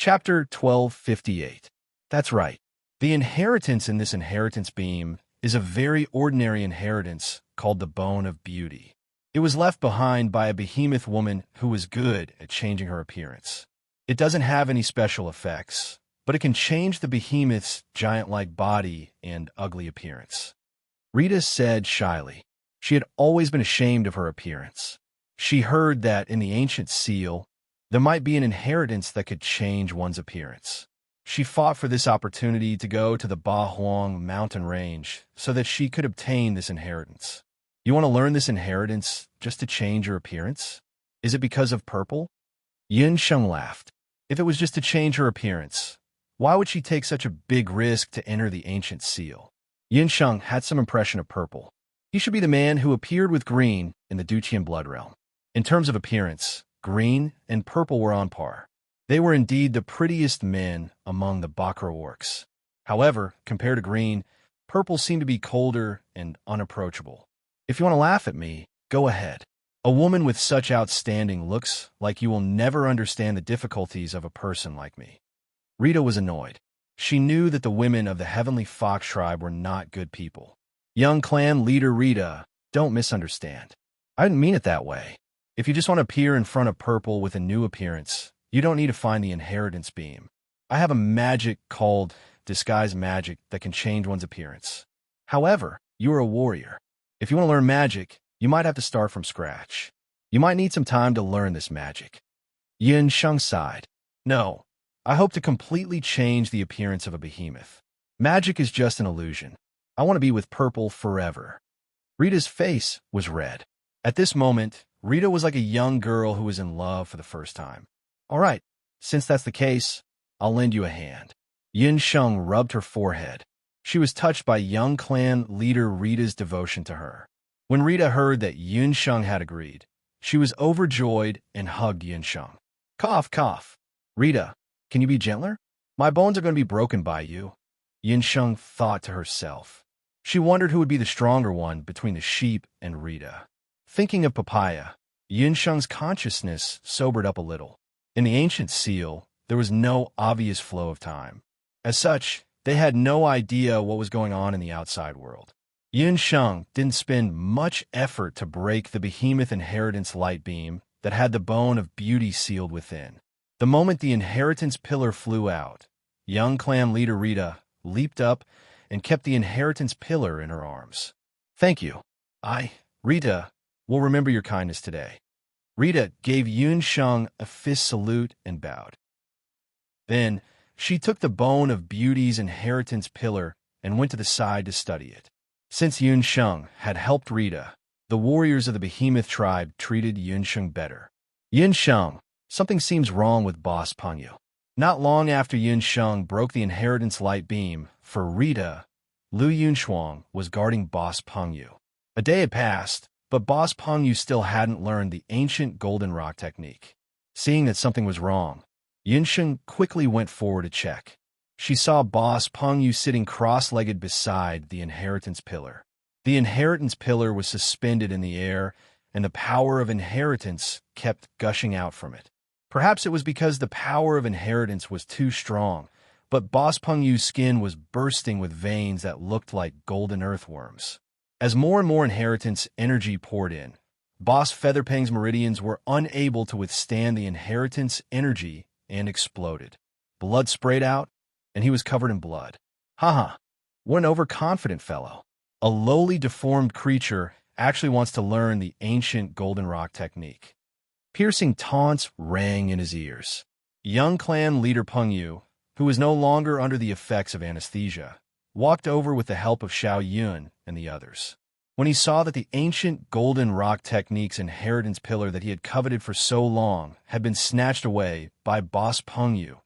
Chapter 1258. That's right. The inheritance in this inheritance beam is a very ordinary inheritance called the Bone of Beauty. It was left behind by a behemoth woman who was good at changing her appearance. It doesn't have any special effects, but it can change the behemoth's giant-like body and ugly appearance. Rita said shyly. She had always been ashamed of her appearance. She heard that in the ancient seal, there might be an inheritance that could change one's appearance. She fought for this opportunity to go to the Ba Huang mountain range so that she could obtain this inheritance. You want to learn this inheritance just to change your appearance? Is it because of purple? Yin Sheng laughed. If it was just to change her appearance, why would she take such a big risk to enter the ancient seal? Yin Sheng had some impression of purple. He should be the man who appeared with green in the Duqian blood realm. In terms of appearance, green and purple were on par. They were indeed the prettiest men among the Bakra orcs. However, compared to green, purple seemed to be colder and unapproachable. If you want to laugh at me, go ahead. A woman with such outstanding looks like you will never understand the difficulties of a person like me. Rita was annoyed. She knew that the women of the Heavenly Fox tribe were not good people. Young clan leader Rita, don't misunderstand. I didn't mean it that way. If you just want to appear in front of purple with a new appearance, you don't need to find the inheritance beam. I have a magic called disguise magic that can change one's appearance. However, you are a warrior. If you want to learn magic, you might have to start from scratch. You might need some time to learn this magic. Yin Sheng sighed. No, I hope to completely change the appearance of a behemoth. Magic is just an illusion. I want to be with purple forever. Rita's face was red. At this moment, Rita was like a young girl who was in love for the first time. All right, since that's the case, I'll lend you a hand. Yin Sheng rubbed her forehead. She was touched by young clan leader Rita's devotion to her. When Rita heard that Yin Sheng had agreed, she was overjoyed and hugged Yin Sheng. Cough, cough. Rita, can you be gentler? My bones are going to be broken by you. Yin Sheng thought to herself. She wondered who would be the stronger one between the sheep and Rita. Thinking of Papaya, Yin Sheng's consciousness sobered up a little. In the ancient seal, there was no obvious flow of time. As such, they had no idea what was going on in the outside world. Yin Sheng didn't spend much effort to break the behemoth inheritance light beam that had the bone of beauty sealed within. The moment the inheritance pillar flew out, young clan leader Rita leaped up and kept the inheritance pillar in her arms. Thank you. Rita, will remember your kindness today. Rita gave Yin Sheng a fist salute and bowed. Then, she took the bone of beauty's inheritance pillar and went to the side to study it. Since Yin Sheng had helped Rita, the warriors of the behemoth tribe treated Yin Sheng better. Yin Sheng, something seems wrong with Boss Pengyu. Not long after Yin Sheng broke the inheritance light beam for Rita, Lu Yunshuang was guarding Boss Pengyu. A day had passed, but Boss Pengyu still hadn't learned the ancient golden rock technique. Seeing that something was wrong, Yin Sheng quickly went forward to check. She saw Boss Pengyu sitting cross-legged beside the inheritance pillar. The inheritance pillar was suspended in the air, and the power of inheritance kept gushing out from it. Perhaps it was because the power of inheritance was too strong, but Boss Pengyu's skin was bursting with veins that looked like golden earthworms. As more and more inheritance energy poured in, Boss Featherpang's meridians were unable to withstand the inheritance energy and exploded. Blood sprayed out, and he was covered in blood. Haha, what an overconfident fellow. A lowly deformed creature actually wants to learn the ancient golden rock technique. Piercing taunts rang in his ears. Young clan leader Pengyu, who was no longer under the effects of anesthesia, walked over with the help of Xiao Yun and the others. When he saw that the ancient golden rock technique's inheritance pillar that he had coveted for so long had been snatched away by Boss Pengyu,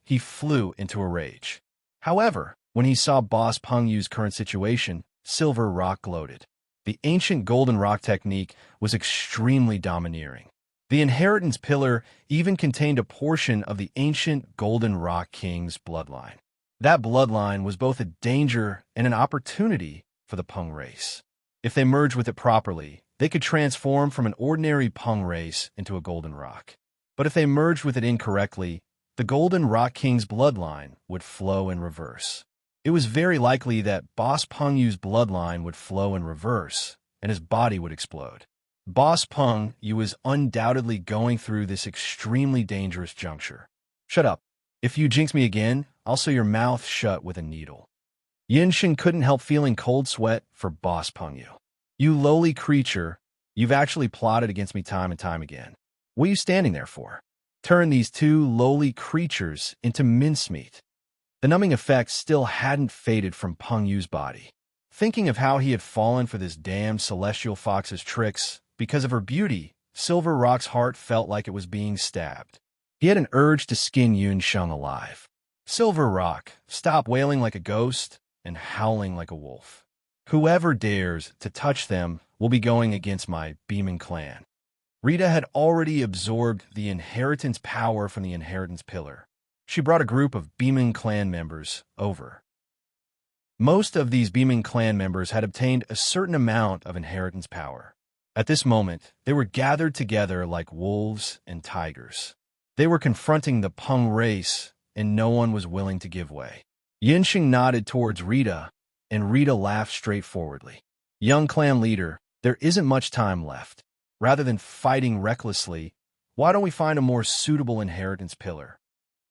he flew into a rage. However, when he saw Boss Pengyu's current situation, Silver Rock gloated. The ancient golden rock technique was extremely domineering. The inheritance pillar even contained a portion of the ancient golden rock king's bloodline. That bloodline was both a danger and an opportunity for the Peng race. If they merged with it properly, they could transform from an ordinary Peng race into a golden rock. But if they merged with it incorrectly, the Golden Rock King's bloodline would flow in reverse. It was very likely that Boss Peng Yu's bloodline would flow in reverse, and his body would explode. Boss Peng Yu was undoubtedly going through this extremely dangerous juncture. Shut up. If you jinx me again, I'll sew your mouth shut with a needle. Yinsheng couldn't help feeling cold sweat for Boss Peng Yu. You lowly creature, you've actually plotted against me time and time again. What are you standing there for? Turn these two lowly creatures into mincemeat. The numbing effect still hadn't faded from Peng Yu's body. Thinking of how he had fallen for this damn celestial fox's tricks, because of her beauty, Silver Rock's heart felt like it was being stabbed. He had an urge to skin Yunsheng alive. Silver Rock, stop wailing like a ghost and howling like a wolf. Whoever dares to touch them will be going against my beaming clan. Rita had already absorbed the inheritance power from the inheritance pillar. She brought a group of beaming clan members over. Most of these beaming clan members had obtained a certain amount of inheritance power. At this moment, they were gathered together like wolves and tigers. They were confronting the Peng race, and no one was willing to give way. Yinsheng nodded towards Rita, and Rita laughed straightforwardly. Young clan leader, there isn't much time left. Rather than fighting recklessly, why don't we find a more suitable inheritance pillar?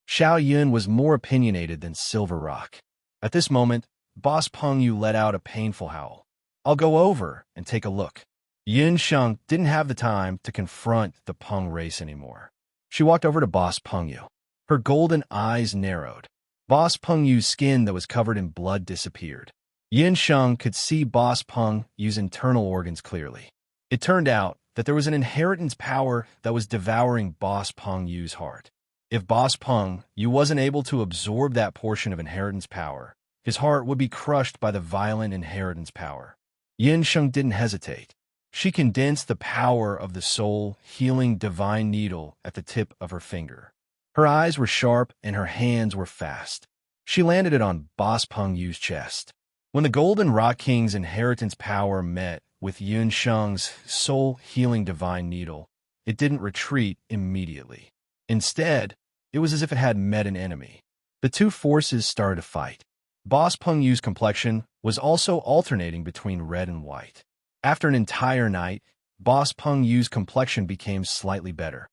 Xiao Yun was more opinionated than Silver Rock. At this moment, Boss Peng Yu let out a painful howl. I'll go over and take a look. Yunsheng didn't have the time to confront the Peng race anymore. She walked over to Boss Peng Yu. Her golden eyes narrowed. Boss Peng Yu's skin that was covered in blood disappeared. Yunsheng could see Boss Peng Yu's internal organs clearly. It turned out that there was an inheritance power that was devouring Boss Peng Yu's heart. If Boss Peng Yu wasn't able to absorb that portion of inheritance power, his heart would be crushed by the violent inheritance power. Yunsheng didn't hesitate. She condensed the power of the soul-healing divine needle at the tip of her finger. Her eyes were sharp and her hands were fast. She landed it on Boss Peng Yu's chest. When the Golden Rock King's inheritance power met with Yunsheng's soul-healing divine needle, it didn't retreat immediately. Instead, it was as if it had met an enemy. The two forces started to fight. Boss Peng Yu's complexion was also alternating between red and white. After an entire night, Boss Peng Yu's complexion became slightly better.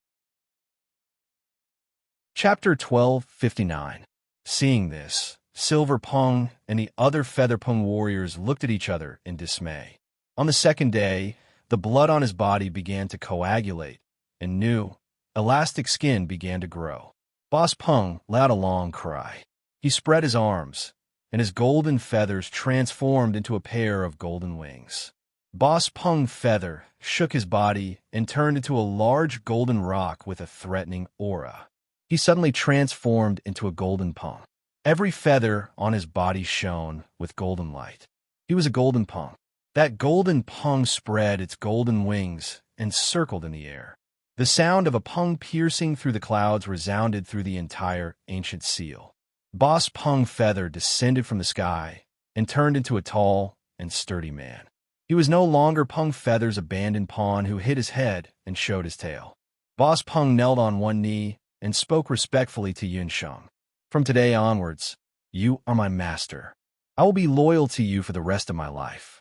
Chapter 1259. Seeing this, Silver Peng and the other Feather Peng warriors looked at each other in dismay. On the second day, the blood on his body began to coagulate, and new, elastic skin began to grow. Boss Peng let out a long cry. He spread his arms, and his golden feathers transformed into a pair of golden wings. Boss Peng Feather shook his body and turned into a large golden rock with a threatening aura. He suddenly transformed into a golden Peng. Every feather on his body shone with golden light. He was a golden Peng. That golden Peng spread its golden wings and circled in the air. The sound of a Peng piercing through the clouds resounded through the entire ancient seal. Boss Peng Feather descended from the sky and turned into a tall and sturdy man. He was no longer Peng Feather's abandoned pawn who hid his head and showed his tail. Boss Peng knelt on one knee and spoke respectfully to Yunsheng. From today onwards, you are my master. I will be loyal to you for the rest of my life.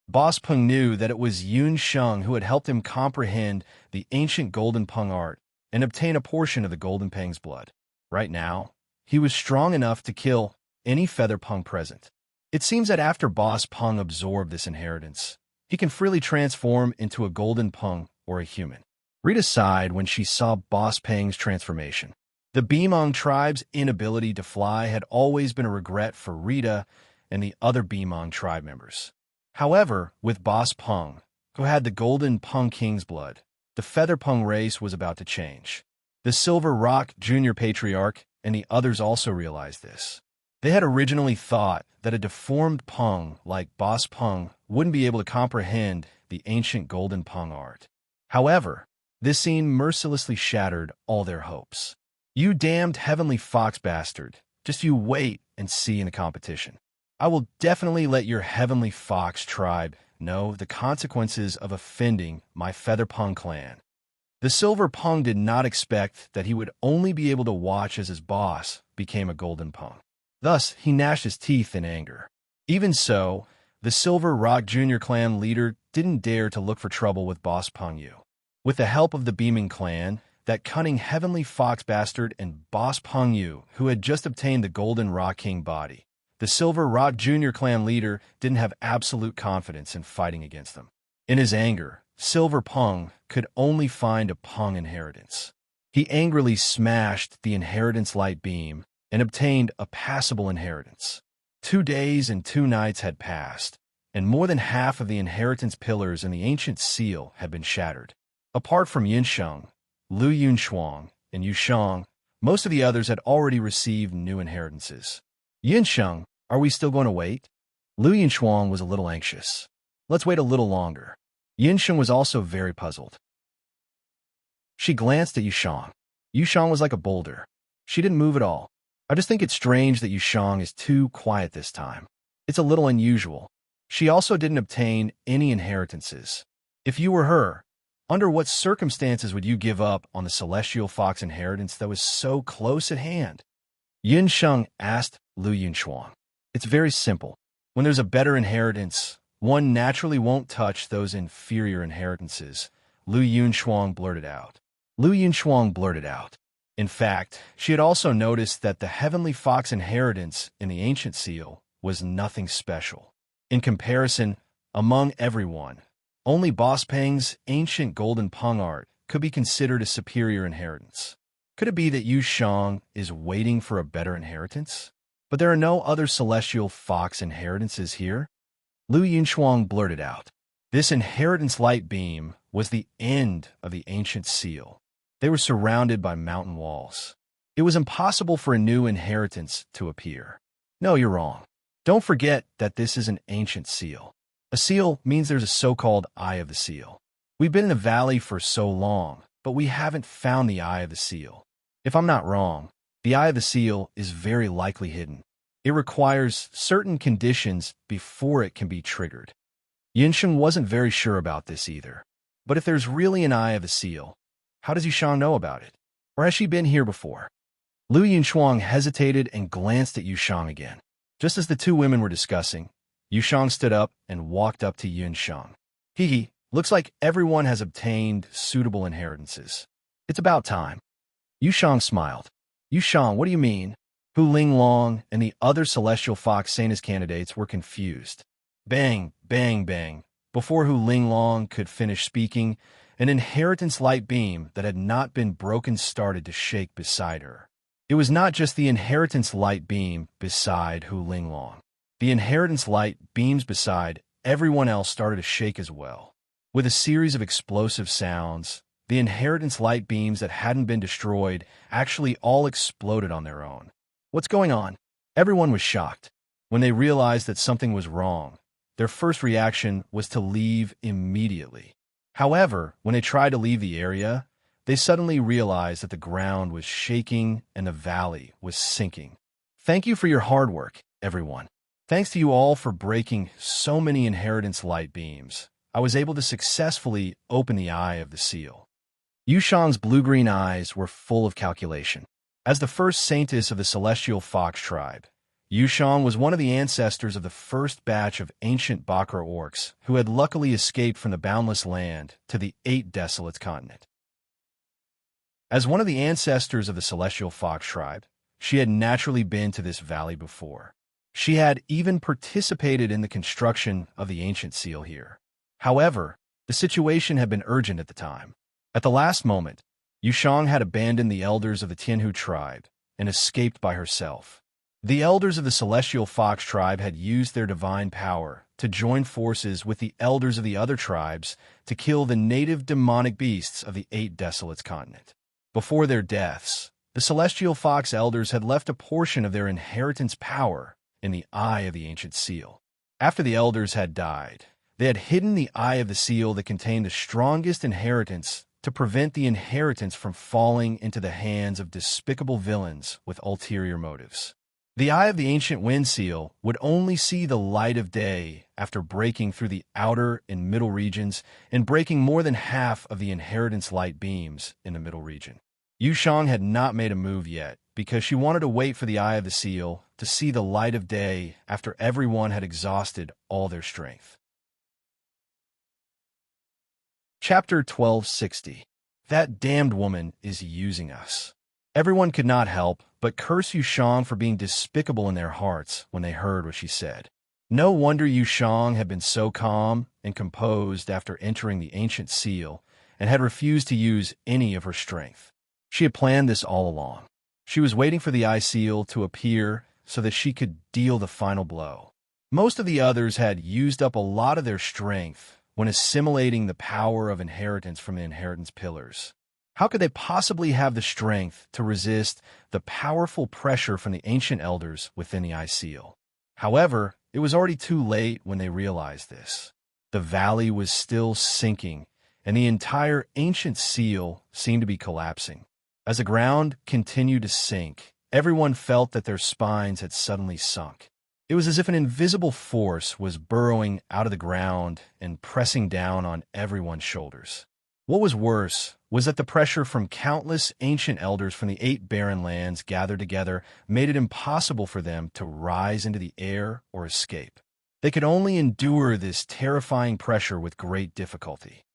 Boss Peng knew that it was Yunsheng who had helped him comprehend the ancient Golden Peng art and obtain a portion of the Golden Peng's blood. Right now, he was strong enough to kill any Feather Peng present. It seems that after Boss Peng absorbed this inheritance, he can freely transform into a Golden Peng or a human. Rita sighed when she saw Boss Peng's transformation. The Beemong tribe's inability to fly had always been a regret for Rita and the other Beemong tribe members. However, with Boss Peng, who had the Golden Peng King's blood, the Feather Peng race was about to change. The Silver Rock Junior Patriarch and the others also realized this. They had originally thought that a deformed Peng like Boss Peng wouldn't be able to comprehend the ancient Golden Peng art. However, this scene mercilessly shattered all their hopes. You damned heavenly fox bastard, just you wait and see in the competition. I will definitely let your heavenly fox tribe know the consequences of offending my Feather Peng clan. The silver Pung did not expect that he would only be able to watch as his boss became a golden Pung. Thus, he gnashed his teeth in anger. Even so, the Silver Rock Junior clan leader didn't dare to look for trouble with Boss Peng Yu. With the help of the Beaming clan, that cunning heavenly fox bastard and Boss Peng Yu, who had just obtained the Golden Rock King body, the Silver Rock Junior clan leader didn't have absolute confidence in fighting against them. In his anger, Silver Peng could only find a Peng inheritance. He angrily smashed the inheritance light beam and obtained a passable inheritance. 2 days and 2 nights had passed, and more than half of the inheritance pillars in the ancient seal had been shattered. Apart from Yinsheng, Lu Yunshuang, and Yushang, most of the others had already received new inheritances. Yinsheng, are we still going to wait? Lu Yunshuang was a little anxious. Let's wait a little longer. Yinsheng was also very puzzled. She glanced at Yushang. Yushang was like a boulder. She didn't move at all. I just think it's strange that Yushang is too quiet this time. It's a little unusual. She also didn't obtain any inheritances. If you were her, under what circumstances would you give up on the Celestial Fox inheritance that was so close at hand? Yinsheng asked Lu Yunshuang. It's very simple. When there's a better inheritance, one naturally won't touch those inferior inheritances, Lu Yunshuang blurted out. Lu Yunshuang blurted out. In fact, she had also noticed that the Heavenly Fox inheritance in the Ancient Seal was nothing special. In comparison, among everyone, only Boss Peng's ancient golden Peng art could be considered a superior inheritance. Could it be that Yu Shang is waiting for a better inheritance? But there are no other Celestial Fox inheritances here? Lu Yunshuang blurted out. This inheritance light beam was the end of the Ancient Seal. They were surrounded by mountain walls. It was impossible for a new inheritance to appear. No, you're wrong. Don't forget that this is an ancient seal. A seal means there's a so-called Eye of the Seal. We've been in a valley for so long, but we haven't found the Eye of the Seal. If I'm not wrong, the Eye of the Seal is very likely hidden. It requires certain conditions before it can be triggered. Yinsheng wasn't very sure about this either. But if there's really an Eye of the Seal, how does Yushang know about it? Or has she been here before? Lu Yunshuang hesitated and glanced at Yushang again. Just as the two women were discussing, Yushang stood up and walked up to Yinsheng. Hee, looks like everyone has obtained suitable inheritances. It's about time. Yushang smiled. Yushang, what do you mean? Hu Linglong and the other Celestial Fox Sanus candidates were confused. Bang, bang, bang. Before Hu Linglong could finish speaking, an inheritance light beam that had not been broken started to shake beside her. It was not just the inheritance light beam beside Hu Linglong. The inheritance light beams beside everyone else started to shake as well. With a series of explosive sounds, the inheritance light beams that hadn't been destroyed actually all exploded on their own. What's going on? Everyone was shocked. When they realized that something was wrong, their first reaction was to leave immediately. However, when they tried to leave the area, they suddenly realized that the ground was shaking and the valley was sinking. Thank you for your hard work, everyone. Thanks to you all for breaking so many inheritance light beams, I was able to successfully open the Eye of the Seal. Yushang's blue-green eyes were full of calculation. As the first saintess of the Celestial Fox tribe, Yushang was one of the ancestors of the first batch of ancient Bakra orcs who had luckily escaped from the boundless land to the 8 desolate continent. As one of the ancestors of the Celestial Fox tribe, she had naturally been to this valley before. She had even participated in the construction of the ancient seal here. However, the situation had been urgent at the time. At the last moment, Yushang had abandoned the elders of the Tianhu tribe and escaped by herself. The elders of the Celestial Fox tribe had used their divine power to join forces with the elders of the other tribes to kill the native demonic beasts of the 8 desolates continent. Before their deaths, the Celestial Fox elders had left a portion of their inheritance power in the Eye of the Ancient Seal. After the elders had died, they had hidden the Eye of the Seal that contained the strongest inheritance to prevent the inheritance from falling into the hands of despicable villains with ulterior motives. The eye of the ancient wind seal would only see the light of day after breaking through the outer and middle regions and breaking more than half of the inheritance light beams in the middle region. Yu Shang had not made a move yet because she wanted to wait for the eye of the seal to see the light of day after everyone had exhausted all their strength. Chapter 1260. That damned woman is using us. Everyone could not help but curse Yu Shang for being despicable in their hearts when they heard what she said. No wonder Yu Shang had been so calm and composed after entering the ancient seal and had refused to use any of her strength. She had planned this all along. She was waiting for the eye seal to appear so that she could deal the final blow. Most of the others had used up a lot of their strength when assimilating the power of inheritance from the inheritance pillars. How could they possibly have the strength to resist the powerful pressure from the ancient elders within the eye seal? However, it was already too late when they realized this. The valley was still sinking, and the entire ancient seal seemed to be collapsing. As the ground continued to sink, everyone felt that their spines had suddenly sunk. It was as if an invisible force was burrowing out of the ground and pressing down on everyone's shoulders. What was worse was that the pressure from countless ancient elders from the 8 barren lands gathered together made it impossible for them to rise into the air or escape. They could only endure this terrifying pressure with great difficulty.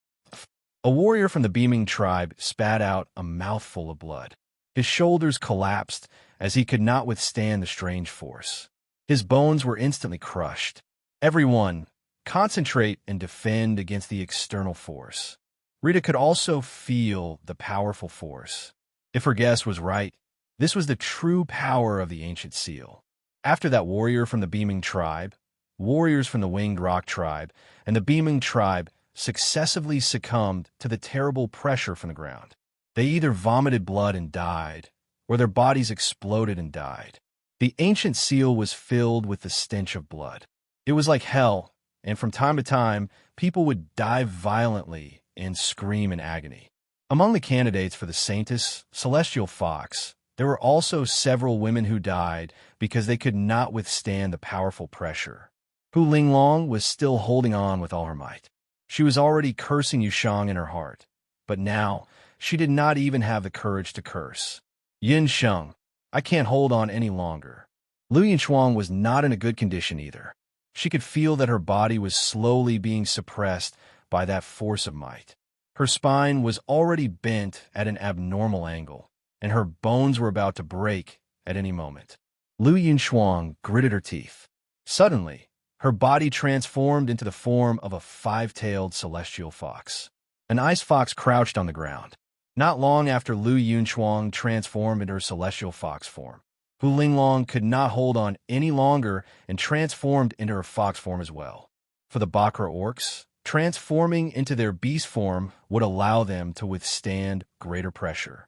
A warrior from the beaming tribe spat out a mouthful of blood. His shoulders collapsed as he could not withstand the strange force. His bones were instantly crushed. Everyone, concentrate and defend against the external force. Rita could also feel the powerful force. If her guess was right, this was the true power of the ancient seal. After that warrior from the beaming tribe, warriors from the winged rock tribe, and the beaming tribe successively succumbed to the terrible pressure from the ground. They either vomited blood and died, or their bodies exploded and died. The ancient seal was filled with the stench of blood. It was like hell, and from time to time, people would die violently and scream in agony. Among the candidates for the Saintess Celestial Fox, there were also several women who died because they could not withstand the powerful pressure. Hu Linglong was still holding on with all her might. She was already cursing Yu Shang in her heart, but now she did not even have the courage to curse. Yin Sheng, I can't hold on any longer. Lu Yinchuang was not in a good condition either. She could feel that her body was slowly being suppressed by that force of might. Her spine was already bent at an abnormal angle, and her bones were about to break at any moment. Lu Yinchuang gritted her teeth. Suddenly, her body transformed into the form of a 5-tailed celestial fox. An ice fox crouched on the ground. Not long after Lu Yunchuang transformed into her celestial fox form, Hu Linglong could not hold on any longer and transformed into her fox form as well. For the Bakra orcs, transforming into their beast form would allow them to withstand greater pressure.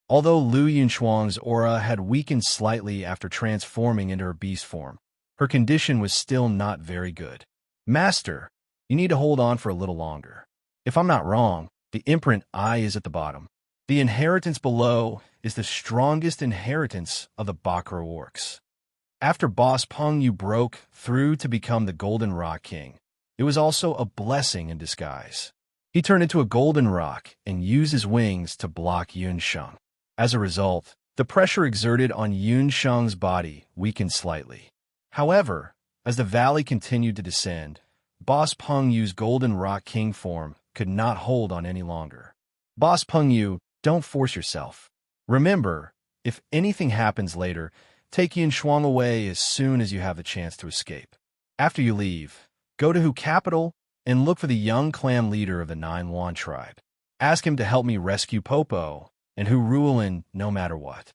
Although Lu Yunchuang's aura had weakened slightly after transforming into her beast form, her condition was still not very good. Master, you need to hold on for a little longer. If I'm not wrong, the imprint eye is at the bottom. The inheritance below is the strongest inheritance of the Bakra orcs. After Boss Peng Yu broke through to become the Golden Rock King, it was also a blessing in disguise. He turned into a golden rock and used his wings to block Yun Sheng. As a result, the pressure exerted on Yun Sheng's body weakened slightly. However, as the valley continued to descend, Boss Peng Yu's Golden Rock King form could not hold on any longer. Boss Peng Yu, don't force yourself. Remember, if anything happens later, take Yin Shuang away as soon as you have the chance to escape. After you leave, go to Hu Capital and look for the young clan leader of the 9 Wan tribe. Ask him to help me rescue Popo and Hu Ruolin no matter what.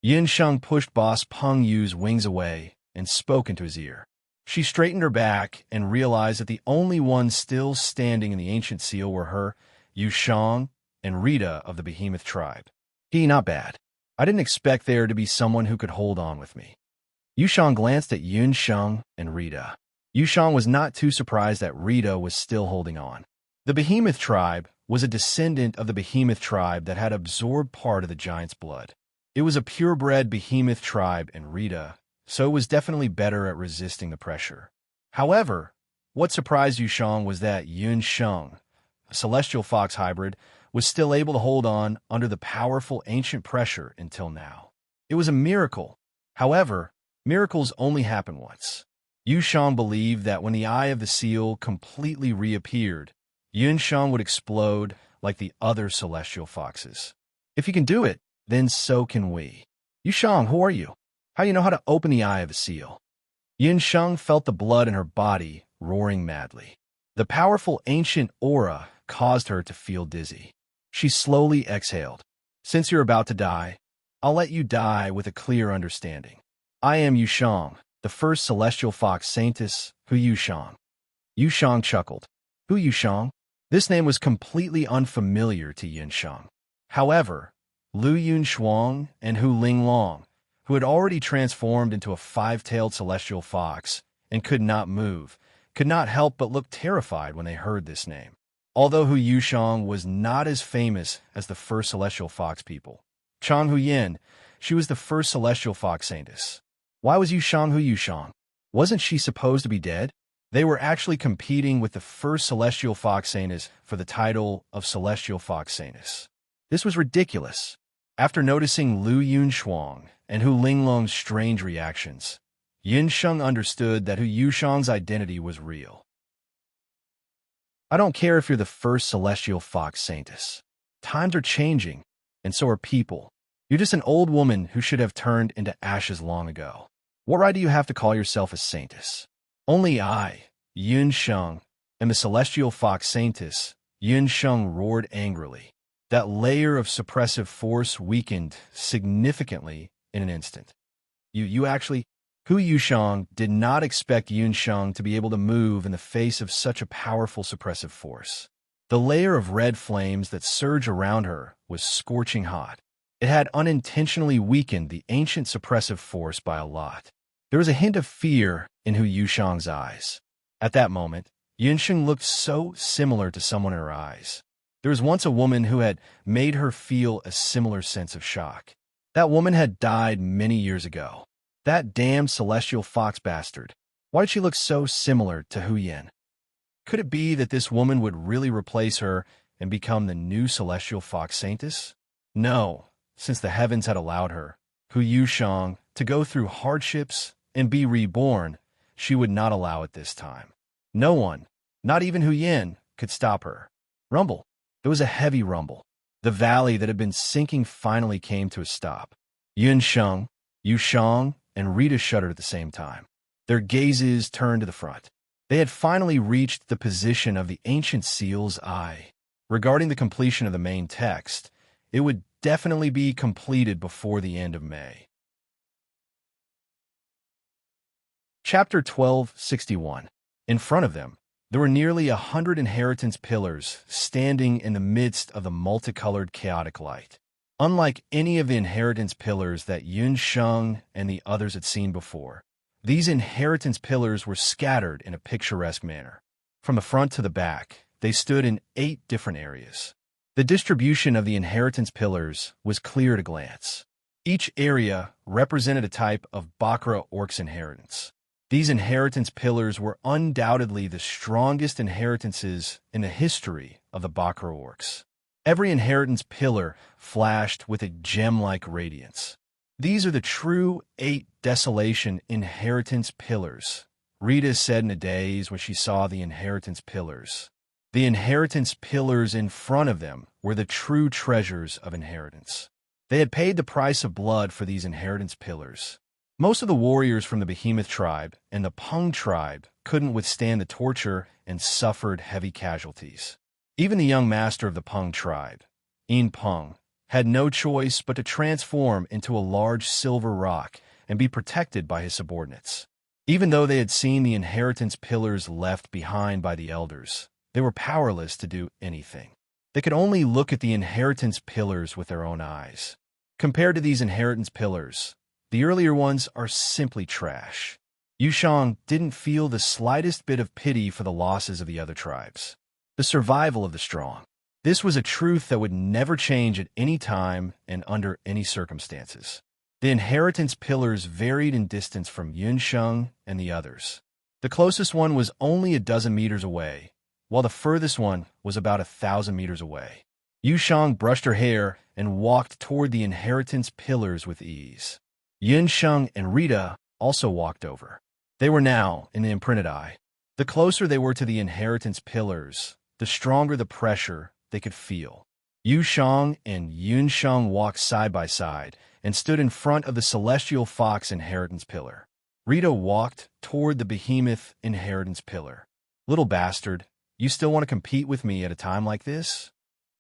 Yin Sheng pushed Boss Peng Yu's wings away and spoke into his ear. She straightened her back and realized that the only ones still standing in the ancient seal were her, Yu Shang, and Rita of the Behemoth tribe. Not bad. I didn't expect there to be someone who could hold on with me. Yu Shang glanced at Yun Sheng and Rita. Yu Shang was not too surprised that Rita was still holding on. The Behemoth tribe was a descendant of the Behemoth tribe that had absorbed part of the giant's blood. It was a purebred behemoth tribe in Rita, so it was definitely better at resisting the pressure. However, what surprised Yushang was that Yun Sheng, a celestial fox hybrid, was still able to hold on under the powerful ancient pressure until now. It was a miracle. However, miracles only happen once. Yushang believed that when the eye of the seal completely reappeared, Yun Sheng would explode like the other celestial foxes. If you can do it, then so can we. Yushang, who are you? How do you know how to open the eye of a seal? Yun Sheng felt the blood in her body roaring madly. The powerful ancient aura caused her to feel dizzy. She slowly exhaled. Since you're about to die, I'll let you die with a clear understanding. I am Yushang, the first celestial fox saintess, Hu Yushang. Yushang chuckled. Hu Yushang? This name was completely unfamiliar to Yun Sheng. However, Lu Yun Shuang and Hu Ling Long, who had already transformed into a five-tailed celestial fox and could not move, could not help but look terrified when they heard this name. Although Hu Yushang was not as famous as the first celestial fox people, Chang Huyin, she was the first celestial fox saintess. Why was Yushang Hu Yushang? Wasn't she supposed to be dead? They were actually competing with the first celestial fox saintess for the title of celestial fox saintess. This was ridiculous. After noticing Lu Yun Shuang and Hu Linglong's strange reactions, Yin Sheng understood that Hu Yushang's identity was real. I don't care if you're the first celestial fox saintess. Times are changing, and so are people. You're just an old woman who should have turned into ashes long ago. What right do you have to call yourself a saintess? Only I, Yun Sheng, am a celestial fox saintess. Yun Sheng roared angrily. That layer of suppressive force weakened significantly in an instant. You actually... Hu Yushang did not expect Yun Sheng to be able to move in the face of such a powerful suppressive force. The layer of red flames that surged around her was scorching hot. It had unintentionally weakened the ancient suppressive force by a lot. There was a hint of fear in Hu Yushang's eyes. At that moment, Yun Sheng looked so similar to someone in her eyes. There was once a woman who had made her feel a similar sense of shock. That woman had died many years ago. That damn celestial fox bastard. Why did she look so similar to Hu Yin? Could it be that this woman would really replace her and become the new celestial fox saintess? No, since the heavens had allowed her, Hu Yushang, to go through hardships and be reborn, she would not allow it this time. No one, not even Hu Yin, could stop her. Rumble. There was a heavy rumble. The valley that had been sinking finally came to a stop. Yun Sheng, Yushang, and Rita shuddered at the same time. Their gazes turned to the front. They had finally reached the position of the ancient seal's eye. Regarding the completion of the main text, it would definitely be completed before the end of May. Chapter 1261. In front of them, there were nearly 100 inheritance pillars standing in the midst of the multicolored chaotic light. Unlike any of the inheritance pillars that Yun Sheng and the others had seen before, these inheritance pillars were scattered in a picturesque manner. From the front to the back, they stood in 8 different areas. The distribution of the inheritance pillars was clear at a glance. Each area represented a type of Bakra Orc's inheritance. These inheritance pillars were undoubtedly the strongest inheritances in the history of the Bakra Orcs. Every inheritance pillar flashed with a gem-like radiance. These are the true 8 desolation inheritance pillars, Rita said in a daze when she saw the inheritance pillars. The inheritance pillars in front of them were the true treasures of inheritance. They had paid the price of blood for these inheritance pillars. Most of the warriors from the Behemoth tribe and the Peng tribe couldn't withstand the torture and suffered heavy casualties. Even the young master of the Peng tribe, In Peng, had no choice but to transform into a large silver rock and be protected by his subordinates. Even though they had seen the inheritance pillars left behind by the elders, they were powerless to do anything. They could only look at the inheritance pillars with their own eyes. Compared to these inheritance pillars, the earlier ones are simply trash. Yushang didn't feel the slightest bit of pity for the losses of the other tribes. The survival of the strong. This was a truth that would never change at any time and under any circumstances. The inheritance pillars varied in distance from Yunsheng and the others. The closest one was only a dozen meters away, while the furthest one was about 1,000 meters away. Yushang brushed her hair and walked toward the inheritance pillars with ease. Yunsheng and Rita also walked over. They were now in the imprinted eye. The closer they were to the inheritance pillars, the stronger the pressure they could feel. Yushang and Yunsheng walked side by side and stood in front of the celestial fox inheritance pillar. Rita walked toward the behemoth inheritance pillar. "Little bastard, you still want to compete with me at a time like this?"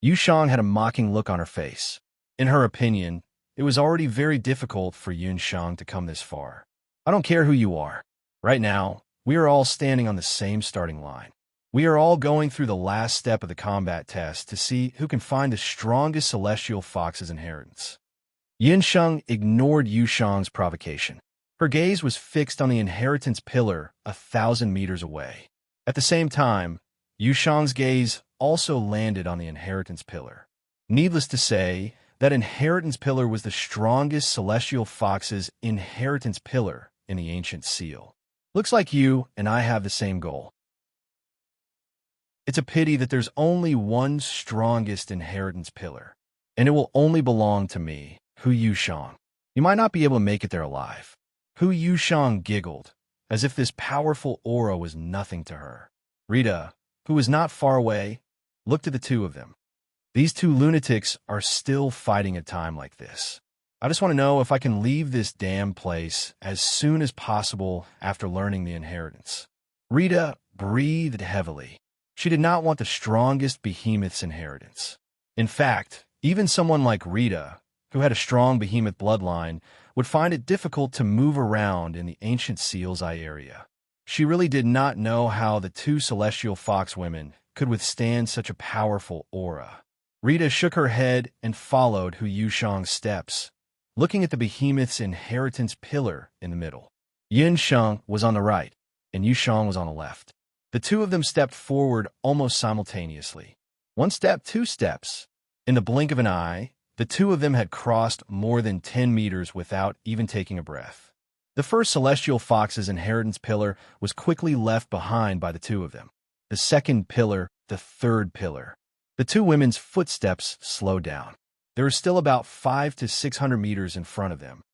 Yushang had a mocking look on her face. In her opinion, it was already very difficult for Yunsheng to come this far. "I don't care who you are. Right now, we are all standing on the same starting line. We are all going through the last step of the combat test to see who can find the strongest celestial fox's inheritance." Yunsheng ignored Yushang's provocation. Her gaze was fixed on the inheritance pillar 1,000 meters away. At the same time, Yushang's gaze also landed on the inheritance pillar. Needless to say, that inheritance pillar was the strongest celestial fox's inheritance pillar in the ancient seal. "Looks like you and I have the same goal. It's a pity that there's only one strongest inheritance pillar, and it will only belong to me, Hu Yushang. You might not be able to make it there alive." Hu Yushang giggled, as if this powerful aura was nothing to her. Rita, who was not far away, looked at the two of them. "These two lunatics are still fighting a time like this. I just want to know if I can leave this damn place as soon as possible after learning the inheritance." Rita breathed heavily. She did not want the strongest behemoth's inheritance. In fact, even someone like Rita, who had a strong behemoth bloodline, would find it difficult to move around in the ancient seal's eye area. She really did not know how the two celestial fox women could withstand such a powerful aura. Rita shook her head and followed Hu Yushang's steps, looking at the behemoth's inheritance pillar in the middle. Yunsheng was on the right, and Yushang was on the left. The two of them stepped forward almost simultaneously. One step, two steps. In the blink of an eye, the two of them had crossed more than 10 meters without even taking a breath. The first celestial fox's inheritance pillar was quickly left behind by the two of them. The second pillar, the third pillar. The two women's footsteps slowed down. They were still about 500 to 600 meters in front of them.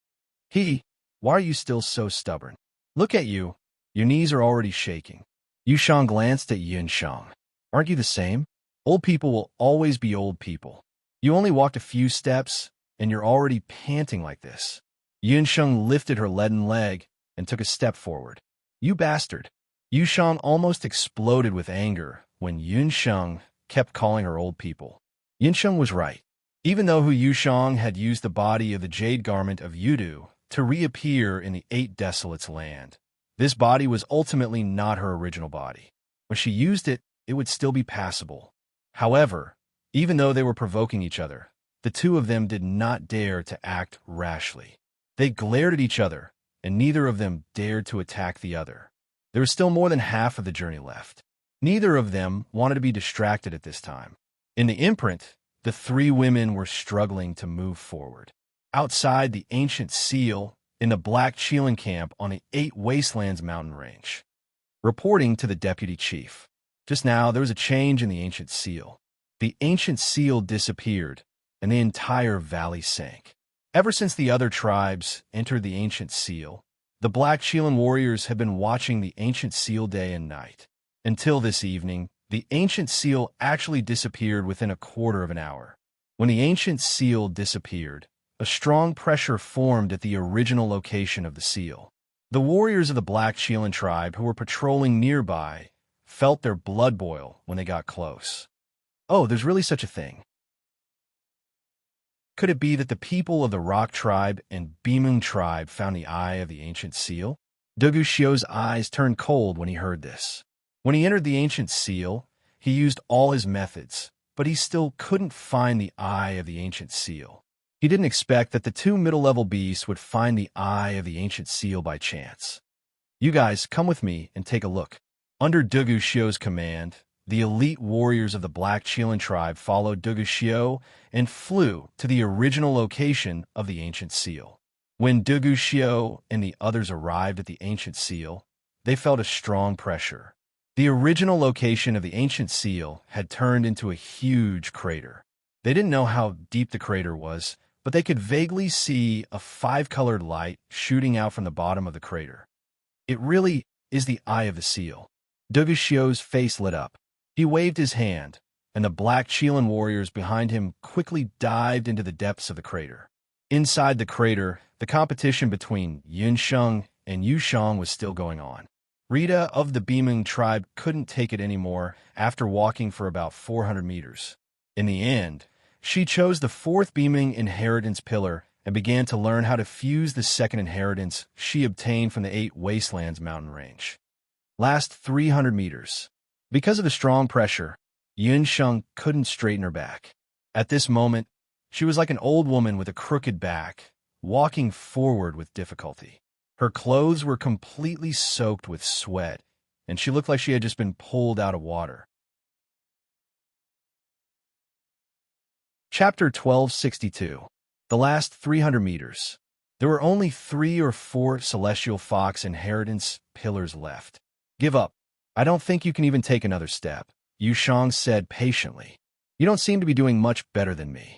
Why are you still so stubborn? Look at you. Your knees are already shaking." Yushang glanced at Yunsheng. "Aren't you the same? Old people will always be old people. You only walked a few steps, and you're already panting like this." Yunsheng lifted her leaden leg and took a step forward. "You bastard." Yusheng almost exploded with anger when Yunsheng kept calling her old people. Yunsheng was right. Even though Hu Yushang had used the body of the jade garment of Yudu to reappear in the Eight Desolates land, this body was ultimately not her original body. When she used it, it would still be passable. However, even though they were provoking each other, the two of them did not dare to act rashly. They glared at each other, and neither of them dared to attack the other. There was still more than half of the journey left. Neither of them wanted to be distracted at this time. In the imprint, the three women were struggling to move forward. Outside the ancient seal, in the Black Cheelan camp on the Eight Wastelands mountain range. Reporting to the deputy chief. Just now, there was a change in the ancient seal. The ancient seal disappeared, and the entire valley sank. Ever since the other tribes entered the ancient seal, the Black Cheelan warriors have been watching the ancient seal day and night. Until this evening, the ancient seal actually disappeared within a quarter of an hour. When the ancient seal disappeared, a strong pressure formed at the original location of the seal. The warriors of the Black Cheelan tribe who were patrolling nearby felt their blood boil when they got close. Oh, there's really such a thing. Could it be that the people of the Rock tribe and Bimung tribe found the eye of the ancient seal? Dugu Xiu's eyes turned cold when he heard this. When he entered the ancient seal, he used all his methods, but he still couldn't find the eye of the ancient seal. He didn't expect that the two middle-level beasts would find the eye of the ancient seal by chance. "You guys, come with me and take a look." Under Dugu Xiu's command, the elite warriors of the Black Chelan tribe followed Duguxiu and flew to the original location of the ancient seal. When Duguxiu and the others arrived at the ancient seal, they felt a strong pressure. The original location of the ancient seal had turned into a huge crater. They didn't know how deep the crater was, but they could vaguely see a five-colored light shooting out from the bottom of the crater. It really is the eye of the seal. Duguxiu's face lit up. He waved his hand, and the Black Chelan warriors behind him quickly dived into the depths of the crater. Inside the crater, the competition between Yunsheng and Yushang was still going on. Rita of the Beaming tribe couldn't take it anymore after walking for about 400 meters. In the end, she chose the fourth Beaming inheritance pillar and began to learn how to fuse the second inheritance she obtained from the 8 Wastelands mountain range. Last 300 meters. Because of the strong pressure, Yunsheng couldn't straighten her back. At this moment, she was like an old woman with a crooked back, walking forward with difficulty. Her clothes were completely soaked with sweat, and she looked like she had just been pulled out of water. Chapter 1262. The last 300 meters. There were only 3 or 4 Celestial Fox inheritance pillars left. Give up. I don't think you can even take another step, Yushang said patiently. You don't seem to be doing much better than me.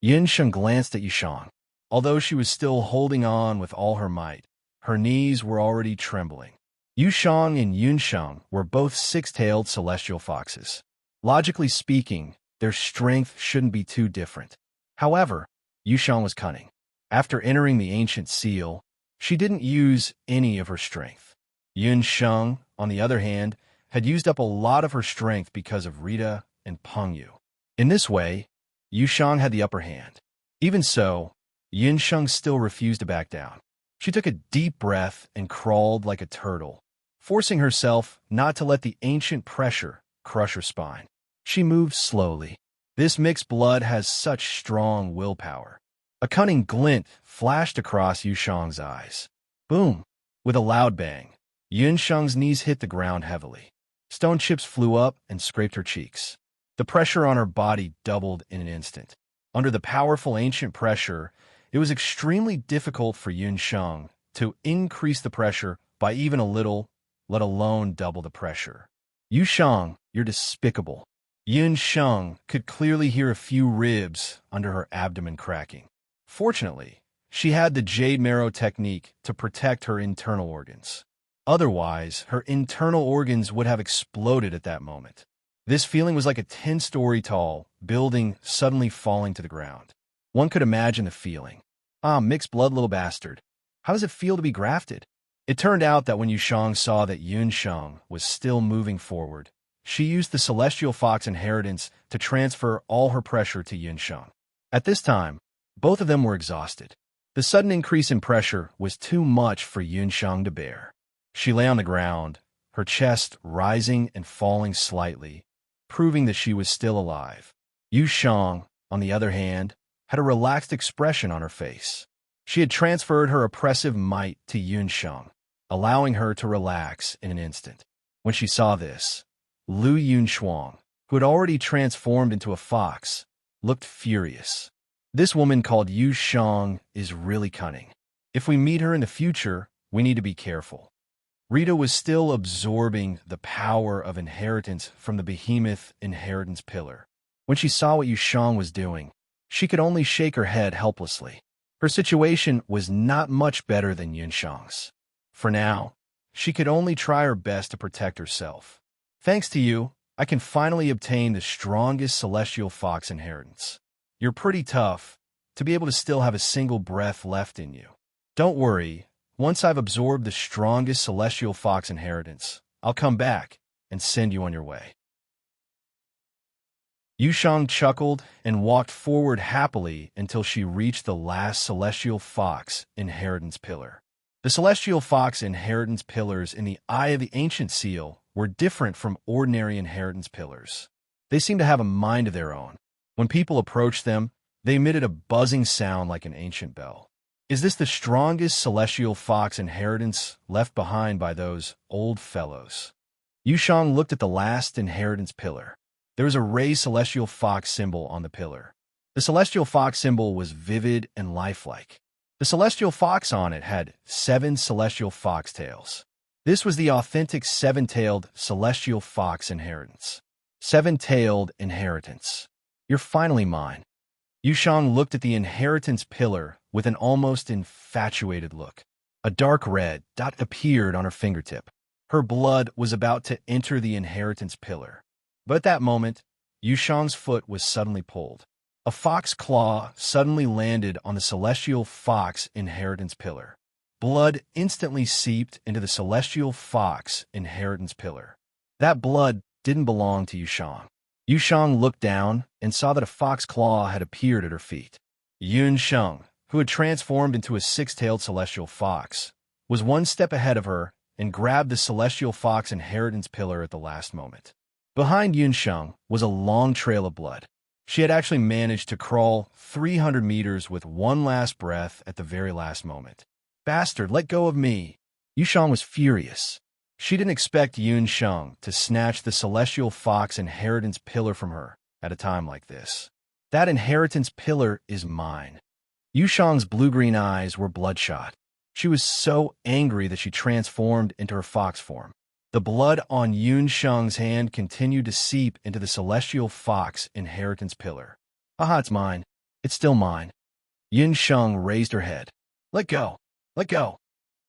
Yunsheng glanced at Yushang. Although she was still holding on with all her might, her knees were already trembling. Yushang and Yunsheng were both 6-tailed celestial foxes. Logically speaking, their strength shouldn't be too different. However, Yushang was cunning. After entering the ancient seal, she didn't use any of her strength. Yunsheng, on the other hand, had used up a lot of her strength because of Rita and Pengyu. In this way, Yushang had the upper hand. Even so, Yunsheng still refused to back down. She took a deep breath and crawled like a turtle, forcing herself not to let the ancient pressure crush her spine. She moved slowly. This mixed blood has such strong willpower. A cunning glint flashed across Yushang's eyes. Boom! With a loud bang, Yunsheng's knees hit the ground heavily. Stone chips flew up and scraped her cheeks. The pressure on her body doubled in an instant. Under the powerful ancient pressure, it was extremely difficult for Yunsheng to increase the pressure by even a little, let alone double the pressure. Yusheng, you're despicable. Yunsheng could clearly hear a few ribs under her abdomen cracking. Fortunately, she had the Jade Marrow technique to protect her internal organs. Otherwise, her internal organs would have exploded at that moment. This feeling was like a 10-story tall building suddenly falling to the ground. One could imagine the feeling. Ah, mixed blood little bastard. How does it feel to be grafted? It turned out that when Yushang saw that Yunsheng was still moving forward, she used the Celestial Fox inheritance to transfer all her pressure to Yunsheng. At this time, both of them were exhausted. The sudden increase in pressure was too much for Yunsheng to bear. She lay on the ground, her chest rising and falling slightly, proving that she was still alive. Yusheng, on the other hand, had a relaxed expression on her face. She had transferred her oppressive might to Yunsheng, allowing her to relax in an instant. When she saw this, Lu Yunshuang, who had already transformed into a fox, looked furious. This woman called Yusheng is really cunning. If we meet her in the future, we need to be careful. Rita was still absorbing the power of inheritance from the behemoth inheritance pillar. When she saw what Yusheng was doing, she could only shake her head helplessly. Her situation was not much better than Yunsheng's. For now, she could only try her best to protect herself. Thanks to you, I can finally obtain the strongest Celestial Fox inheritance. You're pretty tough to be able to still have a single breath left in you. Don't worry, once I've absorbed the strongest Celestial Fox inheritance, I'll come back and send you on your way. Yusheng chuckled and walked forward happily until she reached the last Celestial Fox inheritance pillar. The Celestial Fox inheritance pillars in the Eye of the Ancient Seal were different from ordinary inheritance pillars. They seemed to have a mind of their own. When people approached them, they emitted a buzzing sound like an ancient bell. Is this the strongest Celestial Fox inheritance left behind by those old fellows? Yushang looked at the last inheritance pillar. There was a raised celestial fox symbol on the pillar. The celestial fox symbol was vivid and lifelike. The celestial fox on it had 7 celestial fox tails. This was the authentic 7-tailed celestial fox inheritance. 7-tailed inheritance. You're finally mine. Yushang looked at the inheritance pillar with an almost infatuated look. A dark red dot appeared on her fingertip. Her blood was about to enter the inheritance pillar. But at that moment, Yushang's foot was suddenly pulled. A fox claw suddenly landed on the celestial fox inheritance pillar. Blood instantly seeped into the celestial fox inheritance pillar. That blood didn't belong to Yushang. Yushang looked down and saw that a fox claw had appeared at her feet. Yushang, who had transformed into a 6-tailed celestial fox, was one step ahead of her and grabbed the celestial fox inheritance pillar at the last moment. Behind Yushang was a long trail of blood. She had actually managed to crawl 300 meters with one last breath at the very last moment. Bastard, let go of me! Yushang was furious. She didn't expect Yushang to snatch the celestial fox inheritance pillar from her at a time like this. That inheritance pillar is mine. Yushang's blue-green eyes were bloodshot. She was so angry that she transformed into her fox form. The blood on Yushang's hand continued to seep into the celestial fox inheritance pillar. Aha, it's mine. It's still mine. Yushang raised her head. Let go. Let go.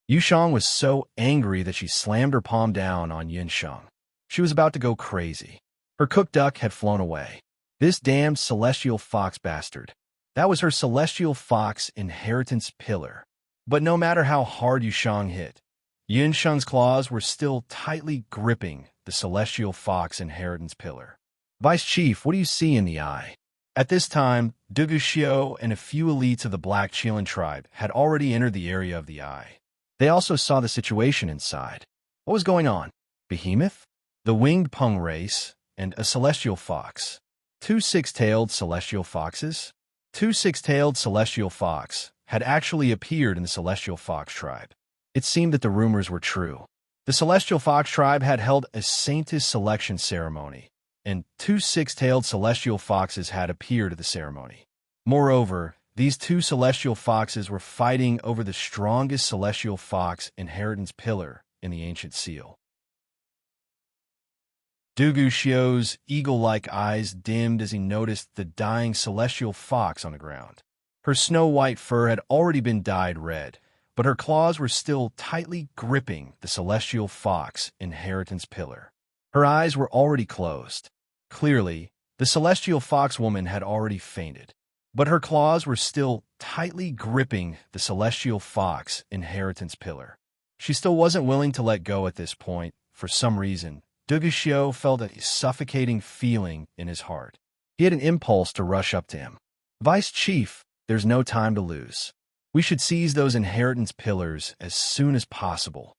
Yushang was so angry that she slammed her palm down on Yushang. She was about to go crazy. Her cooked duck had flown away. This damned celestial fox bastard. That was her celestial fox inheritance pillar. But no matter how hard Yushang hit, Yushang's claws were still tightly gripping the celestial fox inheritance pillar. Vice Chief, what do you see in the eye? At this time, Duguxiu and a few elites of the Black Qilin tribe had already entered the area of the eye. They also saw the situation inside. What was going on? Behemoth? The winged Peng race? And a celestial fox? 2 6-tailed celestial foxes? 2 6-tailed celestial fox had actually appeared in the celestial fox tribe. It seemed that the rumors were true. The celestial fox tribe had held a Saintess selection ceremony, and 2 6-tailed celestial foxes had appeared at the ceremony. Moreover, these 2 celestial foxes were fighting over the strongest celestial fox inheritance pillar in the ancient seal. Duguxiu's eagle-like eyes dimmed as he noticed the dying celestial fox on the ground. Her snow-white fur had already been dyed red, but her claws were still tightly gripping the celestial fox inheritance pillar. Her eyes were already closed. Clearly, the celestial fox woman had already fainted, but her claws were still tightly gripping the celestial fox inheritance pillar. She still wasn't willing to let go at this point. For some reason, Duguxiu felt a suffocating feeling in his heart. He had an impulse to rush up to him. Vice Chief, there's no time to lose. We should seize those inheritance pillars as soon as possible.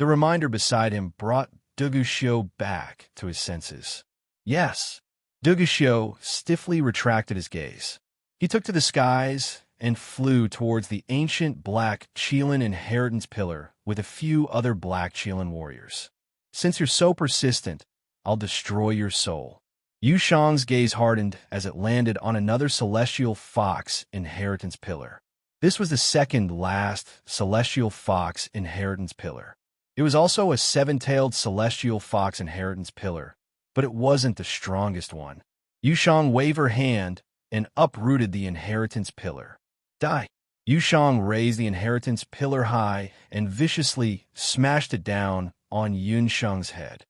The reminder beside him brought Duguxiu back to his senses. Yes. Duguxiu stiffly retracted his gaze. He took to the skies and flew towards the ancient Black Qilin inheritance pillar with a few other Black Qilin warriors. Since you're so persistent, I'll destroy your soul. Yushang's gaze hardened as it landed on another celestial fox inheritance pillar. This was the second last celestial fox inheritance pillar. It was also a 7-tailed celestial fox inheritance pillar, but it wasn't the strongest one. Yushang waved her hand and uprooted the inheritance pillar. Die! Yushang raised the inheritance pillar high and viciously smashed it down on Yushang's head.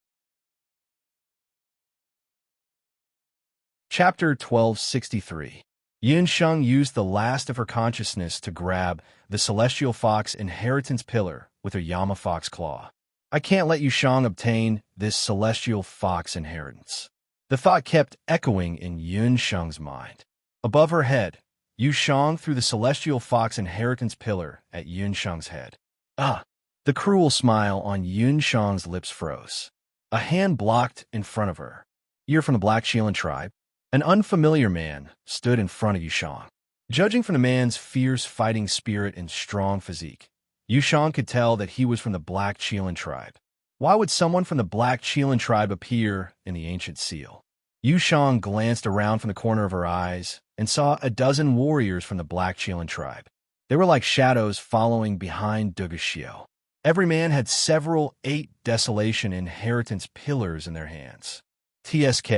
Chapter 1263. Yushang used the last of her consciousness to grab the celestial fox inheritance pillar with her Yama fox claw. I can't let Yushang obtain this celestial fox inheritance. The thought kept echoing in Yushang's mind. Above her head, Yushang threw the celestial fox inheritance pillar at Yushang's head. Ah! The cruel smile on Yushang's lips froze. A hand blocked in front of her. You're from the Black Qilin tribe? An unfamiliar man stood in front of Yushang. Judging from the man's fierce fighting spirit and strong physique, Yushang could tell that he was from the Black Qilin tribe. Why would someone from the Black Chelan tribe appear in the ancient seal? Yu Shang glanced around from the corner of her eyes and saw a dozen warriors from the Black Chelan tribe. They were like shadows following behind Duguxiu. Every man had several 8 desolation inheritance pillars in their hands. TSK.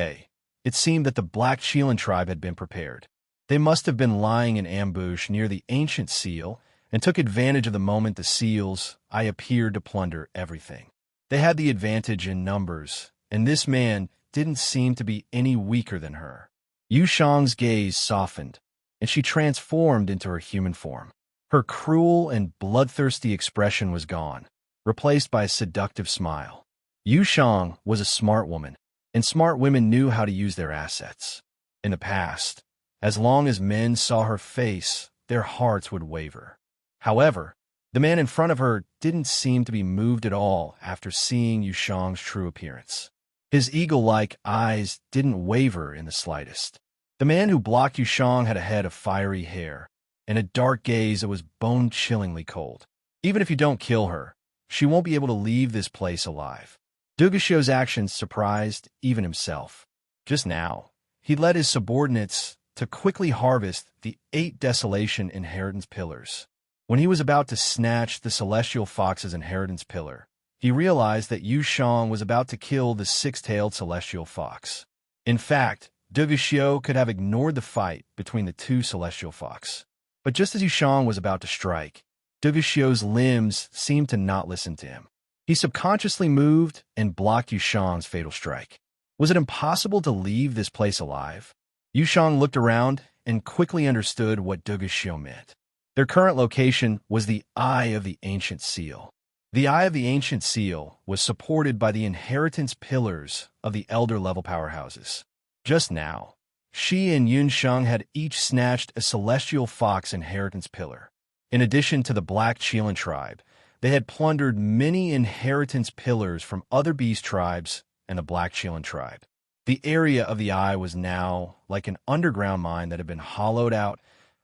It seemed that the Black Chelan tribe had been prepared. They must have been lying in ambush near the ancient seal and took advantage of the moment the seal's eye appeared to plunder everything. They had the advantage in numbers, and this man didn't seem to be any weaker than her. Yu Shang's gaze softened, and she transformed into her human form. Her cruel and bloodthirsty expression was gone, replaced by a seductive smile. Yu Shang was a smart woman, and smart women knew how to use their assets. In the past, as long as men saw her face, their hearts would waver. However, the man in front of her didn't seem to be moved at all after seeing Yu Shang's true appearance. His eagle-like eyes didn't waver in the slightest. The man who blocked Yu Shang had a head of fiery hair and a dark gaze that was bone-chillingly cold. Even if you don't kill her, she won't be able to leave this place alive. Duguxiu's actions surprised even himself. Just now, he led his subordinates to quickly harvest the 8 desolation inheritance pillars. When he was about to snatch the celestial fox's inheritance pillar, he realized that Yu Shang was about to kill the 6-tailed celestial fox. In fact, Duguxiu could have ignored the fight between the 2 celestial fox. But just as Yu Shang was about to strike, Duguxiu's limbs seemed to not listen to him. He subconsciously moved and blocked Yu Shang's fatal strike. Was it impossible to leave this place alive? Yu Shang looked around and quickly understood what Duguxiu meant. Their current location was the Eye of the Ancient Seal. The Eye of the Ancient Seal was supported by the inheritance pillars of the elder-level powerhouses. Just now, she and Yun Sheng had each snatched a celestial fox inheritance pillar. In addition to the Black Chelan tribe, they had plundered many inheritance pillars from other beast tribes and the Black Chelan tribe. The area of the Eye was now like an underground mine that had been hollowed out,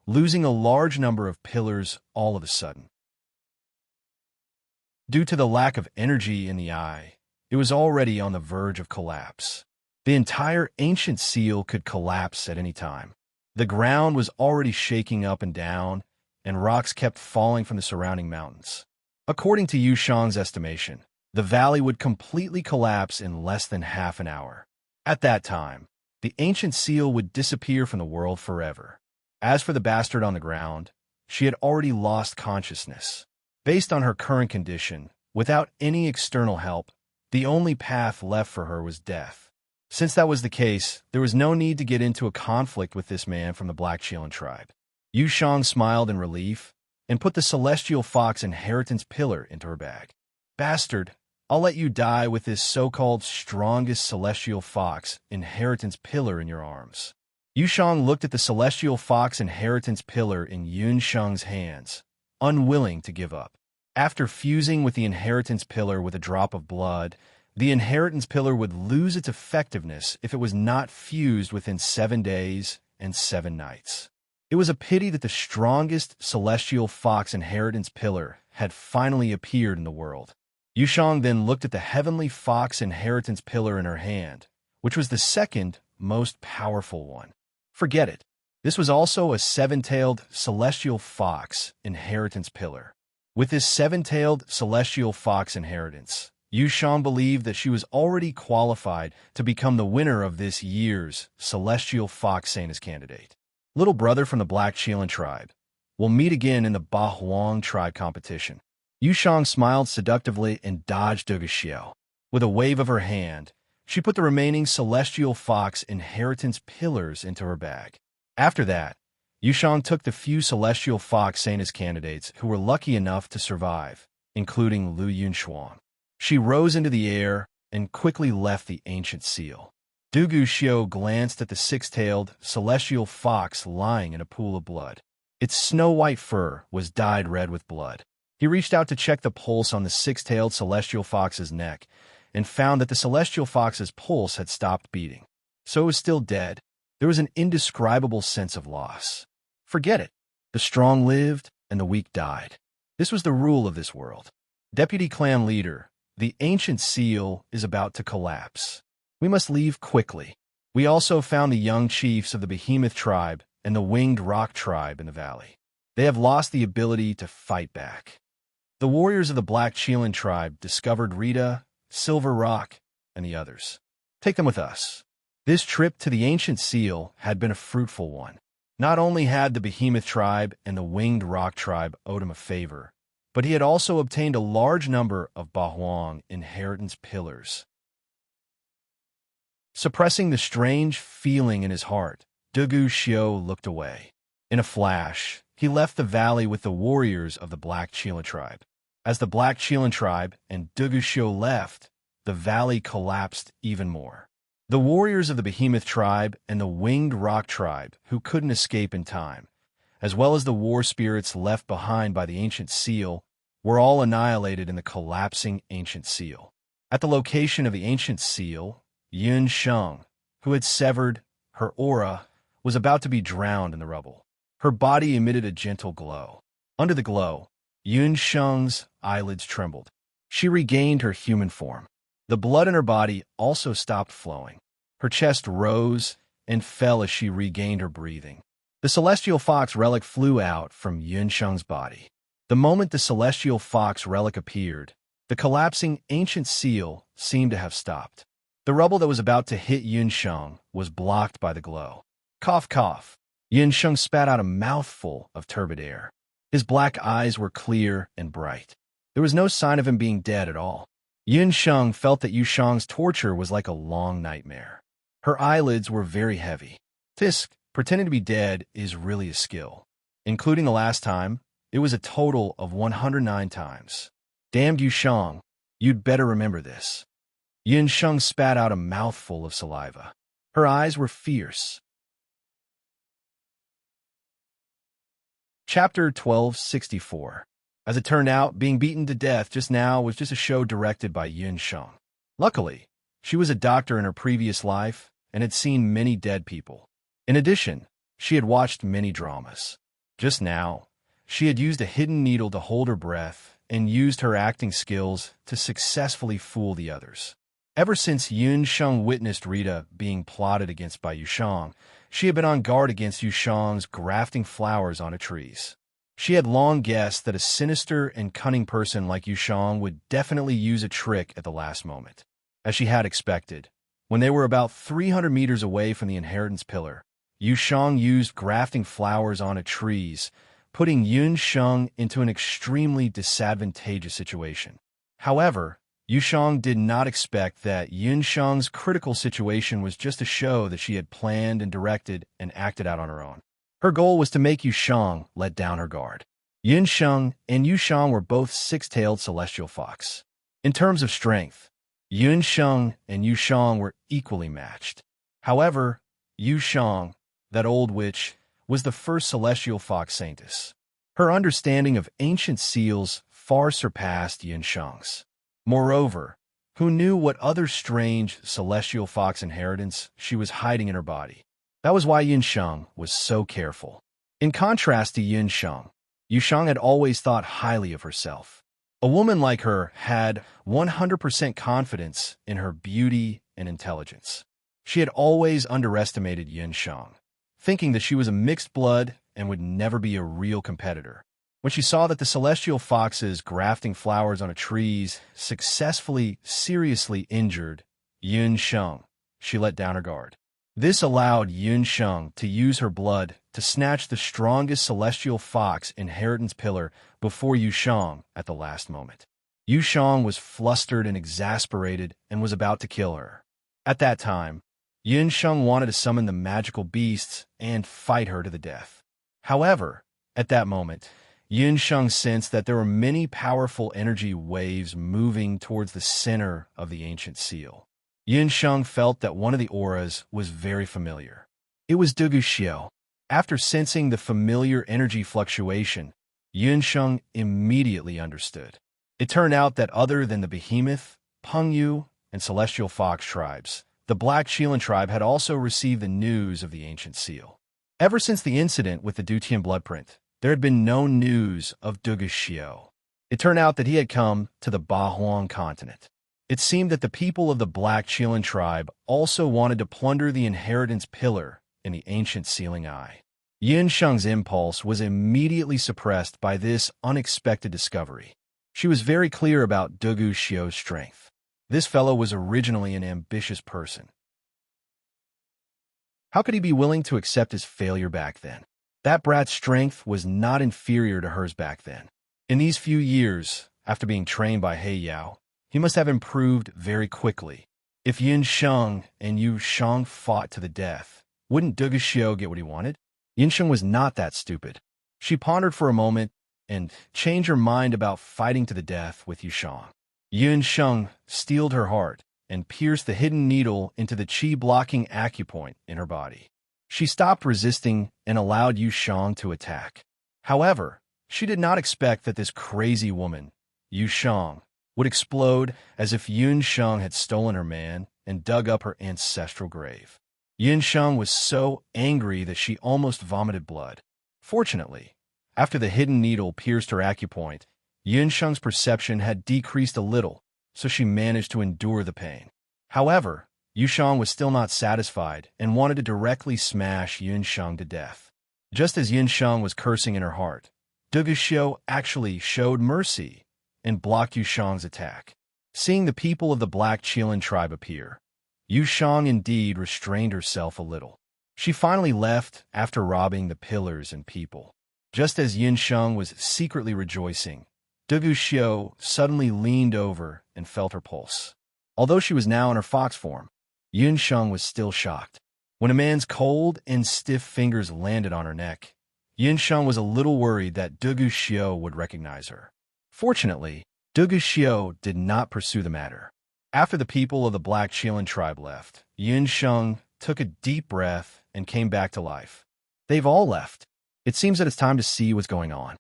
losing a large number of pillars all of a sudden. Due to the lack of energy in the Eye, it was already on the verge of collapse. The entire ancient seal could collapse at any time. The ground was already shaking up and down, and rocks kept falling from the surrounding mountains. According to Yu Shang's estimation, the valley would completely collapse in less than half an hour. At that time, the ancient seal would disappear from the world forever. As for the bastard on the ground, she had already lost consciousness. Based on her current condition, without any external help, the only path left for her was death. Since that was the case, there was no need to get into a conflict with this man from the Black Chelan tribe. Yu Shang smiled in relief and put the celestial fox inheritance pillar into her bag. Bastard, I'll let you die with this so-called strongest celestial fox inheritance pillar in your arms. Yu Shang looked at the celestial fox inheritance pillar in Yun Sheng's hands, unwilling to give up. After fusing with the inheritance pillar with a drop of blood, the inheritance pillar would lose its effectiveness if it was not fused within 7 days and 7 nights. It was a pity that the strongest celestial fox inheritance pillar had finally appeared in the world. Yu Shang then looked at the heavenly fox inheritance pillar in her hand, which was the second most powerful one. Forget it. This was also a 7-tailed celestial fox inheritance pillar. With this 7-tailed celestial fox inheritance, Yu Shang believed that she was already qualified to become the winner of this year's celestial fox Sanus candidate. Little brother from the Black Chelan tribe. We'll meet again in the Ba Huang tribe competition. Yu Shang smiled seductively and dodged Duguxiu. With a wave of her hand, she put the remaining celestial fox inheritance pillars into her bag. After that, Yu Shang took the few celestial fox Sanus candidates who were lucky enough to survive, including Lu Yunxuan. She rose into the air and quickly left the ancient seal. Duguxiu glanced at the 6-tailed celestial fox lying in a pool of blood. Its snow-white fur was dyed red with blood. He reached out to check the pulse on the 6-tailed celestial fox's neck and found that the celestial fox's pulse had stopped beating. So it was still dead. There was an indescribable sense of loss. Forget it. The strong lived and the weak died. This was the rule of this world. Deputy clan leader, The ancient seal is about to collapse. We must leave quickly. We also found the young chiefs of the Behemoth tribe and the Winged Rock tribe in the valley. They have lost the ability to fight back. The warriors of the Black Chelan tribe discovered Rita, Silver Rock, and the others. Take them with us. This trip to the ancient seal had been a fruitful one. Not only had the Behemoth tribe and the Winged Rock tribe owed him a favor, but he had also obtained a large number of Bahuang inheritance pillars. Suppressing the strange feeling in his heart, Dugu Xiu looked away. In a flash, he left the valley with the warriors of the Black Chelan tribe. As the Black Chelan tribe and Dugu Xiu left, the valley collapsed even more. The warriors of the Behemoth tribe and the Winged Rock tribe, who couldn't escape in time, as well as the war spirits left behind by the ancient seal, were all annihilated in the collapsing ancient seal. At the location of the ancient seal, Yun Sheng, who had severed her aura, was about to be drowned in the rubble. Her body emitted a gentle glow. Under the glow, Yun Sheng's eyelids trembled. She regained her human form. The blood in her body also stopped flowing. Her chest rose and fell as she regained her breathing. The celestial fox relic flew out from Yun Sheng's body. The moment the celestial fox relic appeared, the collapsing ancient seal seemed to have stopped. The rubble that was about to hit Yun Sheng was blocked by the glow. Cough, cough. Yun Sheng spat out a mouthful of turbid air. His black eyes were clear and bright. There was no sign of him being dead at all. Yun Sheng felt that Yu Shang's torture was like a long nightmare. Her eyelids were very heavy. Tisk, pretending to be dead is really a skill. Including the last time, it was a total of 109 times. Damned Yu Shang, you'd better remember this. Yun Sheng spat out a mouthful of saliva. Her eyes were fierce. Chapter 1264. As it turned out, being beaten to death just now was just a show directed by Yun Sheng. Luckily, she was a doctor in her previous life and had seen many dead people. In addition, she had watched many dramas. Just now, she had used a hidden needle to hold her breath and used her acting skills to successfully fool the others. Ever since Yun Sheng witnessed Rita being plotted against by Yu Shang, she had been on guard against Yu Shang's grafting flowers onto trees. She had long guessed that a sinister and cunning person like Yu Shang would definitely use a trick at the last moment. As she had expected, when they were about 300 meters away from the inheritance pillar, Yu Shang used grafting flowers onto trees, putting Yun Sheng into an extremely disadvantageous situation. However, Yu Shang did not expect that Yun Sheng's critical situation was just a show that she had planned and directed and acted out on her own. Her goal was to make Yu Shang let down her guard. Yun Sheng and Yu Shang were both six-tailed celestial fox. In terms of strength, Yun Sheng and Yu Shang were equally matched. However, Yu Shang, that old witch, was the first celestial fox saintess. Her understanding of ancient seals far surpassed Yun Sheng's. Moreover, who knew what other strange celestial fox inheritance she was hiding in her body? That was why Yun Sheng was so careful. In contrast to Yun Sheng, Yu Shang had always thought highly of herself. A woman like her had 100% confidence in her beauty and intelligence. She had always underestimated Yun Sheng, thinking that she was a mixed blood and would never be a real competitor. When she saw that the celestial foxes grafting flowers onto trees successfully, seriously injured Yun Sheng, she let down her guard. This allowed Yun Sheng to use her blood to snatch the strongest celestial fox inheritance pillar before Yu Shang at the last moment. Yu Shang was flustered and exasperated and was about to kill her. At that time, Yun Sheng wanted to summon the magical beasts and fight her to the death. However, at that moment, Yun Sheng sensed that there were many powerful energy waves moving towards the center of the ancient seal. Yun Sheng felt that one of the auras was very familiar. It was Dugu Xiu. After sensing the familiar energy fluctuation, Yun Sheng immediately understood. It turned out that other than the Behemoth, Pengyu, and Celestial Fox tribes, the Black Chelan tribe had also received the news of the ancient seal. Ever since the incident with the Dutian bloodprint, there had been no news of Dugu Xiu. It turned out that he had come to the Bahuang continent. It seemed that the people of the Black Qilin tribe also wanted to plunder the inheritance pillar in the ancient sealing eye. Yin Sheng's impulse was immediately suppressed by this unexpected discovery. She was very clear about Dugu Xiu's strength. This fellow was originally an ambitious person. How could he be willing to accept his failure back then? That brat's strength was not inferior to hers back then. In these few years, after being trained by He Yao, he must have improved very quickly. If Yin Sheng and Yu Shang fought to the death, wouldn't Dugu Xiu get what he wanted? Yin Sheng was not that stupid. She pondered for a moment and changed her mind about fighting to the death with Yu Shang. Yin Sheng steeled her heart and pierced the hidden needle into the qi-blocking acupoint in her body. She stopped resisting and allowed Yu Shang to attack. However, she did not expect that this crazy woman, Yu Shang, would explode as if Yun Sheng had stolen her man and dug up her ancestral grave. Yin Sheng was so angry that she almost vomited blood. Fortunately, after the hidden needle pierced her acupoint, Yin Sheng's perception had decreased a little, so she managed to endure the pain. However, Yu Shang was still not satisfied and wanted to directly smash Yin Sheng to death. Just as Yin Sheng was cursing in her heart, Dugu Xiu actually showed mercy and blocked Yu Shang's attack. Seeing the people of the Black Qilin tribe appear, Yu Shang indeed restrained herself a little. She finally left after robbing the pillars and people. Just as Yin Sheng was secretly rejoicing, Dugu Xiu suddenly leaned over and felt her pulse. Although she was now in her fox form, Yin Sheng was still shocked. When a man's cold and stiff fingers landed on her neck, Yin Sheng was a little worried that Dugu Xiu would recognize her. Fortunately, Dugu Xiu did not pursue the matter. After the people of the Black Qilin tribe left, Yin Sheng took a deep breath and came back to life. They've all left. It seems that it's time to see what's going on.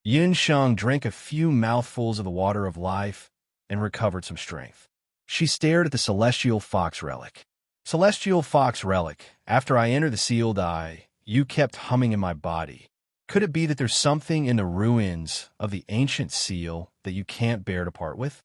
Yin Sheng drank a few mouthfuls of the water of life and recovered some strength. She stared at the celestial fox relic. Celestial fox relic, after I entered the sealed eye, you kept humming in my body. Could it be that there's something in the ruins of the ancient seal that you can't bear to part with?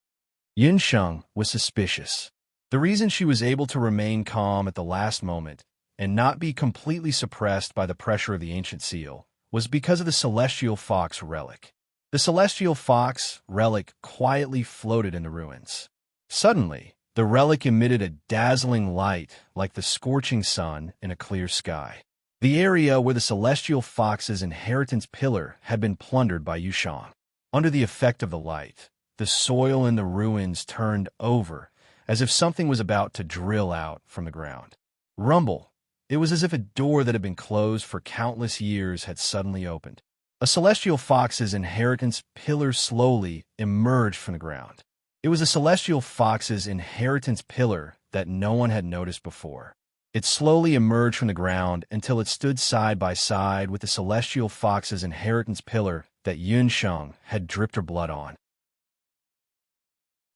Yin Sheng was suspicious. The reason she was able to remain calm at the last moment and not be completely suppressed by the pressure of the ancient seal was because of the celestial fox relic. The celestial fox relic quietly floated in the ruins. Suddenly, the relic emitted a dazzling light like the scorching sun in a clear sky. The area where the celestial fox's inheritance pillar had been plundered by Yu Shang. Under the effect of the light, the soil in the ruins turned over, as if something was about to drill out from the ground. Rumble. It was as if a door that had been closed for countless years had suddenly opened. A celestial fox's inheritance pillar slowly emerged from the ground. It was a celestial fox's inheritance pillar that no one had noticed before. It slowly emerged from the ground until it stood side by side with the celestial fox's inheritance pillar that Yun Sheng had dripped her blood on.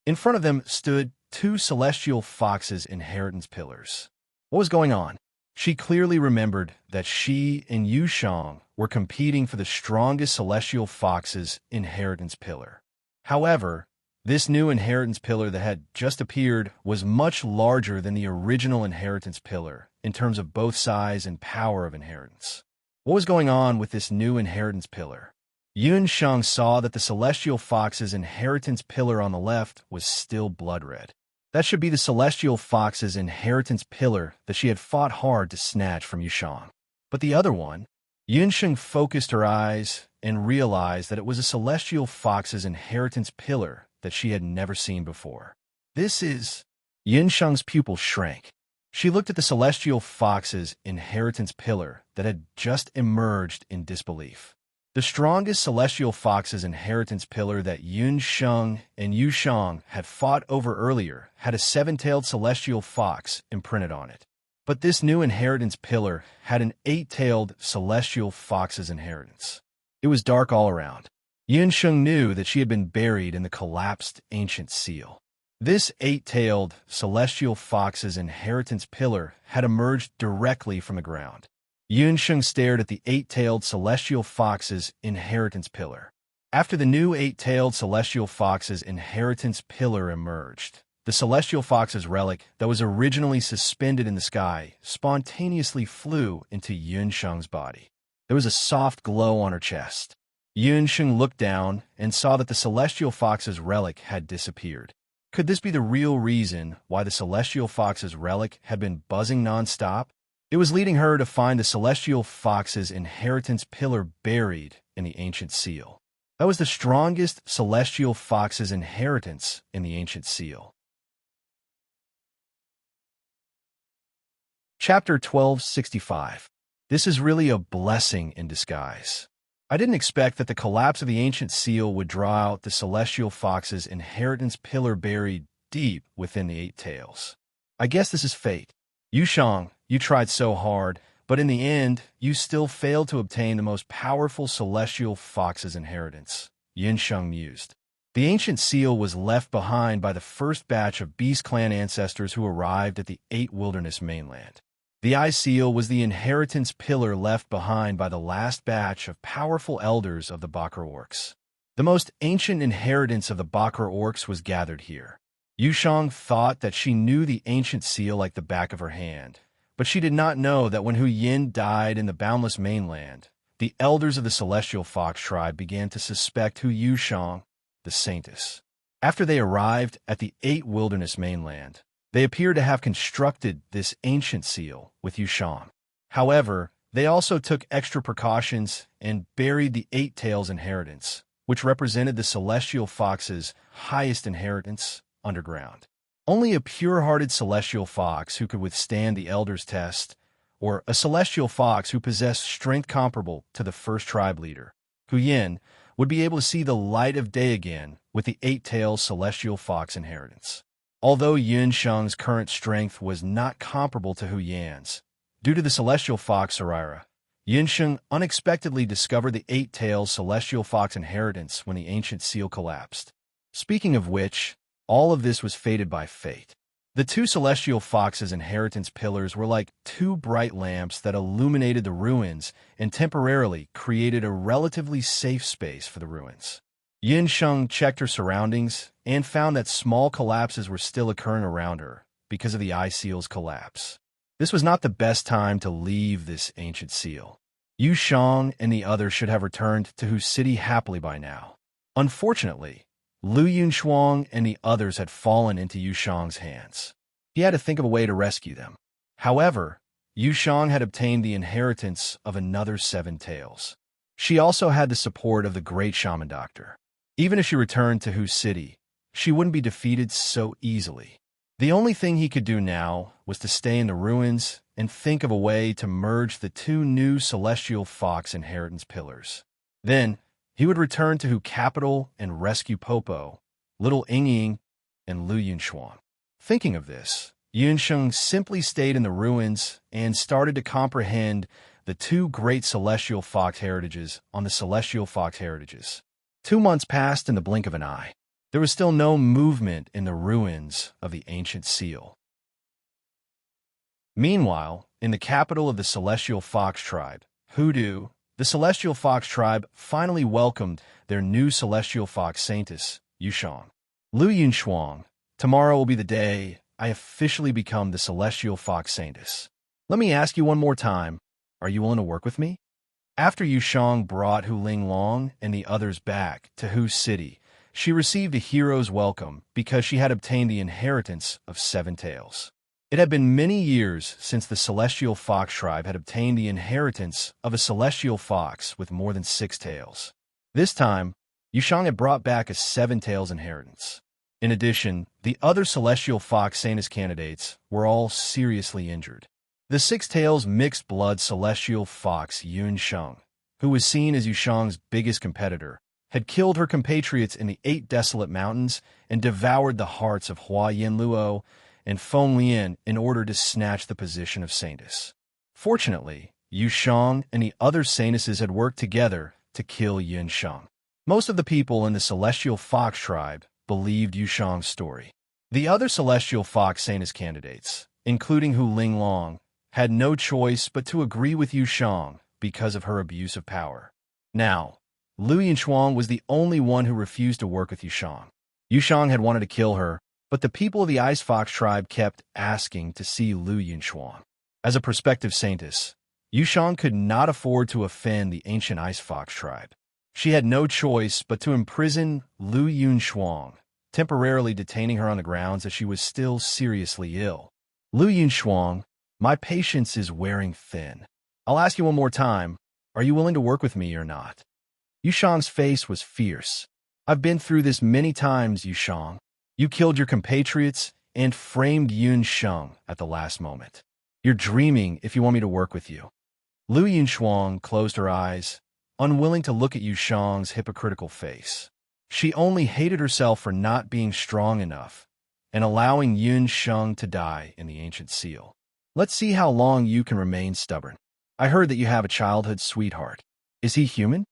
In front of them stood two celestial fox's inheritance pillars. What was going on? She clearly remembered that she and Yu Shang were competing for the strongest celestial fox's inheritance pillar. However, this new inheritance pillar that had just appeared was much larger than the original inheritance pillar in terms of both size and power of inheritance. What was going on with this new inheritance pillar? Yun Sheng saw that the celestial fox's inheritance pillar on the left was still blood red. That should be the celestial fox's inheritance pillar that she had fought hard to snatch from Yu Shang. But the other one? Yun Sheng focused her eyes and realized that it was a celestial fox's inheritance pillar that she had never seen before. This is... Yin Sheng's pupil shrank. She looked at the celestial fox's inheritance pillar that had just emerged in disbelief. The strongest celestial fox's inheritance pillar that Yun Sheng and Yu Shang had fought over earlier had a seven-tailed celestial fox imprinted on it. But this new inheritance pillar had an eight-tailed celestial fox's inheritance. It was dark all around. Yin Sheng knew that she had been buried in the collapsed ancient seal. This eight-tailed celestial fox's inheritance pillar had emerged directly from the ground. Yun Sheng stared at the eight-tailed celestial fox's inheritance pillar. After the new eight-tailed celestial fox's inheritance pillar emerged, the celestial fox's relic that was originally suspended in the sky spontaneously flew into Yunsheng's body. There was a soft glow on her chest. Yunsheng looked down and saw that the celestial fox's relic had disappeared. Could this be the real reason why the celestial fox's relic had been buzzing nonstop? It was leading her to find the celestial fox's inheritance pillar buried in the ancient seal. That was the strongest celestial fox's inheritance in the ancient seal. Chapter 1265. This is really a blessing in disguise. I didn't expect that the collapse of the ancient seal would draw out the celestial fox's inheritance pillar buried deep within the 8 tails. I guess this is fate. Yushang, you tried so hard, but in the end, you still failed to obtain the most powerful celestial fox's inheritance, Yunsheng mused. The ancient seal was left behind by the first batch of Beast Clan ancestors who arrived at the 8 Wilderness mainland. The eye seal was the inheritance pillar left behind by the last batch of powerful elders of the Bakra Orcs. The most ancient inheritance of the Bakra Orcs was gathered here. Yushang thought that she knew the ancient seal like the back of her hand, but she did not know that when Hu Yin died in the Boundless Mainland, the elders of the Celestial Fox tribe began to suspect Hu Yushang, the Saintess. After they arrived at the 8 Wilderness mainland, they appear to have constructed this ancient seal with Yushang. However, they also took extra precautions and buried the 8 Tails inheritance, which represented the Celestial Fox's highest inheritance, underground. Only a pure-hearted Celestial Fox who could withstand the Elder's test, or a Celestial Fox who possessed strength comparable to the first tribe leader, Hu Yin, would be able to see the light of day again with the 8 Tails Celestial Fox inheritance. Although Yunsheng's current strength was not comparable to Hu Yan's, due to the Celestial Fox Sarira, Yunsheng unexpectedly discovered the 8 Tails Celestial Fox inheritance when the ancient seal collapsed. Speaking of which, all of this was fated by fate. The 2 Celestial Fox's inheritance pillars were like 2 bright lamps that illuminated the ruins and temporarily created a relatively safe space for the ruins. Yunsheng checked her surroundings and found that small collapses were still occurring around her because of the eye seal's collapse. This was not the best time to leave this ancient seal. Yushang and the others should have returned to Hu City happily by now. Unfortunately, Lu Yunshuang and the others had fallen into Yushang's hands. He had to think of a way to rescue them. However, Yushang had obtained the inheritance of another 7 Tails. She also had the support of the great shaman doctor. Even if she returned to Hu City, she wouldn't be defeated so easily. The only thing he could do now was to stay in the ruins and think of a way to merge the 2 new Celestial Fox inheritance pillars. Then, he would return to Hu Capital and rescue Popo, Little Yingying, and Lu Yunshuang. Thinking of this, Yunsheng simply stayed in the ruins and started to comprehend the 2 great Celestial Fox heritages on the Celestial Fox heritages. 2 months passed in the blink of an eye. There was still no movement in the ruins of the ancient seal. Meanwhile, in the capital of the Celestial Fox tribe, Hudu, the Celestial Fox tribe finally welcomed their new Celestial Fox Saintess, Yushang. Lu Yunshuang, tomorrow will be the day I officially become the Celestial Fox Saintess. Let me ask you one more time, are you willing to work with me? After Yushang brought Hu Linglong and the others back to Hu City, she received a hero's welcome because she had obtained the inheritance of 7 Tails. It had been many years since the Celestial Fox tribe had obtained the inheritance of a Celestial Fox with more than 6 tails. This time, Yushang had brought back a 7 Tails inheritance. In addition, the other Celestial Fox Saintess candidates were all seriously injured. The 6 Tails mixed blood Celestial Fox Yunsheng, who was seen as Yushang's biggest competitor, had killed her compatriots in the 8 Desolate Mountains and devoured the hearts of Hua Yinluo and Feng Lian in order to snatch the position of Saintess. Fortunately, Yushang and the other Saintesses had worked together to kill Yunsheng. Most of the people in the Celestial Fox tribe believed Yushang's story. The other Celestial Fox Saintess candidates, including Hu Linglong, had no choice but to agree with Yushang because of her abuse of power. Now, Lu Yunshuang was the only one who refused to work with Yushang. Yushang had wanted to kill her, But the people of the Ice Fox tribe kept asking to see Lu Yunxuang. As a prospective saintess, Yushang could not afford to offend the ancient Ice Fox tribe. She had no choice but to imprison Lu Yunxuang, temporarily detaining her on the grounds that she was still seriously ill. Lu Yunxuang, my patience is wearing thin. I'll ask you one more time, are you willing to work with me or not? Yushang's face was fierce. I've been through this many times, Yushang. You killed your compatriots and framed Yun Sheng at the last moment. You're dreaming if you want me to work with you. Lu Yunxuang closed her eyes, unwilling to look at Yushang's hypocritical face. She only hated herself for not being strong enough and allowing Yun Sheng to die in the ancient seal. Let's see how long you can remain stubborn. I heard that you have a childhood sweetheart. Is he human?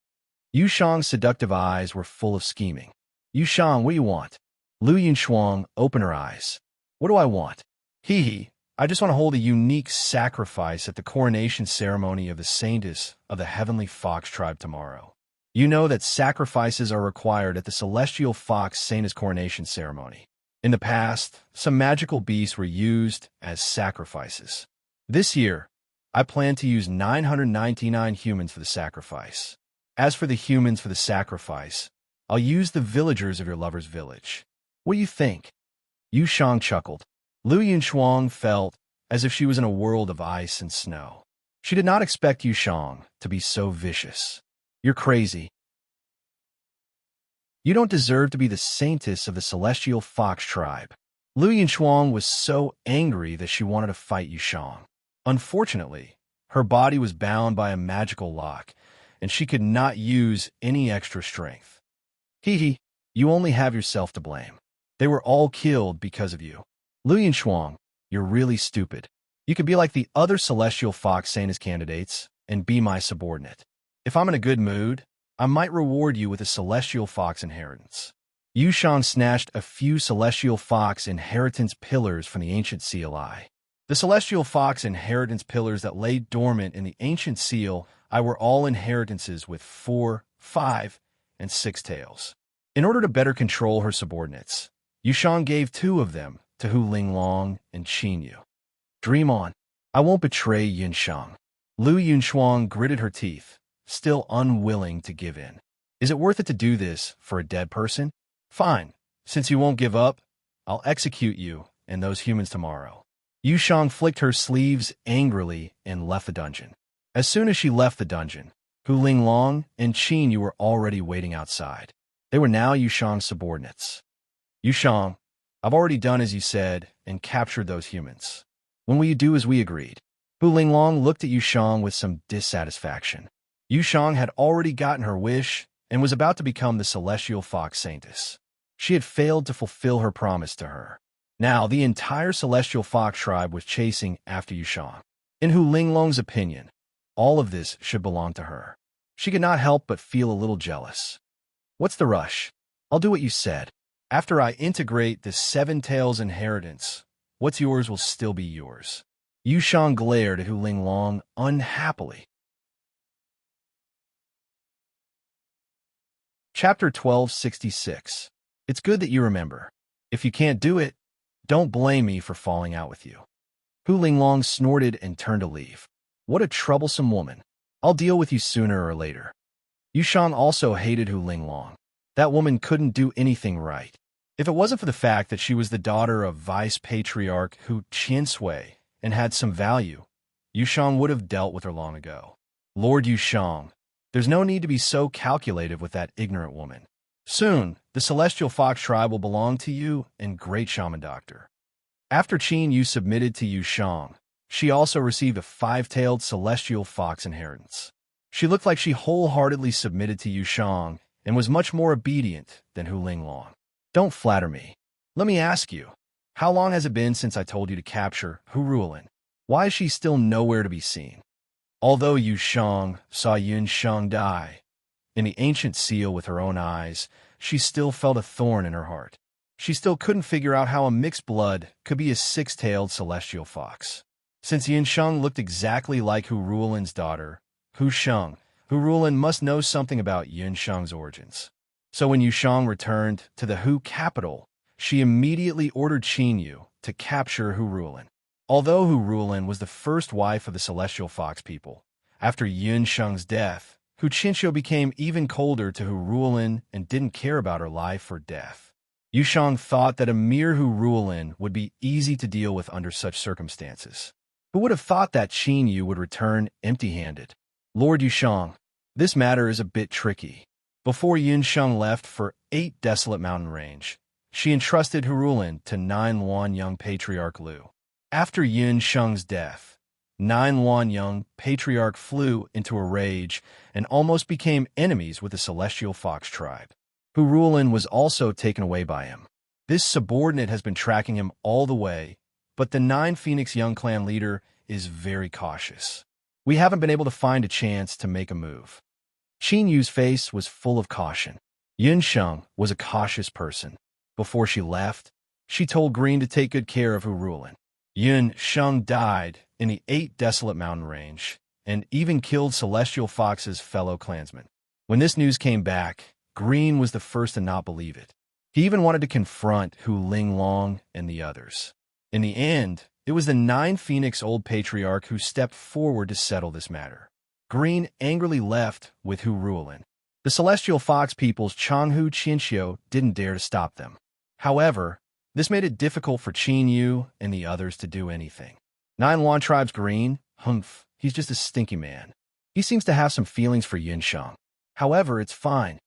Yushang's seductive eyes were full of scheming. Yushang, what do you want? Lu Yunxuang opened her eyes. What do I want? Hee. I just want to hold a unique sacrifice at the coronation ceremony of the saintess of the Heavenly Fox tribe tomorrow. You know that sacrifices are required at the Celestial Fox Saintess coronation ceremony. In the past, some magical beasts were used as sacrifices. This year, I plan to use 999 humans for the sacrifice. As for the humans for the sacrifice, I'll use the villagers of your lover's village. What do you think? Yushang chuckled. Lu Yunxuang felt as if she was in a world of ice and snow. She did not expect Yushang to be so vicious. You're crazy. You don't deserve to be the saintess of the Celestial Fox tribe. Lu Yunxuang was so angry that she wanted to fight Yushang. Unfortunately, her body was bound by a magical lock, and she could not use any extra strength. Hee, you only have yourself to blame. They were all killed because of you. Lu Yunxuang, you're really stupid. You could be like the other Celestial Fox Saintess candidates and be my subordinate. If I'm in a good mood, I might reward you with a Celestial Fox inheritance. Yushang snatched a few Celestial Fox inheritance pillars from the ancient seal eye. The Celestial Fox inheritance pillars that lay dormant in the ancient seal eye were all inheritances with 4, 5, and 6 tails. In order to better control her subordinates, Yushang gave 2 of them to Hu Linglong and Qin Yu. Dream on. I won't betray Yunshang. Lu Yunxuang gritted her teeth, still unwilling to give in. Is it worth it to do this for a dead person? Fine. Since you won't give up, I'll execute you and those humans tomorrow. Yushang flicked her sleeves angrily and left the dungeon. As soon as she left the dungeon, Hu Linglong and Qin Yu were already waiting outside. They were now Yushang's subordinates. Yushang, I've already done as you said and captured those humans. When will you do as we agreed? Hu Linglong looked at Yushang with some dissatisfaction. Yushang had already gotten her wish and was about to become the Celestial Fox Saintess. She had failed to fulfill her promise to her. Now, the entire Celestial Fox tribe was chasing after Yushang. In Hu Linglong's opinion, all of this should belong to her. She could not help but feel a little jealous. What's the rush? I'll do what you said. After I integrate the 7 Tails inheritance, what's yours will still be yours. Yushang glared at Hu Linglong unhappily. Chapter 1266. It's good that you remember. If you can't do it, don't blame me for falling out with you. Hu Linglong snorted and turned to leave. What a troublesome woman. I'll deal with you sooner or later. Yushang also hated Hu Linglong. That woman couldn't do anything right. If it wasn't for the fact that she was the daughter of Vice Patriarch Hu Qinsui and had some value, Yushang would have dealt with her long ago. Lord Yushang, there's no need to be so calculative with that ignorant woman. Soon, the Celestial Fox tribe will belong to you and Great Shaman Doctor. After Qin Yu submitted to Yushang, she also received a 5-tailed Celestial Fox inheritance. She looked like she wholeheartedly submitted to Yushang and was much more obedient than Hu Linglong. Don't flatter me. Let me ask you, how long has it been since I told you to capture Hu Ruolin? Why is she still nowhere to be seen? Although Yushang saw Yun Sheng die in the ancient seal with her own eyes, she still felt a thorn in her heart. She still couldn't figure out how a mixed blood could be a 6-tailed Celestial Fox. Since Yun Sheng looked exactly like Hu Ruolin's daughter, Hu Sheng, Hu Ruolin must know something about Yun Sheng's origins. So when Yushang returned to the Hu capital, she immediately ordered Qin Yu to capture Hu Rulin. Although Hu Rulin was the first wife of the Celestial Fox people, after Yun Sheng's death, Hu Qinxiu became even colder to Hu Rulin and didn't care about her life or death. Yu Shang thought that a mere Hu Rulin would be easy to deal with under such circumstances. Who would have thought that Qin Yu would return empty-handed? Lord Yu Shang, this matter is a bit tricky. Before Yun Sheng left for 8 desolate mountain range, she entrusted Hu Rulin to 9 Luan young Patriarch Lu. After Yun Sheng's death, 9 Luan young Patriarch flew into a rage and almost became enemies with the Celestial Fox tribe. Hu Rulin was also taken away by him. This subordinate has been tracking him all the way, but the 9 Phoenix Young clan leader is very cautious. We haven't been able to find a chance to make a move. Qin Yu's face was full of caution. Yun Sheng was a cautious person. Before she left, she told Green to take good care of Hu Rulin. Yun Sheng died in the 8 desolate mountain range and even killed Celestial Fox's fellow clansmen. When this news came back, Green was the first to not believe it. He even wanted to confront Hu Linglong and the others. In the end, it was the 9 Phoenix Old Patriarch who stepped forward to settle this matter. Green angrily left with Hu Rulin. The Celestial Fox people's Changhu Qinxiu didn't dare to stop them. However, this made it difficult for Qin Yu and the others to do anything. 9 Luan Tribe's Green, humph, he's just a stinky man. He seems to have some feelings for Yun Sheng. However, it's fine.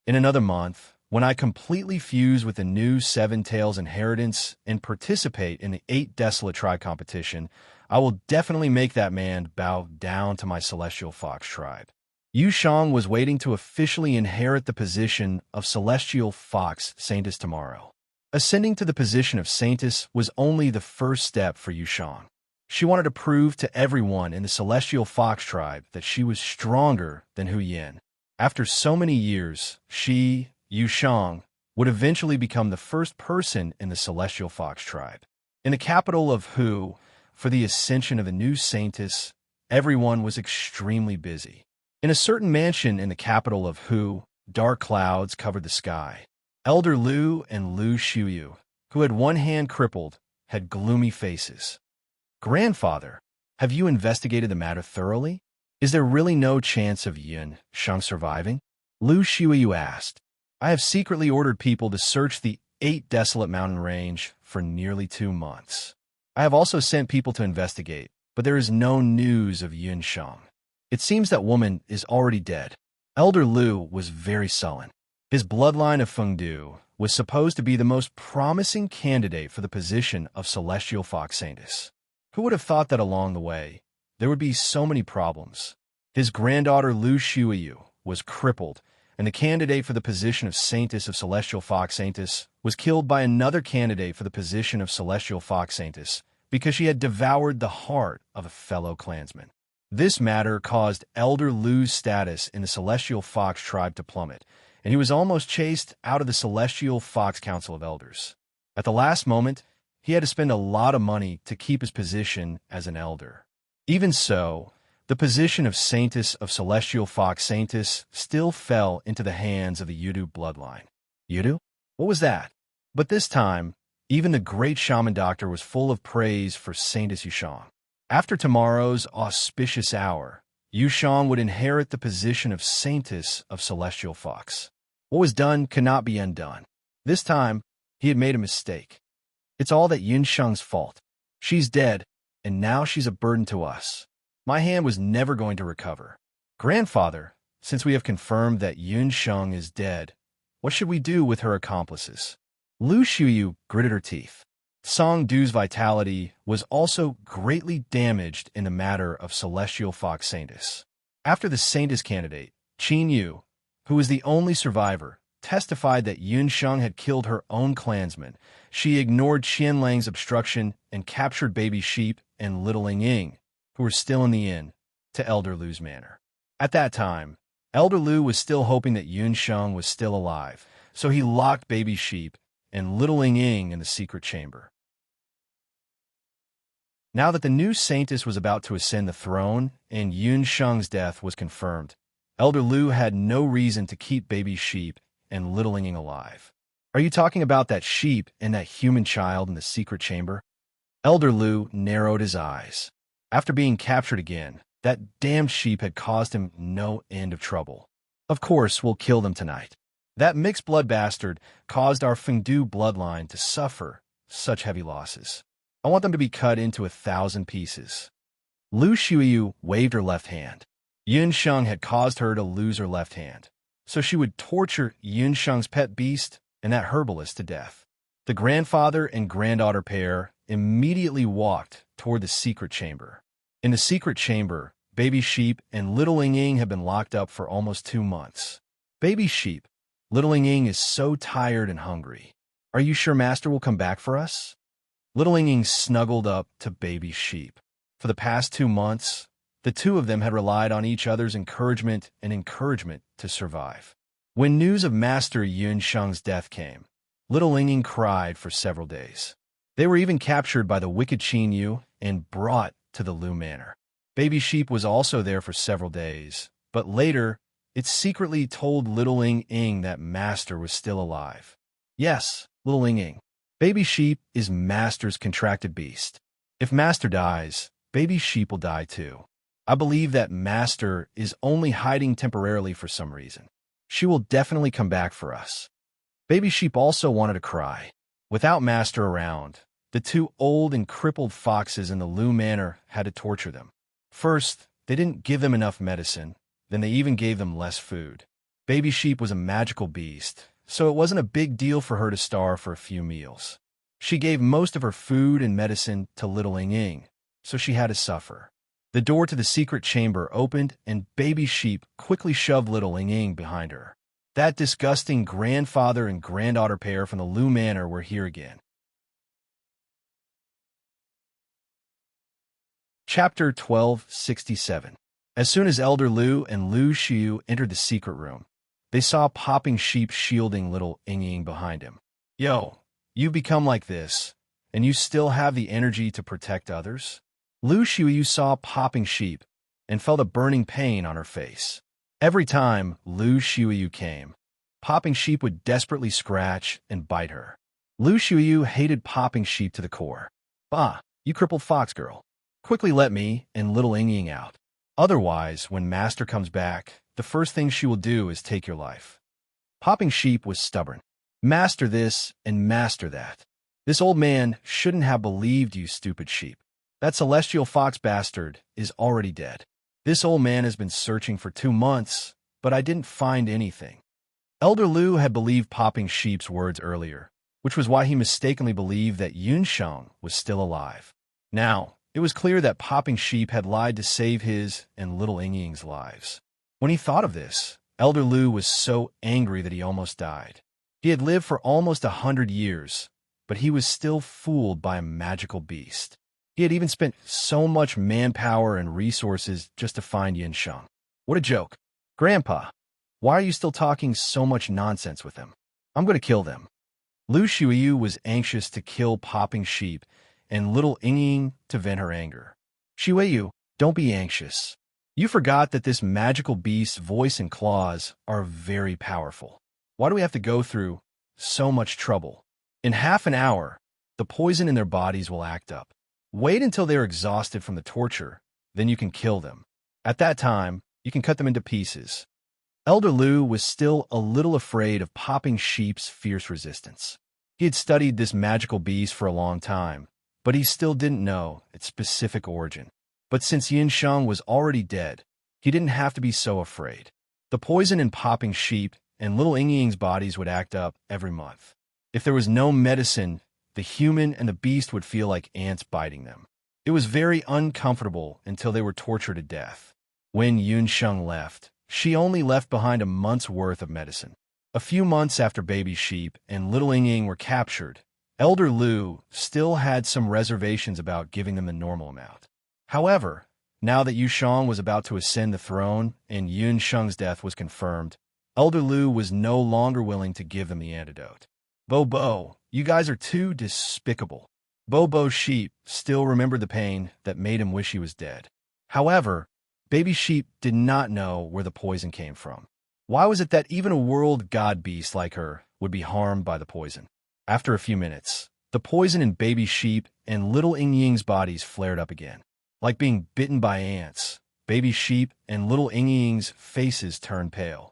In another month, when I completely fuse with the new 7 Tails inheritance and participate in the 8 Desolate Tribe competition, I will definitely make that man bow down to my Celestial Fox tribe. Yu Shang was waiting to officially inherit the position of Celestial Fox Saintess tomorrow. Ascending to the position of Saintess was only the first step for Yu Shang. She wanted to prove to everyone in the Celestial Fox tribe that she was stronger than Hu Yin. After so many years, she, Yu Shang, would eventually become the first person in the Celestial Fox tribe. In the capital of Hu, for the ascension of the new Saintess, everyone was extremely busy. In a certain mansion in the capital of Hu, dark clouds covered the sky. Elder Lu and Lu Xiuyu, who had one hand crippled, had gloomy faces. Grandfather, have you investigated the matter thoroughly? Is there really no chance of Yun Sheng surviving? Lu Xiuyu asked. I have secretly ordered people to search the 8 desolate mountain range for nearly 2 months. I have also sent people to investigate, but there is no news of Yun Sheng. It seems that woman is already dead. Elder Lu was very sullen. His bloodline of Fengdu was supposed to be the most promising candidate for the position of Celestial Fox Saintess. Who would have thought that along the way, there would be so many problems? His granddaughter Lu Xiuyu was crippled, and the candidate for the position of Saintess of Celestial Fox Saintess was killed by another candidate for the position of Celestial Fox Saintess because she had devoured the heart of a fellow clansman. This matter caused Elder Lu's status in the Celestial Fox tribe to plummet, and he was almost chased out of the Celestial Fox Council of Elders. At the last moment, he had to spend a lot of money to keep his position as an elder. Even so, the position of Saintess of Celestial Fox Saintess still fell into the hands of the Yudu bloodline. Yudu? What was that? But this time, even the great shaman doctor was full of praise for Saintess Yu Shang. After tomorrow's auspicious hour, Yu Shang would inherit the position of Saintess of Celestial Fox. What was done cannot be undone. This time, he had made a mistake. It's all that Yun Sheng's fault. She's dead, and now she's a burden to us. My hand was never going to recover. Grandfather, since we have confirmed that Yun Sheng is dead, what should we do with her accomplices? Lu Xiuyu gritted her teeth. Song Du's vitality was also greatly damaged in the matter of Celestial Fox Saintess. After the Saintess candidate, Qin Yu, who was the only survivor, testified that Yun Sheng had killed her own clansmen, she ignored Qian Lang's obstruction and captured baby sheep and little Ling Ying, who were still in the inn, to Elder Lu's manor. At that time, Elder Lu was still hoping that Yun Sheng was still alive, so he locked baby sheep and little Ling Ying in the secret chamber. Now that the new Saintess was about to ascend the throne and Yun Sheng's death was confirmed, Elder Lu had no reason to keep baby sheep and little Ling Ying alive. Are you talking about that sheep and that human child in the secret chamber? Elder Lu narrowed his eyes. After being captured again, that damned sheep had caused him no end of trouble. Of course, we'll kill them tonight. That mixed-blood bastard caused our Fengdu bloodline to suffer such heavy losses. I want them to be cut into 1,000 pieces. Lu Xiuyu waved her left hand. Yun Sheng had caused her to lose her left hand, so she would torture Yun Sheng's pet beast and that herbalist to death. The grandfather and granddaughter pair immediately walked toward the secret chamber. In the secret chamber, Baby Sheep and Little Ying Ying have been locked up for almost 2 months. Baby Sheep, Little Ying Ying is so tired and hungry. Are you sure Master will come back for us? Little Ying Ying snuggled up to Baby Sheep. For the past 2 months, the two of them had relied on each other's encouragement to survive. When news of Master Yun Sheng's death came, Little Ying Ying cried for several days. They were even captured by the wicked Qin Yu and brought to the Lu Manor. Baby Sheep was also there for several days, but later, it secretly told Little Ying Ying that Master was still alive. Yes, Little Ying Ying. Baby Sheep is Master's contracted beast. If Master dies, Baby Sheep will die too. I believe that Master is only hiding temporarily for some reason. She will definitely come back for us. Baby Sheep also wanted to cry. Without Master around, the 2 old and crippled foxes in the Lu Manor had to torture them. First, they didn't give them enough medicine, then they even gave them less food. Baby Sheep was a magical beast, so it wasn't a big deal for her to starve for a few meals. She gave most of her food and medicine to Little Ying Ying, so she had to suffer. The door to the secret chamber opened, and Baby Sheep quickly shoved Little Ying Ying behind her. That disgusting grandfather and granddaughter pair from the Lu Manor were here again. Chapter 1267. As soon as Elder Lu and Lu Xiu entered the secret room, they saw Popping Sheep shielding Little Ying Ying behind him. Yo, you've become like this, and you still have the energy to protect others? Lu Xiu saw Popping Sheep and felt a burning pain on her face. Every time Lu Xiu came, Popping Sheep would desperately scratch and bite her. Lu Xiu hated Popping Sheep to the core. Bah, you crippled fox girl. Quickly let me and Little Ying Ying out. Otherwise, when Master comes back, the first thing she will do is take your life. Popping Sheep was stubborn. Master this and master that. This old man shouldn't have believed you, stupid sheep. That celestial fox bastard is already dead. This old man has been searching for 2 months, but I didn't find anything. Elder Lu had believed Popping Sheep's words earlier, which was why he mistakenly believed that Yun Sheng was still alive. Now, it was clear that Popping Sheep had lied to save his and Little Ying Ying's lives. When he thought of this, Elder Lu was so angry that he almost died. He had lived for almost 100 years, but he was still fooled by a magical beast. He had even spent so much manpower and resources just to find Yun Sheng. What a joke. Grandpa, why are you still talking so much nonsense with him? I'm going to kill them. Lu Xiu was anxious to kill Popping Sheep and Little Ying Ying to vent her anger. Xiu, don't be anxious. You forgot that this magical beast's voice and claws are very powerful. Why do we have to go through so much trouble? In half an hour, the poison in their bodies will act up. Wait until they are exhausted from the torture, then you can kill them. At that time, you can cut them into pieces. Elder Lu was still a little afraid of Popping Sheep's fierce resistance. He had studied this magical beast for a long time, but he still didn't know its specific origin. But since Yun Sheng was already dead, he didn't have to be so afraid. The poison in Popping Sheep and Little Ying Ying's bodies would act up every month. If there was no medicine, the human and the beast would feel like ants biting them. It was very uncomfortable until they were tortured to death. When Yun Sheng left, she only left behind a month's worth of medicine. A few months after Baby Sheep and Little Ying Ying were captured, Elder Lu still had some reservations about giving them the normal amount. However, now that Yu Sheng was about to ascend the throne and Yun Sheng's death was confirmed, Elder Lu was no longer willing to give them the antidote. Bo, you guys are too despicable. Bo Sheep still remembered the pain that made him wish he was dead. However, Baby Sheep did not know where the poison came from. Why was it that even a world god beast like her would be harmed by the poison. After a few minutes, the poison in baby sheep and little Ing Ying's bodies flared up again. Like being bitten by ants, baby sheep and little Ing Ying's faces turned pale.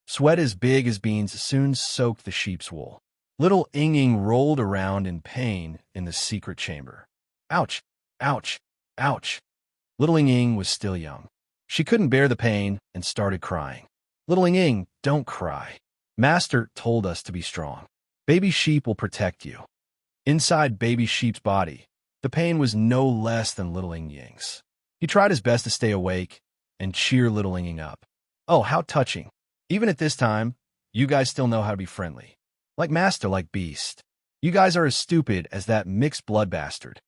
Sweat as big as beans soon soaked the sheep's wool. Little Ing Ying rolled around in pain in the secret chamber. Ouch! Ouch! Ouch! Little Ing Ying was still young. She couldn't bear the pain and started crying. Little Ing Ying, don't cry. Master told us to be strong. Baby sheep will protect you. Inside baby sheep's body, the pain was no less than little Ing Ying's. He tried his best to stay awake and cheer little Ing Ying up. Oh, how touching. Even at this time, you guys still know how to be friendly. Like master, like beast. You guys are as stupid as that mixed blood bastard.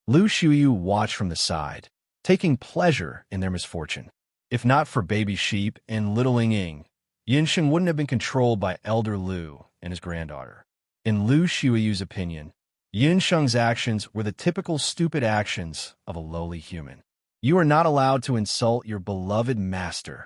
Lu Xiuyu watched from the side, taking pleasure in their misfortune. If not for baby sheep and little Ing Ying, Yinsheng wouldn't have been controlled by Elder Lu and his granddaughter. In Lu Xiuyu's opinion, Yinsheng's actions were the typical stupid actions of a lowly human. You are not allowed to insult your beloved master.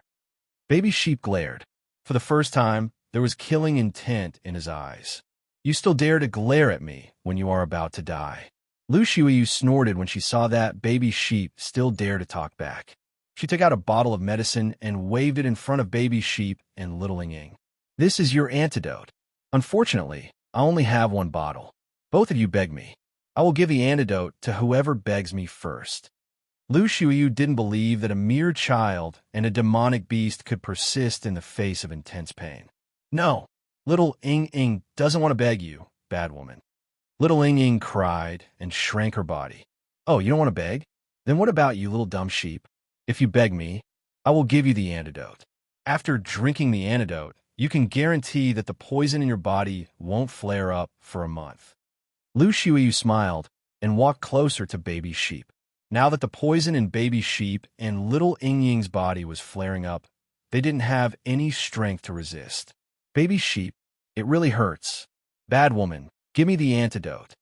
Baby sheep glared. For the first time, there was killing intent in his eyes. You still dare to glare at me when you are about to die. Lu Xiuyu snorted when she saw that baby sheep still dare to talk back. She took out a bottle of medicine and waved it in front of baby sheep and little Ing Ying. This is your antidote. Unfortunately, I only have one bottle. Both of you beg me. I will give the antidote to whoever begs me first. Lu Xiuyu didn't believe that a mere child and a demonic beast could persist in the face of intense pain. No, little Ing Ying doesn't want to beg you, bad woman. Little Ing Ying cried and shrank her body. Oh, you don't want to beg? Then what about you, little dumb sheep? If you beg me, I will give you the antidote. After drinking the antidote, you can guarantee that the poison in your body won't flare up for a month. Lu Xiuyu smiled and walked closer to baby sheep. Now that the poison in baby sheep and little Ing Ying's body was flaring up, they didn't have any strength to resist. Baby sheep, it really hurts. Bad woman, give me the antidote.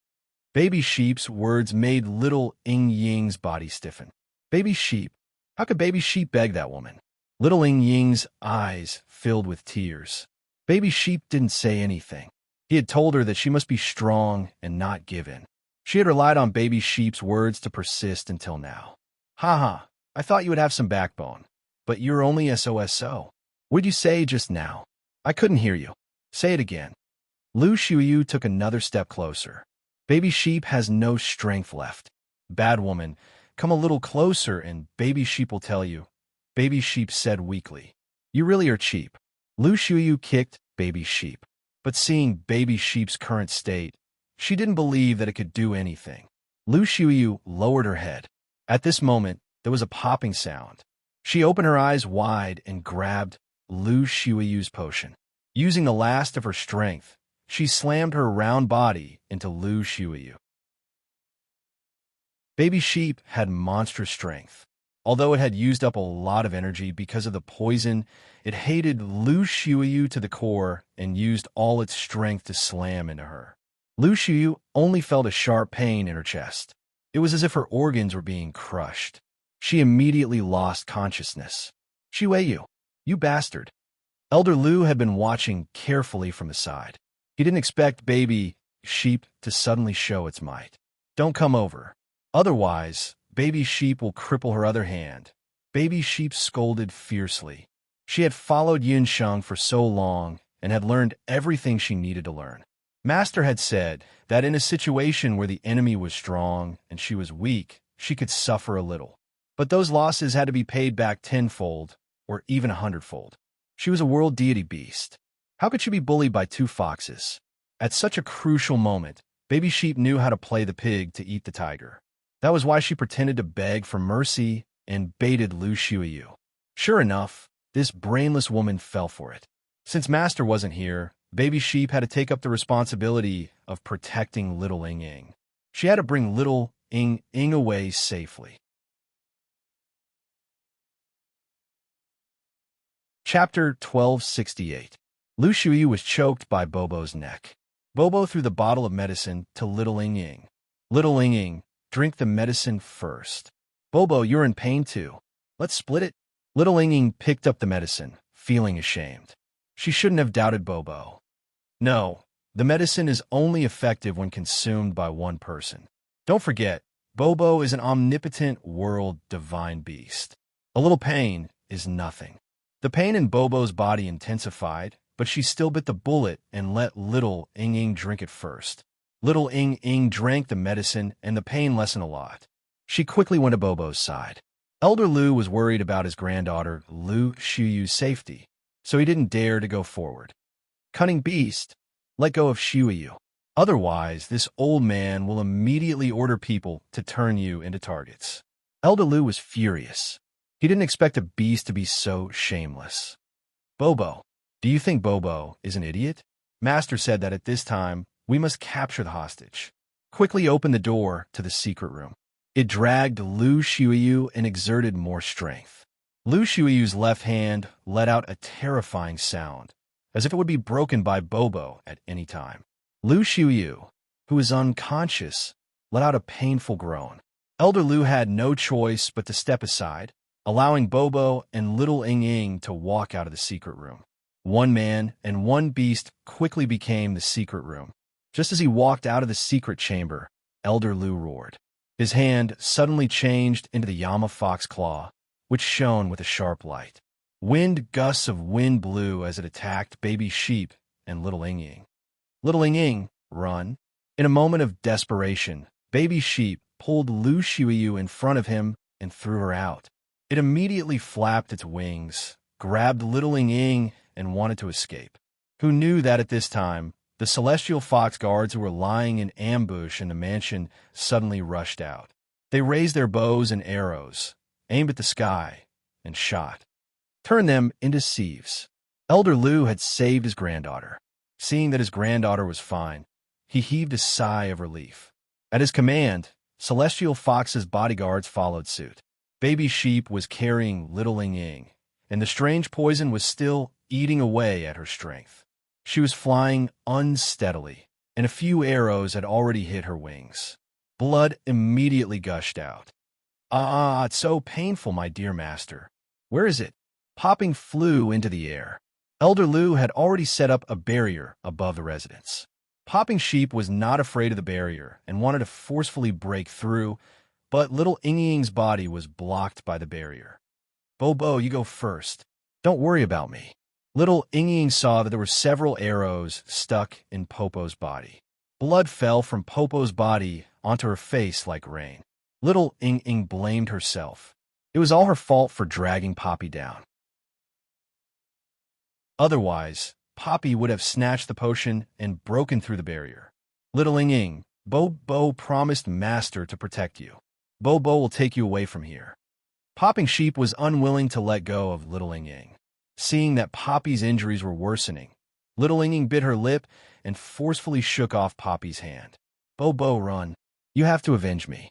Baby sheep's words made little Ing Ying's body stiffen. Baby sheep, how could baby sheep beg that woman? Little Ing Ying's eyes filled with tears. Baby sheep didn't say anything. He had told her that she must be strong and not give in. She had relied on baby sheep's words to persist until now. Ha, I thought you would have some backbone, but you're only SOSO. What'd you say just now? I couldn't hear you. Say it again. Lu Xiuyu took another step closer. Baby sheep has no strength left. Bad woman, come a little closer and baby sheep will tell you. Baby sheep said weakly. You really are cheap. Lu Xiuyu kicked baby sheep. But seeing baby sheep's current state, she didn't believe that it could do anything. Lu Xiuyu lowered her head. At this moment, there was a popping sound. She opened her eyes wide and grabbed Lu Xiuyu's potion. Using the last of her strength, she slammed her round body into Lu Xiuyu. Baby sheep had monstrous strength. Although it had used up a lot of energy because of the poison, it hated Lu Xiuyu to the core and used all its strength to slam into her. Lu Xiuyu only felt a sharp pain in her chest. It was as if her organs were being crushed. She immediately lost consciousness. Xiuyu, you bastard. Elder Lu had been watching carefully from the side. He didn't expect baby sheep to suddenly show its might. Don't come over. Otherwise, baby sheep will cripple her other hand. Baby sheep scolded fiercely. She had followed Yinsheng for so long and had learned everything she needed to learn. Master had said that in a situation where the enemy was strong and she was weak, she could suffer a little. But those losses had to be paid back tenfold or even 100-fold. She was a world deity beast. How could she be bullied by two foxes? At such a crucial moment, baby sheep knew how to play the pig to eat the tiger. That was why she pretended to beg for mercy and baited Lu Xiuyu. Sure enough, this brainless woman fell for it. Since Master wasn't here, baby sheep had to take up the responsibility of protecting little Ing Ying. She had to bring little Ing Ying away safely. Chapter 1268. Lu Xiuyu was choked by Bobo's neck. Bobo threw the bottle of medicine to little Ing Ying. Little Ing Ying, drink the medicine first. Bobo, you're in pain too. Let's split it. Little Ing Ying picked up the medicine, feeling ashamed. She shouldn't have doubted Bobo. No, the medicine is only effective when consumed by one person. Don't forget, Bobo is an omnipotent world divine beast. A little pain is nothing. The pain in Bobo's body intensified, but she still bit the bullet and let little Ing Ing drink it first. Little Ing Ing drank the medicine, and the pain lessened a lot. She quickly went to Bobo's side. Elder Lu was worried about his granddaughter Lu Shuyu's safety, so he didn't dare to go forward. Cunning beast, let go of Shuyu. Otherwise, this old man will immediately order people to turn you into targets. Elder Lu was furious. He didn't expect a beast to be so shameless. Bobo, do you think Bobo is an idiot? Master said that at this time, we must capture the hostage. Quickly open the door to the secret room. It dragged Lu Shuyu and exerted more strength. Lu Shuyu's left hand let out a terrifying sound, as if it would be broken by Bobo at any time. Lu Shuyu, who was unconscious, let out a painful groan. Elder Lu had no choice but to step aside, allowing Bobo and little Ing Ing to walk out of the secret room. One man and one beast quickly became the secret room. Just as he walked out of the secret chamber, Elder Lu roared. His hand suddenly changed into the Yama Fox claw, which shone with a sharp light. Wind gusts of wind blew as it attacked baby sheep and little Ing Ing. Little Ing Ing, run. In a moment of desperation, baby sheep pulled Lu Shuyu in front of him and threw her out. It immediately flapped its wings, grabbed little Ing Ing, and wanted to escape. Who knew that at this time, the celestial fox guards who were lying in ambush in the mansion suddenly rushed out. They raised their bows and arrows, aimed at the sky, and shot. Turned them into sieves. Elder Lu had saved his granddaughter. Seeing that his granddaughter was fine, he heaved a sigh of relief. At his command, Celestial Fox's bodyguards followed suit. Baby Sheep was carrying little Ing Ing, and the strange poison was still eating away at her strength. She was flying unsteadily, and a few arrows had already hit her wings. Blood immediately gushed out. Ah, it's so painful, my dear master. Where is it? Popping flew into the air. Elder Lu had already set up a barrier above the residence. Popping Sheep was not afraid of the barrier and wanted to forcefully break through, but little Ing Ing's body was blocked by the barrier. Bobo, you go first. Don't worry about me. Little Ing Ing saw that there were several arrows stuck in Popo's body. Blood fell from Popo's body onto her face like rain. Little Ing Ing blamed herself. It was all her fault for dragging Poppy down. Otherwise, Poppy would have snatched the potion and broken through the barrier. Little Ing Ing, Bobo promised Master to protect you. Bobo will take you away from here. Popping Sheep was unwilling to let go of little Ing Ing. Seeing that Poppy's injuries were worsening, little Ing Ing bit her lip and forcefully shook off Poppy's hand. Bobo, run. You have to avenge me.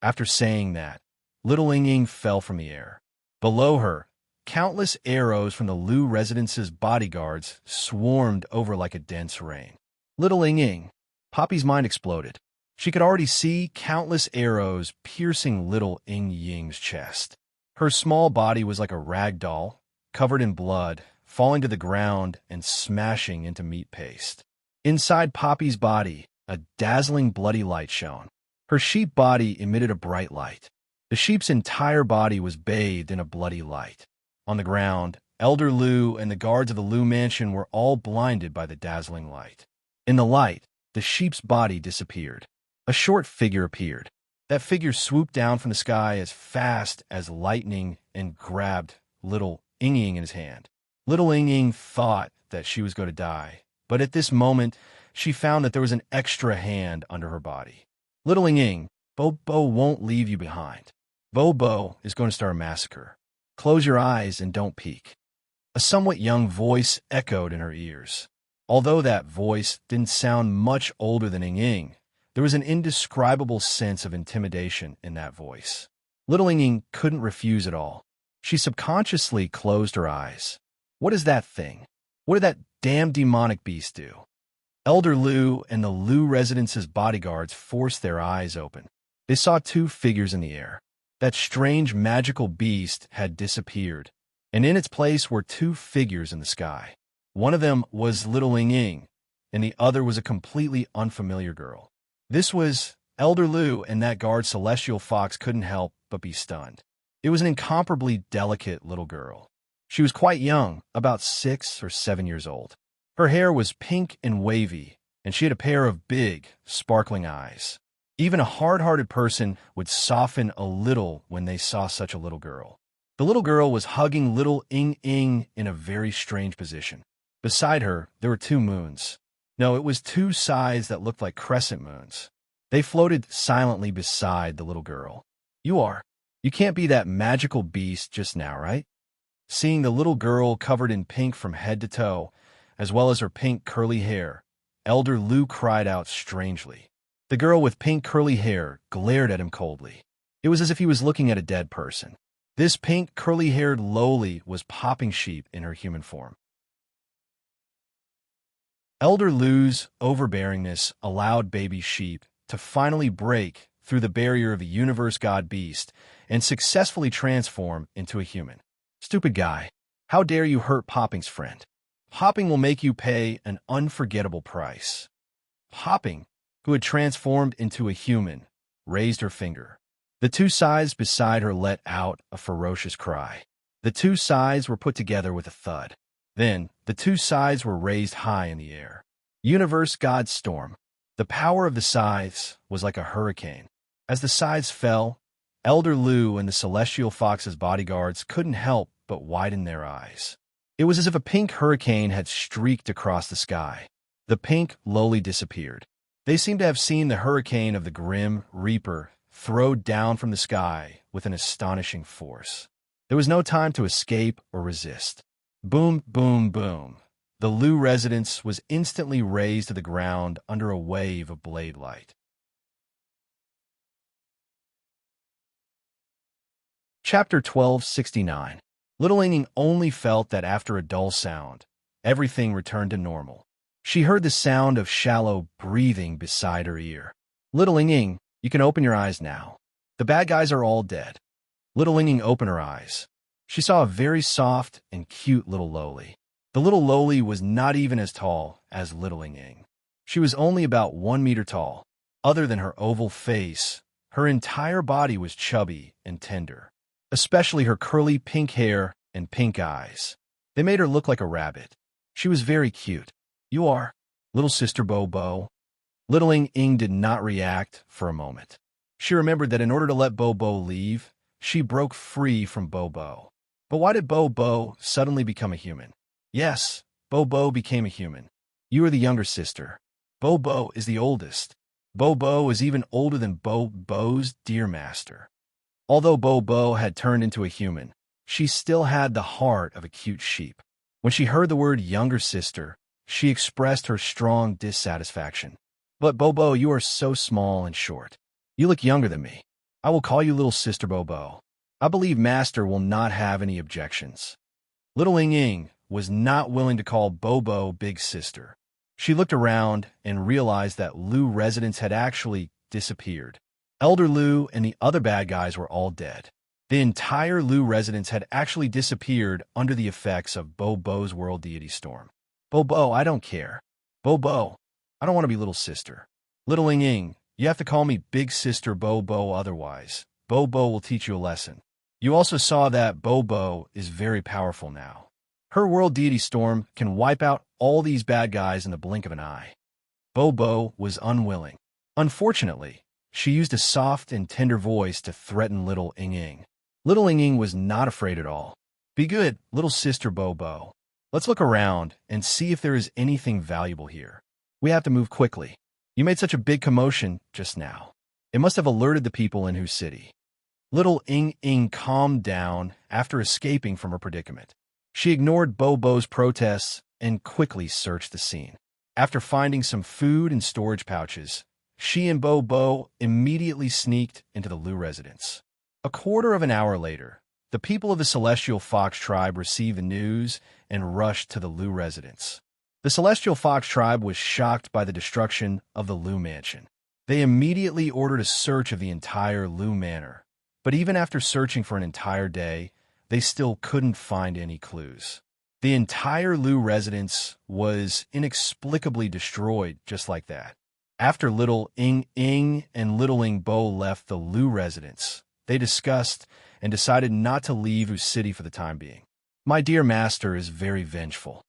After saying that, little Ing Ing fell from the air. Below her, countless arrows from the Lu residence's bodyguards swarmed over like a dense rain. Little Ing Ing, Poppy's mind exploded. She could already see countless arrows piercing little Ing Ying's chest. Her small body was like a rag doll, covered in blood, falling to the ground and smashing into meat paste. Inside Poppy's body, a dazzling bloody light shone. Her sheep body emitted a bright light. The sheep's entire body was bathed in a bloody light. On the ground, Elder Lu and the guards of the Lu mansion were all blinded by the dazzling light. In the light, the sheep's body disappeared. A short figure appeared. That figure swooped down from the sky as fast as lightning and grabbed little Ing Ing in his hand. Little Ing Ing thought that she was going to die, but at this moment, she found that there was an extra hand under her body. Little Ing Ing, Bobo won't leave you behind. Bobo is going to start a massacre. Close your eyes and don't peek. A somewhat young voice echoed in her ears. Although that voice didn't sound much older than Ing Ing, there was an indescribable sense of intimidation in that voice. Little Ing Ing couldn't refuse it all. She subconsciously closed her eyes. What is that thing? What did that damn demonic beast do? Elder Lu and the Lu residence's bodyguards forced their eyes open. They saw two figures in the air. That strange magical beast had disappeared, and in its place were two figures in the sky. One of them was little Ing Ing, and the other was a completely unfamiliar girl. This was Elder Lu, and that guard celestial fox couldn't help but be stunned. It was an incomparably delicate little girl. She was quite young, about 6 or 7 years old. Her hair was pink and wavy, and she had a pair of big, sparkling eyes. Even a hard-hearted person would soften a little when they saw such a little girl. The little girl was hugging little Ing Ing in a very strange position. Beside her, there were 2 moons. No, it was 2 sides that looked like crescent moons. They floated silently beside the little girl. You can't be that magical beast just now, right? Seeing the little girl covered in pink from head to toe, as well as her pink curly hair, Elder Lu cried out strangely. The girl with pink curly hair glared at him coldly. It was as if he was looking at a dead person. This pink curly-haired lowly was popping sheep in her human form. Elder Lu's overbearingness allowed baby sheep to finally break through the barrier of the universe god beast and successfully transform into a human. Stupid guy, how dare you hurt Popping's friend? Popping will make you pay an unforgettable price. Popping, who had transformed into a human, raised her finger. The 2 sides beside her let out a ferocious cry. The 2 sides were put together with a thud. Then, the 2 sides were raised high in the air. Universe God Storm. The power of the sides was like a hurricane. As the sides fell, Elder Lu and the Celestial Fox's bodyguards couldn't help but widen their eyes. It was as if a pink hurricane had streaked across the sky. The pink lowly disappeared. They seemed to have seen the hurricane of the Grim Reaper throw down from the sky with an astonishing force. There was no time to escape or resist. Boom, boom, boom. The Lu residence was instantly razed to the ground under a wave of blade light. Chapter 1269. Little Ing Ing only felt that after a dull sound, everything returned to normal. She heard the sound of shallow breathing beside her ear. Little Ing Ing, you can open your eyes now. The bad guys are all dead. Little Ing Ing opened her eyes. She saw a very soft and cute little lowly. The little lowly was not even as tall as little Ing Ing. She was only about 1 meter tall. Other than her oval face, her entire body was chubby and tender, especially her curly pink hair and pink eyes. They made her look like a rabbit. She was very cute. You are, little sister Bo-Bo. Little Ing Ing did not react for a moment. She remembered that in order to let Bo-Bo leave, she broke free from Bo-Bo. But why did Bo-Bo suddenly become a human? Yes, Bo-Bo became a human. You are the younger sister. Bo-Bo is the oldest. Bo-Bo is even older than Bo-Bo's dear master. Although Bo-Bo had turned into a human, she still had the heart of a cute sheep. When she heard the word younger sister, she expressed her strong dissatisfaction. But Bo-Bo, you are so small and short. You look younger than me. I will call you little sister Bo-Bo. I believe master will not have any objections. Little Ing Ing was not willing to call Bo-Bo big sister. She looked around and realized that Lu residents had actually disappeared. Elder Lu and the other bad guys were all dead. The entire Lu residence had actually disappeared under the effects of Bo-Bo's world deity storm. Bo-Bo, I don't care. Bo-Bo, I don't want to be little sister. Little Ing Ing, you have to call me big sister Bo-Bo, otherwise Bo-Bo will teach you a lesson. You also saw that Bo-Bo is very powerful now. Her world deity storm can wipe out all these bad guys in the blink of an eye. Bo-Bo was unwilling. Unfortunately, she used a soft and tender voice to threaten little Ing Ing. Little Ing Ing was not afraid at all. Be good, little sister Bo-Bo. Let's look around and see if there is anything valuable here. We have to move quickly. You made such a big commotion just now. It must have alerted the people in whose city. Little Ing Ing calmed down after escaping from her predicament. She ignored Bo-Bo's protests and quickly searched the scene. After finding some food and storage pouches, she and Bo-Bo immediately sneaked into the Lu residence. A quarter of an hour later, the people of the Celestial Fox tribe received the news and rushed to the Lu residence. The Celestial Fox tribe was shocked by the destruction of the Lu mansion. They immediately ordered a search of the entire Lu manor, but even after searching for an entire day, they still couldn't find any clues. The entire Lu residence was inexplicably destroyed just like that. After Little Ing Ing and Little Ing Bo left the Lu residence, they discussed and decided not to leave Wu City for the time being. My dear master is very vengeful.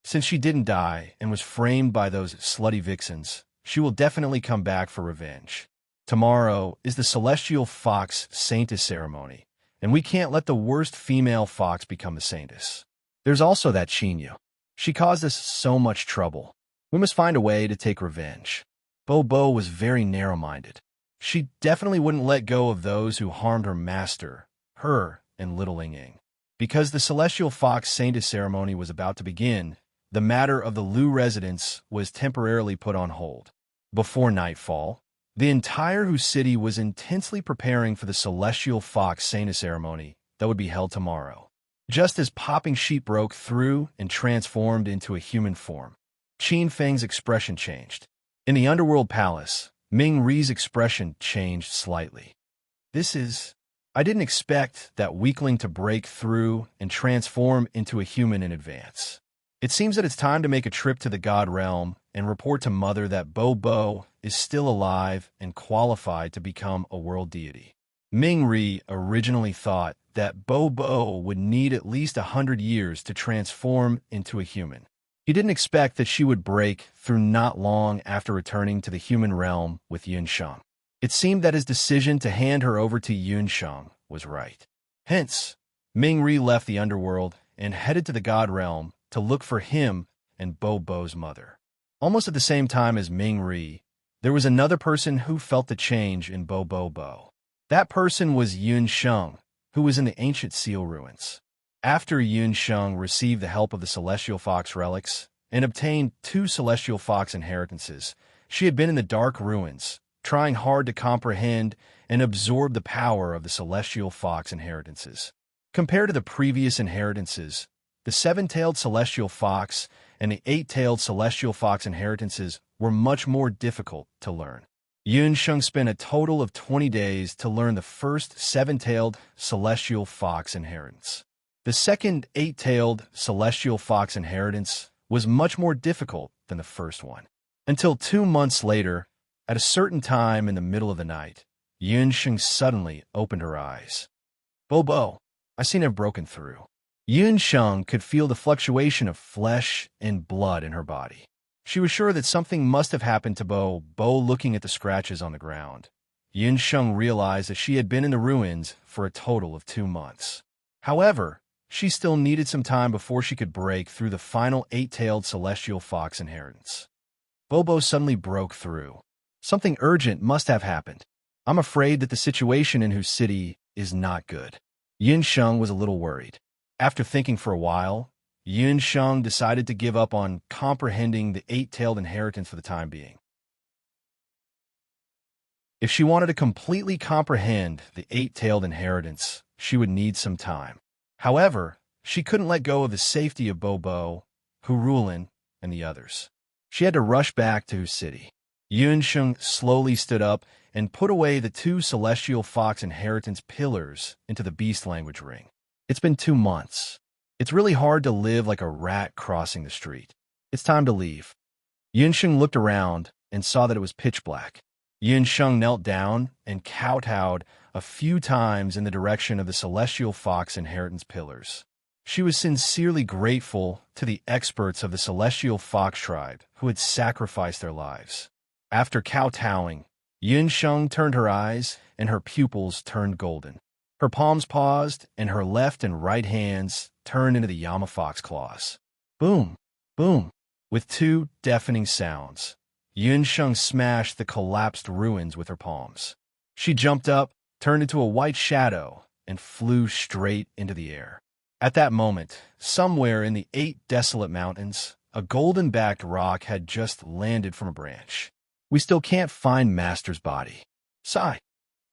Since she didn't die and was framed by those slutty vixens, she will definitely come back for revenge. Tomorrow is the Celestial Fox Saintess ceremony, and we can't let the worst female fox become the saintess. There's also that Chinyu. She caused us so much trouble. We must find a way to take revenge. Bo was very narrow-minded. She definitely wouldn't let go of those who harmed her master, her and Little Ing Ing. Because the Celestial Fox Saintess ceremony was about to begin, the matter of the Lu residence was temporarily put on hold. Before nightfall, the entire Hu City was intensely preparing for the Celestial Fox Saintess ceremony that would be held tomorrow. Just as Popping Sheep broke through and transformed into a human form, Qin Feng's expression changed. In the Underworld Palace, Ming Ri's expression changed slightly. I didn't expect that weakling to break through and transform into a human in advance. It seems that it's time to make a trip to the God Realm and report to Mother that Bo is still alive and qualified to become a world deity. Ming Ri originally thought that Bo would need at least 100 years to transform into a human. He didn't expect that she would break through not long after returning to the human realm with Yunsheng. It seemed that his decision to hand her over to Yunsheng was right. Hence, Ming Ri left the underworld and headed to the God Realm to look for him and Bo's mother. Almost at the same time as Ming Ri, there was another person who felt the change in Bo. That person was Yunsheng, who was in the ancient seal ruins. After Yunsheng received the help of the Celestial Fox relics and obtained 2 Celestial Fox inheritances, she had been in the dark ruins, trying hard to comprehend and absorb the power of the Celestial Fox inheritances. Compared to the previous inheritances, the 7-tailed Celestial Fox and the 8-tailed Celestial Fox inheritances were much more difficult to learn. Yunsheng spent a total of 20 days to learn the first 7-tailed Celestial Fox inheritance. The second 8-tailed Celestial Fox inheritance was much more difficult than the first one. Until 2 months later, at a certain time in the middle of the night, Yunsheng suddenly opened her eyes. Bo, I seem to have broken through. Yunsheng could feel the fluctuation of flesh and blood in her body. She was sure that something must have happened to Bo looking at the scratches on the ground. Yunsheng realized that she had been in the ruins for a total of 2 months. However, she still needed some time before she could break through the final 8-tailed Celestial Fox inheritance. Bo suddenly broke through. Something urgent must have happened. I'm afraid that the situation in Hu City is not good. Yunsheng was a little worried. After thinking for a while, Yunsheng decided to give up on comprehending the 8-tailed inheritance for the time being. If she wanted to completely comprehend the 8-tailed inheritance, she would need some time. However, she couldn't let go of the safety of Bo, Hurulin, and the others. She had to rush back to Hu City. Yunsheng slowly stood up and put away the 2 Celestial Fox inheritance pillars into the beast language ring. It's been 2 months. It's really hard to live like a rat crossing the street. It's time to leave. Yunsheng looked around and saw that it was pitch black. Yunsheng knelt down and kowtowed a few times in the direction of the Celestial Fox inheritance pillars. She was sincerely grateful to the experts of the Celestial Fox tribe who had sacrificed their lives. After kowtowing, Yunsheng turned her eyes and her pupils turned golden. Her palms paused and her left and right hands turned into the Yama Fox claws. Boom, boom. With 2 deafening sounds, Yunsheng smashed the collapsed ruins with her palms. She jumped up, turned into a white shadow, and flew straight into the air. At that moment, somewhere in the 8 desolate mountains, a golden-backed rock had just landed from a branch. We still can't find Master's body. Sigh.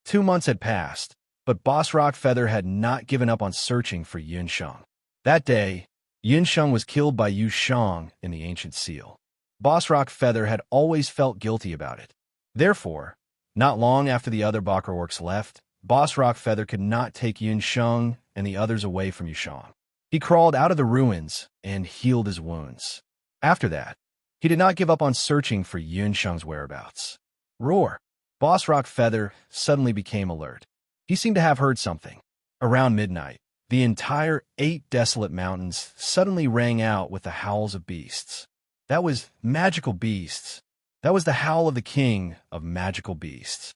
2 months had passed, but Boss Rock Feather had not given up on searching for Yunsheng. That day, Yunsheng was killed by Yu Shang in the ancient seal. Boss Rock Feather had always felt guilty about it. Therefore, not long after the other Bakra orcs left, Boss Rock Feather could not take Yunsheng and the others away from Yushang. He crawled out of the ruins and healed his wounds. After that, he did not give up on searching for Yunsheng's whereabouts. Roar! Boss Rock Feather suddenly became alert. He seemed to have heard something. Around midnight, the entire 8 desolate mountains suddenly rang out with the howls of beasts. That was magical beasts. That was the howl of the king of magical beasts.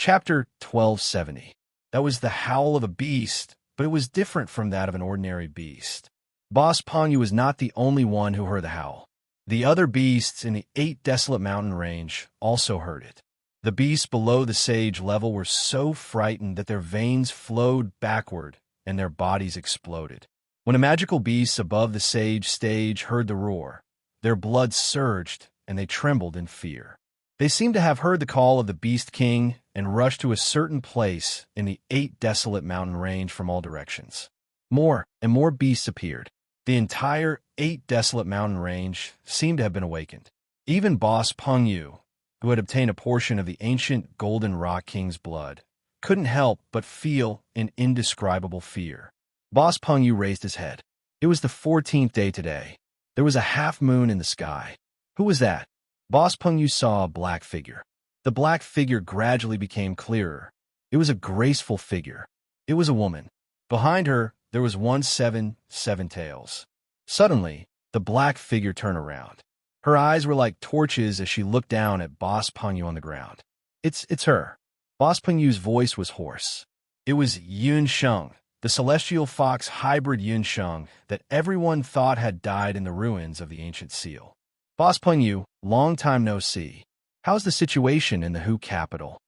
Chapter 1270. That was the howl of a beast, but it was different from that of an ordinary beast. Boss Pengyu was not the only one who heard the howl. The other beasts in the 8 desolate mountain range also heard it. The beasts below the sage level were so frightened that their veins flowed backward and their bodies exploded. When the magical beasts above the sage stage heard the roar, their blood surged and they trembled in fear. They seemed to have heard the call of the Beast King and rushed to a certain place in the 8 desolate mountain range from all directions. More and more beasts appeared. The entire 8 desolate mountain range seemed to have been awakened. Even Boss Pengyu, who had obtained a portion of the ancient Golden Rock King's blood, couldn't help but feel an indescribable fear. Boss Pengyu raised his head. It was the 14th day today. There was a half moon in the sky. Who was that? Boss Pengyu saw a black figure. The black figure gradually became clearer. It was a graceful figure. It was a woman. Behind her, there was 177 tails. Suddenly, the black figure turned around. Her eyes were like torches as she looked down at Boss Pengyu on the ground. It's her. Boss Pengyu's voice was hoarse. It was Yunsheng, the celestial fox hybrid Yunsheng that everyone thought had died in the ruins of the ancient seal. Boss Pengyu, long time no see. How's the situation in the Hu capital?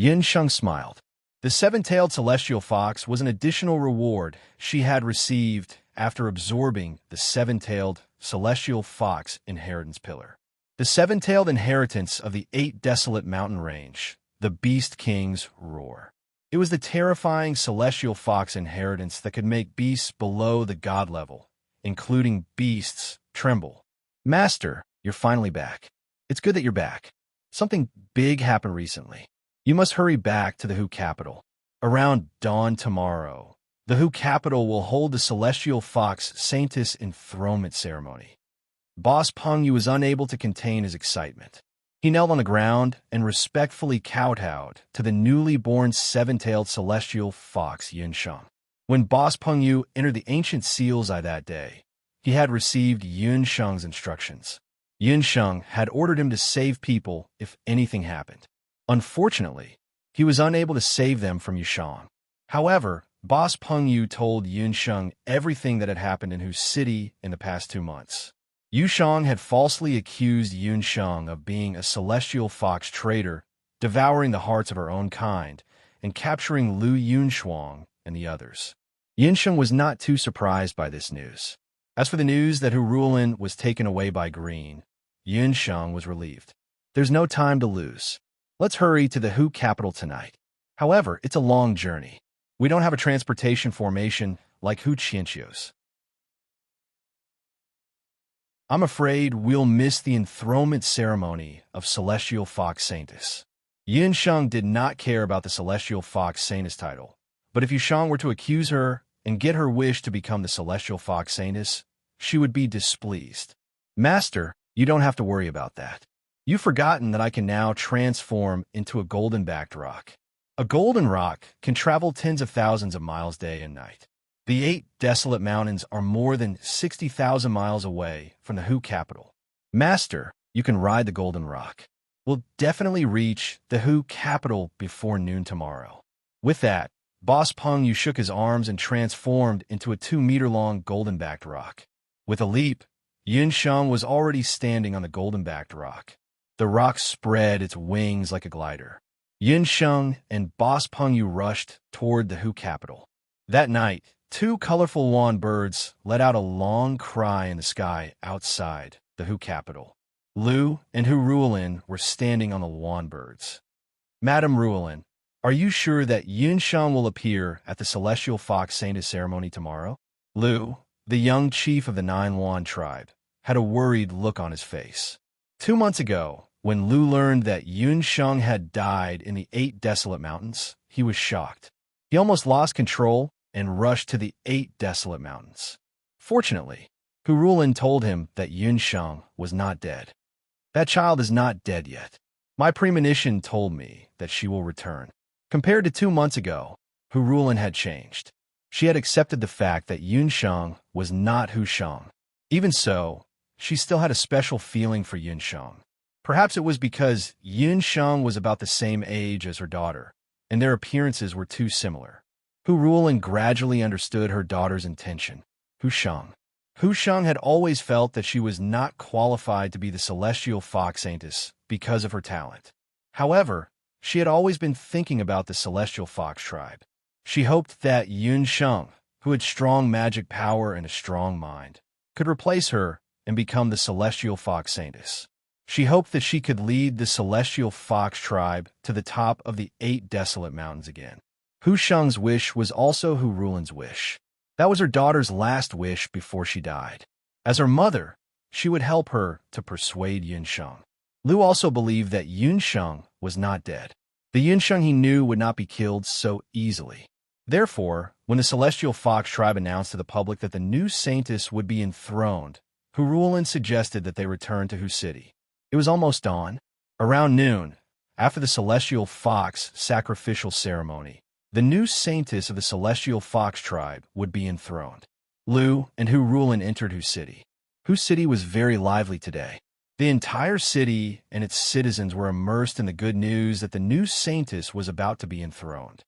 Yunsheng smiled. The 7-tailed celestial fox was an additional reward she had received after absorbing the 7-tailed celestial fox inheritance pillar. The 7-tailed inheritance of the 8 desolate mountain range, the Beast King's roar. It was the terrifying celestial fox inheritance that could make beasts below the god level, including beasts, tremble. Master, you're finally back. It's good that you're back. Something big happened recently. You must hurry back to the Hu capital. Around dawn tomorrow, the Hu capital will hold the celestial fox saintess enthronement ceremony. Boss Pengyu was unable to contain his excitement. He knelt on the ground and respectfully kowtowed to the newly born 7-tailed celestial fox Yunsheng. When Boss Pengyu entered the ancient seal's eye that day, he had received Yunsheng's instructions. Yunsheng had ordered him to save people if anything happened. Unfortunately, he was unable to save them from Yusheng. However, Boss Pengyu told Yunsheng everything that had happened in Hu City in the past 2 months. Yusheng had falsely accused Yunsheng of being a celestial fox traitor, devouring the hearts of her own kind, and capturing Lu Yunshuang and the others. Yunsheng was not too surprised by this news. As for the news that Hu Ruolin was taken away by Green, Yunsheng was relieved. There's no time to lose. Let's hurry to the Hu capital tonight. However, it's a long journey. We don't have a transportation formation like Hu Qianqiu's. I'm afraid we'll miss the enthronement ceremony of Celestial Fox Saintess. Yunsheng did not care about the Celestial Fox Saintess title, but if Yusheng were to accuse her and get her wish to become the Celestial Fox Saintess, she would be displeased. Master, you don't have to worry about that. You've forgotten that I can now transform into a golden-backed rock. A golden rock can travel tens of thousands of miles day and night. The 8 desolate mountains are more than 60,000 miles away from the Hu capital. Master, you can ride the golden rock. We'll definitely reach the Hu capital before noon tomorrow. With that, Boss Pengyu shook his arms and transformed into a 2-meter-long golden-backed rock. With a leap, Yunsheng was already standing on the golden-backed rock. The rock spread its wings like a glider. Yunsheng and Boss Pengyu rushed toward the Hu capital. That night, 2 colorful wan birds let out a long cry in the sky outside the Hu capital. Lu and Hu Ruolin were standing on the wan birds. Madam Ruolin, are you sure that Yunsheng will appear at the Celestial Fox Saintess ceremony tomorrow? Lu, the young chief of the 9 Wan tribe, had a worried look on his face. 2 months ago, when Lu learned that Yunsheng had died in the 8 desolate mountains, he was shocked. He almost lost control and rushed to the 8 desolate mountains. Fortunately, Hurulin told him that Yunsheng was not dead. That child is not dead yet. My premonition told me that she will return. Compared to 2 months ago, Hurulin had changed. She had accepted the fact that Yunsheng was not Husheng. Even so, she still had a special feeling for Yunsheng. Perhaps it was because Yunsheng was about the same age as her daughter, and their appearances were too similar. Hurulin gradually understood her daughter's intention. Husheng had always felt that she was not qualified to be the celestial fox saintess because of her talent. However, she had always been thinking about the celestial fox tribe. She hoped that Yunsheng, who had strong magic power and a strong mind, could replace her and become the celestial fox saintess. She hoped that she could lead the celestial fox tribe to the top of the 8 desolate mountains again. Husheng's wish was also Hurulin's wish. That was her daughter's last wish before she died. As her mother, she would help her to persuade Yunsheng. Lu also believed that Yunsheng was not dead. The Yunsheng he knew would not be killed so easily. Therefore, when the celestial fox tribe announced to the public that the new saintess would be enthroned, Hurulin suggested that they return to Hu City. It was almost dawn. Around noon, after the celestial fox sacrificial ceremony, the new saintess of the celestial fox tribe would be enthroned. Lu and Hurulin entered Hu City. Hu City was very lively today. The entire city and its citizens were immersed in the good news that the new saintess was about to be enthroned.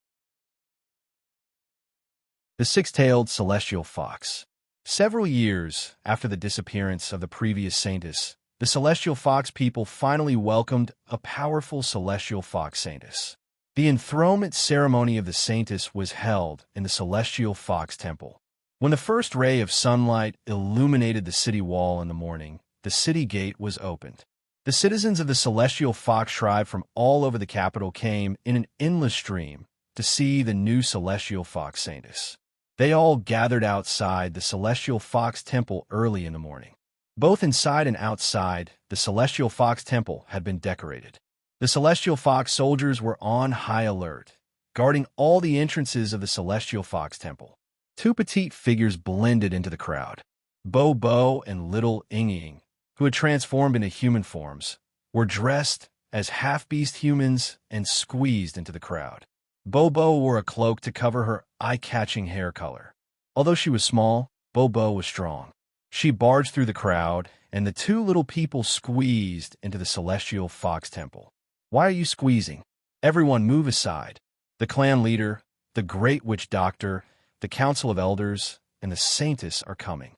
The six-tailed celestial fox. Several years after the disappearance of the previous saintess, the celestial fox people finally welcomed a powerful celestial fox saintess. The enthronement ceremony of the saintess was held in the celestial fox temple. When the first ray of sunlight illuminated the city wall in the morning, the city gate was opened. The citizens of the celestial fox tribe from all over the capital came in an endless stream to see the new celestial fox saintess. They all gathered outside the celestial fox temple early in the morning. Both inside and outside, the celestial fox temple had been decorated. The celestial fox soldiers were on high alert, guarding all the entrances of the celestial fox temple. 2 petite figures blended into the crowd. Bo and little Ying, who had transformed into human forms, were dressed as half-beast humans and squeezed into the crowd. Bo wore a cloak to cover her eye-catching hair color. Although she was small, Bo was strong. She barged through the crowd, and the 2 little people squeezed into the celestial fox temple. Why are you squeezing? Everyone move aside. The clan leader, the great witch doctor, the council of elders, and the saintess are coming.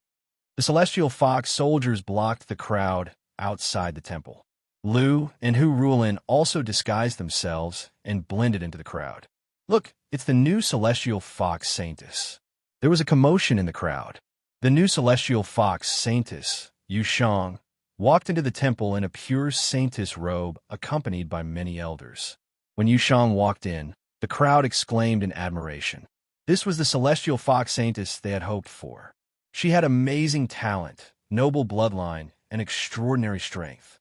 The celestial fox soldiers blocked the crowd outside the temple. Lu and Hurulin also disguised themselves and blended into the crowd. Look, it's the new celestial fox saintess. There was a commotion in the crowd. The new celestial fox saintess, Yusheng, walked into the temple in a pure saintess robe accompanied by many elders. When Yusheng walked in, the crowd exclaimed in admiration. This was the celestial fox saintess they had hoped for. She had amazing talent, noble bloodline, and extraordinary strength.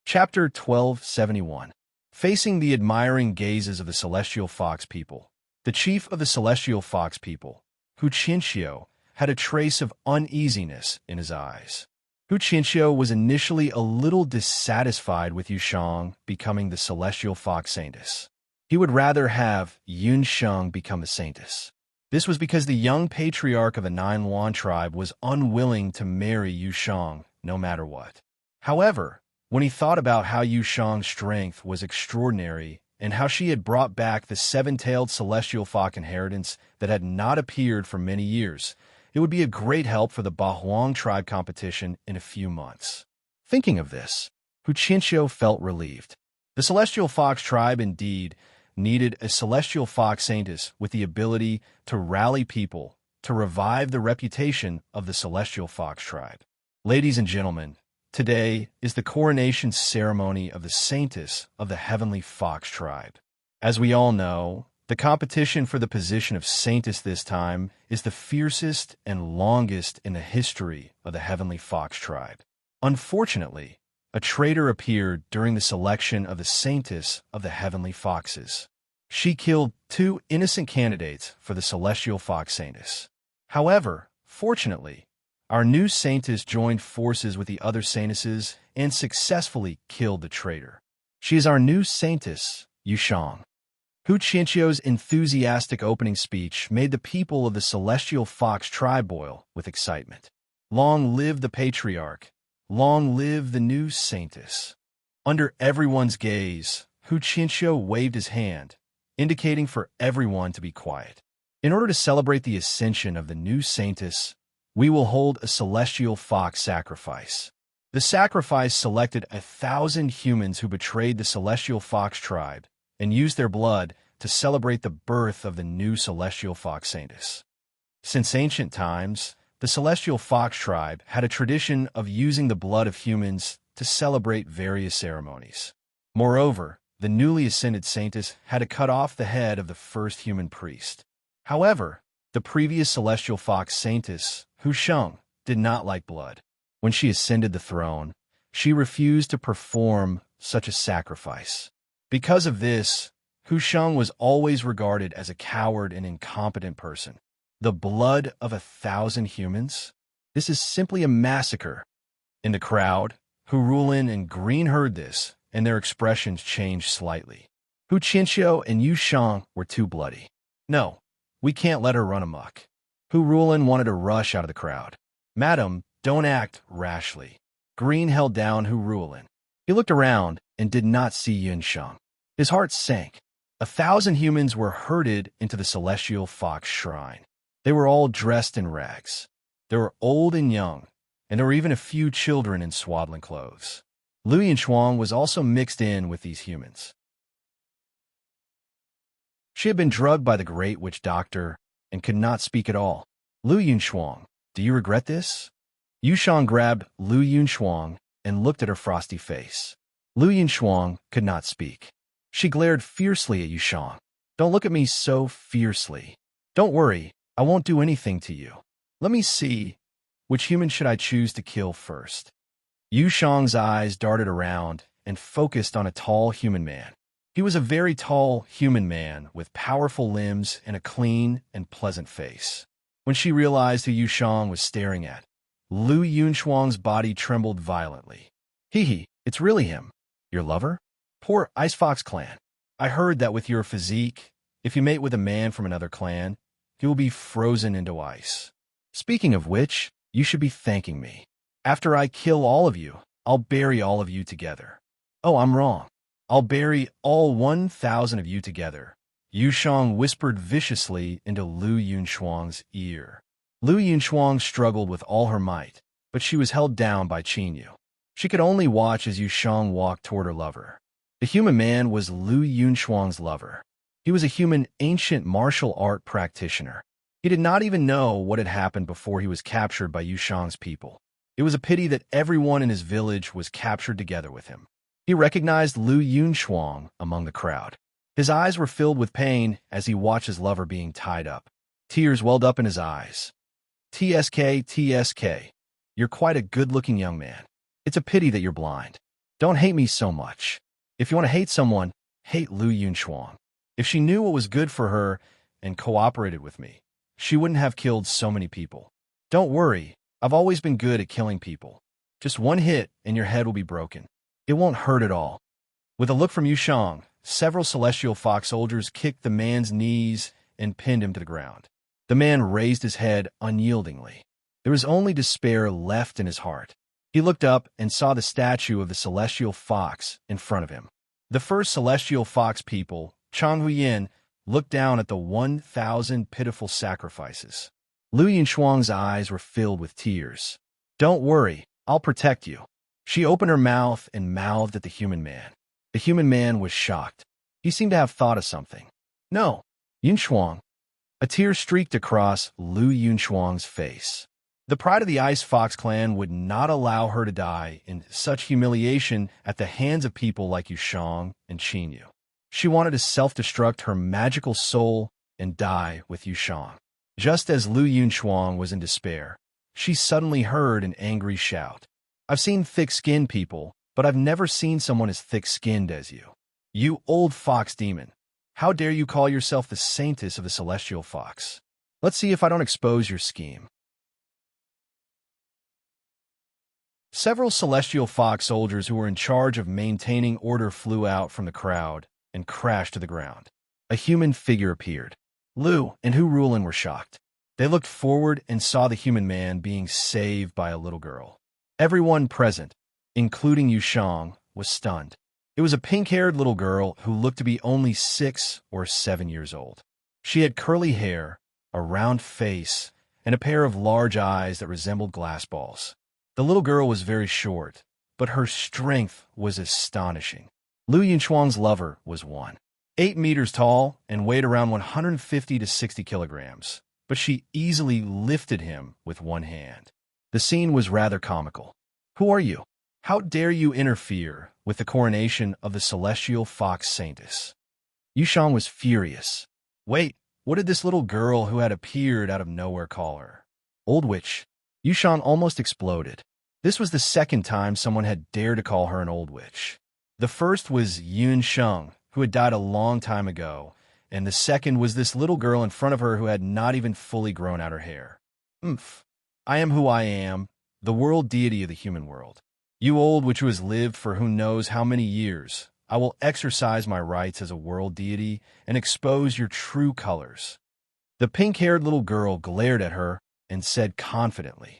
Chapter 1271. Facing the admiring gazes of the celestial fox people, the chief of the celestial fox people, Hu Qinxiu, had a trace of uneasiness in his eyes. Hu Qinxiu was initially a little dissatisfied with Yusheng becoming the celestial fox saintess. He would rather have Yunsheng become the saintess. This was because the young patriarch of the 9 Yuan tribe was unwilling to marry Yusheng no matter what. However, when he thought about how Yusheng's strength was extraordinary and how she had brought back the 7-tailed celestial fox inheritance that had not appeared for many years, it would be a great help for the Bahuang tribe competition in a few months. Thinking of this, Hu Qinxiu felt relieved. The celestial fox tribe indeed needed a celestial fox saintess with the ability to rally people to revive the reputation of the celestial fox tribe. Ladies and gentlemen, today is the coronation ceremony of the saintess of the heavenly fox tribe. As we all know, the competition for the position of saintess this time is the fiercest and longest in the history of the heavenly fox tribe. Unfortunately, a traitor appeared during the selection of the Saintess of the Heavenly Foxes. She killed 2 innocent candidates for the Celestial Fox Saintess. However, fortunately, our new Saintess joined forces with the other Saintesses and successfully killed the traitor. She is our new Saintess, Yushang. Hu Qianqiu's enthusiastic opening speech made the people of the Celestial Fox tribe boil with excitement. Long live the patriarch! Long live the new Saintess! Under everyone's gaze, Hu Qianqiu waved his hand, indicating for everyone to be quiet. In order to celebrate the ascension of the new Saintess, we will hold a Celestial Fox sacrifice. The sacrifice selected 1,000 humans who betrayed the Celestial Fox tribe and used their blood to celebrate the birth of the new Celestial Fox Saintess. Since ancient times, the Celestial Fox tribe had a tradition of using the blood of humans to celebrate various ceremonies. Moreover, the newly ascended Saintess had to cut off the head of the first human priest. However, the previous Celestial Fox Saintess, Hu Sheng, did not like blood. When she ascended the throne, she refused to perform such a sacrifice. Because of this, Hu Sheng was always regarded as a coward and incompetent person. The blood of 1,000 humans? This is simply a massacre. In the crowd, Hu Rulin and Green heard this, and their expressions changed slightly. Hu Qianqiu and Yu Shang were too bloody. No, we can't let her run amok. Hu Rulin wanted to rush out of the crowd. Madam, don't act rashly. Green held down Hu Rulin. He looked around and did not see Yin Shang. His heart sank. 1,000 humans were herded into the Celestial Fox Shrine. They were all dressed in rags. They were old and young, and there were even a few children in swaddling clothes. Lu Yinshuang was also mixed in with these humans. She had been drugged by the great witch doctor and could not speak at all. Lu Yinshuang, do you regret this? Yushang grabbed Lu Yinshuang and looked at her frosty face. Lu Yinshuang could not speak. She glared fiercely at Yushang. Don't look at me so fiercely. Don't worry, I won't do anything to you. Let me see. Which human should I choose to kill first? Yushang's eyes darted around and focused on a tall human man. He was a very tall human man with powerful limbs and a clean and pleasant face. When she realized who Yushang was staring at, Lu Yunshuang's body trembled violently. Hee, it's really him. Your lover? Poor Ice Fox clan. I heard that with your physique, if you mate with a man from another clan, he will be frozen into ice. Speaking of which, you should be thanking me. After I kill all of you, I'll bury all of you together. Oh, I'm wrong. I'll bury all 1,000 of you together. Yushang whispered viciously into Lu Yunshuang's ear. Lu Yunshuang struggled with all her might, but she was held down by Qinyu. She could only watch as Yushang walked toward her lover. The human man was Lu Yunshuang's lover. He was a human ancient martial art practitioner. He did not even know what had happened before he was captured by Yushang's people. It was a pity that everyone in his village was captured together with him. He recognized Lu Yunshuang among the crowd. His eyes were filled with pain as he watched his lover being tied up. Tears welled up in his eyes. TSK, you're quite a good-looking young man. It's a pity that you're blind. Don't hate me so much. If you want to hate someone, hate Lu Yunshuang. If she knew what was good for her and cooperated with me, she wouldn't have killed so many people. Don't worry, I've always been good at killing people. Just one hit and your head will be broken. It won't hurt at all. With a look from Yushang, several Celestial Fox soldiers kicked the man's knees and pinned him to the ground. The man raised his head unyieldingly. There was only despair left in his heart. He looked up and saw the statue of the Celestial Fox in front of him. The first Celestial Fox people, Chang Huyin, looked down at the 1,000 pitiful sacrifices. Lu Yinshuang's eyes were filled with tears. Don't worry, I'll protect you. She opened her mouth and mouthed at the human man. The human man was shocked. He seemed to have thought of something. No, Yinshuang. A tear streaked across Lu Yunshuang's face. The pride of the Ice Fox clan would not allow her to die in such humiliation at the hands of people like Yushang and Qinyu. She wanted to self-destruct her magical soul and die with Yushang. Just as Lu Yunshuang was in despair, she suddenly heard an angry shout. I've seen thick-skinned people, but I've never seen someone as thick-skinned as you. You old fox demon. How dare you call yourself the saintess of the celestial fox? Let's see if I don't expose your scheme. Several celestial fox soldiers who were in charge of maintaining order flew out from the crowd and crashed to the ground. A human figure appeared. Lu and Hu Rulin were shocked. They looked forward and saw the human man being saved by a little girl. Everyone present, including Yu Shang, was stunned. It was a pink-haired little girl who looked to be only 6 or 7 years old. She had curly hair, a round face, and a pair of large eyes that resembled glass balls. The little girl was very short, but her strength was astonishing. Lu Yunchuang's lover was 8 meters tall and weighed around 150 to 60 kilograms, but she easily lifted him with one hand. The scene was rather comical. Who are you? How dare you interfere with the coronation of the celestial fox saintess? Yu Shang was furious. Wait, what did this little girl who had appeared out of nowhere call her? Old witch. Yu Shang almost exploded. This was the second time someone had dared to call her an old witch. The first was Yun Sheng, who had died a long time ago, and the second was this little girl in front of her who had not even fully grown out her hair. I am who I am, the world deity of the human world. You old witch who has lived for who knows how many years, I will exercise my rights as a world deity and expose your true colors. The pink-haired little girl glared at her and said confidently.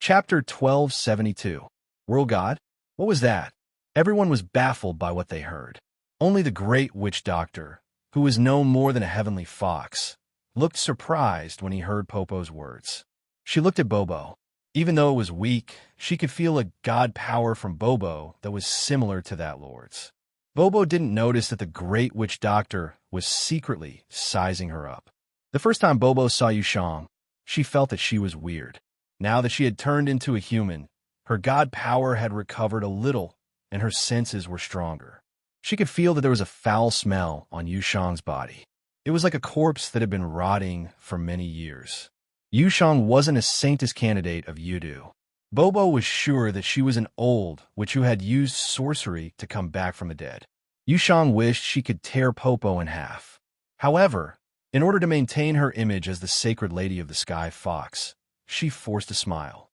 Chapter 1272. World God? What was that? Everyone was baffled by what they heard. Only the great witch doctor, who was no more than a heavenly fox, looked surprised when he heard Popo's words. She looked at Bobo. Even though it was weak, she could feel a god power from Bobo that was similar to that lord's. Bobo didn't notice that the great witch doctor was secretly sizing her up. The first time Bobo saw Yu Shang, she felt that she was weird. Now that she had turned into a human, her god power had recovered a little, and her senses were stronger. She could feel that there was a foul smell on Yu Shang's body. It was like a corpse that had been rotting for many years. Yu Shang wasn't a saintess candidate of Yudu. Bobo was sure that she was an old witch who had used sorcery to come back from the dead. Yu Shang wished she could tear Popo in half. However, in order to maintain her image as the sacred lady of the sky fox, she forced a smile.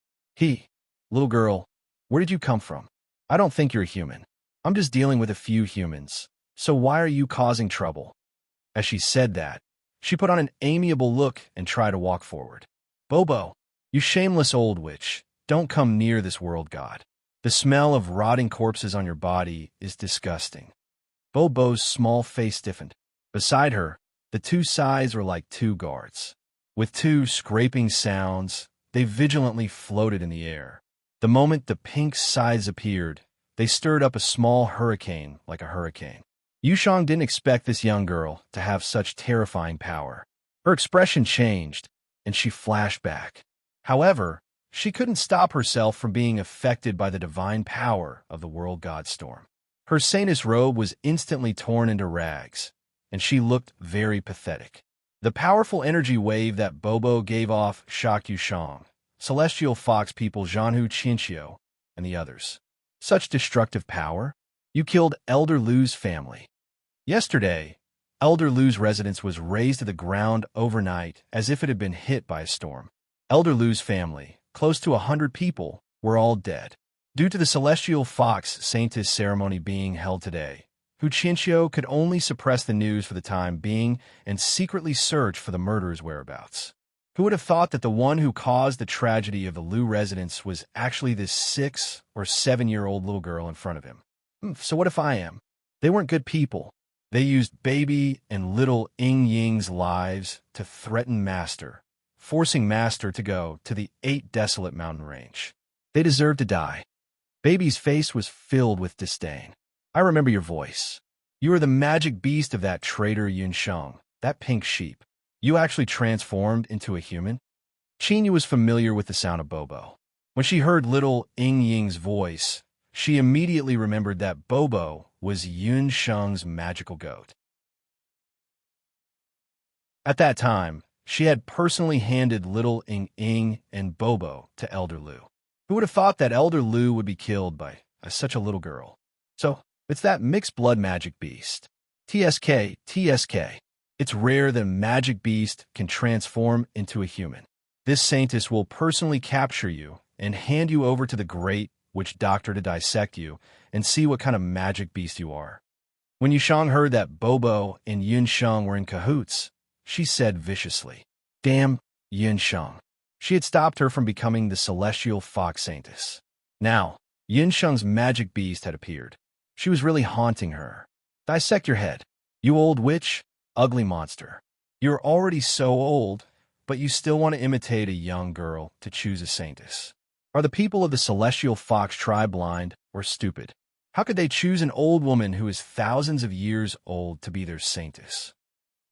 Little girl, where did you come from? I don't think you're a human. I'm just dealing with a few humans, so why are you causing trouble? As she said that, she put on an amiable look and tried to walk forward. Bobo, you shameless old witch, don't come near this world god. The smell of rotting corpses on your body is disgusting. Bobo's small face stiffened. Beside her, the two sides were like two guards. With two scraping sounds, they vigilantly floated in the air. The moment the pink sides appeared, they stirred up a small hurricane like a hurricane. Yu Shang didn't expect this young girl to have such terrifying power. Her expression changed, and she flashed back. However, she couldn't stop herself from being affected by the divine power of the world god storm. Her saintess robe was instantly torn into rags, and she looked very pathetic. The powerful energy wave that Bobo gave off shocked Yu Shang, celestial fox people Zhanhu Qinqiu, and the others. Such destructive power? You killed Elder Lu's family. Yesterday, Elder Lu's residence was razed to the ground overnight as if it had been hit by a storm. Elder Lu's family, close to 100 people, were all dead. Due to the celestial fox saintess ceremony being held today, Hu Qinqiu could only suppress the news for the time being and secretly search for the murderer's whereabouts. Who would have thought that the one who caused the tragedy of the Lu residence was actually this 6 or 7-year-old little girl in front of him? So what if I am? They weren't good people. They used baby and little Ying Ying's lives to threaten Master, forcing Master to go to the 8 desolate mountain range. They deserved to die. Baby's face was filled with disdain. I remember your voice. You are the magic beast of that traitor Yun Sheng, that pink sheep. You actually transformed into a human? Qinyu was familiar with the sound of Bobo. When she heard little Ying Ying's voice, she immediately remembered that Bobo was Yun Sheng's magical goat. At that time, She had personally handed little Ing Ing and Bobo to Elder Lu. Who would have thought that Elder Lu would be killed by such a little girl? So, it's that mixed blood magic beast. TSK, TSK. It's rare that a magic beast can transform into a human. This Saintess will personally capture you and hand you over to the great witch doctor to dissect you and see what kind of magic beast you are. When Yushang heard that Bobo and Yunsheng were in cahoots, she said viciously, "Damn Yunsheng." She had stopped her from becoming the celestial fox Saintess. Now, Yunsheng's magic beast had appeared. She was really haunting her. "Dissect your head. You old witch, ugly monster. You're already so old, but you still want to imitate a young girl to choose a Saintess. Are the people of the celestial fox tribe blind or stupid? How could they choose an old woman who is thousands of years old to be their Saintess?"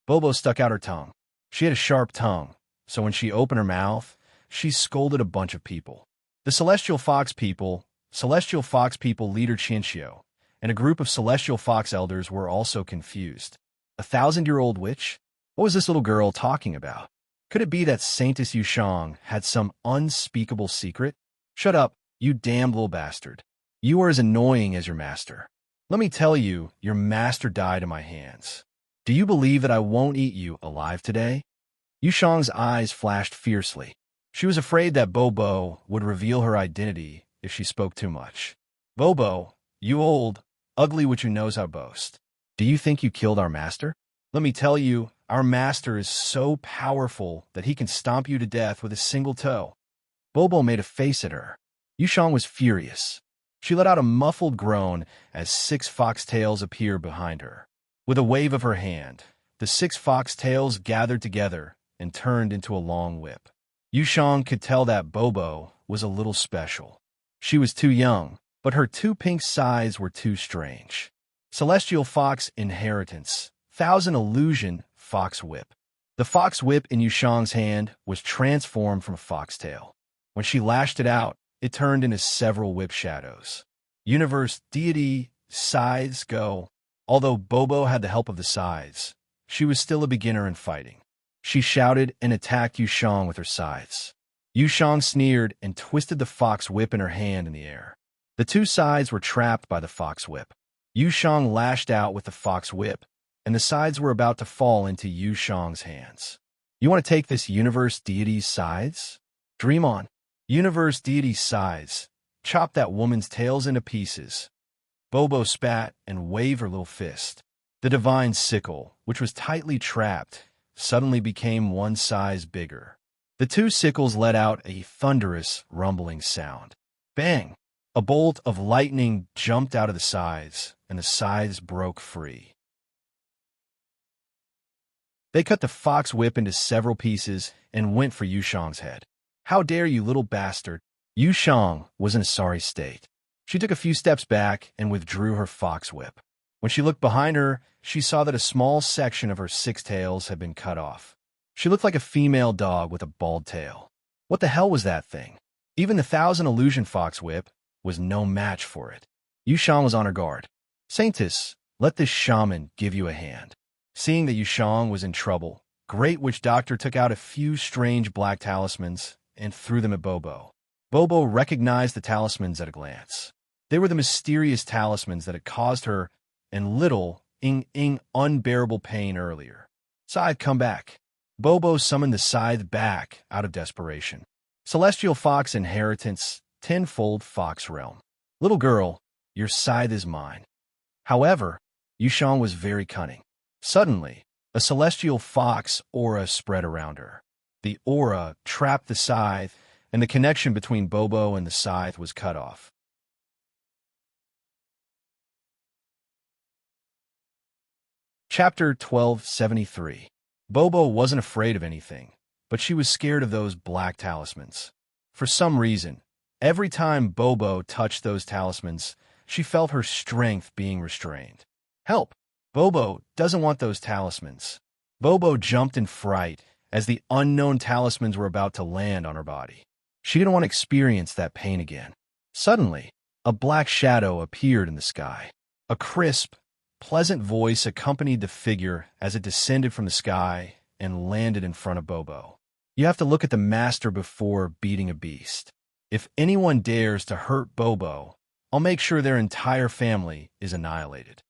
Bobo stuck out her tongue. She had a sharp tongue, so when she opened her mouth, she scolded a bunch of people. The celestial fox people leader Chinchio, and a group of celestial fox elders were also confused. A 1,000-year-old witch? What was this little girl talking about? Could it be that Saintess Yushang had some unspeakable secret? "Shut up, you damned little bastard. You are as annoying as your master. Let me tell you, your master died in my hands. Do you believe that I won't eat you alive today?" Yushang's eyes flashed fiercely. She was afraid that Bobo would reveal her identity if she spoke too much. "Bobo, you old, ugly witch who knows how to boast. Do you think you killed our master? Let me tell you, our master is so powerful that he can stomp you to death with a single toe." Bobo made a face at her. Yushang was furious. She let out a muffled groan as 6 foxtails appeared behind her. With a wave of her hand, the 6 foxtails gathered together and turned into a long whip. Yushang could tell that Bobo was a little special. She was too young, but her 2 pink sides were too strange. Celestial Fox Inheritance, 1,000 Illusion Fox Whip. The fox whip in Yushang's hand was transformed from a foxtail. When she lashed it out, it turned into several whip shadows. Universe Deity Scythes Go. Although Bobo had the help of the scythes, she was still a beginner in fighting. She shouted and attacked Yushang with her scythes. Yushang sneered and twisted the fox whip in her hand in the air. The 2 sides were trapped by the fox whip. Yushang lashed out with the fox whip, and the sides were about to fall into Yushang's hands. "You want to take this Universe Deity's scythes? Dream on. Universe Deity's scythes. Chop that woman's tails into pieces." Bobo spat and waved her little fist. The divine sickle, which was tightly trapped, suddenly became 1 size bigger. The 2 sickles let out a thunderous, rumbling sound. Bang! A bolt of lightning jumped out of the scythes, and the scythes broke free. They cut the fox whip into several pieces and went for Yushang's head. "How dare you, little bastard!" Yushang was in a sorry state. She took a few steps back and withdrew her fox whip. When she looked behind her, she saw that a small section of her 6 tails had been cut off. She looked like a female dog with a bald tail. What the hell was that thing? Even the 1,000 Illusion Fox Whip was no match for it. Yushang was on her guard. "Saintess, let this shaman give you a hand." Seeing that Yushang was in trouble, Great Witch Doctor took out a few strange black talismans and threw them at Bobo. Bobo recognized the talismans at a glance. They were the mysterious talismans that had caused her and little Ing unbearable pain earlier. "Scythe, come back." Bobo summoned the scythe back out of desperation. Celestial Fox Inheritance, 10-fold Fox Realm. "Little girl, your scythe is mine." However, Yushang was very cunning. Suddenly, a celestial fox aura spread around her. The aura trapped the scythe, and the connection between Bobo and the scythe was cut off. Chapter 1273. Bobo wasn't afraid of anything, but she was scared of those black talismans. For some reason, every time Bobo touched those talismans, she felt her strength being restrained. "Help! Bobo doesn't want those talismans." Bobo jumped in fright as the unknown talismans were about to land on her body. She didn't want to experience that pain again. Suddenly, a black shadow appeared in the sky. A crisp, pleasant voice accompanied the figure as it descended from the sky and landed in front of Bobo. You have to look at the master before beating a beast. If anyone dares to hurt Bobo, I'll make sure their entire family is annihilated.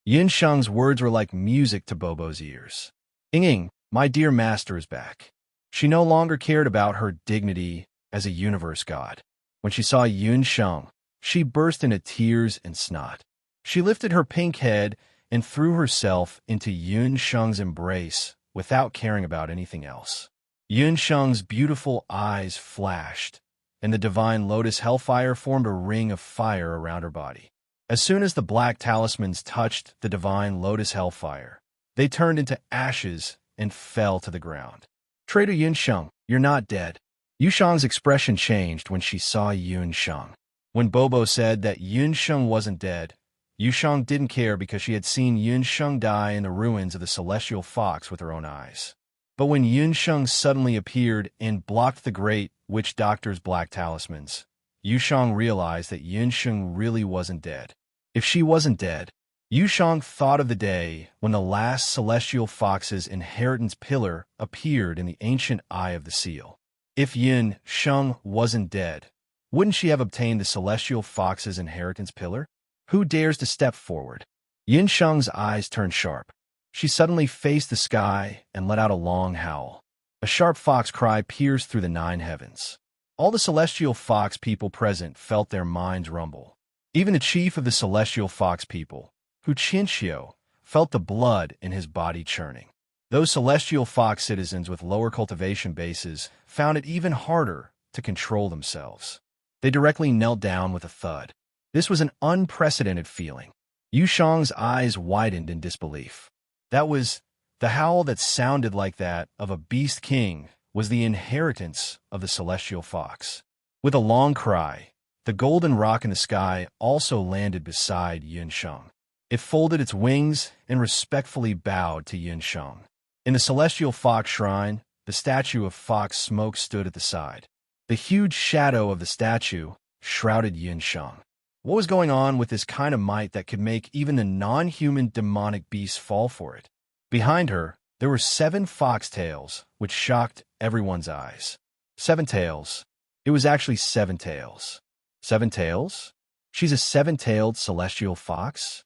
Yin Sheng's words were like music to Bobo's ears. Ying, my dear master is back. She no longer cared about her dignity as a universe god. When she saw Yun Sheng, she burst into tears and snot. She lifted her pink head and threw herself into Yun Sheng's embrace without caring about anything else. Yun Sheng's beautiful eyes flashed, and the divine lotus hellfire formed a ring of fire around her body. As soon as the black talismans touched the divine lotus hellfire, they turned into ashes and fell to the ground. Traitor Yun Sheng, you're not dead. Yu Sheng's expression changed when she saw Yun Sheng. When Bobo said that Yun Sheng wasn't dead, Yu Sheng didn't care because she had seen Yun Sheng die in the ruins of the celestial fox with her own eyes. But when Yun Sheng suddenly appeared and blocked the great witch doctor's black talismans, Yu Sheng realized that Yun Sheng really wasn't dead. If she wasn't dead, Yu Sheng thought of the day when the last celestial fox's inheritance pillar appeared in the ancient Eye of the Seal. If Yun Sheng wasn't dead, wouldn't she have obtained the celestial fox's inheritance pillar? Who dares to step forward? Yin Sheng's eyes turned sharp. She suddenly faced the sky and let out a long howl. A sharp fox cry pierced through the 9 heavens. All the celestial fox people present felt their minds rumble. Even the chief of the celestial fox people, Hu Qinxiu, felt the blood in his body churning. Those celestial fox citizens with lower cultivation bases found it even harder to control themselves. They directly knelt down with a thud. This was an unprecedented feeling. Yu Sheng's eyes widened in disbelief. That was the howl that sounded like that of a beast king was the inheritance of the celestial fox. With a long cry, the golden rock in the sky also landed beside Yun Sheng. It folded its wings and respectfully bowed to Yun Sheng. In the celestial fox shrine, the statue of Fox Smoke stood at the side. The huge shadow of the statue shrouded Yun Sheng. What was going on with this kind of might that could make even the non-human demonic beasts fall for it? Behind her, there were 7 foxtails, which shocked everyone's eyes. 7 tails. It was actually 7 tails. 7 tails? She's a 7-tailed celestial fox?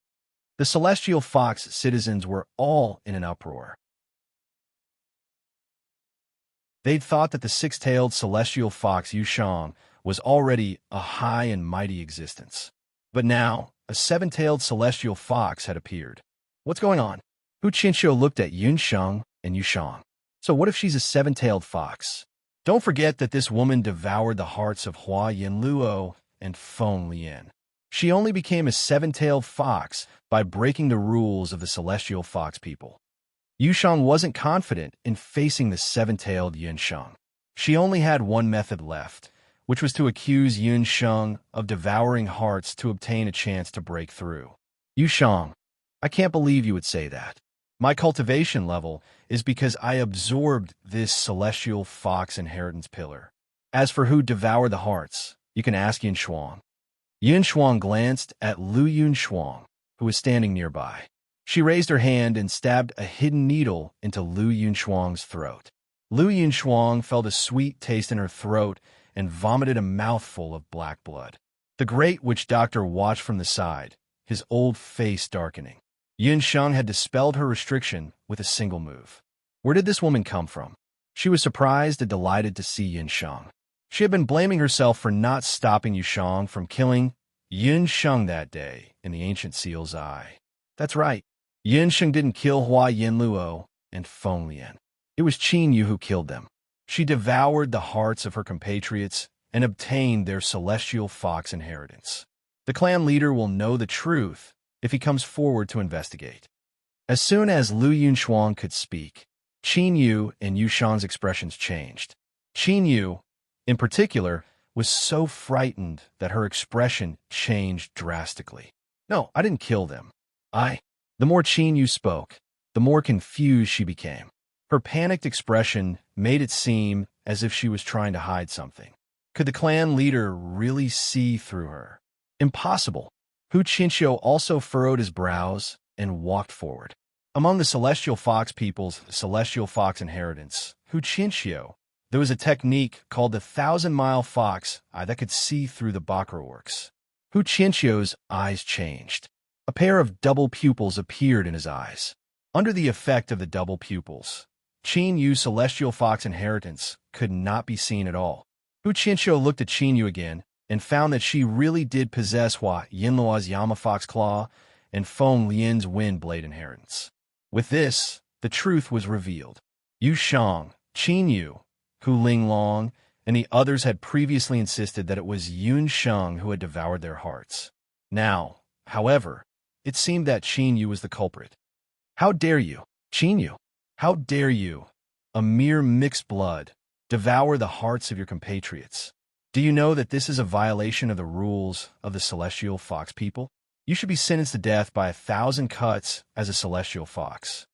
The celestial fox citizens were all in an uproar. They'd thought that the 6-tailed celestial fox Yu Sheng was already a high and mighty existence. But now, a 7-tailed celestial fox had appeared. What's going on? Hu Qinxiu looked at Yun Sheng and Yu Sheng. So what if she's a 7-tailed fox? Don't forget that this woman devoured the hearts of Hua Yinluo and Feng Lian. She only became a 7-tailed fox by breaking the rules of the celestial fox people. Yu Sheng wasn't confident in facing the 7-tailed Yun Sheng. She only had one method left, which was to accuse Yun Sheng of devouring hearts to obtain a chance to break through. Yu Sheng, I can't believe you would say that. My cultivation level is because I absorbed this celestial fox inheritance pillar. As for who devoured the hearts, you can ask Yin Shuang. Yin Shuang glanced at Lu Yun Shuang, who was standing nearby. She raised her hand and stabbed a hidden needle into Lu Yun Shuang's throat. Lu Yun Shuang felt a sweet taste in her throat and vomited a mouthful of black blood. The great witch doctor watched from the side, his old face darkening. Yin Sheng had dispelled her restriction with a single move. Where did this woman come from? She was surprised and delighted to see Yin Sheng. She had been blaming herself for not stopping Yu Sheng from killing Yin Sheng that day in the ancient seal's eye. That's right. Yin Sheng didn't kill Hua Yinluo and Feng Lian. It was Qin Yu who killed them. She devoured the hearts of her compatriots and obtained their celestial fox inheritance. The clan leader will know the truth if he comes forward to investigate. As soon as Lu Yunshuang could speak, Qin Yu and Yu Shang's expressions changed. Qin Yu, in particular, was so frightened that her expression changed drastically. No, I didn't kill them. The more Qin Yu spoke, the more confused she became. Her panicked expression made it seem as if she was trying to hide something. Could the clan leader really see through her? Impossible. Hu Qinxiu also furrowed his brows and walked forward. Among the celestial fox people's celestial fox inheritance, Huchinchio, there was a technique called the 1,000-mile fox eye that could see through the Bakra orcs. Huchinchio's eyes changed. A pair of double pupils appeared in his eyes. Under the effect of the double pupils, Qin Yu's celestial fox inheritance could not be seen at all. Huchinchio looked at Qin Yu again and found that she really did possess Hua Yinluo's Yama Fox Claw and Feng Lian's Wind Blade inheritance. With this, the truth was revealed. Yu Shang, Qin Yu, Hu Linglong, and the others had previously insisted that it was Yun Sheng who had devoured their hearts. Now, however, it seemed that Qin Yu was the culprit. How dare you, Qin Yu? How dare you, a mere mixed blood, devour the hearts of your compatriots? Do you know that this is a violation of the rules of the celestial fox people? You should be sentenced to death by 1,000 cuts as a celestial fox.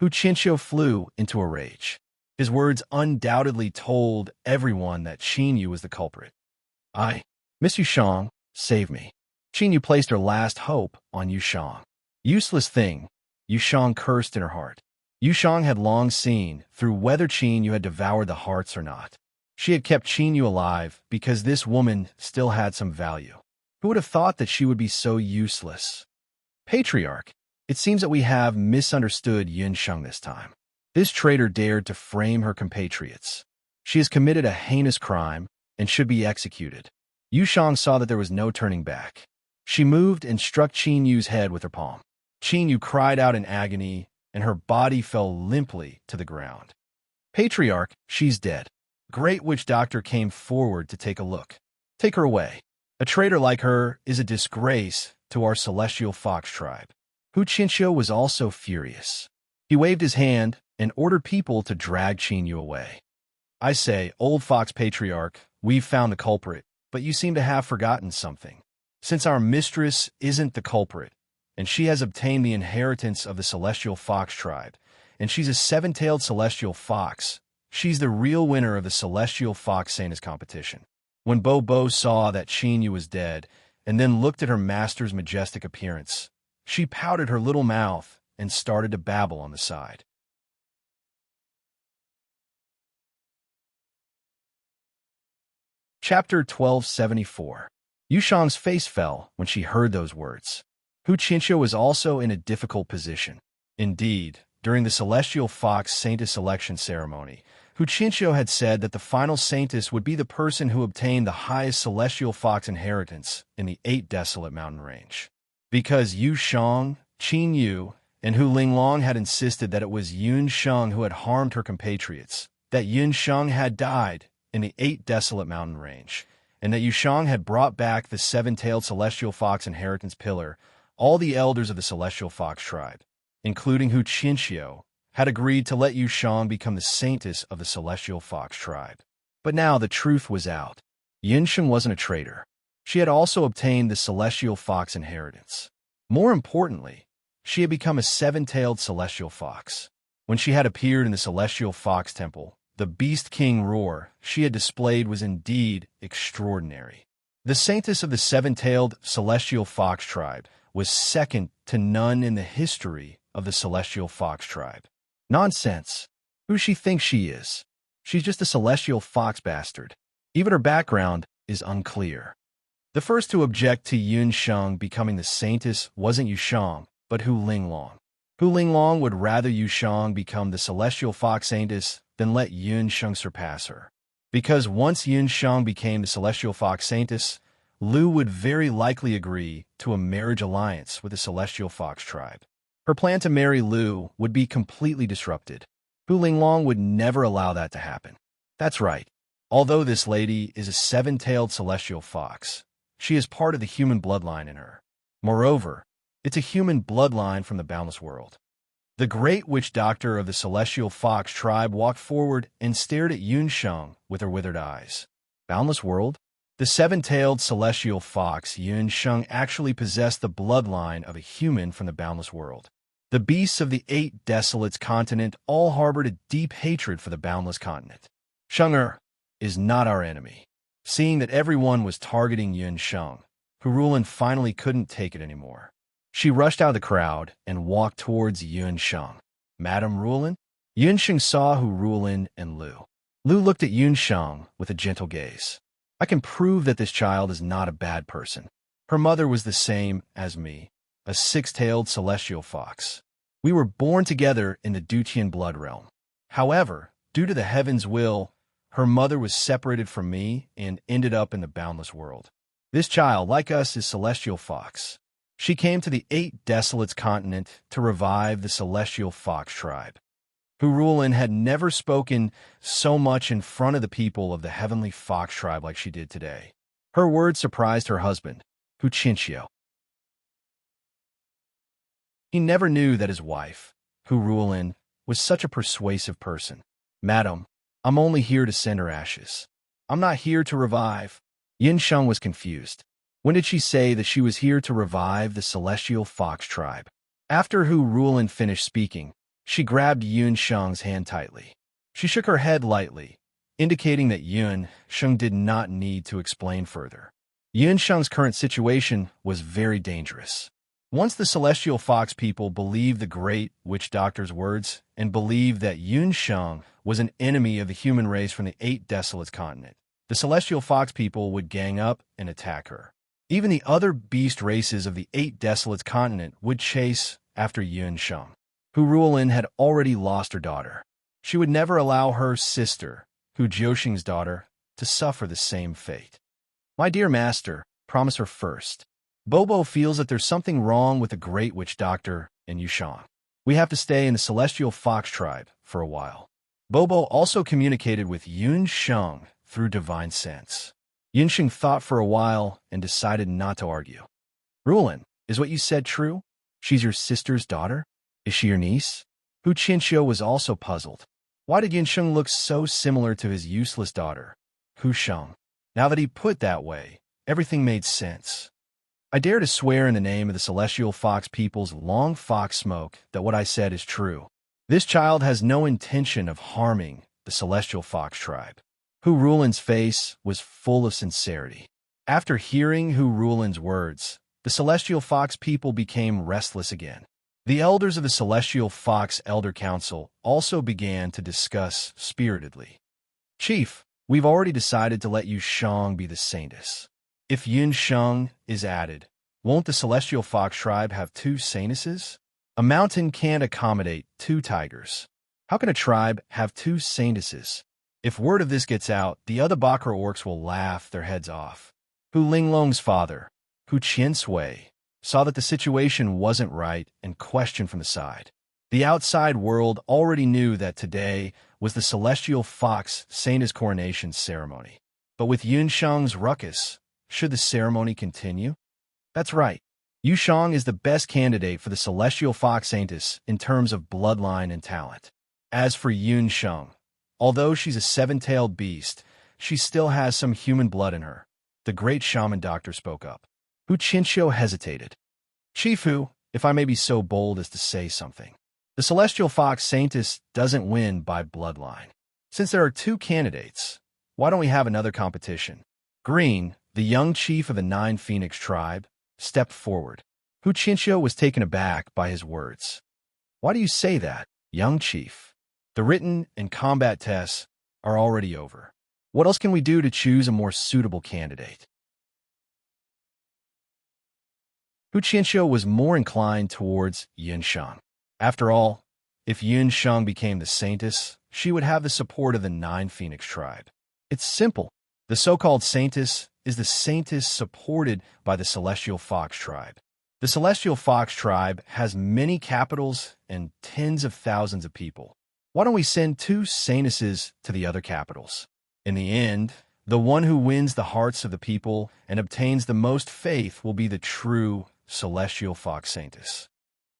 Huchinchio flew into a rage. His words undoubtedly told everyone that Qin Yu was the culprit. Miss Yu Shang, save me. Qin Yu placed her last hope on Yu Shang. Useless thing, Yu Shang cursed in her heart. Yu Shang had long seen through whether Qin Yu had devoured the hearts or not. She had kept Qin Yu alive because this woman still had some value. Who would have thought that she would be so useless? Patriarch, it seems that we have misunderstood Yun Sheng this time. This traitor dared to frame her compatriots. She has committed a heinous crime and should be executed. Yu Shang saw that there was no turning back. She moved and struck Qin Yu's head with her palm. Qin Yu cried out in agony, and her body fell limply to the ground. Patriarch, she's dead. Great Witch Doctor came forward to take a look. Take her away. A traitor like her is a disgrace to our celestial fox tribe. Huchinchio was also furious. He waved his hand and ordered people to drag Qin Yu away. I say, old fox patriarch, we've found the culprit, but you seem to have forgotten something. Since our mistress isn't the culprit, and she has obtained the inheritance of the celestial fox tribe, and she's a 7-tailed celestial fox, she's the real winner of the celestial fox Saintess competition. When Bo saw that Qin Yu was dead, and then looked at her master's majestic appearance, she pouted her little mouth and started to babble on the side. Chapter 1274. Yu Shang's face fell when she heard those words. Huchinchio was also in a difficult position. Indeed, during the celestial fox Saintess selection ceremony, Huchinchio had said that the final Saintess would be the person who obtained the highest celestial fox inheritance in the 8 desolate mountain range. Because Yu Shang, Qin Yu, and Hu Linglong had insisted that it was Yun Sheng who had harmed her compatriots, that Yun Sheng had died in the 8 desolate mountain range, and that Yu Shang had brought back the 7-tailed celestial fox inheritance pillar, all the elders of the celestial fox tribe, including Huchinchio, had agreed to let Yu Shang become the Saintess of the celestial fox tribe. But now the truth was out. Yun Sheng wasn't a traitor. She had also obtained the celestial fox inheritance. More importantly, she had become a 7-tailed celestial fox. When she had appeared in the celestial fox temple, the Beast King roar she had displayed was indeed extraordinary. The Saintess of the 7-tailed celestial fox tribe was second to none in the history of the celestial fox tribe. Nonsense. Who she thinks she is? She's just a celestial fox bastard. Even her background is unclear. The first to object to Yun Sheng becoming the Saintess wasn't Yu Shang, but Hu Linglong. Hu Linglong would rather Yu Shang become the celestial fox Saintess than let Yun Sheng surpass her. Because once Yun Sheng became the celestial fox Saintess, Lu would very likely agree to a marriage alliance with the celestial fox tribe. Her plan to marry Lu would be completely disrupted. Hu Linglong would never allow that to happen. That's right. Although this lady is a 7-tailed celestial fox, she is part of the human bloodline in her. Moreover, it's a human bloodline from the boundless world. The great witch doctor of the celestial fox tribe walked forward and stared at Yun Sheng with her withered eyes. Boundless world? The 7-tailed celestial fox Yun Sheng actually possessed the bloodline of a human from the boundless world. The beasts of the 8 desolates continent all harbored a deep hatred for the boundless continent. Sheng is not our enemy. Seeing that everyone was targeting Yun Sheng, Hu Rulin finally couldn't take it anymore. She rushed out of the crowd and walked towards Yun Sheng. Madam Rulin? Yun Sheng saw Hu Rulin and Lu. Lu looked at Yun Sheng with a gentle gaze. I can prove that this child is not a bad person. Her mother was the same as me, a six-tailed celestial fox. We were born together in the Dutian blood realm. However, due to the heaven's will, her mother was separated from me and ended up in the boundless world. This child, like us, is celestial fox. She came to the 8 Desolates continent to revive the celestial fox tribe. Hu Rulin had never spoken so much in front of the people of the heavenly fox tribe like she did today. Her words surprised her husband, Hu Qinxiu. He never knew that his wife, Hu Rulin, was such a persuasive person. Madam, I'm only here to send her ashes. I'm not here to revive. Yin Sheng was confused. When did she say that she was here to revive the celestial fox tribe? After Hu Rulin finished speaking, she grabbed Yun Sheng's hand tightly. She shook her head lightly, indicating that Yun Sheng did not need to explain further. Yun Sheng's current situation was very dangerous. Once the celestial fox people believed the great witch doctor's words and believed that Yun Sheng was an enemy of the human race from the 8 Desolates continent, the celestial fox people would gang up and attack her. Even the other beast races of the 8 Desolates continent would chase after Yun Sheng. Hu Rulin had already lost her daughter. She would never allow her sister, Hu Jiuxing's daughter, to suffer the same fate. My dear master, promise her first. Bobo feels that there's something wrong with the great witch doctor and Yushang. We have to stay in the celestial fox tribe for a while. Bobo also communicated with Yun Sheng through divine sense. Yun Sheng thought for a while and decided not to argue. Rulin, is what you said true? She's your sister's daughter? Is she your niece? Hu Qinxiu was also puzzled. Why did Yun Sheng look so similar to his useless daughter, Hu Sheng? Now that he put that way, everything made sense. I dare to swear in the name of the celestial fox people's long fox smoke that what I said is true. This child has no intention of harming the celestial fox tribe. Hu Rulin's face was full of sincerity. After hearing Hu Rulin's words, the celestial fox people became restless again. The elders of the Celestial Fox Elder Council also began to discuss spiritedly. Chief, we've already decided to let Yu Sheng be the saintess. If Yun Sheng is added, won't the Celestial Fox tribe have 2 saintesses? A mountain can't accommodate 2 tigers. How can a tribe have 2 saintesses? If word of this gets out, the other Bakra orcs will laugh their heads off. Hu Linglong's father, Hu Qiansui, saw that the situation wasn't right and questioned from the side. The outside world already knew that today was the Celestial Fox Saintess coronation ceremony. But with Yun Sheng's ruckus, should the ceremony continue? That's right. Yu Sheng is the best candidate for the Celestial Fox Saintess in terms of bloodline and talent. As for Yun Sheng, although she's a 7-tailed beast, she still has some human blood in her. The great shaman doctor spoke up. Hu Qinxiu hesitated. Chief Hu, if I may be so bold as to say something. The Celestial Fox Saintess doesn't win by bloodline. Since there are 2 candidates, why don't we have another competition? Green, the young chief of the 9 Phoenix tribe, stepped forward. Hu Qinxiu was taken aback by his words. Why do you say that, young chief? The written and combat tests are already over. What else can we do to choose a more suitable candidate? Hu Qinxiu was more inclined towards Yun Sheng. After all, if Yun Sheng became the saintess, she would have the support of the 9 Phoenix tribe. It's simple. The so-called saintess is the saintess supported by the Celestial Fox tribe. The Celestial Fox tribe has many capitals and tens of thousands of people. Why don't we send 2 saintesses to the other capitals? In the end, the one who wins the hearts of the people and obtains the most faith will be the true Celestial Fox Saintess.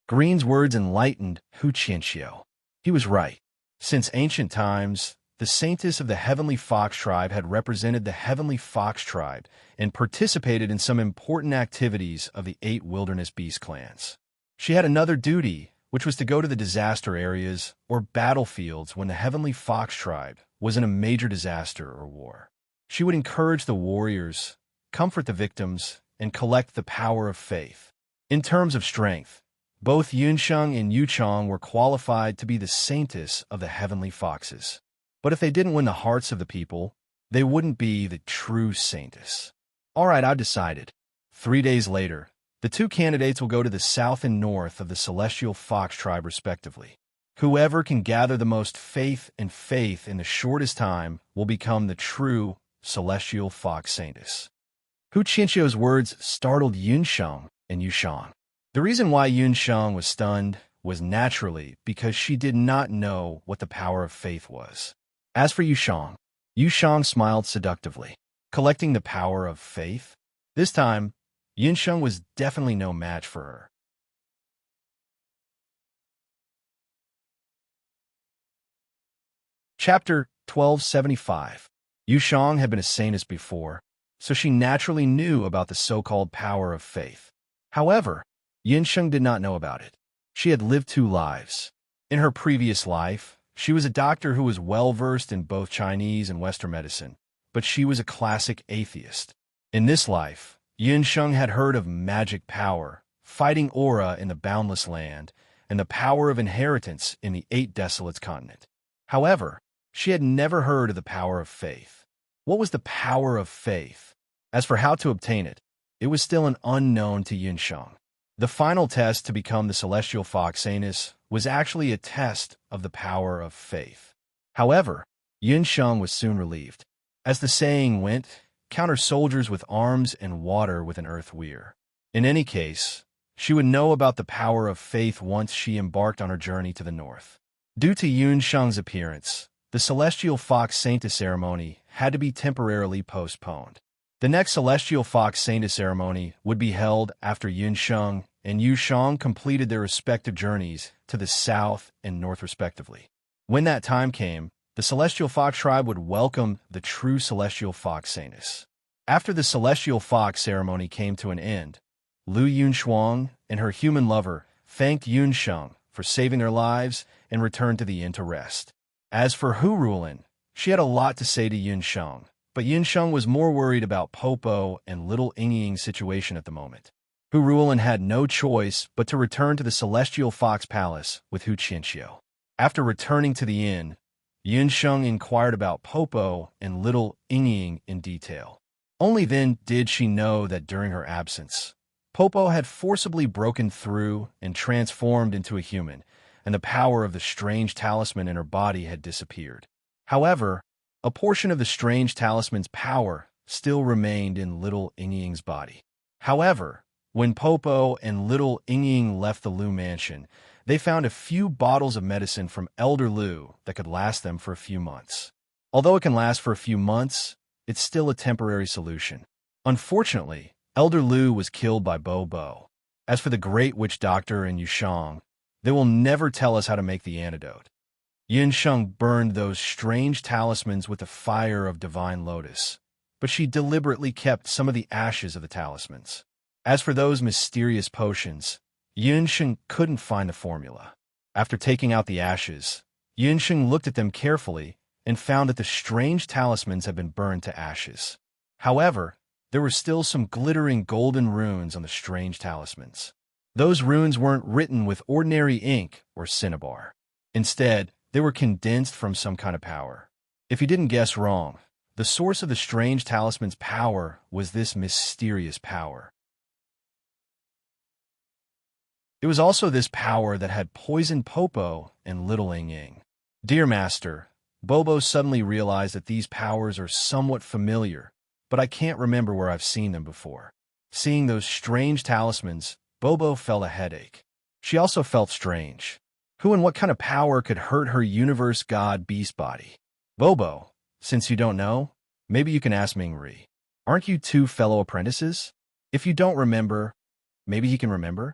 Green's words enlightened Hu Qinxiu. He was right. Since ancient times, the saintess of the Heavenly Fox tribe had represented the Heavenly Fox tribe and participated in some important activities of the 8 wilderness beast clans. She had another duty, which was to go to the disaster areas or battlefields when the Heavenly Fox tribe was in a major disaster or war. She would encourage the warriors, comfort the victims, and collect the power of faith. In terms of strength, both Yunsheng and Yuchong were qualified to be the saintess of the heavenly foxes. But if they didn't win the hearts of the people, they wouldn't be the true saintess. All right, I've decided. 3 days later, the two candidates will go to the south and north of the Celestial Fox tribe respectively. Whoever can gather the most faith in the shortest time will become the true Celestial Fox saintess. Hu Qianqiu's words startled Yunsheng and Yushang. The reason why Yunsheng was stunned was naturally because she did not know what the power of faith was. As for Yushang, Yushang smiled seductively. Collecting the power of faith? This time, Yunsheng was definitely no match for her. Chapter 1275. Yushang had been a saintess before, so she naturally knew about the so-called power of faith. However, Yunsheng did not know about it. She had lived 2 lives. In her previous life, she was a doctor who was well-versed in both Chinese and Western medicine, but she was a classic atheist. In this life, Yunsheng had heard of magic power, fighting aura in the boundless land, and the power of inheritance in the 8 desolates continent. However, she had never heard of the power of faith. What was the power of faith? As for how to obtain it, it was still an unknown to Yunsheng. The final test to become the Celestial Fox Saintess was actually a test of the power of faith. However, Yunsheng was soon relieved. As the saying went, counter soldiers with arms and water with an earth weir. In any case, she would know about the power of faith once she embarked on her journey to the north. Due to Yunsheng's appearance, the Celestial Fox Saintess ceremony had to be temporarily postponed. The next Celestial Fox Saintess ceremony would be held after Yunsheng and Yushang completed their respective journeys to the south and north respectively. When that time came, the Celestial Fox tribe would welcome the true Celestial Fox Saintess. After the Celestial Fox ceremony came to an end, Lu Yunshuang and her human lover thanked Yunsheng for saving their lives and returned to the inn to rest. As for Hu Rulin, she had a lot to say to Yunsheng, but Yunsheng was more worried about Popo and little Yingying's situation at the moment. Hu Rulin had no choice but to return to the Celestial Fox Palace with Hu Qianqiu. After returning to the inn, Yunsheng inquired about Popo and little Yingying in detail. Only then did she know that during her absence, Popo had forcibly broken through and transformed into a human, and the power of the strange talisman in her body had disappeared. However, a portion of the strange talisman's power still remained in little Yingying's body. However, when Popo and little Yingying left the Lu mansion, they found a few bottles of medicine from Elder Lu that could last them for a few months. Although it can last for a few months, it's still a temporary solution. Unfortunately, Elder Lu was killed by Bo. As for the Great Witch Doctor and Yushang, they will never tell us how to make the antidote. Yunsheng burned those strange talismans with the fire of Divine Lotus, but she deliberately kept some of the ashes of the talismans. As for those mysterious potions, Yunsheng couldn't find the formula. After taking out the ashes, Yunsheng looked at them carefully and found that the strange talismans had been burned to ashes. However, there were still some glittering golden runes on the strange talismans. Those runes weren't written with ordinary ink or cinnabar. Instead, they were condensed from some kind of power. If you didn't guess wrong, the source of the strange talisman's power was this mysterious power. It was also this power that had poisoned Popo and little Yingying. Dear Master, Bobo suddenly realized that these powers are somewhat familiar, but I can't remember where I've seen them before. Seeing those strange talismans, Bobo felt a headache. She also felt strange. Who and what kind of power could hurt her universe god beast body? Bobo, since you don't know, maybe you can ask Mingri. Aren't you 2 fellow apprentices? If you don't remember, maybe he can remember?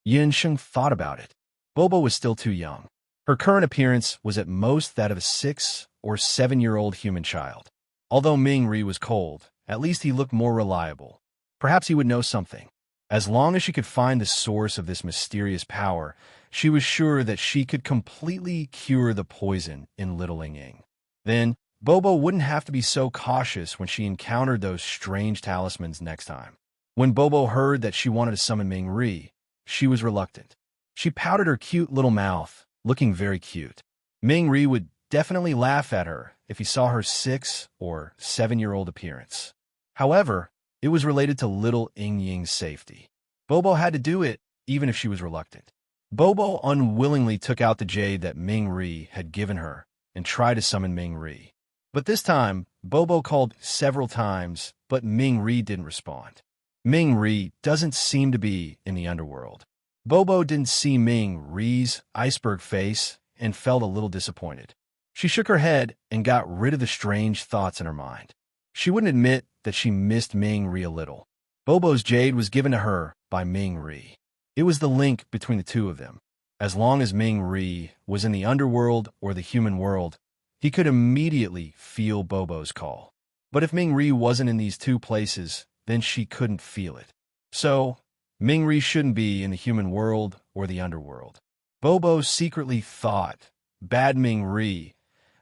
Yunsheng thought about it. Bobo was still too young. Her current appearance was at most that of a 6 or 7-year-old human child. Although Mingri was cold, at least he looked more reliable. Perhaps he would know something. As long as she could find the source of this mysterious power, she was sure that she could completely cure the poison in little Yingying. Then, Bobo wouldn't have to be so cautious when she encountered those strange talismans next time. When Bobo heard that she wanted to summon Ming Ri, she was reluctant. She pouted her cute little mouth, looking very cute. Ming Ri would definitely laugh at her if he saw her 6 or 7-year-old appearance. However, it was related to little Ying Ying's safety. Bobo had to do it, even if she was reluctant. Bobo unwillingly took out the jade that Ming Ri had given her and tried to summon Ming Ri. But this time, Bobo called several times, but Ming Ri didn't respond. Ming Ri doesn't seem to be in the underworld. Bobo didn't see Ming Ri's iceberg face and felt a little disappointed. She shook her head and got rid of the strange thoughts in her mind. She wouldn't admit that she missed Ming Ri a little. Bobo's jade was given to her by Ming Ri. It was the link between the two of them. As long as Ming Ri was in the underworld or the human world, he could immediately feel Bobo's call. But if Ming Ri wasn't in these two places, then she couldn't feel it. So, Ming Ri shouldn't be in the human world or the underworld. Bobo secretly thought bad Ming Ri,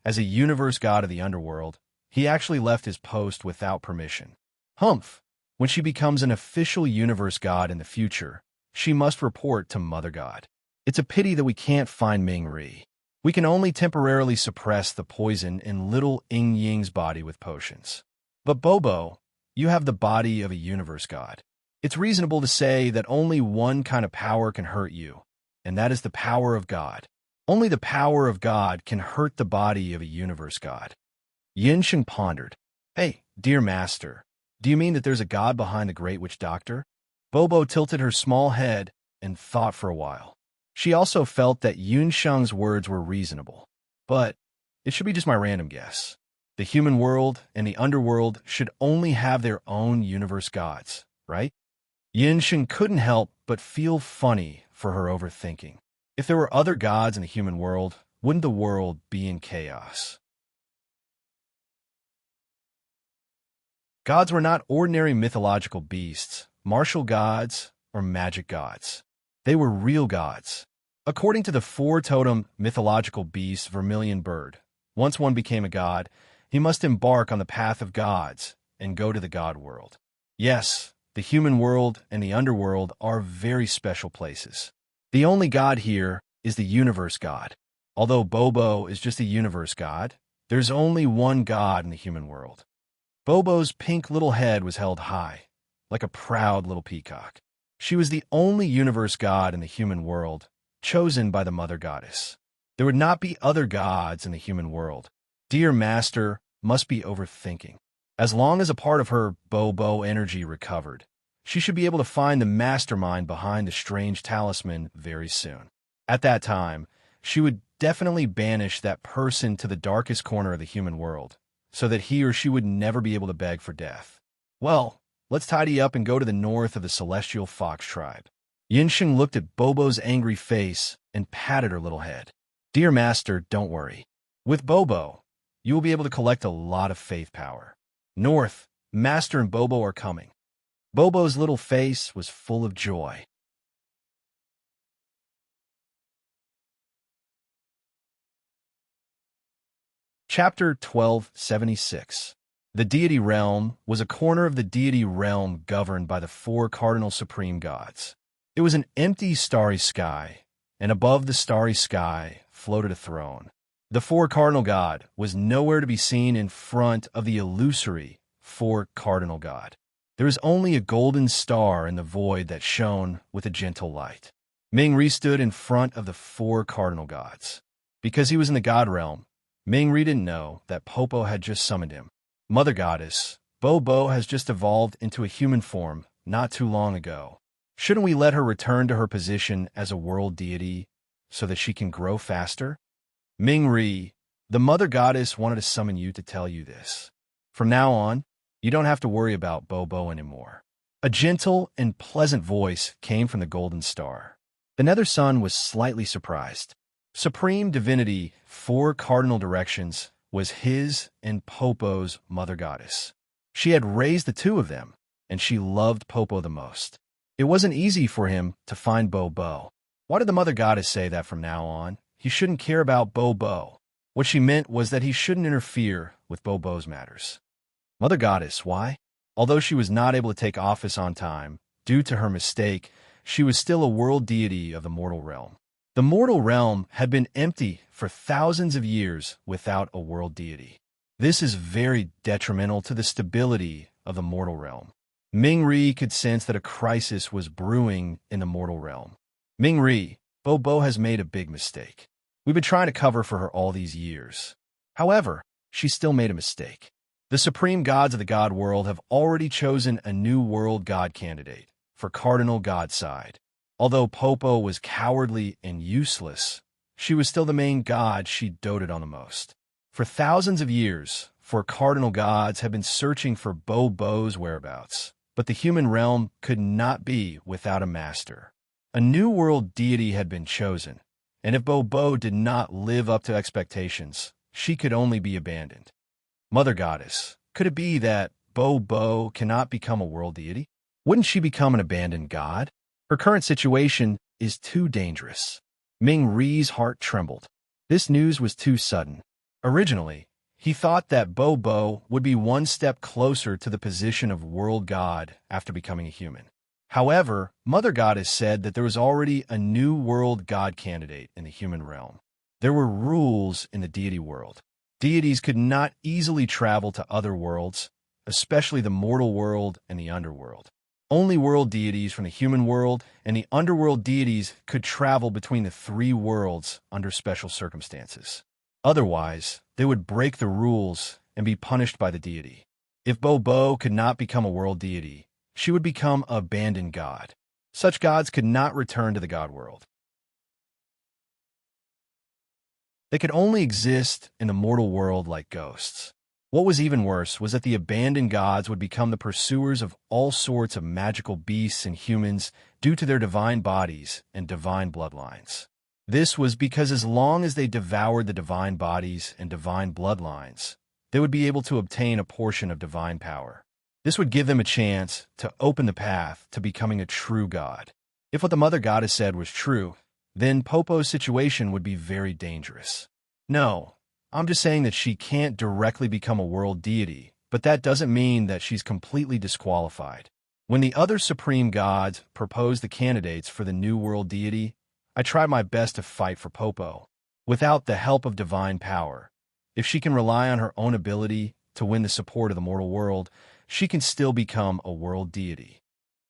as a universe god of the underworld, he actually left his post without permission. Humph! When she becomes an official universe god in the future, she must report to Mother God. It's a pity that we can't find Ming Ri. We can only temporarily suppress the poison in little Ying Ying's body with potions. But Bobo, you have the body of a universe god. It's reasonable to say that only one kind of power can hurt you, and that is the power of God. Only the power of God can hurt the body of a universe god. Yinsheng pondered. Hey, dear master, do you mean that there's a god behind the Great Witch Doctor? Bobo tilted her small head and thought for a while. She also felt that Yunsheng's words were reasonable. But it should be just my random guess. The human world and the underworld should only have their own universe gods, right? Yinsheng couldn't help but feel funny for her overthinking. If there were other gods in the human world, wouldn't the world be in chaos? Gods were not ordinary mythological beasts, martial gods, or magic gods. They were real gods. According to the 4-totem mythological beast Vermilion Bird, once one became a god, he must embark on the path of gods and go to the god world. Yes, the human world and the underworld are very special places. The only god here is the universe god. Although Bobo is just a universe god, there's only one god in the human world. Bobo's pink little head was held high, like a proud little peacock. She was the only universe god in the human world, chosen by the Mother Goddess. There would not be other gods in the human world. Dear Master must be overthinking. As long as a part of her Bobo energy recovered, she should be able to find the mastermind behind the strange talisman very soon. At that time, she would definitely banish that person to the darkest corner of the human world, so that he or she would never be able to beg for death. Well, let's tidy up and go to the north of the Celestial Fox tribe. Yinsheng looked at Bobo's angry face and patted her little head. Dear Master, don't worry. With Bobo, you will be able to collect a lot of faith power. North, Master and Bobo are coming. Bobo's little face was full of joy. Chapter 1276. The Deity Realm was a corner of the Deity Realm governed by the 4 cardinal supreme gods. It was an empty starry sky, and above the starry sky floated a throne. The 4 cardinal god was nowhere to be seen in front of the illusory 4 cardinal god. There was only a golden star in the void that shone with a gentle light. Ming Ri stood in front of the 4 cardinal gods. Because he was in the god realm, Ming Ri didn't know that Popo had just summoned him. Mother Goddess, Bobo has just evolved into a human form not too long ago. Shouldn't we let her return to her position as a world deity so that she can grow faster? Ming Ri, the Mother Goddess wanted to summon you to tell you this. From now on, you don't have to worry about Bobo anymore. A gentle and pleasant voice came from the golden star. The Nether Sun was slightly surprised. Supreme Divinity, 4 cardinal directions, was his and Popo's Mother Goddess. She had raised the 2 of them, and she loved Popo the most. It wasn't easy for him to find Bobo. Why did the Mother Goddess say that from now on he shouldn't care about Bobo? What she meant was that he shouldn't interfere with Bobo's matters. Mother Goddess, why? Although she was not able to take office on time, due to her mistake, she was still a world deity of the mortal realm. The mortal realm had been empty for thousands of years without a world deity. This is very detrimental to the stability of the mortal realm. Ming-Ri could sense that a crisis was brewing in the mortal realm. Ming-Ri, Bo has made a big mistake. We've been trying to cover for her all these years. However, she still made a mistake. The supreme gods of the god world have already chosen a new world god candidate for cardinal god side. Although Popo was cowardly and useless, she was still the main god she doted on the most. For thousands of years, four cardinal gods have been searching for Bo's whereabouts, but the human realm could not be without a master. A new world deity had been chosen, and if Bo did not live up to expectations, she could only be abandoned. Mother Goddess, could it be that Bo cannot become a world deity? Wouldn't she become an abandoned god? Her current situation is too dangerous. Ming-Ri's heart trembled. This news was too sudden. Originally, he thought that Bo would be one step closer to the position of world god after becoming a human. However, Mother Goddess said that there was already a new world god candidate in the human realm. There were rules in the deity world. Deities could not easily travel to other worlds, especially the mortal world and the underworld. Only world deities from the human world and the underworld deities could travel between the three worlds under special circumstances. Otherwise, they would break the rules and be punished by the deity. If Bo could not become a world deity, she would become an abandoned god. Such gods could not return to the god world. They could only exist in the mortal world like ghosts. What was even worse was that the abandoned gods would become the pursuers of all sorts of magical beasts and humans due to their divine bodies and divine bloodlines. This was because as long as they devoured the divine bodies and divine bloodlines, they would be able to obtain a portion of divine power. This would give them a chance to open the path to becoming a true god. If what the Mother Goddess said was true, then Popo's situation would be very dangerous. No, I'm just saying that she can't directly become a world deity, but that doesn't mean that she's completely disqualified. When the other supreme gods proposed the candidates for the new world deity, I tried my best to fight for Popo. Without the help of divine power, if she can rely on her own ability to win the support of the mortal world, she can still become a world deity.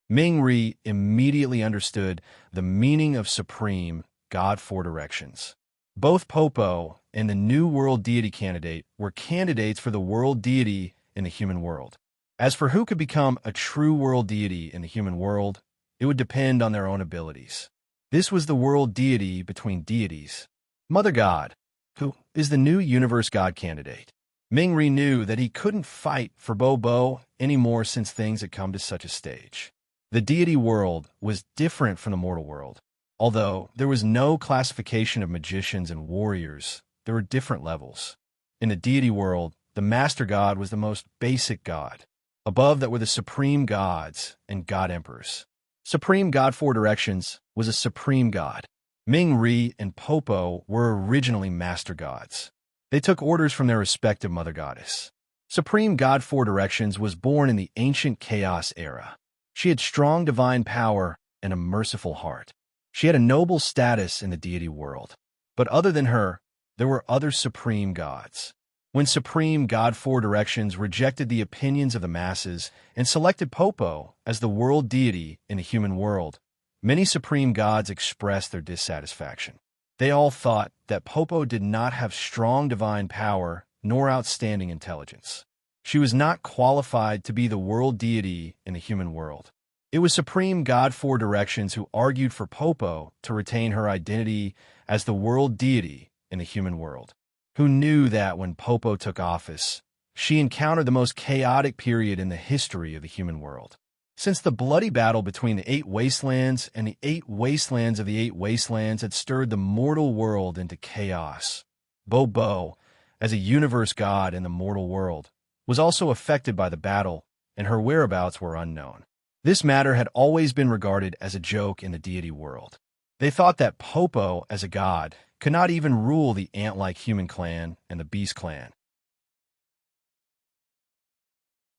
Ming-Ri immediately understood the meaning of supreme God Four Directions. Both Popo and the new world deity candidate were candidates for the world deity in the human world. As for who could become a true world deity in the human world, it would depend on their own abilities. This was the world deity between deities. Mother God, who is the new universe god candidate. Ming-Ri knew that he couldn't fight for Bo anymore since things had come to such a stage. The deity world was different from the mortal world. Although there was no classification of magicians and warriors, there were different levels. In the deity world, the master god was the most basic god. Above that were the supreme gods and god emperors. Supreme God Four Directions was a supreme god. Ming-Ri and Popo were originally master gods. They took orders from their respective Mother Goddess. Supreme God Four Directions was born in the ancient chaos era. She had strong divine power and a merciful heart. She had a noble status in the deity world. But other than her, there were other supreme gods. When Supreme God Four Directions rejected the opinions of the masses and selected Popo as the world deity in the human world, many supreme gods expressed their dissatisfaction. They all thought that Popo did not have strong divine power nor outstanding intelligence. She was not qualified to be the world deity in the human world. It was Supreme God Four Directions who argued for Popo to retain her identity as the world deity in the human world, who knew that when Popo took office, she encountered the most chaotic period in the history of the human world. Since the bloody battle between the Eight Wastelands and the Eight Wastelands of the Eight Wastelands had stirred the mortal world into chaos, Bo, as a universe god in the mortal world, was also affected by the battle, and her whereabouts were unknown. This matter had always been regarded as a joke in the deity world. They thought that Popo, as a god, could not even rule the ant-like human clan and the beast clan.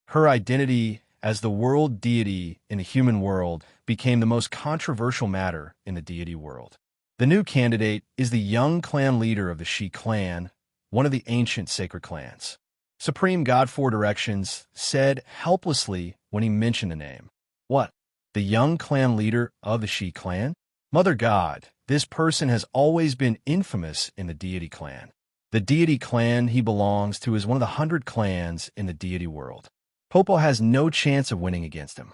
Her identity as the world deity in the human world became the most controversial matter in the deity world. The new candidate is the young clan leader of the Shi clan, one of the ancient sacred clans. Supreme God Four Directions said helplessly when he mentioned the name. What? The young clan leader of the Shi clan? Mother God, this person has always been infamous in the deity clan. The deity clan he belongs to is one of the 100 clans in the deity world. Popo has no chance of winning against him.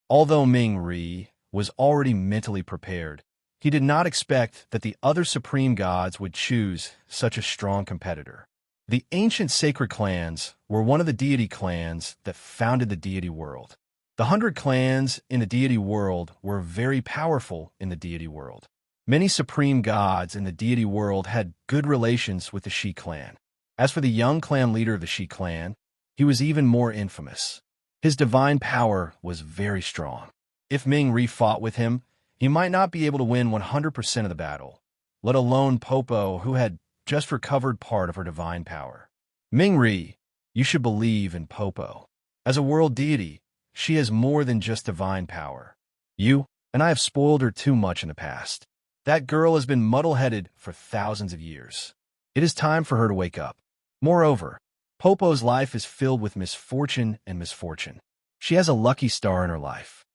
Although Ming Ri was already mentally prepared, he did not expect that the other supreme gods would choose such a strong competitor. The ancient sacred clans were one of the deity clans that founded the deity world. The 100 clans in the deity world were very powerful in the deity world. Many supreme gods in the deity world had good relations with the Shi clan. As for the young clan leader of the Shi clan, he was even more infamous. His divine power was very strong. If Ming Ri fought with him, he might not be able to win 100% of the battle, let alone Popo, who had just recovered part of her divine power. Ming Ri, you should believe in Popo. As a world deity, she has more than just divine power. You and I have spoiled her too much in the past. That girl has been muddle-headed for thousands of years. It is time for her to wake up. Moreover, Popo's life is filled with misfortune and misfortune. She has a lucky star in her life.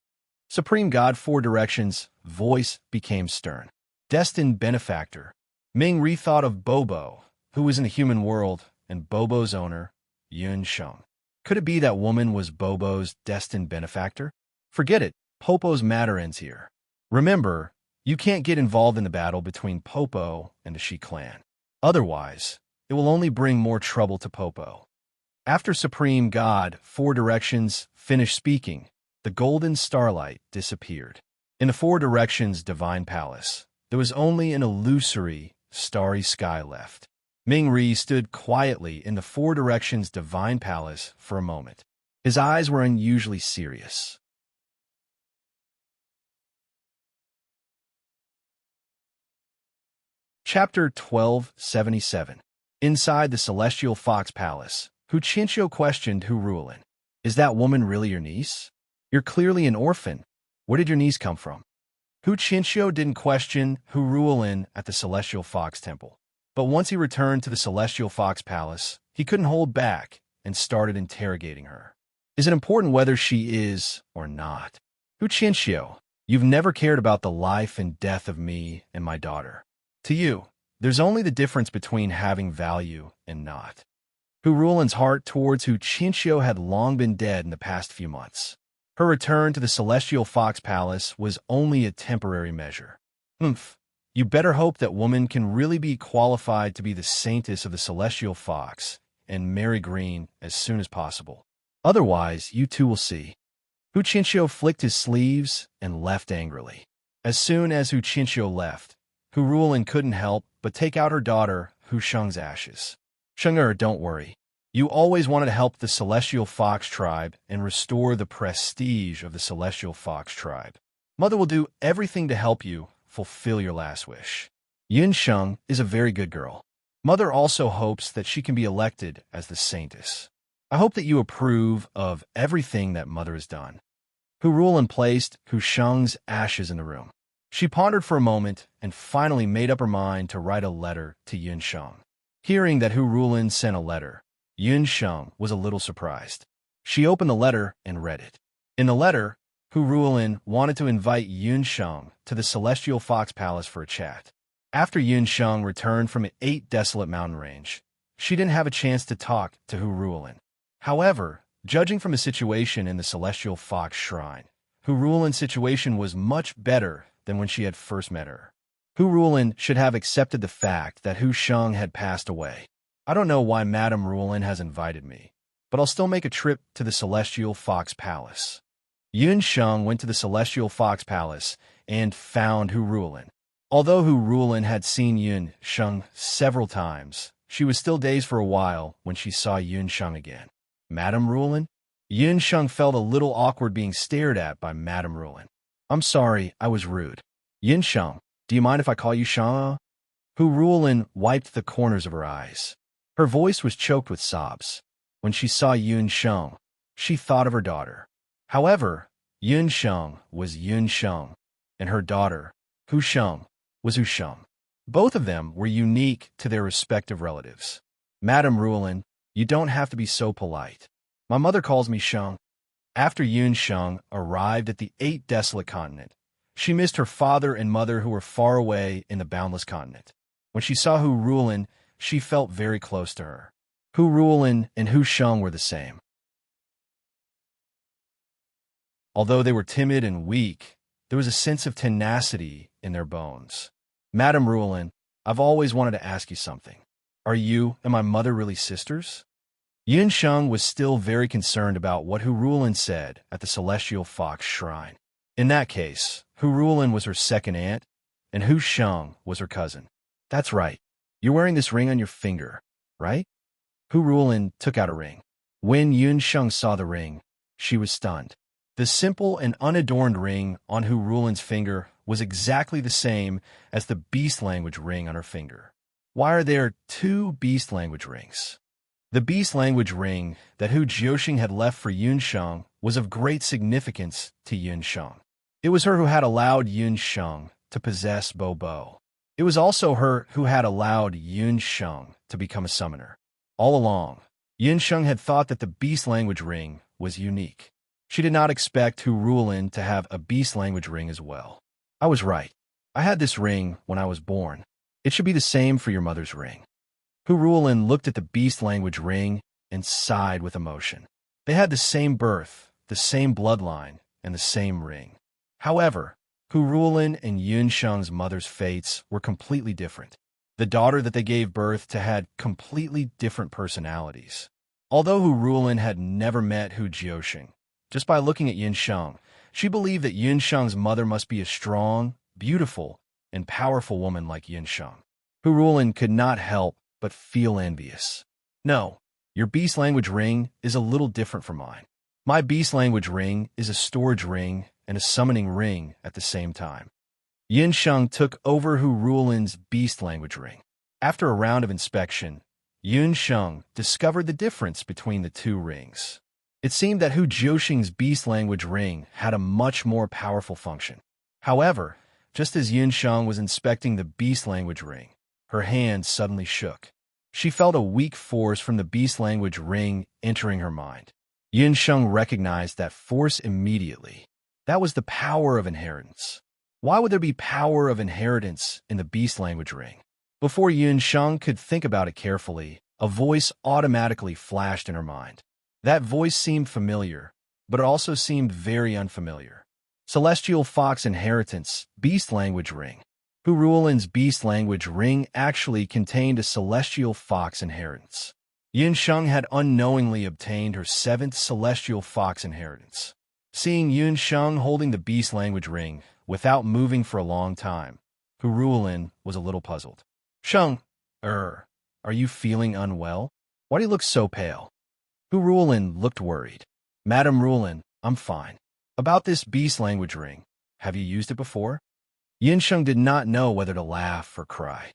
Supreme God Four Directions' voice became stern. Destined benefactor. Ming Ri thought of Bobo, who was in the human world, and Bobo's owner, Yun Sheng. Could it be that woman was Bobo's destined benefactor? Forget it. Popo's matter ends here. Remember, you can't get involved in the battle between Popo and the Shi clan. Otherwise, it will only bring more trouble to Popo. After Supreme God Four Directions finished speaking, the golden starlight disappeared. In the Four Directions' divine palace, there was only an illusory, starry sky left. Ming Ri stood quietly in the Four Directions' divine palace for a moment. His eyes were unusually serious. Chapter 1277. Inside the Celestial Fox Palace, Hu Qinxiu questioned Hu Ruolin. Is that woman really your niece? You're clearly an orphan. Where did your niece come from? Hu Qinxiu didn't question Hu Ruolin at the Celestial Fox Temple. But once he returned to the Celestial Fox Palace, he couldn't hold back and started interrogating her. Is it important whether she is or not? Hu Qinxiu, you've never cared about the life and death of me and my daughter. To you, there's only the difference between having value and not. Hu Ruolin's heart towards Hu Qinxiu had long been dead in the past few months. Her return to the Celestial Fox Palace was only a temporary measure. You better hope that woman can really be qualified to be the saintess of the Celestial Fox and marry Green as soon as possible. Otherwise, you two will see. Hu Qinxiu flicked his sleeves and left angrily. As soon as Hu Qinxiu left, Hu Ruolin couldn't help but take out her daughter, Hu Sheng's ashes. Sheng, don't worry. You always wanted to help the Celestial Fox tribe and restore the prestige of the Celestial Fox tribe. Mother will do everything to help you fulfill your last wish. Yun Sheng is a very good girl. Mother also hopes that she can be elected as the saintess. I hope that you approve of everything that Mother has done. Hu Ruolin placed Hu Sheng's ashes in the room. She pondered for a moment and finally made up her mind to write a letter to Yun Sheng. Hearing that Hu Ruolin sent a letter, Yun Sheng was a little surprised. She opened the letter and read it. In the letter, Hu Ruolin wanted to invite Yun Sheng to the Celestial Fox Palace for a chat. After Yun Sheng returned from an 8 desolate mountain range, she didn't have a chance to talk to Hu Ruolin. However, judging from the situation in the Celestial Fox Shrine, Hu Ruolin's situation was much better than when she had first met her. Hu Ruolin should have accepted the fact that Hu Sheng had passed away. I don't know why Madame Ruolin has invited me, but I'll still make a trip to the Celestial Fox Palace. Yun Sheng went to the Celestial Fox Palace and found Hu Ruolin. Although Hu Ruolin had seen Yun Sheng several times, she was still dazed for a while when she saw Yun Sheng again. Madame Ruolin? Yun Sheng felt a little awkward being stared at by Madame Ruolin. I'm sorry, I was rude. Yun Sheng, do you mind if I call you Sheng? Hu Ruolin wiped the corners of her eyes. Her voice was choked with sobs. When she saw Yun Sheng, she thought of her daughter. However, Yun Sheng was Yun Sheng, and her daughter, Hu Sheng, was Hu Sheng. Both of them were unique to their respective relatives. Madame Ruolin, you don't have to be so polite. My mother calls me Sheng. After Yun Sheng arrived at the 8 desolate continent, she missed her father and mother who were far away in the boundless continent. When she saw Hu Ruolin, she felt very close to her. Hu Ruolin and Hu Sheng were the same. Although they were timid and weak, there was a sense of tenacity in their bones. Madame Ruolin, I've always wanted to ask you something. Are you and my mother really sisters? Yun Sheng was still very concerned about what Hu Ruolin said at the Celestial Fox Shrine. In that case, Hu Ruolin was her second aunt, and Hu Sheng was her cousin. That's right. You're wearing this ring on your finger, right? Hu Ruolin took out a ring. When Yun Sheng saw the ring, she was stunned. The simple and unadorned ring on Hu Ruolin's finger was exactly the same as the beast language ring on her finger. Why are there 2 beast language rings? The beast language ring that Hu Jiuxing had left for Yun Sheng was of great significance to Yun Sheng. It was her who had allowed Yun Sheng to possess Bo Bo. It was also her who had allowed Yun Sheng to become a summoner. All along, Yun Sheng had thought that the beast language ring was unique. She did not expect Hu Ruolin to have a beast language ring as well. I was right. I had this ring when I was born. It should be the same for your mother's ring. Hu Ruolin looked at the beast language ring and sighed with emotion. They had the same birth, the same bloodline, and the same ring. However, Hu Ruolin and Yun Sheng's mother's fates were completely different. The daughter that they gave birth to had completely different personalities. Although Hu Ruolin had never met Hu Jiuxing, just by looking at Yun Sheng, she believed that Yun Sheng's mother must be a strong, beautiful, and powerful woman like Yun Sheng. Hu Ruolin could not help but feel envious. No, your beast language ring is a little different from mine. My beast language ring is a storage ring and a summoning ring at the same time. Yun Sheng took over Hu Ruolin's beast language ring. After a round of inspection, Yun Sheng discovered the difference between the 2 rings. It seemed that Hu Jiuxing's beast language ring had a much more powerful function. However, just as Yun Sheng was inspecting the beast language ring, her hand suddenly shook. She felt a weak force from the beast language ring entering her mind. Yun Sheng recognized that force immediately. That was the power of inheritance. Why would there be power of inheritance in the beast language ring? Before Yun Sheng could think about it carefully, a voice automatically flashed in her mind. That voice seemed familiar, but it also seemed very unfamiliar. Celestial Fox Inheritance, Beast Language Ring. Hu Ruolin's Beast Language Ring actually contained a Celestial Fox Inheritance. Yun Sheng had unknowingly obtained her 7th Celestial Fox Inheritance. Seeing Yun Sheng holding the Beast Language Ring without moving for a long time, Hu Ruolin was a little puzzled. Sheng, are you feeling unwell? Why do you look so pale? Hu Ruolin looked worried. Madame Ruolin, I'm fine. About this beast language ring, have you used it before? Yun Sheng did not know whether to laugh or cry.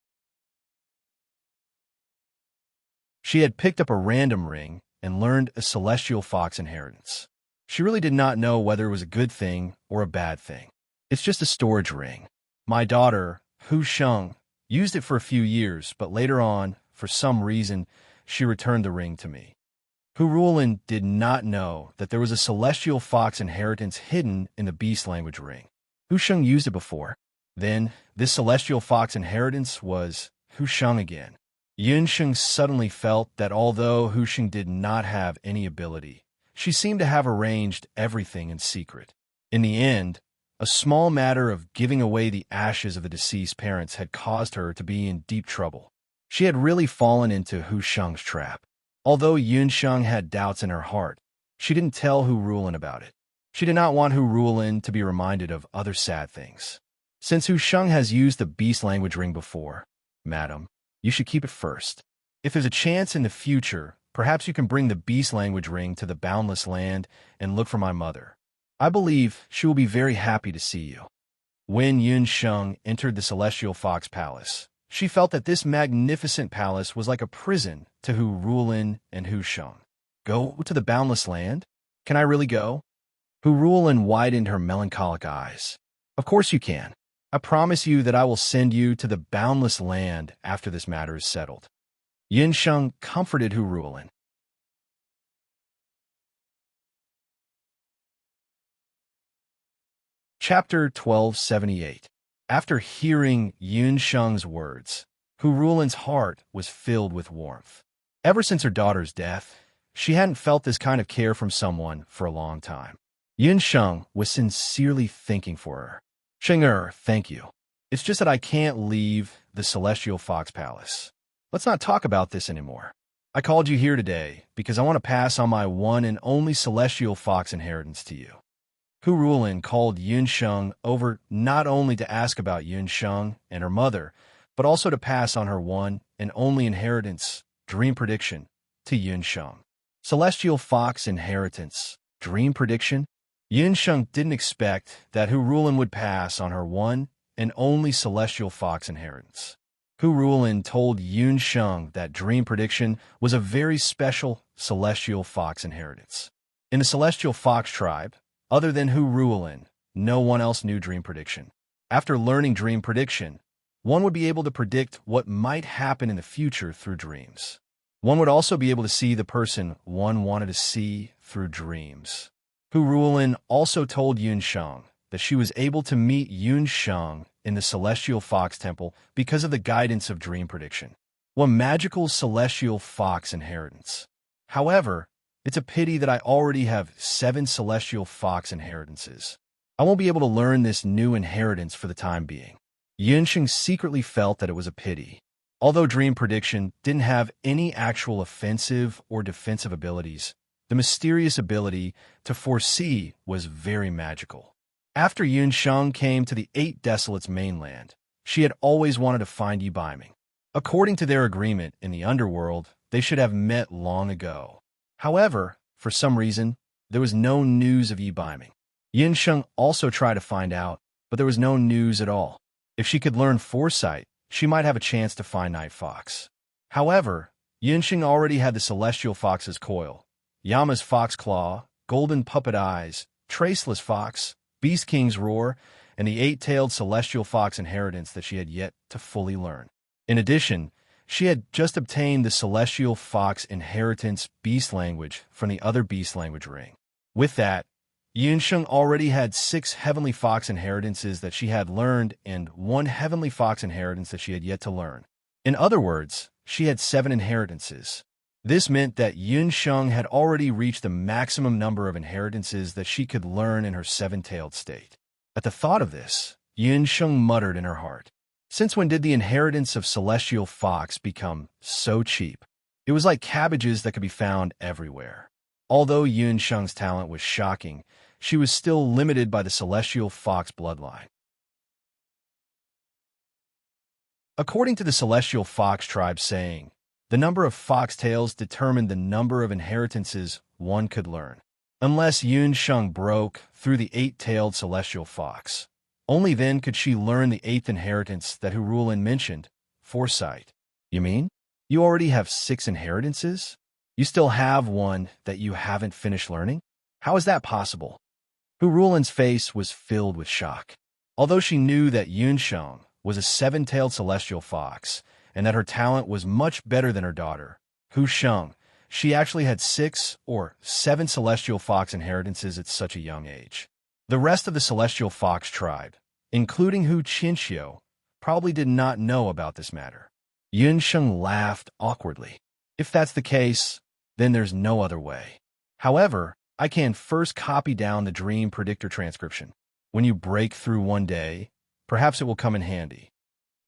She had picked up a random ring and learned a Celestial Fox Inheritance. She really did not know whether it was a good thing or a bad thing. It's just a storage ring. My daughter, Hu Sheng, used it for a few years, but later on, for some reason, she returned the ring to me. Hu Ruolin did not know that there was a Celestial Fox Inheritance hidden in the Beast Language Ring. Hu Sheng used it before. Then, this Celestial Fox Inheritance was Hu Sheng again. Yun Sheng suddenly felt that although Hu Sheng did not have any ability, she seemed to have arranged everything in secret. In the end, a small matter of giving away the ashes of the deceased parents had caused her to be in deep trouble. She had really fallen into Hu Sheng's trap. Although Yun Sheng had doubts in her heart, she didn't tell Hu Ruolin about it. She did not want Hu Ruolin to be reminded of other sad things. Since Hu Sheng has used the Beast Language Ring before, madam, you should keep it first. If there's a chance in the future, perhaps you can bring the Beast Language Ring to the Boundless Land and look for my mother. I believe she will be very happy to see you. When Yun Sheng entered the Celestial Fox Palace, she felt that this magnificent palace was like a prison to Hu Ruolin and Hu Sheng. Go to the Boundless Land? Can I really go? Hu Ruolin widened her melancholic eyes. Of course you can. I promise you that I will send you to the boundless land after this matter is settled. Yin Sheng comforted Hu Ruolin. Chapter 1278. After hearing Yun Sheng's words, Hu Ruolin's heart was filled with warmth. Ever since her daughter's death, she hadn't felt this kind of care from someone for a long time. Yun Sheng was sincerely thinking for her. Sheng thank you. It's just that I can't leave the Celestial Fox Palace. Let's not talk about this anymore. I called you here today because I want to pass on my one and only Celestial Fox inheritance to you. Hu Ruolin called Yun Sheng over not only to ask about Yun Sheng and her mother, but also to pass on her one and only inheritance, dream prediction, to Yun Sheng. Celestial Fox inheritance, dream prediction? Yun Sheng didn't expect that Hu Ruolin would pass on her one and only Celestial Fox inheritance. Hu Ruolin told Yun Sheng that dream prediction was a very special Celestial Fox inheritance. In the Celestial Fox tribe, other than Hu Ruolin, no one else knew dream prediction. After learning dream prediction, one would be able to predict what might happen in the future through dreams. One would also be able to see the person one wanted to see through dreams. Hu Ruolin also told Yun Sheng that she was able to meet Yun Sheng in the Celestial Fox Temple because of the guidance of dream prediction. One magical Celestial Fox inheritance. However, it's a pity that I already have 7 Celestial Fox inheritances. I won't be able to learn this new inheritance for the time being. Yun Sheng secretly felt that it was a pity. Although dream prediction didn't have any actual offensive or defensive abilities, the mysterious ability to foresee was very magical. After Yun Sheng came to the 8 Desolates mainland, she had always wanted to find Yi Baiming. According to their agreement in the underworld, they should have met long ago. However, for some reason, there was no news of Yi Baiming. Yun Sheng also tried to find out, but there was no news at all. If she could learn foresight, she might have a chance to find Night Fox. However, Yun Sheng already had the Celestial Fox's coil, Yama's Fox Claw, Golden Puppet Eyes, Traceless Fox, Beast King's Roar, and the 8-tailed Celestial Fox inheritance that she had yet to fully learn. In addition, she had just obtained the Celestial Fox inheritance beast language from the other beast language ring. With that, Yun Sheng already had 6 Heavenly Fox inheritances that she had learned and 1 Heavenly Fox inheritance that she had yet to learn. In other words, she had 7 inheritances. This meant that Yun Sheng had already reached the maximum number of inheritances that she could learn in her 7-tailed state. At the thought of this, Yun Sheng muttered in her heart, "Since when did the inheritance of Celestial Fox become so cheap?" It was like cabbages that could be found everywhere. Although Yun Sheng's talent was shocking, she was still limited by the Celestial Fox bloodline. According to the Celestial Fox tribe saying, the number of foxtails determined the number of inheritances one could learn. Unless Yun Sheng broke through the 8-tailed Celestial Fox, only then could she learn the 8th inheritance that Hu Ruolin mentioned, foresight. You mean? You already have 6 inheritances? You still have one that you haven't finished learning? How is that possible? Hu Ruolin's face was filled with shock. Although she knew that Yun Sheng was a 7-tailed Celestial Fox, and that her talent was much better than her daughter, Hu Sheng, she actually had 6 or 7 Celestial Fox inheritances at such a young age. The rest of the Celestial Fox tribe, including Hu Qinxiu, probably did not know about this matter. Yun Sheng laughed awkwardly. If that's the case, then there's no other way. However, I can first copy down the dream predictor transcription. When you break through one day, perhaps it will come in handy.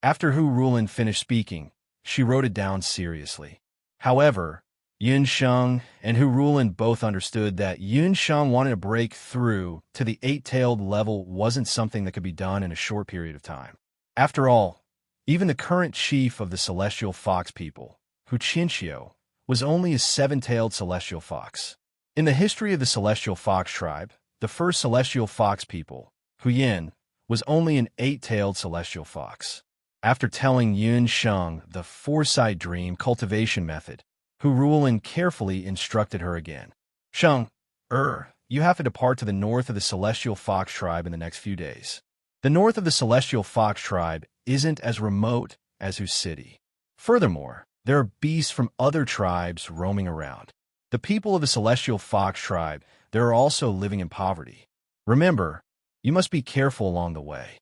After Hu Ruolin finished speaking, she wrote it down seriously. However, Yun Sheng and Hu Ruolin both understood that Yun Sheng wanting to break through to the 8-tailed level wasn't something that could be done in a short period of time. After all, even the current chief of the Celestial Fox people, Hu Qinxiu, was only a 7-tailed Celestial Fox. In the history of the Celestial Fox tribe, the first Celestial Fox people, Hu Yin, was only an 8-tailed Celestial Fox. After telling Yun Sheng the foresight dream cultivation method, Hu Ruolin carefully instructed her again. Sheng, you have to depart to the north of the Celestial Fox Tribe in the next few days. The north of the Celestial Fox Tribe isn't as remote as Whose City. Furthermore, there are beasts from other tribes roaming around. The people of the Celestial Fox Tribe, they are also living in poverty. Remember, you must be careful along the way.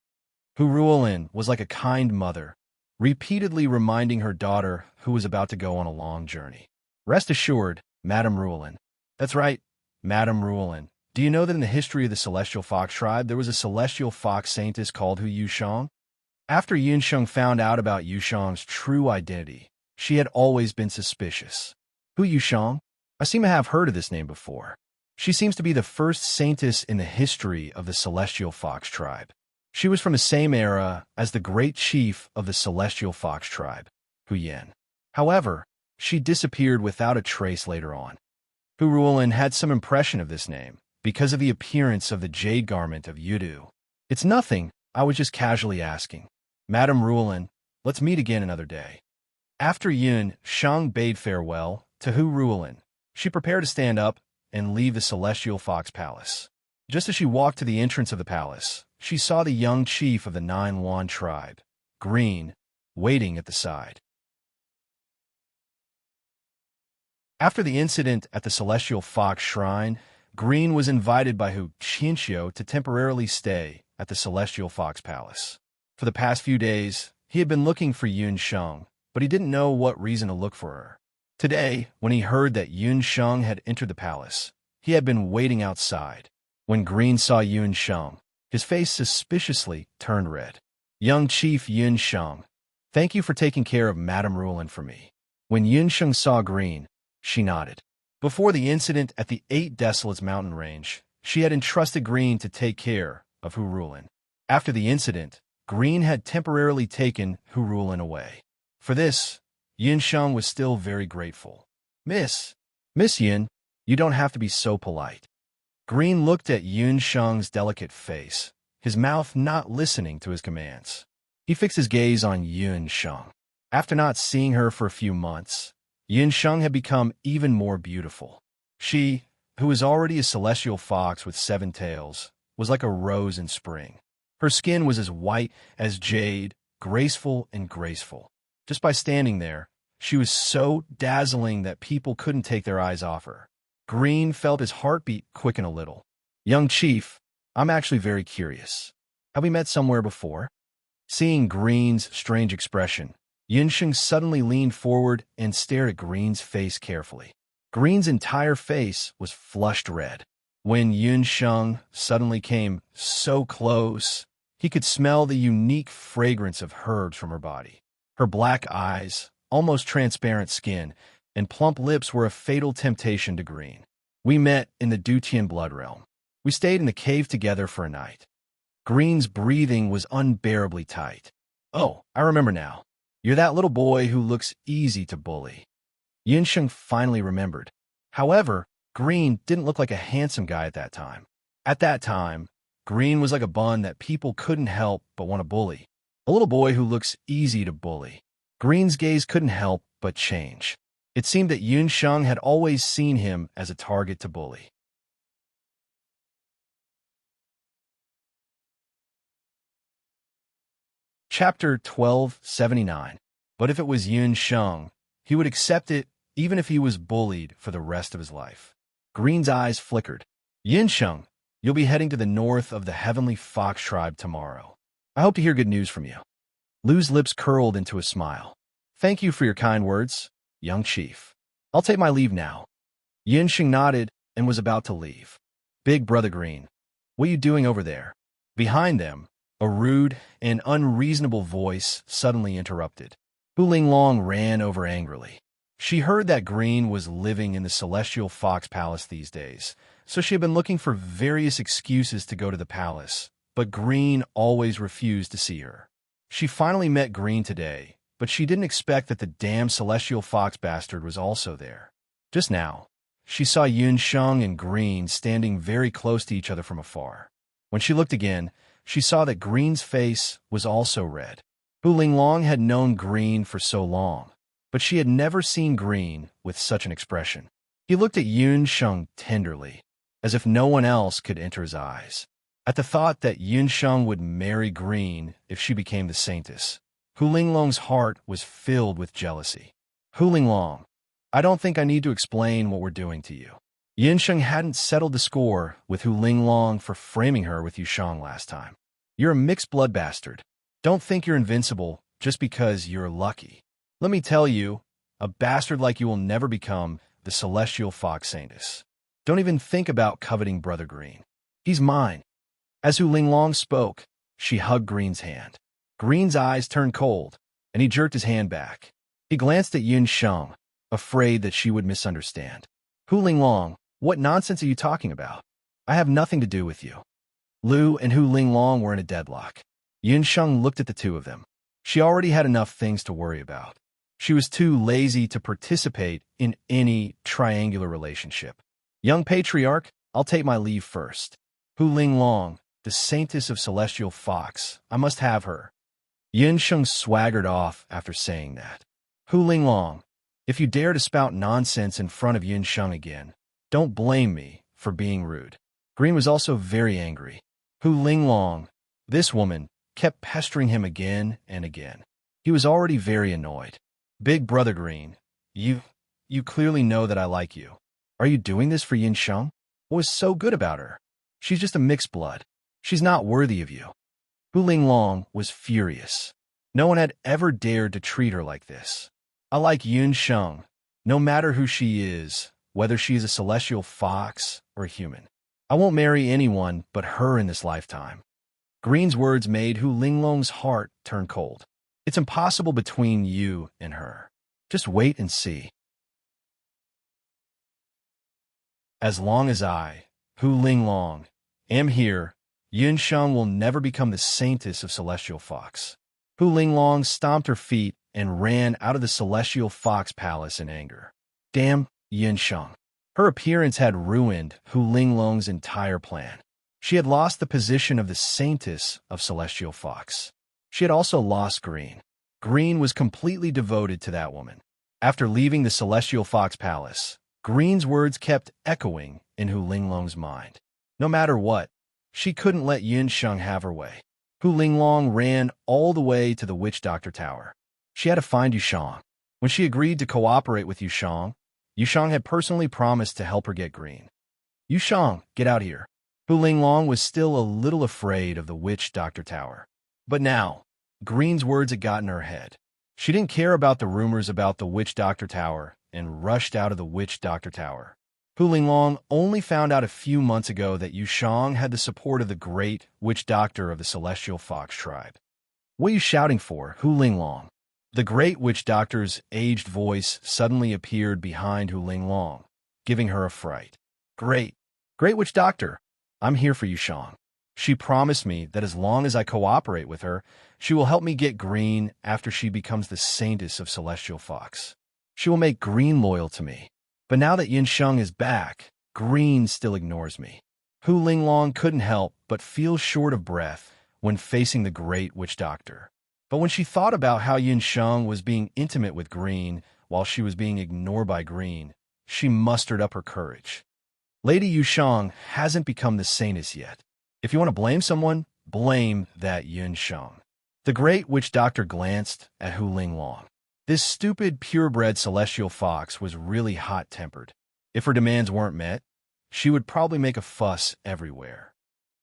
Huruolin was like a kind mother, repeatedly reminding her daughter who was about to go on a long journey. Rest assured, Madame Ruolin. That's right, Madame Ruolin. Do you know that in the history of the Celestial Fox Tribe, there was a Celestial Fox Saintess called Hu Yushang? After Yunsheng found out about Yushang's true identity, she had always been suspicious. Hu Yushang? I seem to have heard of this name before. She seems to be the first saintess in the history of the Celestial Fox Tribe. She was from the same era as the great chief of the Celestial Fox Tribe, Hu Yen. However, she disappeared without a trace later on. Hu Ruolin had some impression of this name because of the appearance of the jade garment of Yudu. It's nothing, I was just casually asking. Madame Ruolin, let's meet again another day. After Yun Shang bade farewell to Hu Ruolin, she prepared to stand up and leave the Celestial Fox Palace. Just as she walked to the entrance of the palace, she saw the young chief of the Nine Wan tribe, Green, waiting at the side. After the incident at the Celestial Fox Shrine, Green was invited by Hu Qianxiu to temporarily stay at the Celestial Fox Palace. For the past few days, he had been looking for Yun Sheng, but he didn't know what reason to look for her. Today, when he heard that Yun Sheng had entered the palace, he had been waiting outside. When Green saw Yun Sheng, his face suspiciously turned red. Young Chief Yun Sheng, thank you for taking care of Madame Ruolin for me. When Yun Sheng saw Green, she nodded. Before the incident at the Eight Desolates mountain range, she had entrusted Green to take care of Hu Ruolin. After the incident, Green had temporarily taken Hu Ruolin away. For this, Yun Sheng was still very grateful. Miss Yun, you don't have to be so polite. Green looked at Yun Sheng's delicate face, his mouth not listening to his commands. He fixed his gaze on Yun Sheng. After not seeing her for a few months, Yun Sheng had become even more beautiful. She, who was already a celestial fox with 7 tails, was like a rose in spring. Her skin was as white as jade, graceful and graceful. Just by standing there, she was so dazzling that people couldn't take their eyes off her. Green felt his heartbeat quicken a little. Young Chief, I'm actually very curious. Have we met somewhere before? Seeing Green's strange expression, Yunsheng suddenly leaned forward and stared at Green's face carefully. Green's entire face was flushed red. When Yunsheng suddenly came so close, he could smell the unique fragrance of herbs from her body. Her black eyes, almost transparent skin, and plump lips were a fatal temptation to Green. We met in the Dutian blood realm. We stayed in the cave together for a night. Green's breathing was unbearably tight. Oh, I remember now. You're that little boy who looks easy to bully. Yunsheng finally remembered. However, Green didn't look like a handsome guy at that time. At that time, Green was like a bun that people couldn't help but want to bully. A little boy who looks easy to bully. Green's gaze couldn't help but change. It seemed that Yunsheng had always seen him as a target to bully. Chapter 1279. But if it was Yunsheng, he would accept it even if he was bullied for the rest of his life. Green's eyes flickered. Yunsheng, you'll be heading to the north of the Heavenly Fox Tribe tomorrow. I hope to hear good news from you. Lu's lips curled into a smile. Thank you for your kind words, young chief. I'll take my leave now. Yunsheng nodded and was about to leave. Big Brother Green, what are you doing over there? Behind them, a rude and unreasonable voice suddenly interrupted. Hu Linglong ran over angrily. She heard that Green was living in the Celestial Fox Palace these days, so she had been looking for various excuses to go to the palace, but Green always refused to see her. She finally met Green today, but she didn't expect that the damn Celestial Fox bastard was also there. Just now, she saw Yunsheng and Green standing very close to each other from afar. When she looked again, she saw that Green's face was also red. Hu Linglong had known Green for so long, but she had never seen Green with such an expression. He looked at Yunsheng tenderly. as if no one else could enter his eyes. At the thought that Yun Sheng would marry Green if she became the saintess, Hu Linglong's heart was filled with jealousy. Hu Linglong, I don't think I need to explain what we're doing to you. Yun Sheng hadn't settled the score with Hu Linglong for framing her with Yu Shang last time. You're a mixed-blood bastard. Don't think you're invincible just because you're lucky. Let me tell you, a bastard like you will never become the celestial fox saintess. Don't even think about coveting Brother Green. He's mine. As Hu Linglong spoke, she hugged Green's hand. Green's eyes turned cold, and he jerked his hand back. He glanced at Yun Sheng, afraid that she would misunderstand. Hu Linglong, what nonsense are you talking about? I have nothing to do with you. Lu and Hu Linglong were in a deadlock. Yun Sheng looked at the two of them. She already had enough things to worry about. She was too lazy to participate in any triangular relationship. Young patriarch, I'll take my leave first. Hu Linglong, the saintess of celestial fox, I must have her. Yun Sheng swaggered off after saying that. Hu Linglong, if you dare to spout nonsense in front of Yun Sheng again, don't blame me for being rude. Green was also very angry. Hu Linglong, this woman, kept pestering him again and again. He was already very annoyed. Big Brother Green, you clearly know that I like you. Are you doing this for Yun Sheng? What was so good about her? She's just a mixed blood. She's not worthy of you. Hu Linglong was furious. No one had ever dared to treat her like this. I like Yun Sheng, no matter who she is, whether she is a celestial fox or a human. I won't marry anyone but her in this lifetime. Green's words made Hu Linglong's heart turn cold. It's impossible between you and her. Just wait and see. As long as I, Hu Linglong, am here, Yun Sheng will never become the saintess of Celestial Fox. Hu Linglong stomped her feet and ran out of the Celestial Fox Palace in anger. Damn Yun Sheng. Her appearance had ruined Hu Linglong's entire plan. She had lost the position of the saintess of Celestial Fox. She had also lost Green. Green was completely devoted to that woman. After leaving the Celestial Fox Palace, Green's words kept echoing in Hu Linglong's mind. No matter what, she couldn't let Yun Sheng have her way. Hu Linglong ran all the way to the Witch Doctor Tower. She had to find Yu Shang. When she agreed to cooperate with Yu Shang had personally promised to help her get Green. Yu Shang, get out here. Hu Linglong was still a little afraid of the Witch Doctor Tower. But now, Green's words had gotten her head. She didn't care about the rumors about the Witch Doctor Tower and rushed out of the Witch Doctor Tower. Hu Linglong only found out a few months ago that Yu Shang had the support of the great Witch Doctor of the Celestial Fox tribe. What are you shouting for, Hu Linglong? The great Witch Doctor's aged voice suddenly appeared behind Hu Linglong, giving her a fright. Great Witch Doctor, I'm here for Yu Shang. She promised me that as long as I cooperate with her, she will help me get Green after she becomes the saintess of Celestial Fox. She will make Green loyal to me. But now that Yun Sheng is back, Green still ignores me. Hu Linglong couldn't help but feel short of breath when facing the great Witch Doctor. But when she thought about how Yun Sheng was being intimate with Green while she was being ignored by Green, she mustered up her courage. Lady Yu Shang hasn't become the saintess yet. If you want to blame someone, blame that Yun Sheng. The great Witch Doctor glanced at Hu Linglong. This stupid, purebred celestial fox was really hot-tempered. If her demands weren't met, she would probably make a fuss everywhere.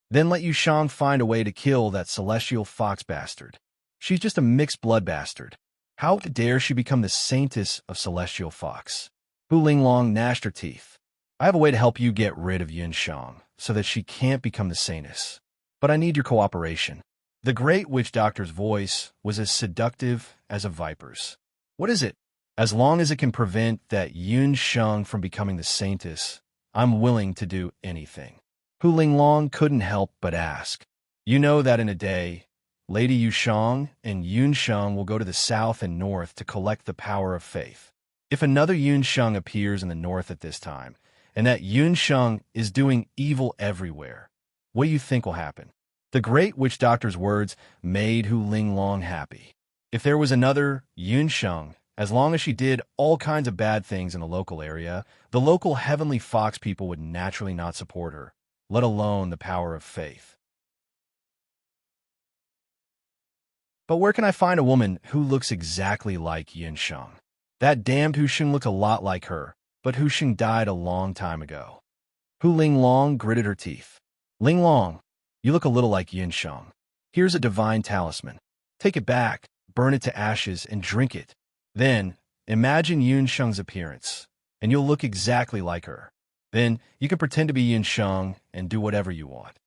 Then let Yu Shang find a way to kill that celestial fox bastard. She's just a mixed-blood bastard. How dare she become the saintess of Celestial Fox? Hu Linglong gnashed her teeth. I have a way to help you get rid of Yun Shang so that she can't become the saintess. But I need your cooperation. The great Witch Doctor's voice was as seductive as a viper's. What is it? As long as it can prevent that Yun Sheng from becoming the saintess, I'm willing to do anything. Hu Linglong couldn't help but ask. You know that in a day, Lady Yu Shang and Yun Sheng will go to the south and north to collect the power of faith. If another Yun Sheng appears in the north at this time, and that Yun Sheng is doing evil everywhere, what do you think will happen? The great Witch Doctor's words made Hu Linglong happy. If there was another Yun Sheng As long as she did all kinds of bad things in the local area, the local heavenly fox people would naturally not support her, let alone the power of faith. But where can I find a woman who looks exactly like Yin Sheng? That damned Hu Xing looked a lot like her, but Hu Xing died a long time ago. Hu Linglong gritted her teeth. Linglong, you look a little like Yin Sheng. Here's a divine talisman. Take it back, burn it to ashes, and drink it. Then, imagine Yin Sheng's appearance, and you'll look exactly like her. Then, you can pretend to be Yin Sheng and do whatever you want.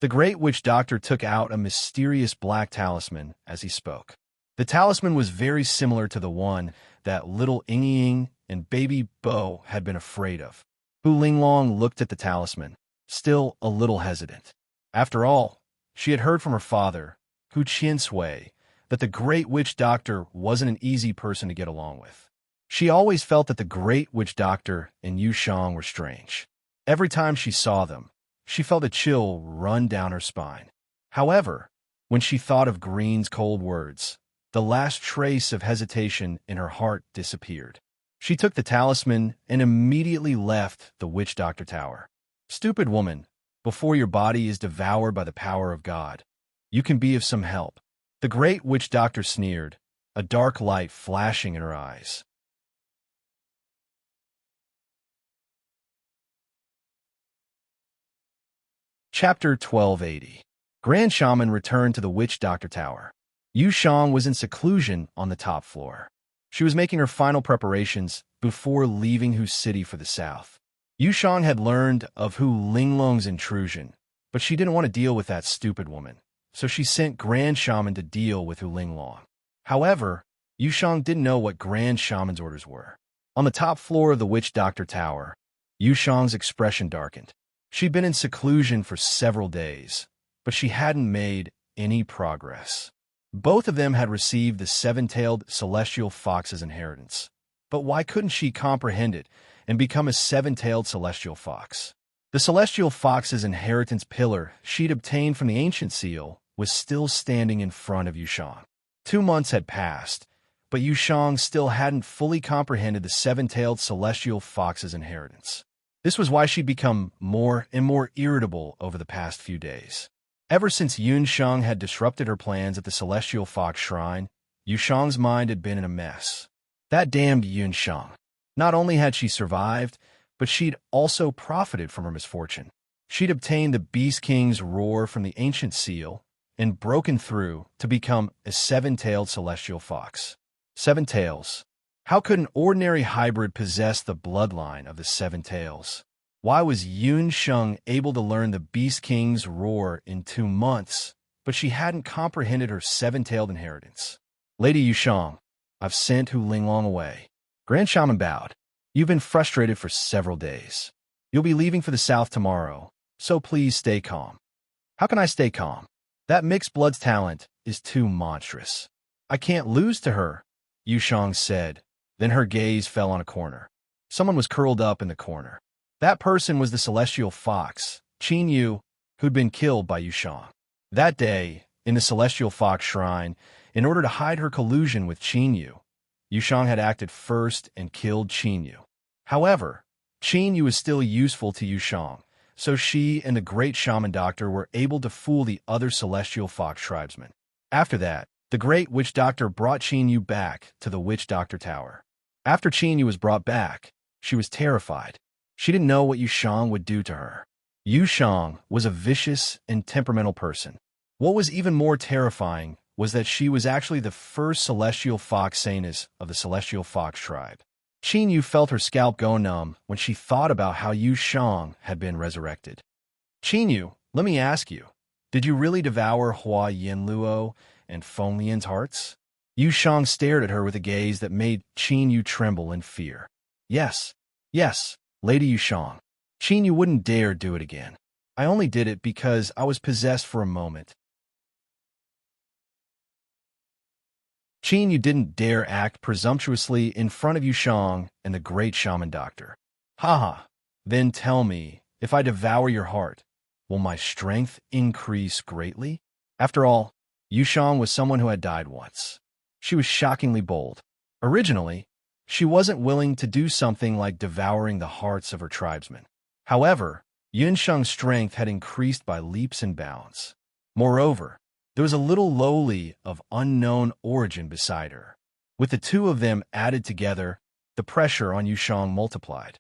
The great witch doctor took out a mysterious black talisman as he spoke. The talisman was very similar to the one that little Ying and baby Bo had been afraid of. Hu Linglong looked at the talisman, still a little hesitant. After all, she had heard from her father, Hu Qiansui, that the great witch doctor wasn't an easy person to get along with. She always felt that the great witch doctor and Yu Shang were strange. Every time she saw them, she felt a chill run down her spine. However, when she thought of Green's cold words, the last trace of hesitation in her heart disappeared. She took the talisman and immediately left the witch doctor tower. Stupid woman, before your body is devoured by the power of God, you can be of some help. The great witch doctor sneered, a dark light flashing in her eyes. Chapter 1280. Grand Shaman returned to the Witch Doctor Tower. Yu Shang was in seclusion on the top floor. She was making her final preparations before leaving Hu City for the south. Yu Shang had learned of Hu Linglong's intrusion, but she didn't want to deal with that stupid woman, so she sent Grand Shaman to deal with Hu Linglong. However, Yu Shang didn't know what Grand Shaman's orders were. On the top floor of the Witch Doctor Tower, Yu Shang's expression darkened. She'd been in seclusion for several days, but she hadn't made any progress. Both of them had received the seven-tailed celestial fox's inheritance. But why couldn't she comprehend it and become a seven-tailed celestial fox? The celestial fox's inheritance pillar she'd obtained from the ancient seal was still standing in front of Yu Shang. 2 months had passed, but Yu Shang still hadn't fully comprehended the seven-tailed celestial fox's inheritance. This was why she'd become more and more irritable over the past few days. Ever since Yun Sheng had disrupted her plans at the Celestial Fox Shrine, Yu Shang's mind had been in a mess. That damned Yun Sheng. Not only had she survived, but she'd also profited from her misfortune. She'd obtained the Beast King's roar from the ancient seal and broken through to become a seven-tailed celestial fox. 7 tails. How could an ordinary hybrid possess the bloodline of the 7 tails? Why was Yun Sheng able to learn the Beast King's roar in 2 months, but she hadn't comprehended her 7-tailed inheritance? Lady Yu Shang, I've sent Hu Linglong away. Grand Shaman bowed. You've been frustrated for several days. You'll be leaving for the south tomorrow, so please stay calm. How can I stay calm? That mixed blood's talent is too monstrous. I can't lose to her, Yu Shang said. Then her gaze fell on a corner. Someone was curled up in the corner. That person was the celestial fox, Qin Yu, who'd been killed by Yu Shang. That day, in the celestial fox shrine, in order to hide her collusion with Qin Yu, Yu Shang had acted first and killed Qin Yu. However, Qin Yu was still useful to Yu Shang, so she and the great shaman doctor were able to fool the other celestial fox tribesmen. After that, the great witch doctor brought Qin Yu back to the witch doctor tower. After Qin Yu was brought back, she was terrified. She didn't know what Yu Shang would do to her. Yu Shang was a vicious and temperamental person. What was even more terrifying was that she was actually the first celestial fox saintess of the celestial fox tribe. Qin Yu felt her scalp go numb when she thought about how Yu Shang had been resurrected. Qin Yu, let me ask you, did you really devour Hua Yin Luo and Feng Lian's hearts? Yu Shang stared at her with a gaze that made Qin Yu tremble in fear. Yes, Lady Yu Shang. Qin Yu wouldn't dare do it again. I only did it because I was possessed for a moment. Qin Yu didn't dare act presumptuously in front of Yu Shang and the great shaman doctor. Haha, then tell me, if I devour your heart, will my strength increase greatly? After all, Yu Shang was someone who had died once. She was shockingly bold. Originally, she wasn't willing to do something like devouring the hearts of her tribesmen. However, Yunsheng's strength had increased by leaps and bounds. Moreover, there was a little lowly of unknown origin beside her. With the two of them added together, the pressure on Yusheng multiplied.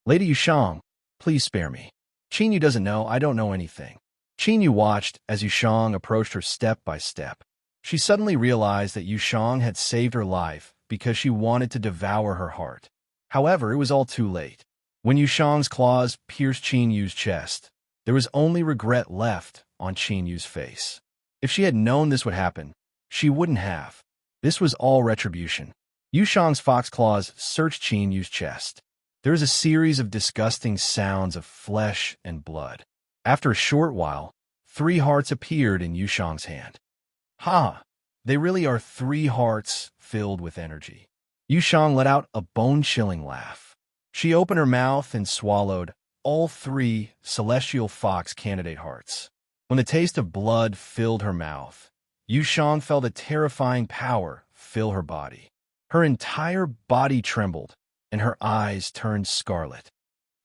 "Lady Yusheng, please spare me. Qinyu doesn't know I don't know anything." Qinyu watched as Yusheng approached her step by step. She suddenly realized that Yusheng had saved her life because she wanted to devour her heart. However, it was all too late. When Yusheng's claws pierced Qinyu's chest, there was only regret left on Qinyu's face. If she had known this would happen, she wouldn't have. This was all retribution. Yusheng's fox claws searched Qinyu's chest. There was a series of disgusting sounds of flesh and blood. After a short while, 3 hearts appeared in Yusheng's hand. Ha! They really are 3 hearts filled with energy. Yusheng let out a bone-chilling laugh. She opened her mouth and swallowed all 3 celestial fox candidate hearts. When the taste of blood filled her mouth, Yusheng felt a terrifying power fill her body. Her entire body trembled, and her eyes turned scarlet.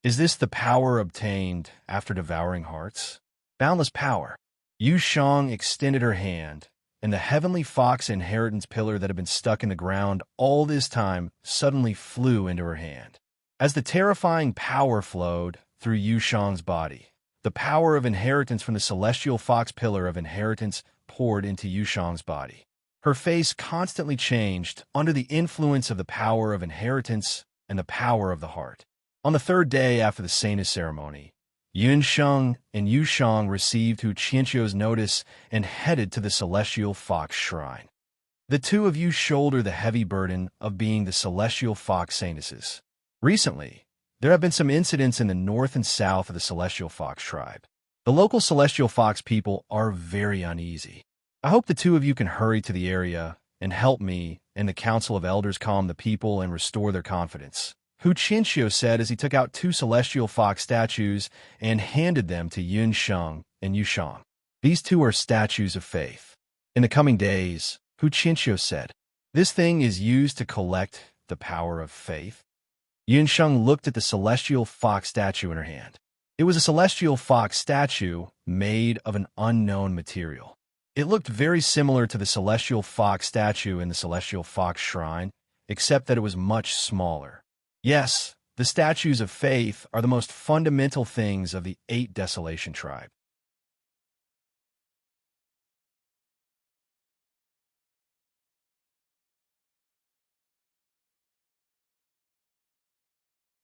Is this the power obtained after devouring hearts? Boundless power. Yusheng extended her hand, and the heavenly fox inheritance pillar that had been stuck in the ground all this time suddenly flew into her hand. As the terrifying power flowed through Yusheng's body, the power of inheritance from the celestial fox pillar of inheritance poured into Yusheng's body. Her face constantly changed under the influence of the power of inheritance and the power of the heart. On the 3rd day after the Sanus ceremony, Yunsheng and Yusheng received Hu Qianqiu's notice and headed to the celestial fox shrine. The two of you shoulder the heavy burden of being the celestial fox Sanuses. Recently, there have been some incidents in the north and south of the celestial fox tribe. The local celestial fox people are very uneasy. I hope the two of you can hurry to the area and help me and the council of elders calm the people and restore their confidence. Hu Qianqiu said as he took out 2 celestial fox statues and handed them to Yunsheng and Yusheng. These 2 are statues of faith. In the coming days, Hu Qianqiu said, this thing is used to collect the power of faith. Yunsheng looked at the celestial fox statue in her hand. It was a celestial fox statue made of an unknown material. It looked very similar to the celestial fox statue in the celestial fox shrine, except that it was much smaller. Yes, the statues of faith are the most fundamental things of the 8 Desolation tribe.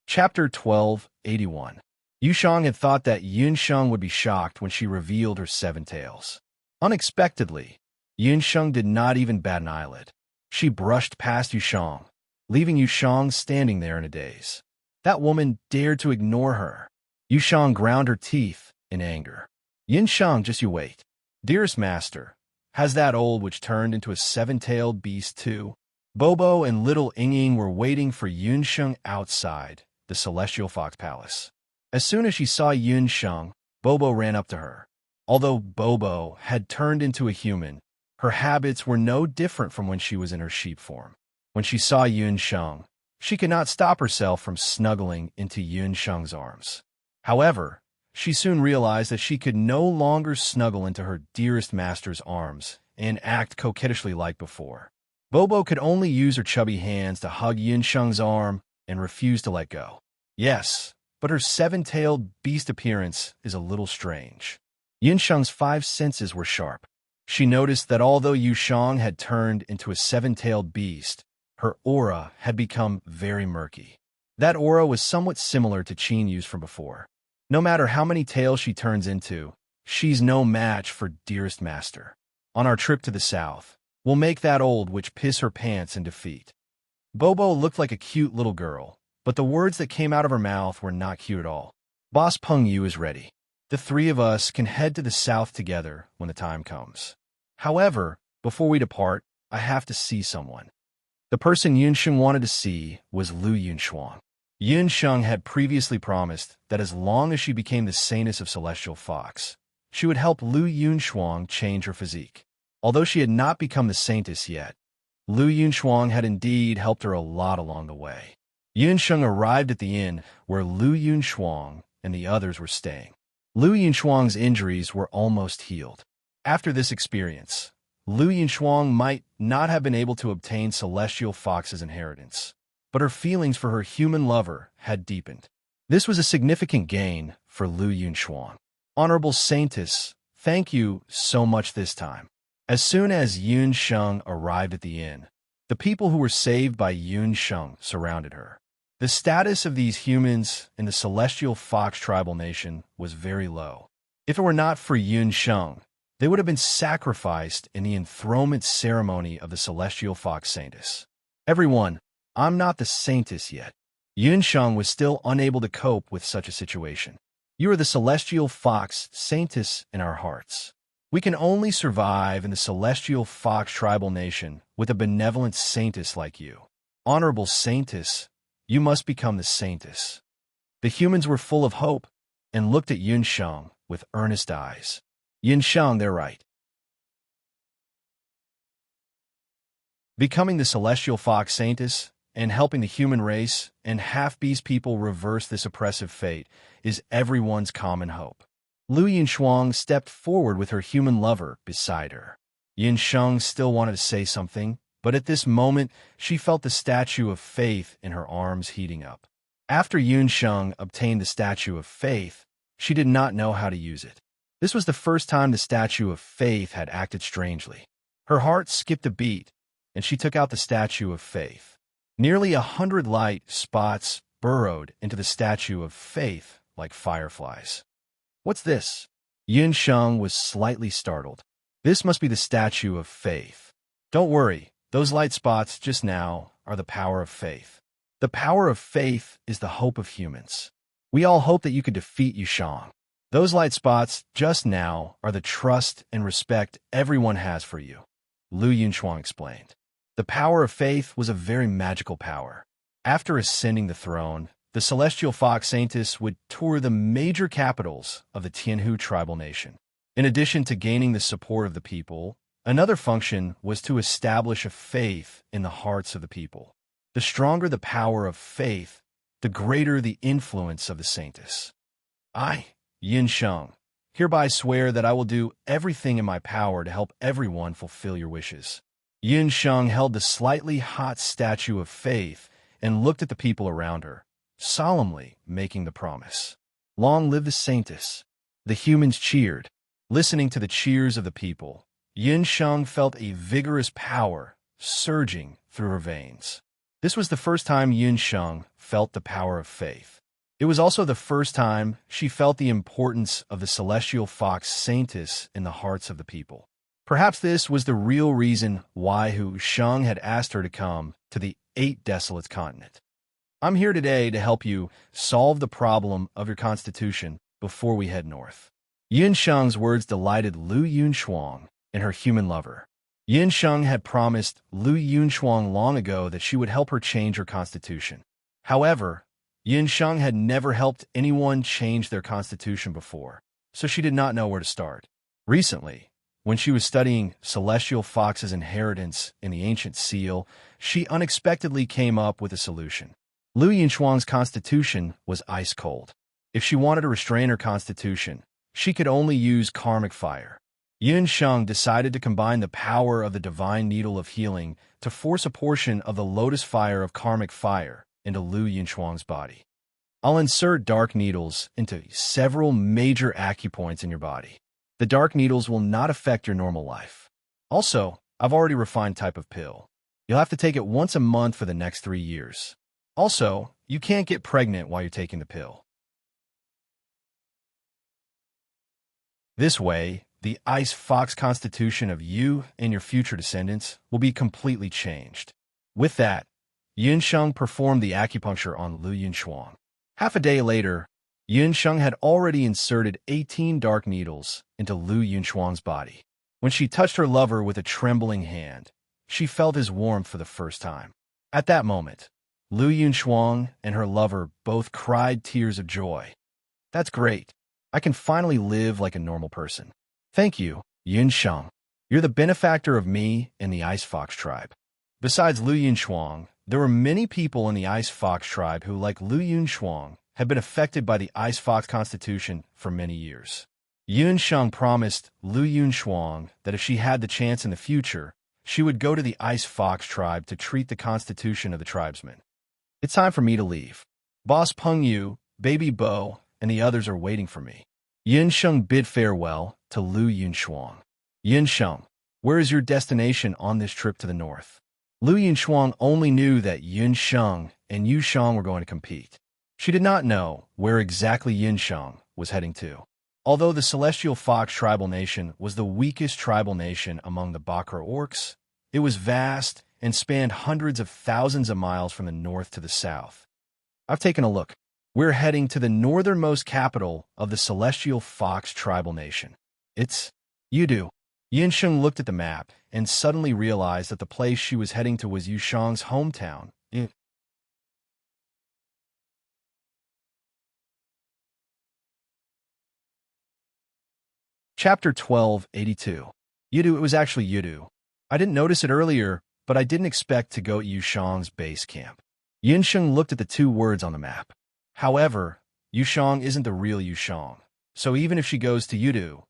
Chapter 1281. Yusheng had thought that Yunsheng would be shocked when she revealed her 7 tails. Unexpectedly, Yunsheng did not even bat an eyelid. She brushed past Yusheng, leaving Yusheng standing there in a daze. That woman dared to ignore her. Yusheng ground her teeth in anger. Yunsheng, just you wait. Dearest master, has that old witch turned into a 7-tailed beast too? Bobo and little Ying were waiting for Yunsheng outside the celestial fox palace. As soon as she saw Yunsheng, Bobo ran up to her. Although Bobo had turned into a human, her habits were no different from when she was in her sheep form. When she saw Yunsheng, she could not stop herself from snuggling into Yunsheng's arms. However, she soon realized that she could no longer snuggle into her dearest master's arms and act coquettishly like before. Bobo could only use her chubby hands to hug Yunsheng's arm and refuse to let go. Yes, but her 7-tailed beast appearance is a little strange. Yunsheng's 5 senses were sharp. She noticed that although Yusheng had turned into a 7-tailed beast, her aura had become very murky. That aura was somewhat similar to Qinyu's from before. No matter how many tails she turns into, she's no match for dearest master. On our trip to the south, we'll make that old witch piss her pants in defeat. Bobo looked like a cute little girl, but the words that came out of her mouth were not cute at all. Boss Peng Yu is ready. The 3 of us can head to the south together when the time comes. However, before we depart, I have to see someone. The person Yunsheng wanted to see was Lu Yunxuang. Yunsheng had previously promised that as long as she became the Sanus of Celestial Fox, she would help Lu Yunxuang change her physique. Although she had not become the Saintess yet, Lu Yunshuang had indeed helped her a lot along the way. Yunsheng arrived at the inn where Lu Yunshuang and the others were staying. Lu Yunshuang's injuries were almost healed. After this experience, Lu Yunshuang might not have been able to obtain Celestial Fox's inheritance, but her feelings for her human lover had deepened. This was a significant gain for Lu Yunshuang. Honorable Saintess, thank you so much this time. As soon as Yun Sheng arrived at the inn, the people who were saved by Yun Sheng surrounded her. The status of these humans in the Celestial Fox tribal nation was very low. If it were not for Yun Sheng, they would have been sacrificed in the enthronement ceremony of the Celestial Fox Saintess. Everyone, I'm not the Saintess yet. Yun Sheng was still unable to cope with such a situation. You are the Celestial Fox Saintess in our hearts. We can only survive in the Celestial Fox tribal nation with a benevolent Saintess like you. Honorable Saintess, you must become the Saintess. The humans were full of hope and looked at Yun Sheng with earnest eyes. Yun Sheng, they're right. Becoming the Celestial Fox Saintess and helping the human race and half-beast people reverse this oppressive fate is everyone's common hope. Lu Yunshuang stepped forward with her human lover beside her. Yun Sheng still wanted to say something, but at this moment she felt the statue of faith in her arms heating up. After Yun Sheng obtained the statue of faith, she did not know how to use it. This was the first time the statue of faith had acted strangely. Her heart skipped a beat, and she took out the statue of faith. Nearly 100 light spots burrowed into the statue of faith like fireflies. What's this? Yun Sheng was slightly startled. This must be the statue of faith. Don't worry, those light spots just now are the power of faith. The power of faith is the hope of humans. We all hope that you could defeat Yushang. Those light spots just now are the trust and respect everyone has for you, Lu Yunshuang explained. The power of faith was a very magical power. After ascending the throne, the Celestial Fox Saintess would tour the major capitals of the Tianhu tribal nation. In addition to gaining the support of the people, another function was to establish a faith in the hearts of the people. The stronger the power of faith, the greater the influence of the Saintess. I, Yin Sheng, hereby swear that I will do everything in my power to help everyone fulfill your wishes. Yin Sheng held the slightly hot statue of faith and looked at the people around her, solemnly making the promise. Long live the Saintess. The humans cheered. Listening to the cheers of the people, Yin Sheng felt a vigorous power surging through her veins. This was the first time Yin Sheng felt the power of faith. It was also the first time she felt the importance of the Celestial Fox Saintess in the hearts of the people. Perhaps this was the real reason why Hu Sheng had asked her to come to the 8 Desolates continent. I'm here today to help you solve the problem of your constitution before we head north. Yin Sheng's words delighted Lu Yunshuang and her human lover. Yin Sheng had promised Lu Yunshuang long ago that she would help her change her constitution. However, Yin Sheng had never helped anyone change their constitution before, so she did not know where to start. Recently, when she was studying Celestial Fox's inheritance in the ancient seal, she unexpectedly came up with a solution. Lu Yunshuang's constitution was ice cold. If she wanted to restrain her constitution, she could only use karmic fire. Yin Sheng decided to combine the power of the divine needle of healing to force a portion of the lotus fire of karmic fire into Lu Yunshuang's body. I'll insert dark needles into several major acupoints in your body. The dark needles will not affect your normal life. Also, I've already refined type of pill. You'll have to take it once a month for the next 3 years. Also, you can't get pregnant while you're taking the pill. This way, the Ice Fox constitution of you and your future descendants will be completely changed. With that, Yin Sheng performed the acupuncture on Lu Yunshuang. Half a day later, Yin Sheng had already inserted 18 dark needles into Lu Yunshuang's body. When she touched her lover with a trembling hand, she felt his warmth for the first time. At that moment, Lu Yunshuang and her lover both cried tears of joy. That's great. I can finally live like a normal person. Thank you, Yin Sheng. You're the benefactor of me and the Ice Fox tribe. Besides Lu Yunshuang, there were many people in the Ice Fox tribe who, like Lu Yunshuang, had been affected by the Ice Fox Constitution for many years. Yunshuang promised Lu Yunshuang that if she had the chance in the future, she would go to the Ice Fox tribe to treat the constitution of the tribesmen. It's time for me to leave. Boss Peng Yu, Baby Bo, and the others are waiting for me. Yunshuang bid farewell to Lu Yunshuang. Yunshuang, where is your destination on this trip to the north? Lu Yunshuang only knew that Yunshuang and Yushang were going to compete. She did not know where exactly Yunshuang was heading to. Although the Celestial Fox tribal nation was the weakest tribal nation among the Bakra orcs, it was vast and spanned hundreds of thousands of miles from the north to the south. I've taken a look. We're heading to the northernmost capital of the Celestial Fox tribal nation. It's Yudu. Yunshuang looked at the map and suddenly realized that the place she was heading to was Yushang's hometown. Chapter 1282. Yudu, it was actually Yudu. I didn't notice it earlier, but I didn't expect to go at Yushang's base camp. Yunshuang looked at the two words on the map. However, Yushang isn't the real Yushang, so even if she goes to Yudu,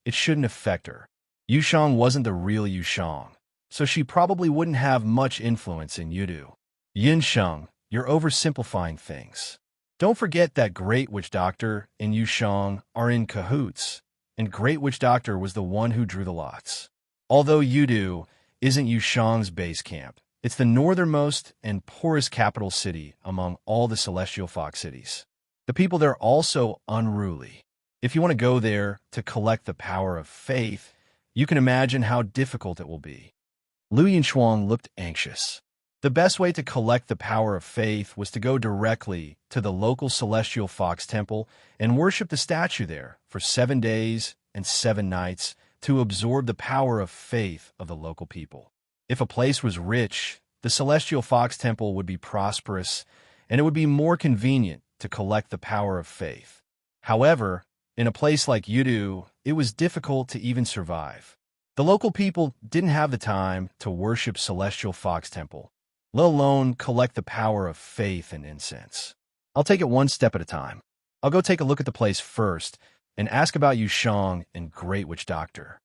it shouldn't affect her. Yushang wasn't the real Yushang, so she probably wouldn't have much influence in Yudu. Yunshuang, you're oversimplifying things. Don't forget that Great Witch Doctor and Yushang are in cahoots, and Great Witch Doctor was the one who drew the lots. Although Yudu isn't Yushang's base camp, it's the northernmost and poorest capital city among all the Celestial Fox cities. The people there are also unruly. If you want to go there to collect the power of faith, you can imagine how difficult it will be. Lu Yunshuang looked anxious. The best way to collect the power of faith was to go directly to the local Celestial Fox temple and worship the statue there for 7 days and 7 nights to absorb the power of faith of the local people. If a place was rich, the Celestial Fox temple would be prosperous, and it would be more convenient to collect the power of faith. However, in a place like Yudu, it was difficult to even survive. The local people didn't have the time to worship Celestial Fox Temple, let alone collect the power of faith and incense. I'll take it one step at a time. I'll go take a look at the place first and ask about Yushang and Great Witch Doctor.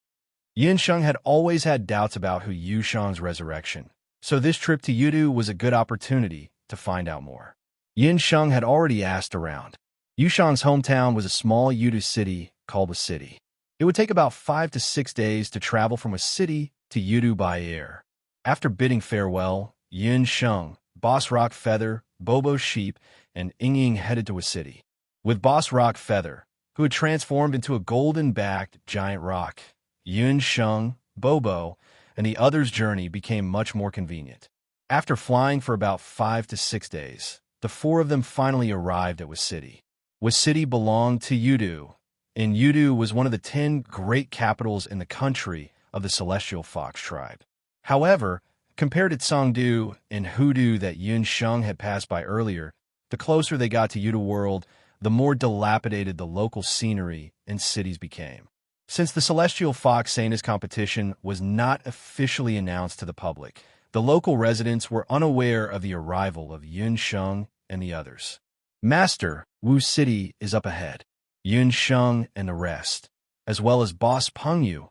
Yunshuang had always had doubts about who Yushang's resurrection, so this trip to Yudu was a good opportunity to find out more. Yunshuang had already asked around. Yushang's hometown was a small Yudu city called a city. It would take about 5 to 6 days to travel from a city to Yudu by air. After bidding farewell, Yunshuang, Boss Rock Feather, Bobo Sheep, and Ying headed to a city. With Boss Rock Feather, who had transformed into a golden-backed giant rock, Yunshuang, Bobo, and the others' journey became much more convenient. After flying for about 5 to 6 days, the 4 of them finally arrived at Was City. Was City belonged to Yudu, and Yudu was one of the 10 great capitals in the country of the Celestial Fox tribe. However, compared to Tsangdu and Hudu that Yunshuang had passed by earlier, the closer they got to Yudu World, the more dilapidated the local scenery and cities became. Since the Celestial Fox Sanus competition was not officially announced to the public, the local residents were unaware of the arrival of Yunshuang and the others. Master, Wu City is up ahead. Yunshuang and the rest, as well as Boss Peng Yu,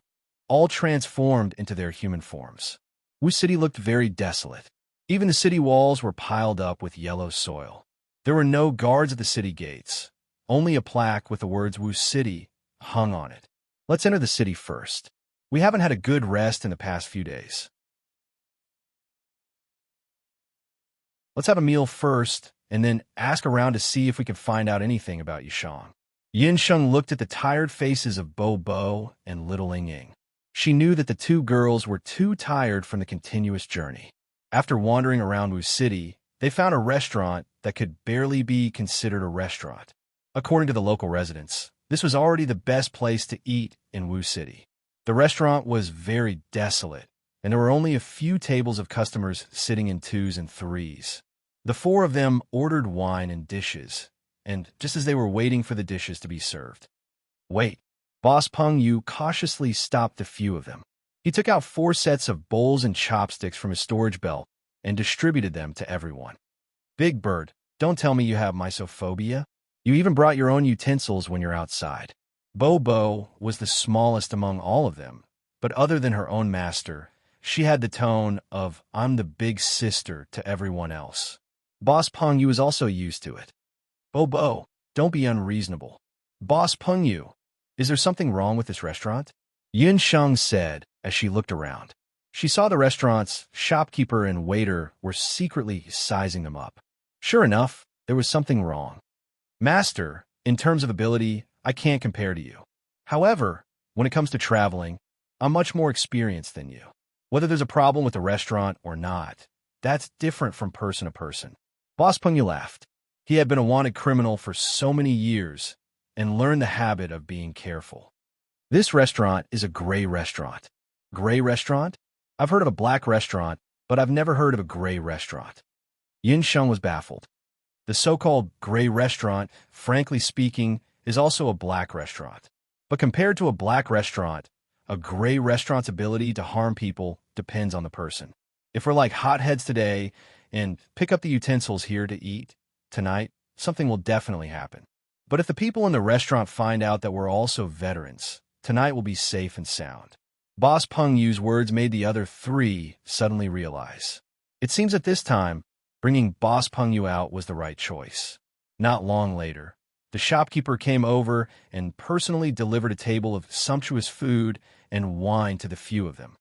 all transformed into their human forms. Wu City looked very desolate. Even the city walls were piled up with yellow soil. There were no guards at the city gates, only a plaque with the words Wu City hung on it. Let's enter the city first. We haven't had a good rest in the past few days. Let's have a meal first, and then ask around to see if we can find out anything about Yushang. Yunshuang looked at the tired faces of Bo Bo and little Ying. She knew that the 2 girls were too tired from the continuous journey. After wandering around Wu City, they found a restaurant that could barely be considered a restaurant. According to the local residents, this was already the best place to eat in Wu City. The restaurant was very desolate, and there were only a few tables of customers sitting in 2s and 3s. The 4 of them ordered wine and dishes, and just as they were waiting for the dishes to be served. Wait, Boss Peng Yu cautiously stopped a few of them. He took out 4 sets of bowls and chopsticks from his storage belt and distributed them to everyone. Big Bird, don't tell me you have mysophobia. You even brought your own utensils when you're outside. Bobo was the smallest among all of them, but other than her own master, she had the tone of, I'm the big sister to everyone else. Boss Peng Yu was also used to it. Bobo, don't be unreasonable. Boss Peng Yu, is there something wrong with this restaurant? Yin Sheng said as she looked around. She saw the restaurant's shopkeeper and waiter were secretly sizing them up. Sure enough, there was something wrong. Master, in terms of ability, I can't compare to you. However, when it comes to traveling, I'm much more experienced than you. Whether there's a problem with the restaurant or not, that's different from person to person. Boss Peng Yu laughed. He had been a wanted criminal for so many years and learned the habit of being careful. This restaurant is a gray restaurant. Gray restaurant? I've heard of a black restaurant, but I've never heard of a gray restaurant. Yin Sheng was baffled. The so-called gray restaurant, frankly speaking, is also a black restaurant. But compared to a black restaurant, a gray restaurant's ability to harm people depends on the person. If we're like hotheads today and pick up the utensils here to eat tonight, something will definitely happen. But if the people in the restaurant find out that we're also veterans, tonight will be safe and sound. Boss Peng Yu's words made the other 3 suddenly realize. It seems at this time, bringing Boss Peng Yu out was the right choice. Not long later, the shopkeeper came over and personally delivered a table of sumptuous food and wine to the few of them.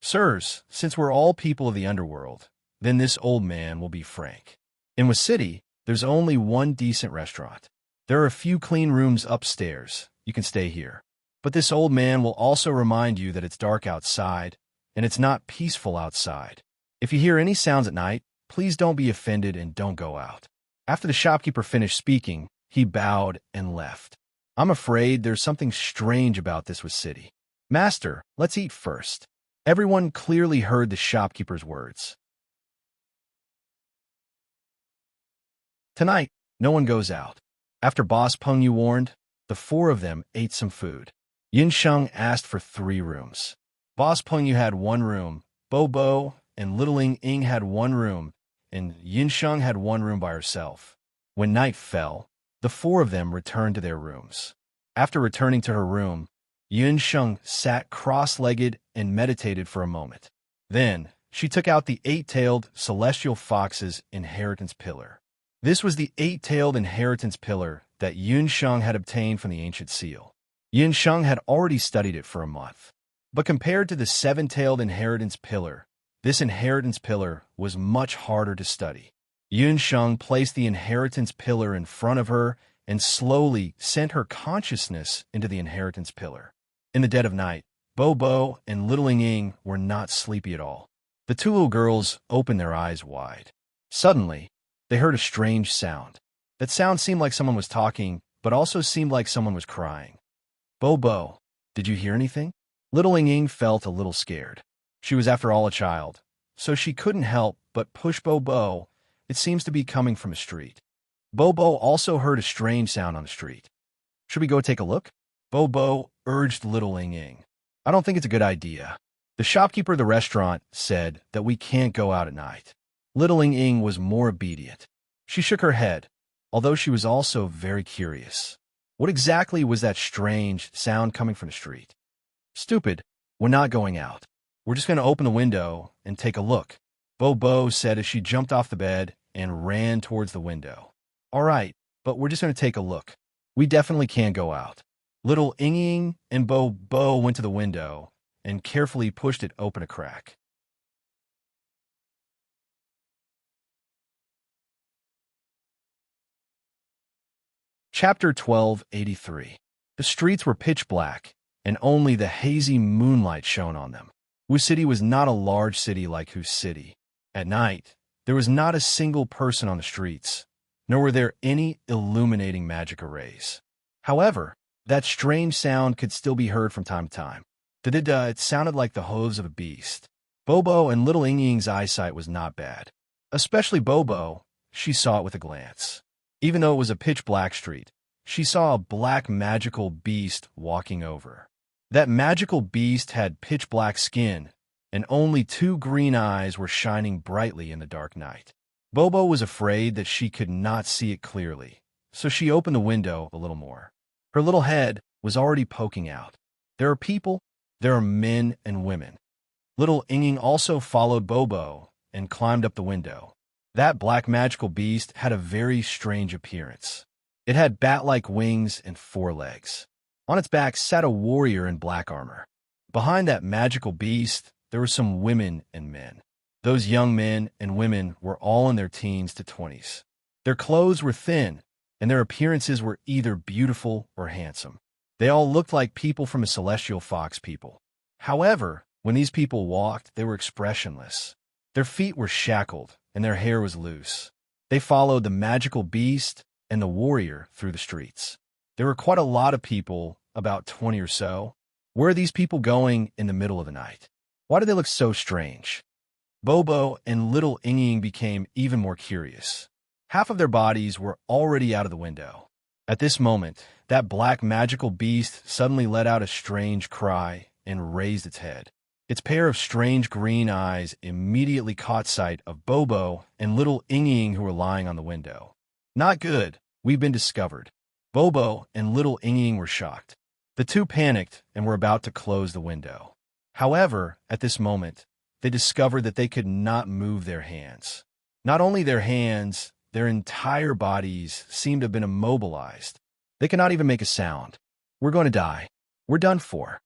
Sirs, since we're all people of the underworld, then this old man will be frank. In Wa City, there's only one decent restaurant. There are a few clean rooms upstairs. You can stay here. But this old man will also remind you that it's dark outside, and it's not peaceful outside. If you hear any sounds at night, please don't be offended and don't go out. After the shopkeeper finished speaking, he bowed and left. I'm afraid there's something strange about this Wa City. Master, let's eat first. Everyone clearly heard the shopkeeper's words. Tonight, no one goes out. After Boss Peng Yu warned, the 4 of them ate some food. Yin Sheng asked for 3 rooms. Boss Peng Yu had 1 room, Bobo and Little Ying had 1 room, and Yin Sheng had 1 room by herself. When night fell, the 4 of them returned to their rooms. After returning to her room, Yin Sheng sat cross-legged and meditated for a moment. Then, she took out the 8-tailed celestial fox's inheritance pillar. This was the 8-tailed inheritance pillar that Yin Sheng had obtained from the ancient seal. Yin Sheng had already studied it for a month. But compared to the 7-tailed inheritance pillar, this inheritance pillar was much harder to study. Yin Sheng placed the inheritance pillar in front of her and slowly sent her consciousness into the inheritance pillar. In the dead of night, Bobo and Little Ying were not sleepy at all. The 2 little girls opened their eyes wide. Suddenly, they heard a strange sound. That sound seemed like someone was talking, but also seemed like someone was crying. Bobo, did you hear anything? Little Ying felt a little scared. She was after all a child, so she couldn't help but push Bobo. It seems to be coming from a street. Bobo also heard a strange sound on the street. Should we go take a look? Bobo urged Little Ying. I don't think it's a good idea. The shopkeeper of the restaurant said that we can't go out at night. Little Ying was more obedient. She shook her head, although she was also very curious. What exactly was that strange sound coming from the street? Stupid, we're not going out. We're just going to open the window and take a look, Bobo said as she jumped off the bed and ran towards the window. All right, but we're just going to take a look. We definitely can't go out. Little Ying and Bobo went to the window and carefully pushed it open a crack. Chapter 1283. The streets were pitch black, and only the hazy moonlight shone on them. Wu City was not a large city like Hu City. At night, there was not a single person on the streets, nor were there any illuminating magic arrays. However, that strange sound could still be heard from time to time. Da-da-da, it sounded like the hooves of a beast. Bobo and Little Ying's eyesight was not bad. Especially Bobo, she saw it with a glance. Even though it was a pitch-black street, she saw a black magical beast walking over. That magical beast had pitch-black skin, and only 2 green eyes were shining brightly in the dark night. Bobo was afraid that she could not see it clearly, so she opened the window a little more. Her little head was already poking out. There are people, there are men and women. Little Inging also followed Bobo and climbed up the window. That black magical beast had a very strange appearance. It had bat-like wings and 4 legs. On its back sat a warrior in black armor. Behind that magical beast, there were some women and men. Those young men and women were all in their teens to 20s. Their clothes were thin, and their appearances were either beautiful or handsome. They all looked like people from a celestial fox people. However, when these people walked, they were expressionless. Their feet were shackled, and their hair was loose. They followed the magical beast and the warrior through the streets. There were quite a lot of people, about 20 or so. Where are these people going in the middle of the night? Why do they look so strange? Bobo and Little Inging became even more curious. Half of their bodies were already out of the window. At this moment, that black magical beast suddenly let out a strange cry and raised its head. Its pair of strange green eyes immediately caught sight of Bobo and Little Inging who were lying on the window. Not good. We've been discovered. Bobo and Little Inging were shocked. The two panicked and were about to close the window. However, at this moment, they discovered that they could not move their hands. Not only their hands, their entire bodies seemed to have been immobilized. They could not even make a sound. We're going to die. We're done for.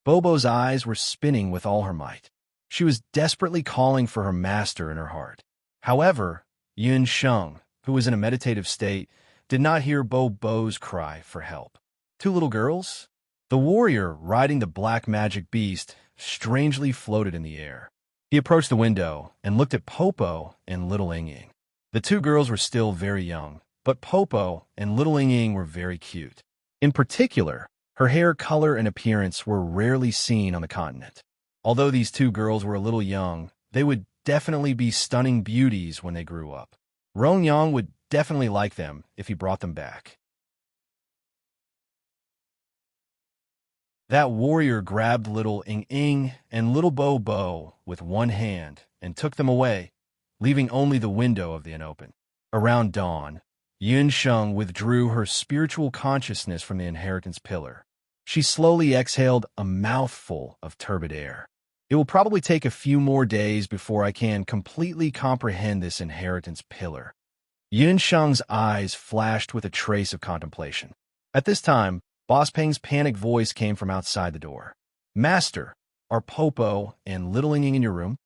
Bobo's eyes were spinning with all her might. She was desperately calling for her master in her heart. However, Yun Sheng, who was in a meditative state, did not hear Bobo's cry for help. 2 little girls? The warrior, riding the black magic beast, strangely floated in the air. He approached the window and looked at Popo and Little Inging. The 2 girls were still very young, but Popo and Little Inging were very cute. In particular, her hair color and appearance were rarely seen on the continent. Although these 2 girls were a little young, they would definitely be stunning beauties when they grew up. Rongyang would definitely like them if he brought them back. That warrior grabbed Little Ing and Little Bobo with one hand and took them away, leaving only the window of the unopened. Around dawn, Yun Sheng withdrew her spiritual consciousness from the inheritance pillar. She slowly exhaled a mouthful of turbid air. It will probably take a few more days before I can completely comprehend this inheritance pillar. Yun Sheng's eyes flashed with a trace of contemplation. At this time, Boss Peng's panicked voice came from outside the door. Master, are Popo and Little Inging in your room?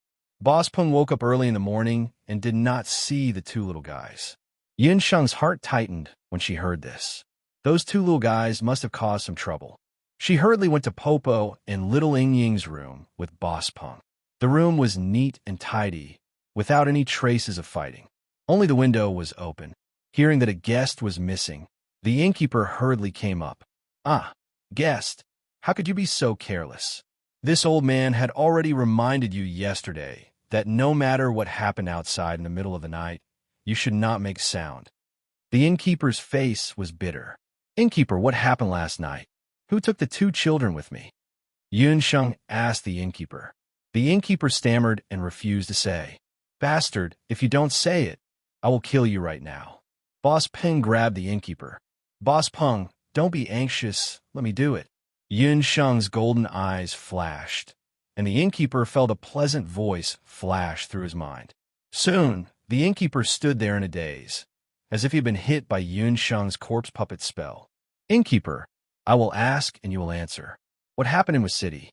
Boss Peng woke up early in the morning and did not see the 2 little guys. Yun Sheng's heart tightened when she heard this. Those 2 little guys must have caused some trouble. She hurriedly went to Popo and Little Inging's room with Boss Peng. The room was neat and tidy, without any traces of fighting. Only the window was open. Hearing that a guest was missing, the innkeeper hurriedly came up. Ah, guest, how could you be so careless? This old man had already reminded you yesterday that no matter what happened outside in the middle of the night, you should not make sound. The innkeeper's face was bitter. Innkeeper, what happened last night? Who took the 2 children with me? Yun Sheng asked the innkeeper. The innkeeper stammered and refused to say. Bastard, if you don't say it, I will kill you right now. Boss Peng grabbed the innkeeper. Boss Peng, don't be anxious, let me do it. Yun Sheng's golden eyes flashed, and the innkeeper felt a pleasant voice flash through his mind. Soon, the innkeeper stood there in a daze, as if he had been hit by Yun Sheng's corpse puppet spell. Innkeeper, I will ask and you will answer. What happened in the city?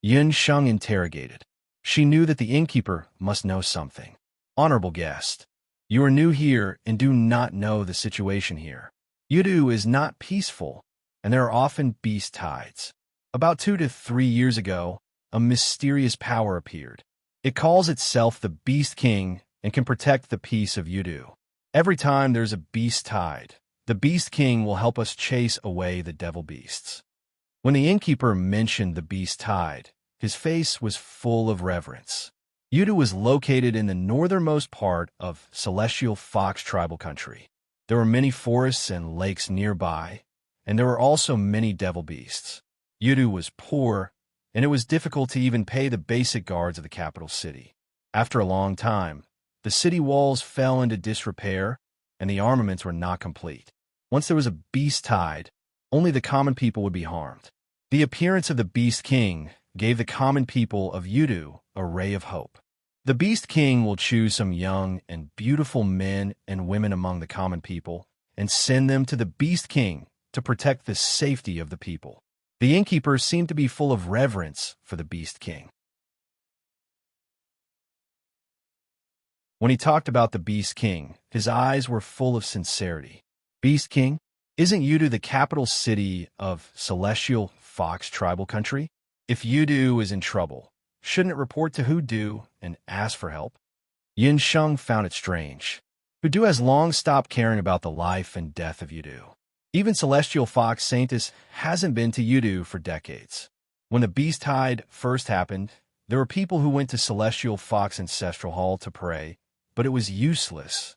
Yun Sheng interrogated. She knew that the innkeeper must know something. Honorable guest, you are new here and do not know the situation here. Yudu is not peaceful, and there are often beast tides. About 2 to 3 years ago, a mysterious power appeared. It calls itself the Beast King and can protect the peace of Yudu. Every time there's a beast tide, the Beast King will help us chase away the devil beasts. When the innkeeper mentioned the beast tide, his face was full of reverence. Yudu was located in the northernmost part of Celestial Fox tribal country. There were many forests and lakes nearby, and there were also many devil beasts. Yudu was poor, and it was difficult to even pay the basic guards of the capital city. After a long time, the city walls fell into disrepair, and the armaments were not complete. Once there was a beast tide, only the common people would be harmed. The appearance of the Beast King gave the common people of Yudu a ray of hope. The Beast King will choose some young and beautiful men and women among the common people and send them to the Beast King to protect the safety of the people. The innkeeper seemed to be full of reverence for the Beast King. When he talked about the Beast King, his eyes were full of sincerity. Beast King, isn't Yudu the capital city of Celestial Fox tribal country? If Yudu is in trouble, shouldn't it report to Hudu and ask for help? Yin Sheng found it strange. Hudu has long stopped caring about the life and death of Yudu. Even Celestial Fox Saintus hasn't been to Yudu for decades. When the beast tide first happened, there were people who went to Celestial Fox Ancestral Hall to pray, but it was useless.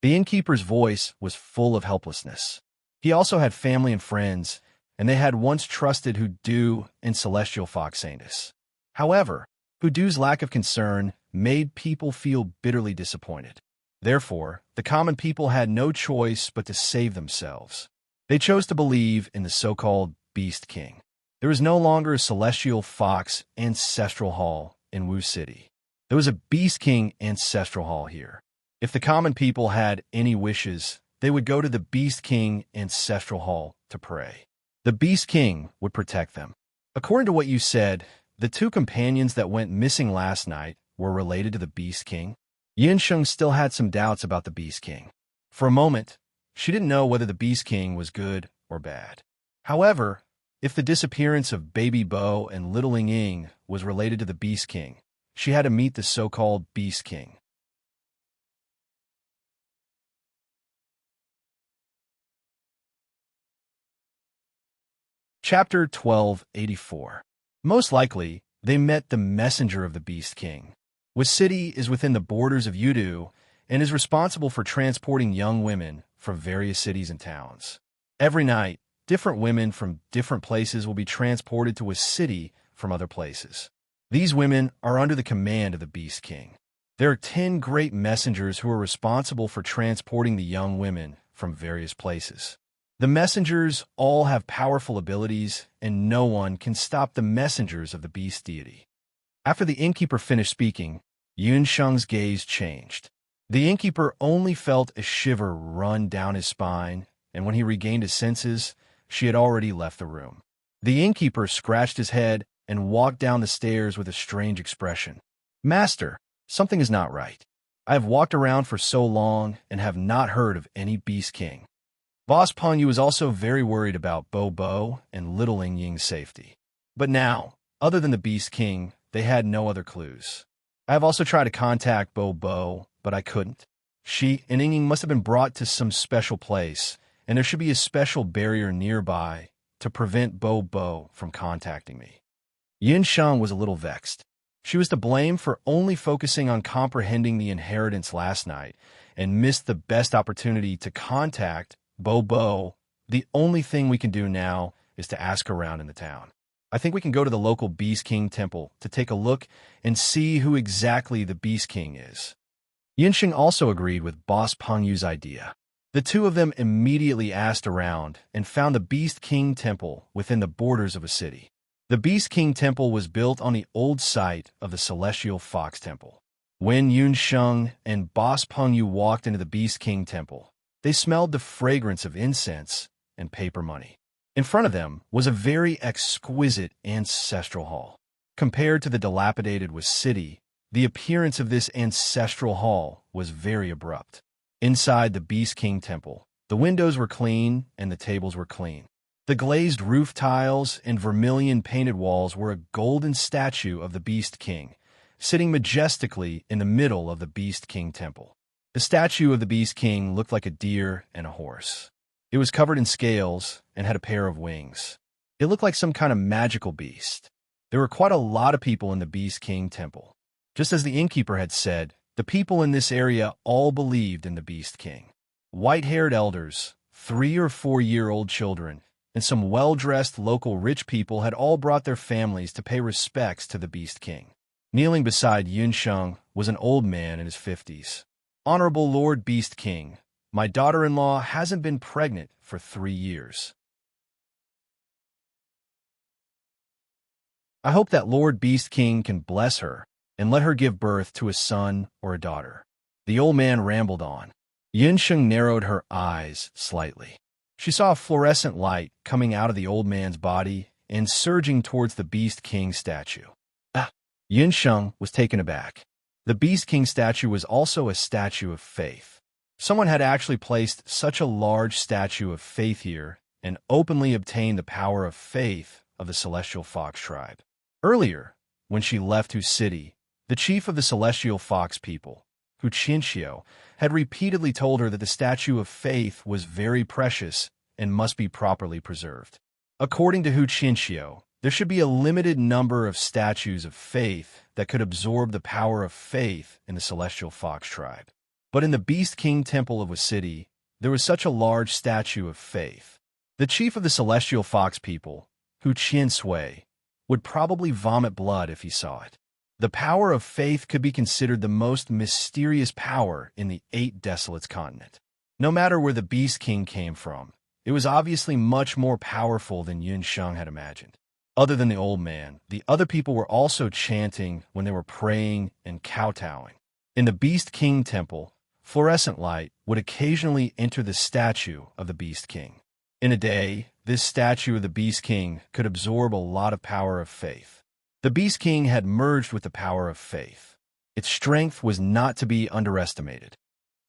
The innkeeper's voice was full of helplessness. He also had family and friends, and they had once trusted Hudu and Celestial Fox Saintus. However, Hudu's lack of concern made people feel bitterly disappointed. Therefore, the common people had no choice but to save themselves. They chose to believe in the so-called Beast King. There was no longer a Celestial Fox Ancestral Hall in Wu City. There was a Beast King Ancestral Hall here. If the common people had any wishes, they would go to the Beast King Ancestral Hall to pray. The Beast King would protect them. According to what you said, the two companions that went missing last night were related to the Beast King. Yin Sheng still had some doubts about the Beast King. For a moment, she didn't know whether the Beast King was good or bad. However, if the disappearance of Baby Bo and Little Ling Ying was related to the Beast King, she had to meet the so-called Beast King. Chapter 1284. Most likely, they met the messenger of the Beast King. Wu City is within the borders of Yudu and is responsible for transporting young women from various cities and towns. Every night, different women from different places will be transported to a city from other places. These women are under the command of the Beast King. There are 10 great messengers who are responsible for transporting the young women from various places. The messengers all have powerful abilities, and no one can stop the messengers of the beast deity. After the innkeeper finished speaking, Yun Sheng's gaze changed. The innkeeper only felt a shiver run down his spine, and when he regained his senses, she had already left the room. The innkeeper scratched his head and walked down the stairs with a strange expression. "Master, something is not right. I have walked around for so long and have not heard of any Beast King." Boss Pengyu was also very worried about Bo Bo and Little Ling Ying's safety. But now, other than the Beast King, they had no other clues. I have also tried to contact Bo Bo, but I couldn't. She and Ying must have been brought to some special place, and there should be a special barrier nearby to prevent Bo Bo from contacting me. Yin Sheng was a little vexed. She was to blame for only focusing on comprehending the inheritance last night and missed the best opportunity to contact Bo Bo. The only thing we can do now is to ask around in the town. I think we can go to the local Beast King temple to take a look and see who exactly the Beast King is. Yin Sheng also agreed with Boss Pengyu's idea. The two of them immediately asked around and found the Beast King temple within the borders of a city. The Beast King temple was built on the old site of the Celestial Fox temple. When Yun Sheng and Boss Pengyu walked into the Beast King temple, they smelled the fragrance of incense and paper money. In front of them was a very exquisite ancestral hall. Compared to the dilapidated Wu City, the appearance of this ancestral hall was very abrupt. Inside the Beast King temple, the windows were clean and the tables were clean. The glazed roof tiles and vermilion-painted walls were a golden statue of the Beast King, sitting majestically in the middle of the Beast King temple. The statue of the Beast King looked like a deer and a horse. It was covered in scales and had a pair of wings. It looked like some kind of magical beast. There were quite a lot of people in the Beast King temple. Just as the innkeeper had said, the people in this area all believed in the Beast King. White-haired elders, 3- or 4-year-old children, and some well-dressed local rich people had all brought their families to pay respects to the Beast King. Kneeling beside Yunsheng was an old man in his 50s. "Honorable Lord Beast King, my daughter-in-law hasn't been pregnant for 3 years. I hope that Lord Beast King can bless her and let her give birth to a son or a daughter." The old man rambled on. Yunsheng narrowed her eyes slightly. She saw a fluorescent light coming out of the old man's body and surging towards the Beast King statue. Yunsheng was taken aback. The Beast King statue was also a statue of faith. Someone had actually placed such a large statue of faith here and openly obtained the power of faith of the Celestial Fox tribe. Earlier, when she left Hu City, the chief of the Celestial Fox people, Hu Qinxiu, had repeatedly told her that the statue of faith was very precious and must be properly preserved. According to Hu Qinxiu, there should be a limited number of statues of faith that could absorb the power of faith in the Celestial Fox tribe. But in the Beast King Temple of Wu City, there was such a large statue of faith. The chief of the Celestial Fox people, Hu Qinsui, would probably vomit blood if he saw it. The power of faith could be considered the most mysterious power in the 8 Desolates continent. No matter where the Beast King came from, it was obviously much more powerful than Yunsheng had imagined. Other than the old man, the other people were also chanting when they were praying and kowtowing. In the Beast King Temple, fluorescent light would occasionally enter the statue of the Beast King. In a day, this statue of the Beast King could absorb a lot of power of faith. The Beast King had merged with the power of faith. Its strength was not to be underestimated.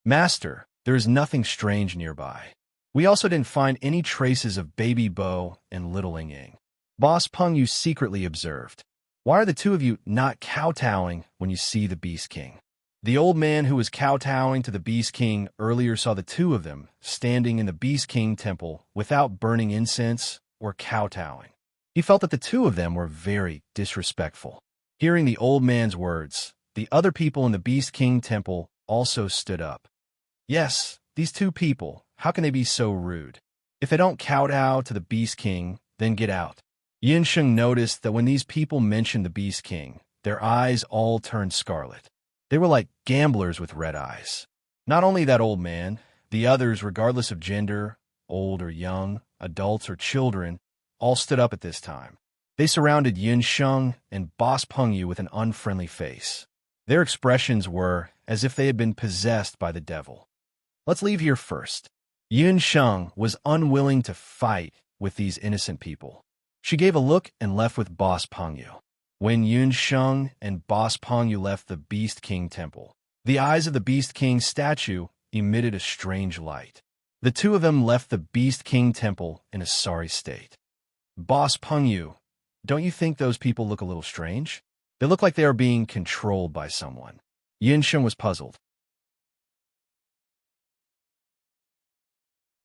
"Master, there is nothing strange nearby. We also didn't find any traces of Baby Bo and Little Ing Ing," Boss Peng Yu secretly observed. "Why are the two of you not kowtowing when you see the Beast King?" The old man who was kowtowing to the Beast King earlier saw the two of them standing in the Beast King temple without burning incense or kowtowing. He felt that the two of them were very disrespectful. Hearing the old man's words, the other people in the Beast King temple also stood up. "Yes, these two people, how can they be so rude? If they don't kowtow to the Beast King, then get out." Yunsheng noticed that when these people mentioned the Beast King, their eyes all turned scarlet. They were like gamblers with red eyes. Not only that old man, the others, regardless of gender, old or young, adults or children, all stood up at this time. They surrounded Yunsheng and Boss Peng Yu with an unfriendly face. Their expressions were as if they had been possessed by the devil. "Let's leave here first." Yunsheng was unwilling to fight with these innocent people. She gave a look and left with Boss Peng Yu. When Yunsheng and Boss Peng Yu left the Beast King temple, the eyes of the Beast King statue emitted a strange light. The two of them left the Beast King temple in a sorry state. "Boss Peng Yu, don't you think those people look a little strange? They look like they are being controlled by someone." Yunsheng was puzzled.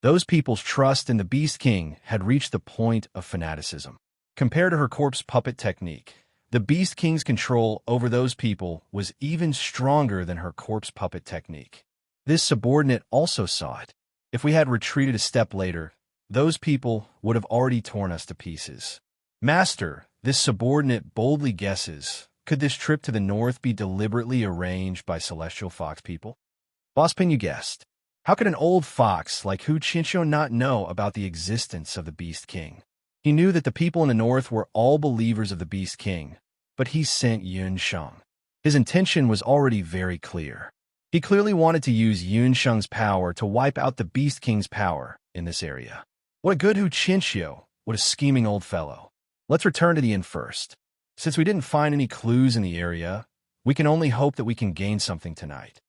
Those people's trust in the Beast King had reached the point of fanaticism. Compared to her corpse puppet technique, the Beast King's control over those people was even stronger than her corpse puppet technique. This subordinate also saw it. If we had retreated a step later, those people would have already torn us to pieces. "Master," this subordinate boldly guesses, could this trip to the north be deliberately arranged by Celestial Fox people? Boss Peng Yu guessed. How could an old fox like Hu Qinxiu not know about the existence of the Beast King? He knew that the people in the north were all believers of the Beast King, but he sent Yunsheng. His intention was already very clear. He clearly wanted to use Yunsheng's power to wipe out the Beast King's power in this area. What a good Hu Qinxiu, what a scheming old fellow. Let's return to the inn first. Since we didn't find any clues in the area, we can only hope that we can gain something tonight.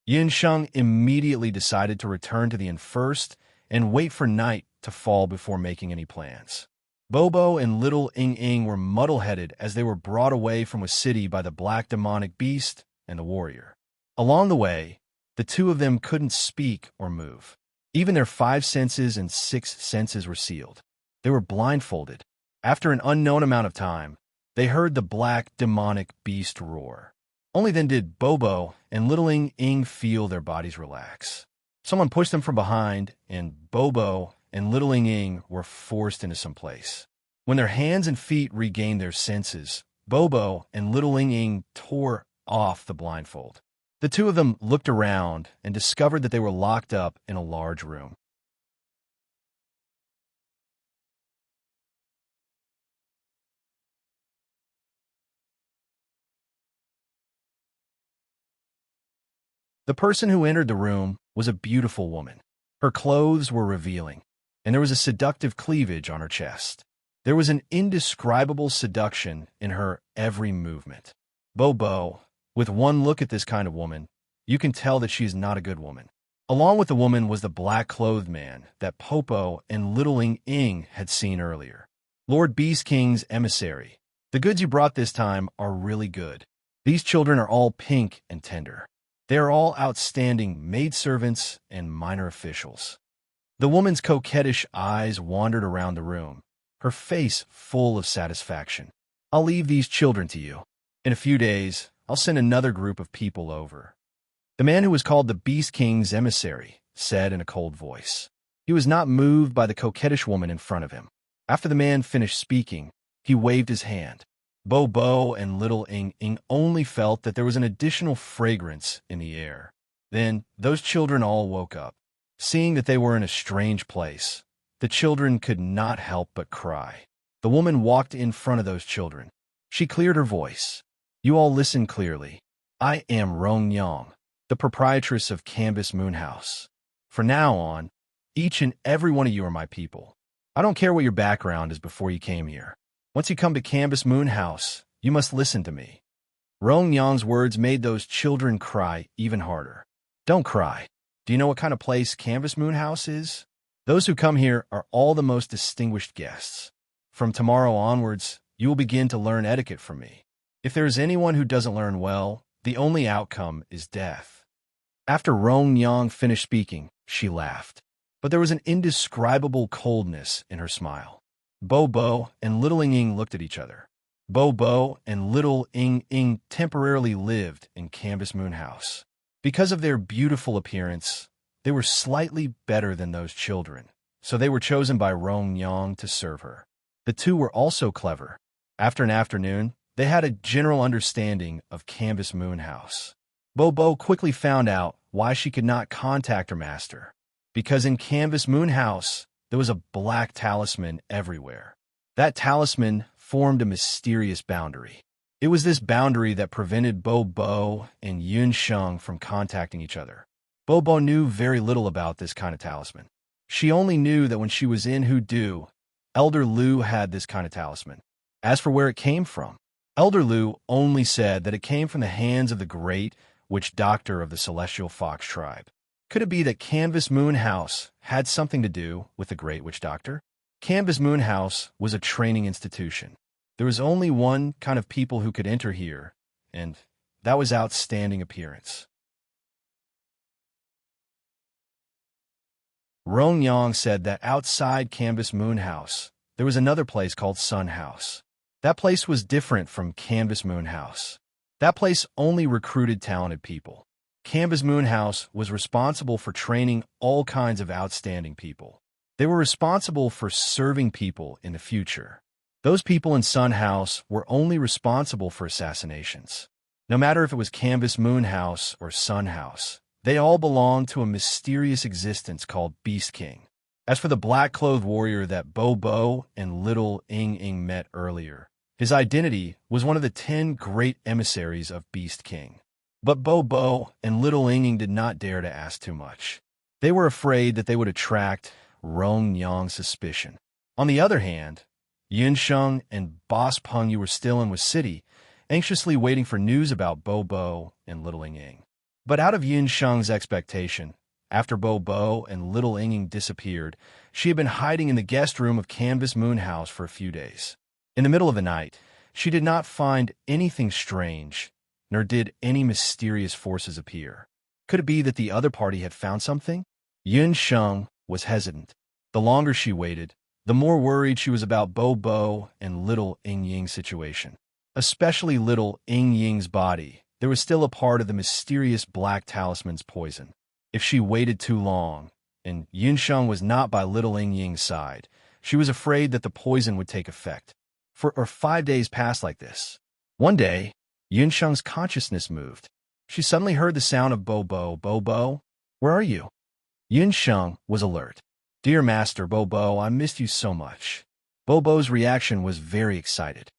Yunsheng immediately decided to return to the inn first and wait for night to fall before making any plans. Bobo and Little Ing Ing were muddle-headed as they were brought away from a city by the black demonic beast and the warrior. Along the way, the two of them couldn't speak or move. Even their 5 senses and 6 senses were sealed. They were blindfolded. After an unknown amount of time, they heard the black demonic beast roar. Only then did Bobo and Little Ing Ing feel their bodies relax. Someone pushed them from behind, and Bobo and little Ing Ing were forced into some place. When their hands and feet regained their senses, Bobo and little Ing Ing tore off the blindfold. The two of them looked around and discovered that they were locked up in a large room. The person who entered the room was a beautiful woman. Her clothes were revealing, and there was a seductive cleavage on her chest. There was an indescribable seduction in her every movement. Bobo, with one look at this kind of woman, you can tell that she is not a good woman. Along with the woman was the black-clothed man that Popo and little Ing Ing had seen earlier. Lord Beast King's emissary. The goods you brought this time are really good. These children are all pink and tender. They are all outstanding maidservants and minor officials. The woman's coquettish eyes wandered around the room, her face full of satisfaction. I'll leave these children to you. In a few days, I'll send another group of people over. The man who was called the Beast King's emissary said in a cold voice. He was not moved by the coquettish woman in front of him. After the man finished speaking, he waved his hand. Bobo and little Ing Ing only felt that there was an additional fragrance in the air. Then those children all woke up. Seeing that they were in a strange place, the children could not help but cry. The woman walked in front of those children. She cleared her voice. You all listen clearly. I am Rong Yang, the proprietress of Canvas Moon House. From now on, each and every one of you are my people. I don't care what your background is before you came here. Once you come to Canvas Moon House, you must listen to me. Rong Yang's words made those children cry even harder. Don't cry. Do you know what kind of place Canvas Moon House is? Those who come here are all the most distinguished guests. From tomorrow onwards, you will begin to learn etiquette from me. If there is anyone who doesn't learn well, the only outcome is death. After Rong Yang finished speaking, she laughed. But there was an indescribable coldness in her smile. Bobo and little Ing Ing looked at each other. Bobo and little Ing Ing temporarily lived in Canvas Moon House. Because of their beautiful appearance, they were slightly better than those children, so they were chosen by Rong Yang to serve her. The two were also clever. After an afternoon, they had a general understanding of Canvas Moon House. Bobo quickly found out why she could not contact her master. Because in Canvas Moon House, there was a black talisman everywhere. That talisman formed a mysterious boundary. It was this boundary that prevented Bobo and Yun Sheng from contacting each other. Bobo knew very little about this kind of talisman. She only knew that when she was in Hudu, Elder Lu had this kind of talisman. As for where it came from, Elder Lu only said that it came from the hands of the great witch doctor of the Celestial Fox tribe. Could it be that Canvas Moon House had something to do with the Great Witch Doctor? Canvas Moon House was a training institution. There was only one kind of people who could enter here, and that was outstanding appearance. Rong Yang said that outside Canvas Moon House, there was another place called Sun House. That place was different from Canvas Moon House. That place only recruited talented people. Canvas Moon House was responsible for training all kinds of outstanding people. They were responsible for serving people in the future. Those people in Sun House were only responsible for assassinations. No matter if it was Canvas Moon House or Sun House, they all belonged to a mysterious existence called Beast King. As for the black-clothed warrior that Bobo and little Ing Ing met earlier, his identity was one of the 10 great emissaries of Beast King. But Bobo and little Ing Ing did not dare to ask too much. They were afraid that they would attract Rong Yang's suspicion. On the other hand, Yun Sheng and Boss Peng were still in the city, anxiously waiting for news about Bobo and little Ing Ing. But out of Yun Sheng's expectation, after Bobo and little Ing Ing disappeared, she had been hiding in the guest room of Canvas Moon House for a few days. In the middle of the night, she did not find anything strange, nor did any mysterious forces appear. Could it be that the other party had found something? Yun Sheng was hesitant. The longer she waited, the more worried she was about Bobo and little Ing Ying's situation. Especially little Ing Ying's body, there was still a part of the mysterious black talisman's poison. If she waited too long, and Yunsheng was not by little Ing Ying's side. She was afraid that the poison would take effect. 5 days passed like this. One day, Yunsheng's consciousness moved. She suddenly heard the sound of Bo-Bo. Bo-Bo, where are you? Yunsheng was alert. Dear Master Bo-Bo, I missed you so much. Bo-Bo's reaction was very excited.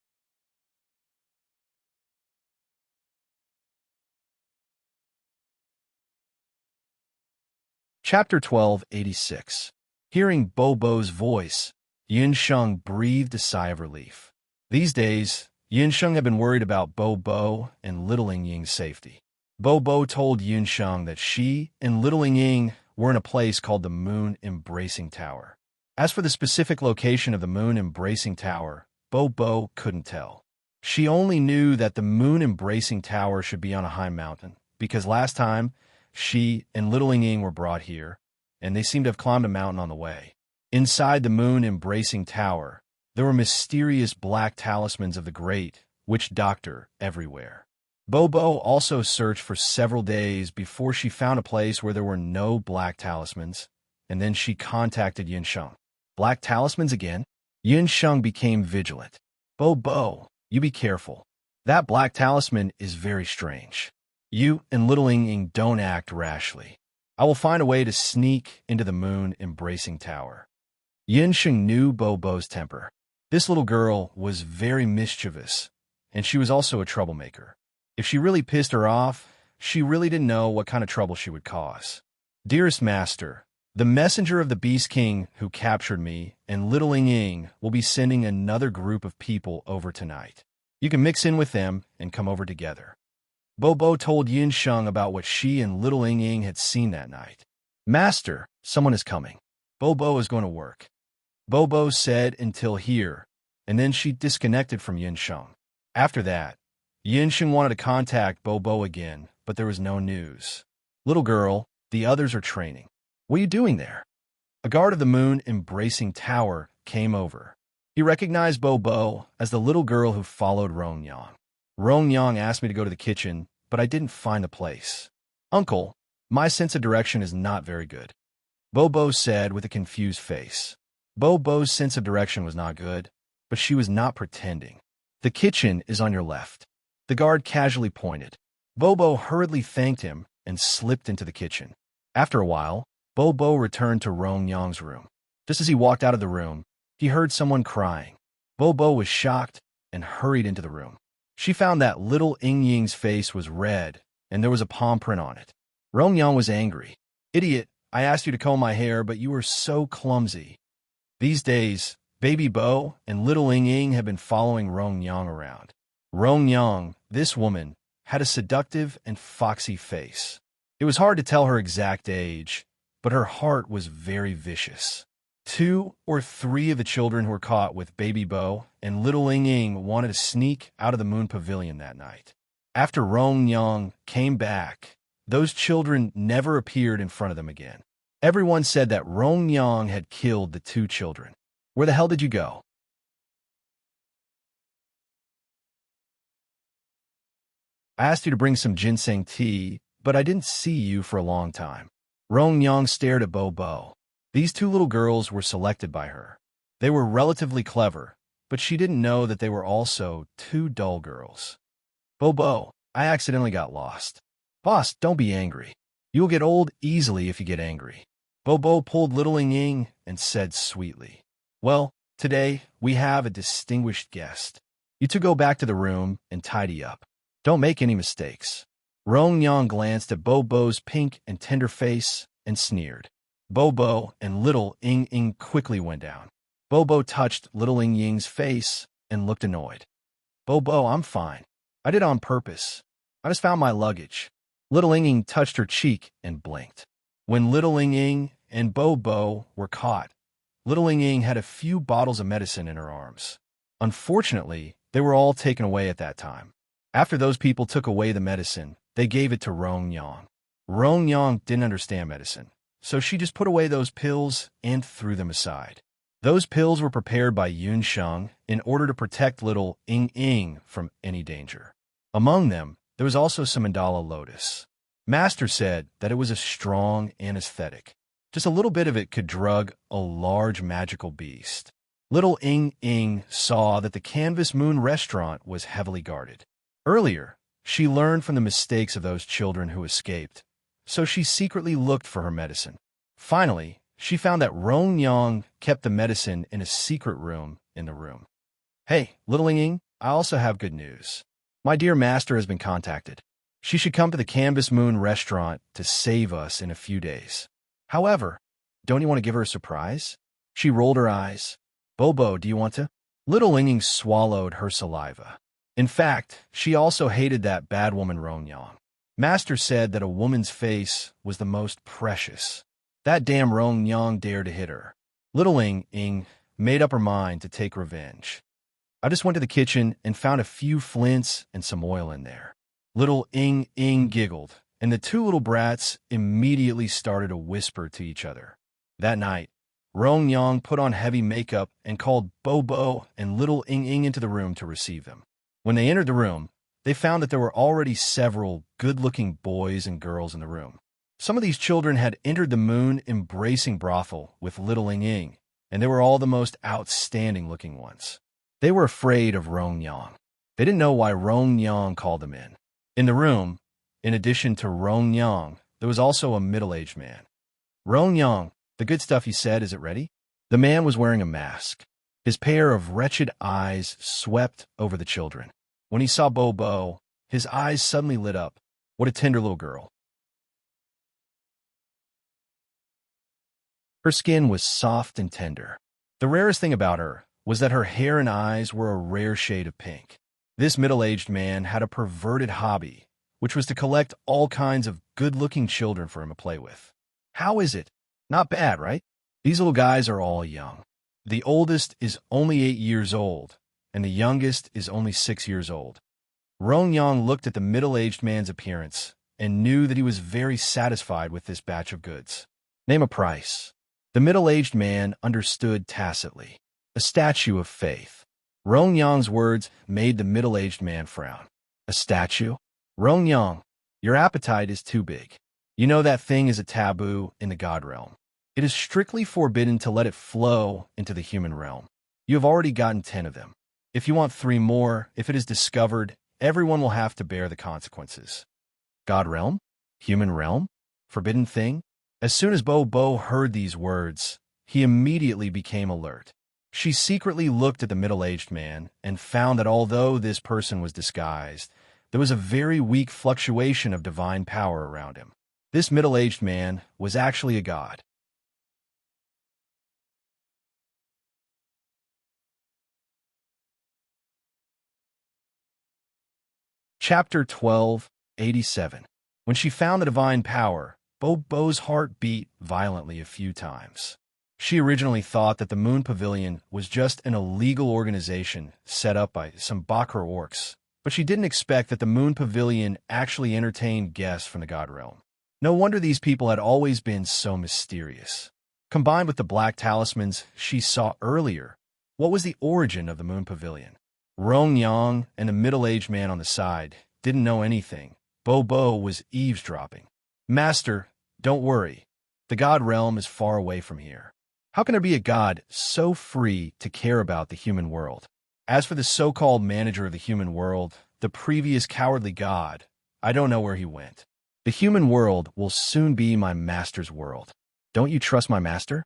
Chapter 1286. Hearing Bo-Bo's voice, Yunsheng breathed a sigh of relief. These days, Yunsheng had been worried about Bo-Bo and little Ing Ying's safety. Bo-Bo told Yunsheng that she and little Ing Ying were in a place called the Moon Embracing Tower. As for the specific location of the Moon Embracing Tower, Bo-Bo couldn't tell. She only knew that the Moon Embracing Tower should be on a high mountain, because last time, she and little Ing Ying were brought here, and they seemed to have climbed a mountain on the way. Inside the Moon Embracing Tower, there were mysterious black talismans of the great witch doctor everywhere. Bo-Bo also searched for several days before she found a place where there were no black talismans, and then she contacted Yunsheng. Black talismans again? Yunsheng became vigilant. Bo-Bo, you be careful. That black talisman is very strange. You and little Ing Ying don't act rashly. I will find a way to sneak into the Moon Embracing Tower. Yunsheng knew Bo-Bo's temper. This little girl was very mischievous, and she was also a troublemaker. If she really pissed her off, she really didn't know what kind of trouble she would cause. Dearest Master, the messenger of the Beast King who captured me and little Ing Ying will be sending another group of people over tonight. You can mix in with them and come over together. Bo-Bo told Yunsheng about what she and little Ing Ying had seen that night. Master, someone is coming. Bo-Bo is going to work. Bo-Bo said until here, and then she disconnected from Yunsheng. After that, Yunsheng wanted to contact Bo-Bo again, but there was no news. Little girl, the others are training. What are you doing there? A guard of the Moon Embracing Tower came over. He recognized Bo-Bo as the little girl who followed Rongyang. Rongyang asked me to go to the kitchen, but I didn't find the place. Uncle, my sense of direction is not very good. Bo-Bo said with a confused face. Bo-Bo's sense of direction was not good, but she was not pretending. The kitchen is on your left. The guard casually pointed. Bo-Bo hurriedly thanked him and slipped into the kitchen. After a while, Bo-Bo returned to Rongyang's room. Just as he walked out of the room, he heard someone crying. Bo-Bo was shocked and hurried into the room. She found that little Ing Ying's face was red, and there was a palm print on it. Rongyang was angry. Idiot, I asked you to comb my hair, but you were so clumsy. These days, Baby Bo and little Ing Ying have been following Rongyang around. Rongyang, this woman, had a seductive and foxy face. It was hard to tell her exact age, but her heart was very vicious. 2 or 3 of the children who were caught with Baby Bo and little Ing Ying wanted to sneak out of the Moon Pavilion that night. After Rongyang came back, those children never appeared in front of them again. Everyone said that Rongyang had killed the 2 children. Where the hell did you go? I asked you to bring some ginseng tea, but I didn't see you for a long time. Rongyang stared at Bo-Bo. These 2 little girls were selected by her. They were relatively clever, but she didn't know that they were also 2 dull girls. Bo-Bo, I accidentally got lost. Boss, don't be angry. You'll get old easily if you get angry. Bo-Bo pulled little Ing Ying and said sweetly, Well, today we have a distinguished guest. You 2 go back to the room and tidy up. Don't make any mistakes. Rongyang glanced at Bo-Bo's pink and tender face and sneered. Bo-Bo and little Ing Ying quickly went down. Bo-Bo touched little Ing Ying's face and looked annoyed. Bo-Bo, I'm fine. I did it on purpose. I just found my luggage. Little Ing Ying touched her cheek and blinked. When little Ing Ying and Bo-Bo were caught, little Ing Ying had a few bottles of medicine in her arms. Unfortunately, they were all taken away at that time. After those people took away the medicine, they gave it to Rongyang. Rongyang didn't understand medicine, so she just put away those pills and threw them aside. Those pills were prepared by Yunsheng in order to protect little Ing Ying from any danger. Among them, there was also some mandala lotus. Master said that it was a strong anesthetic. Just a little bit of it could drug a large magical beast. Little Ing Ing saw that the Canvas Moon restaurant was heavily guarded. Earlier, she learned from the mistakes of those children who escaped, so she secretly looked for her medicine. Finally, she found that Rong Yang kept the medicine in a secret room in the room. Hey, little Ing Ing, I also have good news. My dear master has been contacted. She should come to the Canvas Moon restaurant to save us in a few days. However, don't you want to give her a surprise? She rolled her eyes. Bobo, do you want to? Little Ing Ing swallowed her saliva. In fact, she also hated that bad woman Rong Yang. Master said that a woman's face was the most precious. That damn Rong Yang dared to hit her. Little Ing Ing made up her mind to take revenge. I just went to the kitchen and found a few flints and some oil in there. Little Ing Ing giggled, and the two little brats immediately started to whisper to each other. That night, Rong Yang put on heavy makeup and called Bobo and little Ing Ing into the room to receive them. When they entered the room, they found that there were already several good-looking boys and girls in the room. Some of these children had entered the moon-embracing brothel with little Ing Ing, and they were all the most outstanding-looking ones. They were afraid of Rong Yang. They didn't know why Rong Yang called them in. In the room, in addition to Rong Yang, there was also a middle-aged man. Rong Yang, the good stuff, he said, is it ready? The man was wearing a mask. His pair of wretched eyes swept over the children. When he saw Bobo, his eyes suddenly lit up. What a tender little girl. Her skin was soft and tender. The rarest thing about her was that her hair and eyes were a rare shade of pink. This middle-aged man had a perverted hobby, which was to collect all kinds of good-looking children for him to play with. How is it? Not bad, right? These little guys are all young. The oldest is only 8 years old, and the youngest is only 6 years old. Rong Yang looked at the middle-aged man's appearance and knew that he was very satisfied with this batch of goods. Name a price. The middle-aged man understood tacitly. A statue of faith. Rong Yang's words made the middle-aged man frown. A statue? Rong Yang, your appetite is too big. You know that thing is a taboo in the God realm. It is strictly forbidden to let it flow into the human realm. You have already gotten 10 of them. If you want 3 more, if it is discovered, everyone will have to bear the consequences. God realm? Human realm? Forbidden thing? As soon as Bobo heard these words, he immediately became alert. She secretly looked at the middle-aged man and found that although this person was disguised, there was a very weak fluctuation of divine power around him. This middle-aged man was actually a god. Chapter 12:87. When she found the divine power, Bobo's heart beat violently a few times. She originally thought that the Moon Pavilion was just an illegal organization set up by some Bakra orcs, but she didn't expect that the Moon Pavilion actually entertained guests from the God realm. No wonder these people had always been so mysterious. Combined with the black talismans she saw earlier, what was the origin of the Moon Pavilion? Rong Yang and the middle-aged man on the side didn't know anything. Bobo was eavesdropping. Master, don't worry. The God realm is far away from here. How can there be a god so free to care about the human world? As for the so-called manager of the human world, the previous cowardly god, I don't know where he went. The human world will soon be my master's world. Don't you trust my master?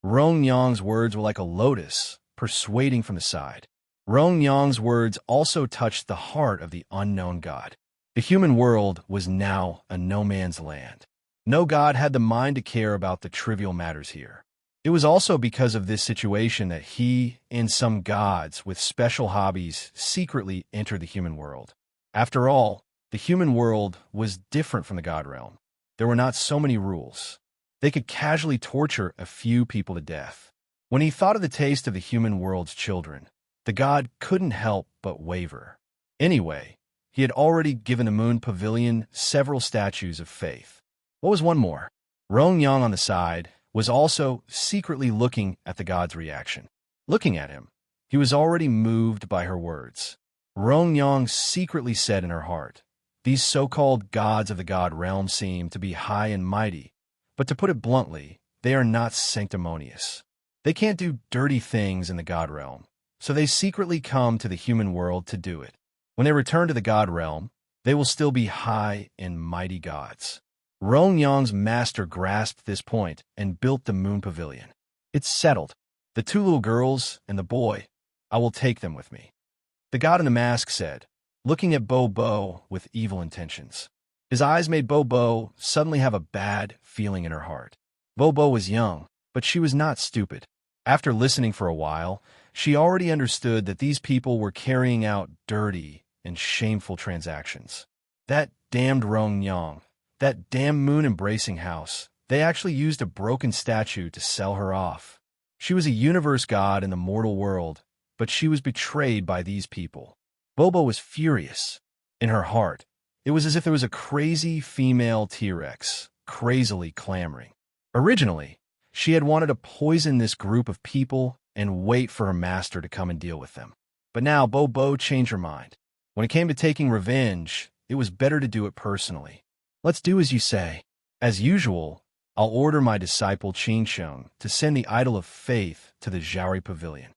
Rong Yang's words were like a lotus, persuading from the side. Rong Yang's words also touched the heart of the unknown god. The human world was now a no-man's land. No god had the mind to care about the trivial matters here. It was also because of this situation that he and some gods with special hobbies secretly entered the human world. After all, the human world was different from the god realm. There were not so many rules. They could casually torture a few people to death. When he thought of the taste of the human world's children, the god couldn't help but waver. Anyway, he had already given the Moon Pavilion several statues of faith. What was one more? Rong Yang on the side was also secretly looking at the god's reaction. Looking at him, he was already moved by her words. Rong Yang secretly said in her heart, these so-called gods of the god realm seem to be high and mighty, but to put it bluntly, they are not sanctimonious. They can't do dirty things in the god realm, so they secretly come to the human world to do it. When they return to the god realm, they will still be high and mighty gods. Rong Yang's master grasped this point and built the moon pavilion. It's settled. The two little girls and the boy, I will take them with me. The god in the mask said, looking at Bo with evil intentions. His eyes made Bo suddenly have a bad feeling in her heart. Bo was young, but she was not stupid. After listening for a while, she already understood that these people were carrying out dirty and shameful transactions. That damned Rong Yang, that damn moon-embracing house, they actually used a broken statue to sell her off. She was a universe god in the mortal world, but she was betrayed by these people. Bo was furious. In her heart, it was as if there was a crazy female T-Rex, crazily clamoring. Originally, she had wanted to poison this group of people and wait for her master to come and deal with them. But now Bo changed her mind. When it came to taking revenge, it was better to do it personally. Let's do as you say. As usual, I'll order my disciple Qin Sheng to send the idol of faith to the Zhaori Pavilion.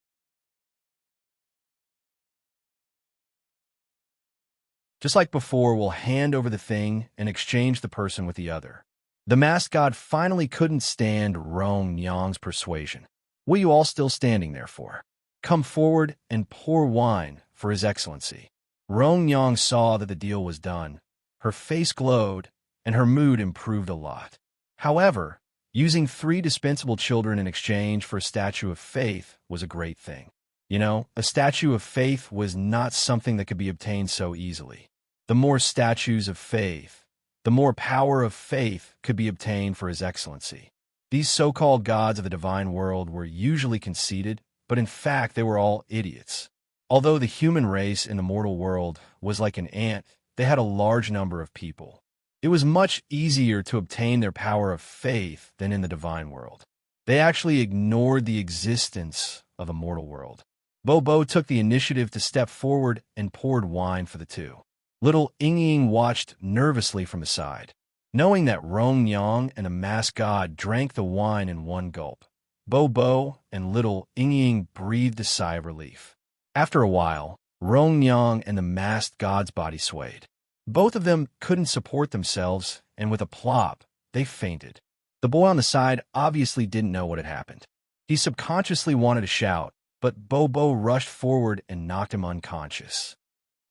Just like before, we'll hand over the thing and exchange the person with the other. The masked god finally couldn't stand Rong Yang's persuasion. What are you all still standing there for? Come forward and pour wine for His Excellency. Rong Yang saw that the deal was done. Her face glowed, and her mood improved a lot. However, using 3 dispensable children in exchange for a statue of faith was a great thing. You know, a statue of faith was not something that could be obtained so easily. The more statues of faith, the more power of faith could be obtained for His Excellency. These so-called gods of the divine world were usually conceited, but in fact they were all idiots. Although the human race in the mortal world was like an ant, they had a large number of people. It was much easier to obtain their power of faith than in the divine world. They actually ignored the existence of a mortal world. Bo took the initiative to step forward and poured wine for the two. Little Ying watched nervously from the side. Knowing that Rong Yang and the masked god drank the wine in one gulp, Bo and little Ying breathed a sigh of relief. After a while, Rong Yang and the masked god's body swayed. Both of them couldn't support themselves, and with a plop, they fainted. The boy on the side obviously didn't know what had happened. He subconsciously wanted to shout, but Bo rushed forward and knocked him unconscious.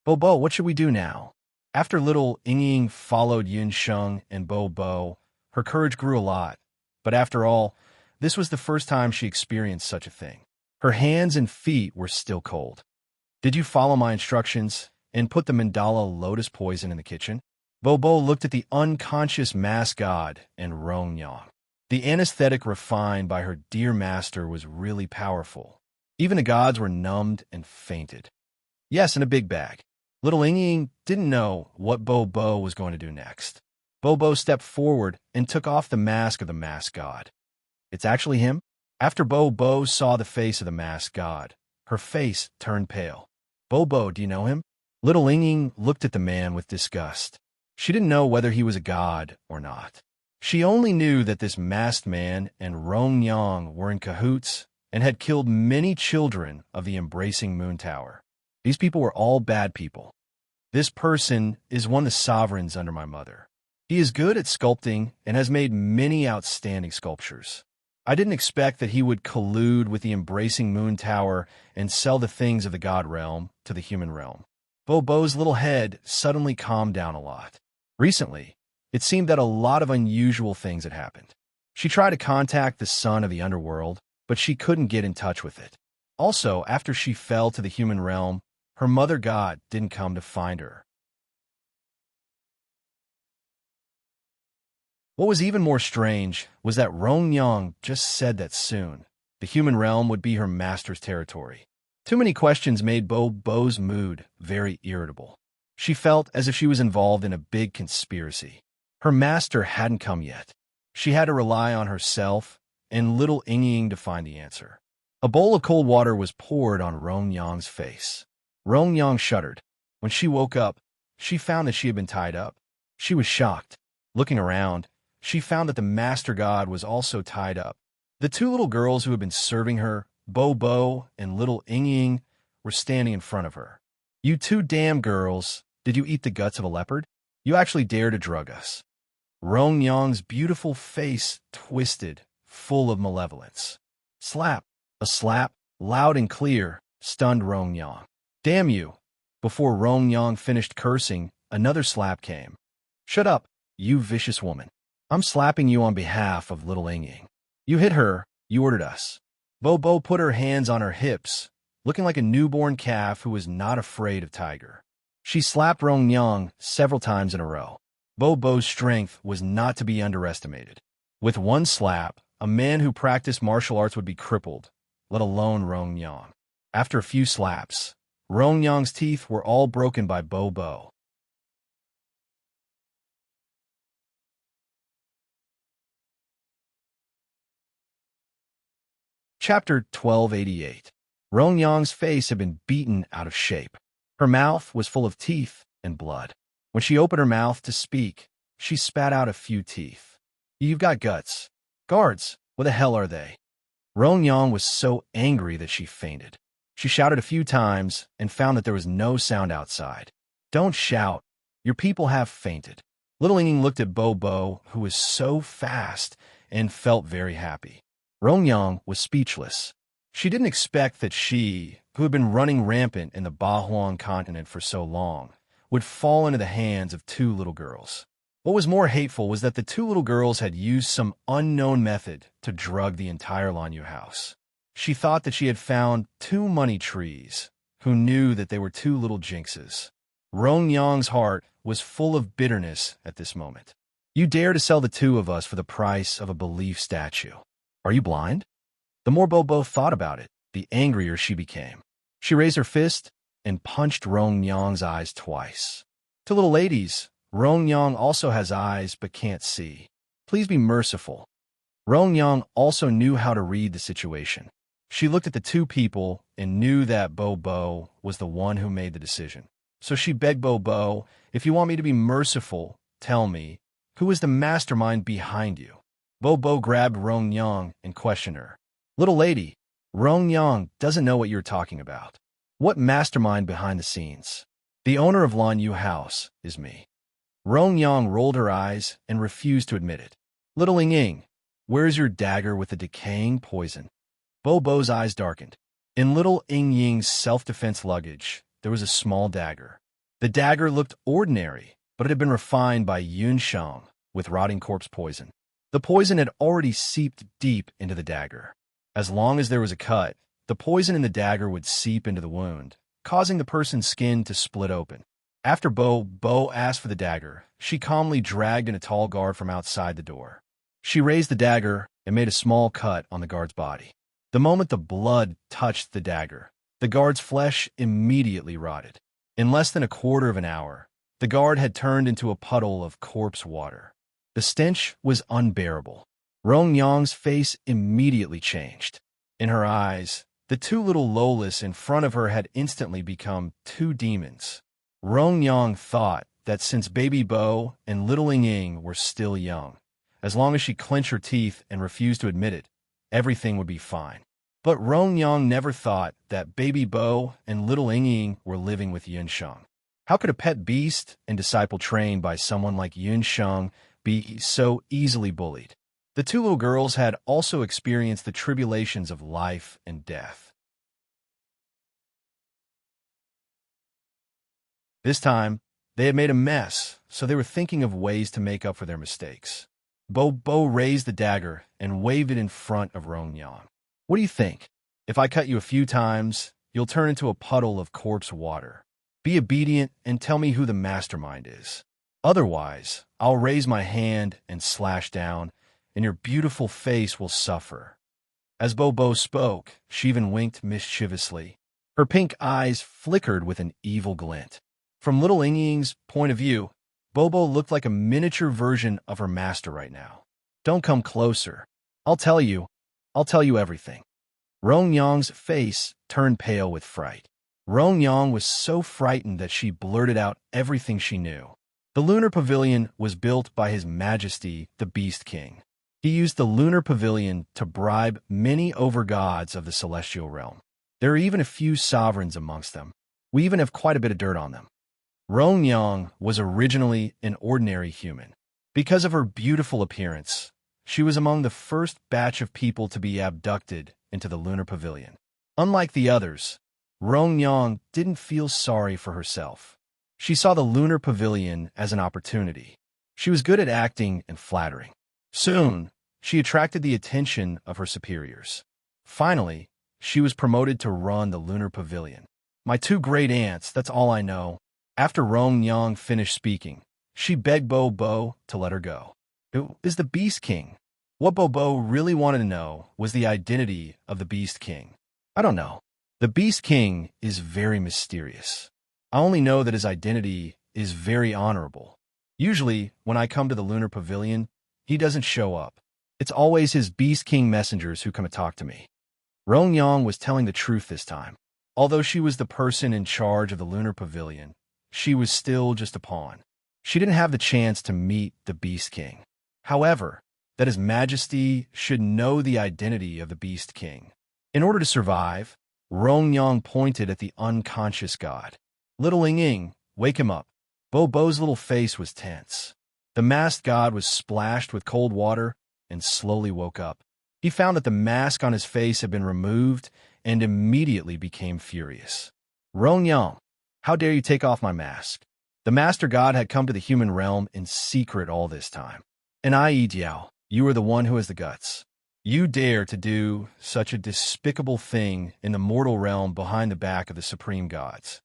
Bo, what should we do now? After little Ying followed Yin Sheng and Bo, her courage grew a lot. But after all, this was the first time she experienced such a thing. Her hands and feet were still cold. Did you follow my instructions and put the mandala lotus poison in the kitchen? Bo looked at the unconscious masked god and Rong Yang. The anesthetic refined by her dear master was really powerful. Even the gods were numbed and fainted. Yes, in a big bag. Little Ying didn't know what Bo was going to do next. Bo stepped forward and took off the mask of the masked god. It's actually him? After Bo saw the face of the masked god, her face turned pale. Bo, do you know him? Little Ying looked at the man with disgust. She didn't know whether he was a god or not. She only knew that this masked man and Rong Yang were in cahoots and had killed many children of the embracing moon tower. These people were all bad people. This person is one of the sovereigns under my mother. He is good at sculpting and has made many outstanding sculptures. I didn't expect that he would collude with the embracing moon tower and sell the things of the god realm to the human realm. Bo's little head suddenly calmed down a lot. Recently, it seemed that a lot of unusual things had happened. She tried to contact the son of the underworld, but she couldn't get in touch with it. Also, after she fell to the human realm, her mother god didn't come to find her. What was even more strange was that Rong Yang just said that soon the human realm would be her master's territory. Too many questions made Bo's mood very irritable. She felt as if she was involved in a big conspiracy. Her master hadn't come yet. She had to rely on herself and little Ying to find the answer. A bowl of cold water was poured on Rong Yang's face. Rong Yang shuddered. When she woke up, she found that she had been tied up. She was shocked. Looking around, she found that the master god was also tied up. The two little girls who had been serving her, Bo Bo and little Ying Ying, were standing in front of her. "You two damn girls, did you eat the guts of a leopard? You actually dare to drug us." Rong Yang's beautiful face twisted, full of malevolence. Slap! A slap, loud and clear, stunned Rong Yang. "Damn you!" Before Rong Yang finished cursing, another slap came. "Shut up, you vicious woman. I'm slapping you on behalf of little Ying Ying. You hit her, you ordered us." Bo Bo put her hands on her hips, looking like a newborn calf who was not afraid of tiger. She slapped Rong Yang several times in a row. Bo Bo's strength was not to be underestimated. With one slap, a man who practiced martial arts would be crippled, let alone Rong Yang. After a few slaps, Rong Yang's teeth were all broken by Bo Bo. Chapter 1288. Rong Yang's face had been beaten out of shape. Her mouth was full of teeth and blood. When she opened her mouth to speak, she spat out a few teeth. "You've got guts. Guards, what the hell are they?" Rong Yang was so angry that she fainted. She shouted a few times and found that there was no sound outside. "Don't shout. Your people have fainted." Little Ying looked at Bo Bo, who was so fast, and felt very happy. Rong Yang was speechless. She didn't expect that she, who had been running rampant in the Bahuang continent for so long, would fall into the hands of two little girls. What was more hateful was that the two little girls had used some unknown method to drug the entire Lanyu house. She thought that she had found two money trees, who knew that they were two little jinxes. Rong Yang's heart was full of bitterness at this moment. "You dare to sell the two of us for the price of a belief statue. Are you blind?" The more Bo Bo thought about it, the angrier she became. She raised her fist and punched Rong Yang's eyes twice. "To little ladies, Rong Yang also has eyes but can't see. Please be merciful." Rong Yang also knew how to read the situation. She looked at the two people and knew that Bo Bo was the one who made the decision. So she begged Bo Bo, "If you want me to be merciful, tell me, who is the mastermind behind you?" Bo Bo grabbed Rong Yang and questioned her. "Little lady, Rong Yang doesn't know what you're talking about. What mastermind behind the scenes? The owner of Lanyu House is me." Rong Yang rolled her eyes and refused to admit it. "Little Ying Ying, where's your dagger with the decaying poison?" Bo Bo's eyes darkened. In little Ying Ying's self-defense luggage, there was a small dagger. The dagger looked ordinary, but it had been refined by Yun Shang with rotting corpse poison. The poison had already seeped deep into the dagger. As long as there was a cut, the poison in the dagger would seep into the wound, causing the person's skin to split open. After Bo asked for the dagger, she calmly dragged in a tall guard from outside the door. She raised the dagger and made a small cut on the guard's body. The moment the blood touched the dagger, the guard's flesh immediately rotted. In less than a quarter of an hour, the guard had turned into a puddle of corpse water. The stench was unbearable. Rong Yang's face immediately changed. In her eyes, the two little Lolas in front of her had instantly become two demons. Rong Yang thought that since baby Bo and little Ying Ying were still young, as long as she clenched her teeth and refused to admit it, everything would be fine. But Rong Yang never thought that baby Bo and little Ying Ying were living with Yun Shang. How could a pet beast and disciple trained by someone like Yun Shang be so easily bullied? The two little girls had also experienced the tribulations of life and death. This time, they had made a mess, so they were thinking of ways to make up for their mistakes. Bo raised the dagger and waved it in front of Rong Yang. "What do you think? If I cut you a few times, you'll turn into a puddle of corpse water. Be obedient and tell me who the mastermind is. Otherwise, I'll raise my hand and slash down, and your beautiful face will suffer." As Bo spoke, she even winked mischievously. Her pink eyes flickered with an evil glint. From little Ying Ying's point of view, Bo looked like a miniature version of her master right now. "Don't come closer. I'll tell you everything." Rong Yang's face turned pale with fright. Rong Yang was so frightened that she blurted out everything she knew. The lunar pavilion was built by His Majesty, the Beast King. He used the lunar pavilion to bribe many overgods of the celestial realm. There are even a few sovereigns amongst them. We even have quite a bit of dirt on them. Rong was originally an ordinary human. Because of her beautiful appearance, she was among the first batch of people to be abducted into the lunar pavilion. Unlike the others, Rong didn't feel sorry for herself. She saw the lunar pavilion as an opportunity. She was good at acting and flattering. Soon, she attracted the attention of her superiors. Finally, she was promoted to run the lunar pavilion. My two great aunts, that's all I know. After Rong finished speaking, she begged Bo to let her go. It is the Beast King. What Bo really wanted to know was the identity of the Beast King. I don't know. The Beast King is very mysterious. I only know that his identity is very honorable. Usually, when I come to the lunar pavilion, he doesn't show up. It's always his Beast King messengers who come to talk to me. Rong was telling the truth this time. Although she was the person in charge of the lunar pavilion, she was still just a pawn. She didn't have the chance to meet the Beast King. However, that His Majesty should know the identity of the Beast King. In order to survive, Rong pointed at the unconscious god. Little Ying, wake him up. Bo's little face was tense. The masked god was splashed with cold water and slowly woke up. He found that the mask on his face had been removed and immediately became furious. Rong, how dare you take off my mask? The master god had come to the human realm in secret all this time. And Jiao, you are the one who has the guts. You dare to do such a despicable thing in the mortal realm behind the back of the supreme gods.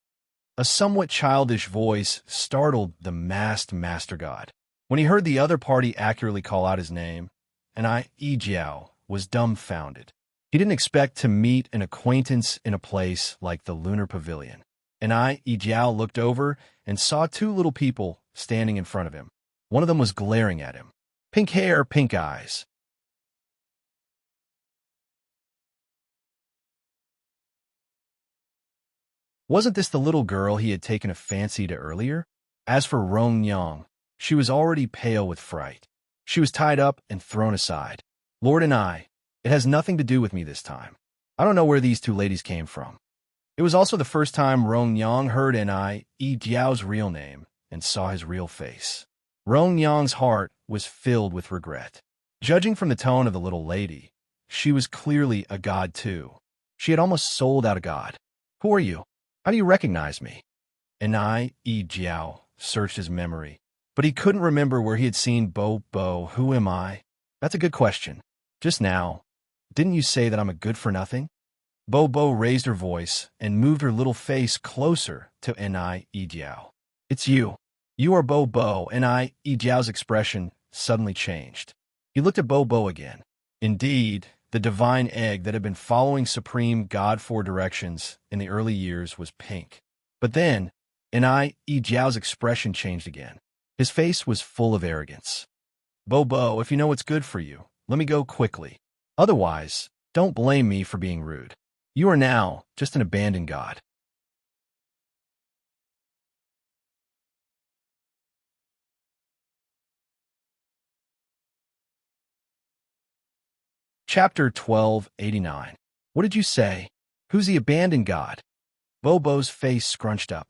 A somewhat childish voice startled the masked master god. When he heard the other party accurately call out his name, and Jiao was dumbfounded. He didn't expect to meet an acquaintance in a place like the lunar pavilion. And Jiao looked over and saw two little people standing in front of him. One of them was glaring at him. Pink hair, pink eyes. Wasn't this the little girl he had taken a fancy to earlier? As for Rong, she was already pale with fright. She was tied up and thrown aside. Lord and it has nothing to do with me this time. I don't know where these two ladies came from. It was also the first time Rong heard Jiao's real name and saw his real face. Rong heart was filled with regret. Judging from the tone of the little lady, she was clearly a god too. She had almost sold out a god. Who are you? How do you recognize me? And Jiao searched his memory, but he couldn't remember where he had seen Bo. Who am I? That's a good question. Just now, didn't you say that I'm a good-for-nothing? Bo raised her voice and moved her little face closer to Jiao. It's you. You are Bo. Jiao's expression suddenly changed. He looked at Bo again. Indeed, the divine egg that had been following Supreme God Four Directions in the early years was pink. But then, Jiao's expression changed again. His face was full of arrogance. Bo, if you know what's good for you, let me go quickly. Otherwise, don't blame me for being rude. You are now just an abandoned god. Chapter 1289. What did you say? Who's the abandoned god? Bo's face scrunched up.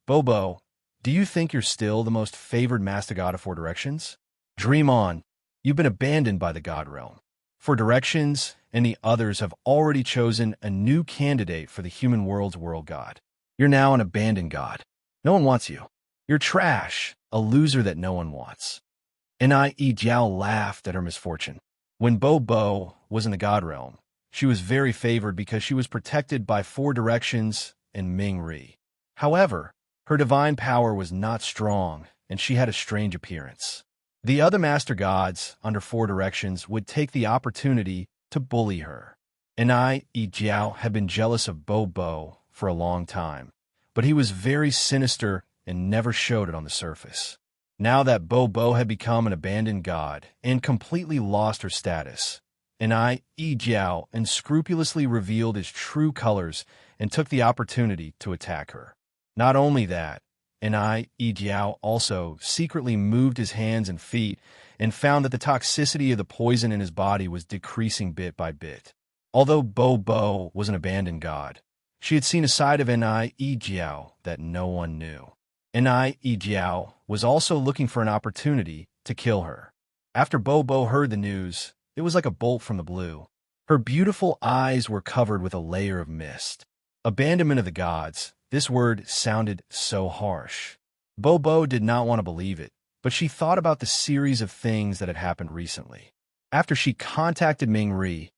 Bo, do you think you're still the most favored master god of Four Directions? Dream on. You've been abandoned by the god realm. Four Directions and the others have already chosen a new candidate for the human world's world god. You're now an abandoned god. No one wants you. You're trash, a loser that no one wants. And Jiao laughed at her misfortune. When Bo was in the god realm, she was very favored because she was protected by Four Directions and Ming-Ri. However, her divine power was not strong, and she had a strange appearance. The other master gods under Four Directions would take the opportunity to bully her. And Jiao had been jealous of Bo for a long time, but he was very sinister and never showed it on the surface. Now that Bo had become an abandoned god and completely lost her status, and Jiao unscrupulously revealed his true colors and took the opportunity to attack her. Not only that, Jiao also secretly moved his hands and feet and found that the toxicity of the poison in his body was decreasing bit by bit. Although Bo Bo was an abandoned god, she had seen a side of Jiao that no one knew. Jiao was also looking for an opportunity to kill her. After Bo Bo heard the news, it was like a bolt from the blue. Her beautiful eyes were covered with a layer of mist. Abandonment of the gods. This word sounded so harsh. Bo Bo did not want to believe it, but she thought about the series of things that had happened recently. After she contacted Ming Ri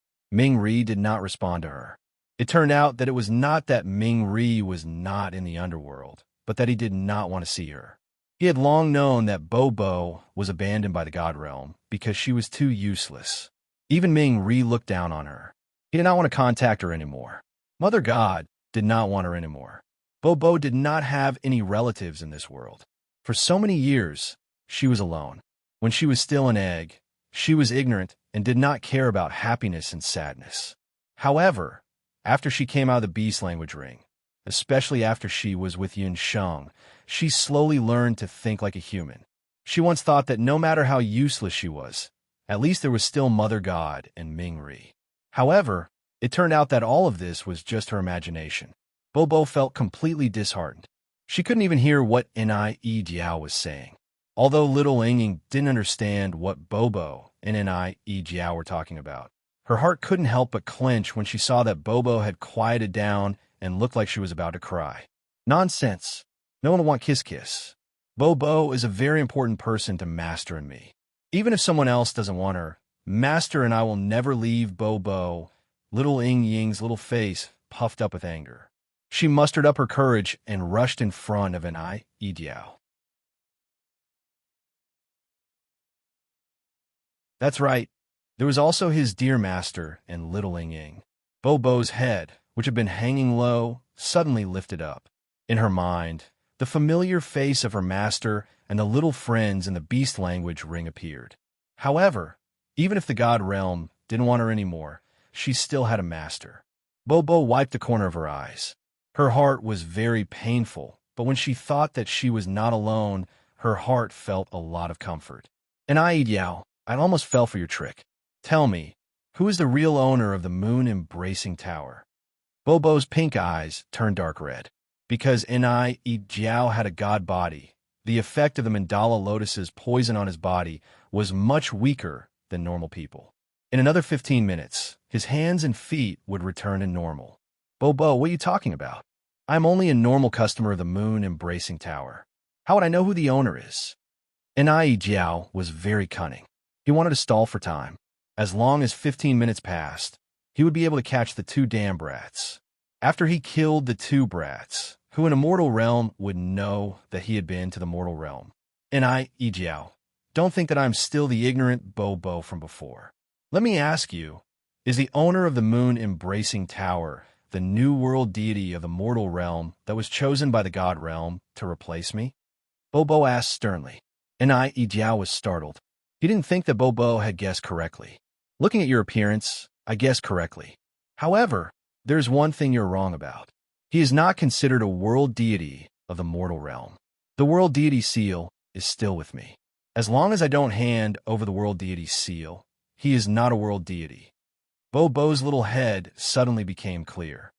did not respond to her. It turned out that it was not that Ming Ri was not in the underworld, but that he did not want to see her. He had long known that Bo Bo was abandoned by the god realm because she was too useless. Even Ming Ri looked down on her. He did not want to contact her anymore. Mother God did not want her anymore. Bo Bo did not have any relatives in this world. For so many years, she was alone. When she was still an egg, she was ignorant and did not care about happiness and sadness. However, after she came out of the beast language ring, especially after she was with Yin Sheng, she slowly learned to think like a human. She once thought that no matter how useless she was, at least there was still Mother God and Ming Ri. However, it turned out that all of this was just her imagination. Bo Bo felt completely disheartened. She couldn't even hear what Jiao was saying. Although little Ying didn't understand what Bo Bo and Jiao were talking about, her heart couldn't help but clench when she saw that Bo Bo had quieted down and looked like she was about to cry. Nonsense. No one will want kiss. Bo Bo is a very important person to Master and me. Even if someone else doesn't want her, Master and I will never leave Bo Bo. Little Ying's little face puffed up with anger. She mustered up her courage and rushed in front of Jiao. That's right. There was also his dear master and little Ying. Bo Bo's head, which had been hanging low, suddenly lifted up. In her mind, the familiar face of her master and the little friends in the beast language ring appeared. However, even if the god realm didn't want her anymore, she still had a master. Bo Bo wiped the corner of her eyes. Her heart was very painful, but when she thought that she was not alone, her heart felt a lot of comfort. And Jiao, I almost fell for your trick. Tell me, who is the real owner of the moon-embracing tower? Bo Bo's pink eyes turned dark red. Because Jiao had a god body, the effect of the mandala lotus's poison on his body was much weaker than normal people. In another 15 minutes, his hands and feet would return to normal. Bo Bo, what are you talking about? I'm only a normal customer of the moon-embracing tower. How would I know who the owner is? Jiao was very cunning. He wanted to stall for time. As long as 15 minutes passed, he would be able to catch the two damn brats. After he killed the two brats, who in a mortal realm would know that he had been to the mortal realm. Jiao, don't think that I'm still the ignorant Bo Bo from before. Let me ask you, is the owner of the moon-embracing tower the new world deity of the mortal realm that was chosen by the god realm to replace me? Bo Bo asked sternly. Jiao was startled. He didn't think that Bo Bo had guessed correctly. Looking at your appearance, I guessed correctly. However, there's one thing you're wrong about. He is not considered a world deity of the mortal realm. The world deity seal is still with me. As long as I don't hand over the world deity seal, he is not a world deity. Bo Bo's little head suddenly became clear.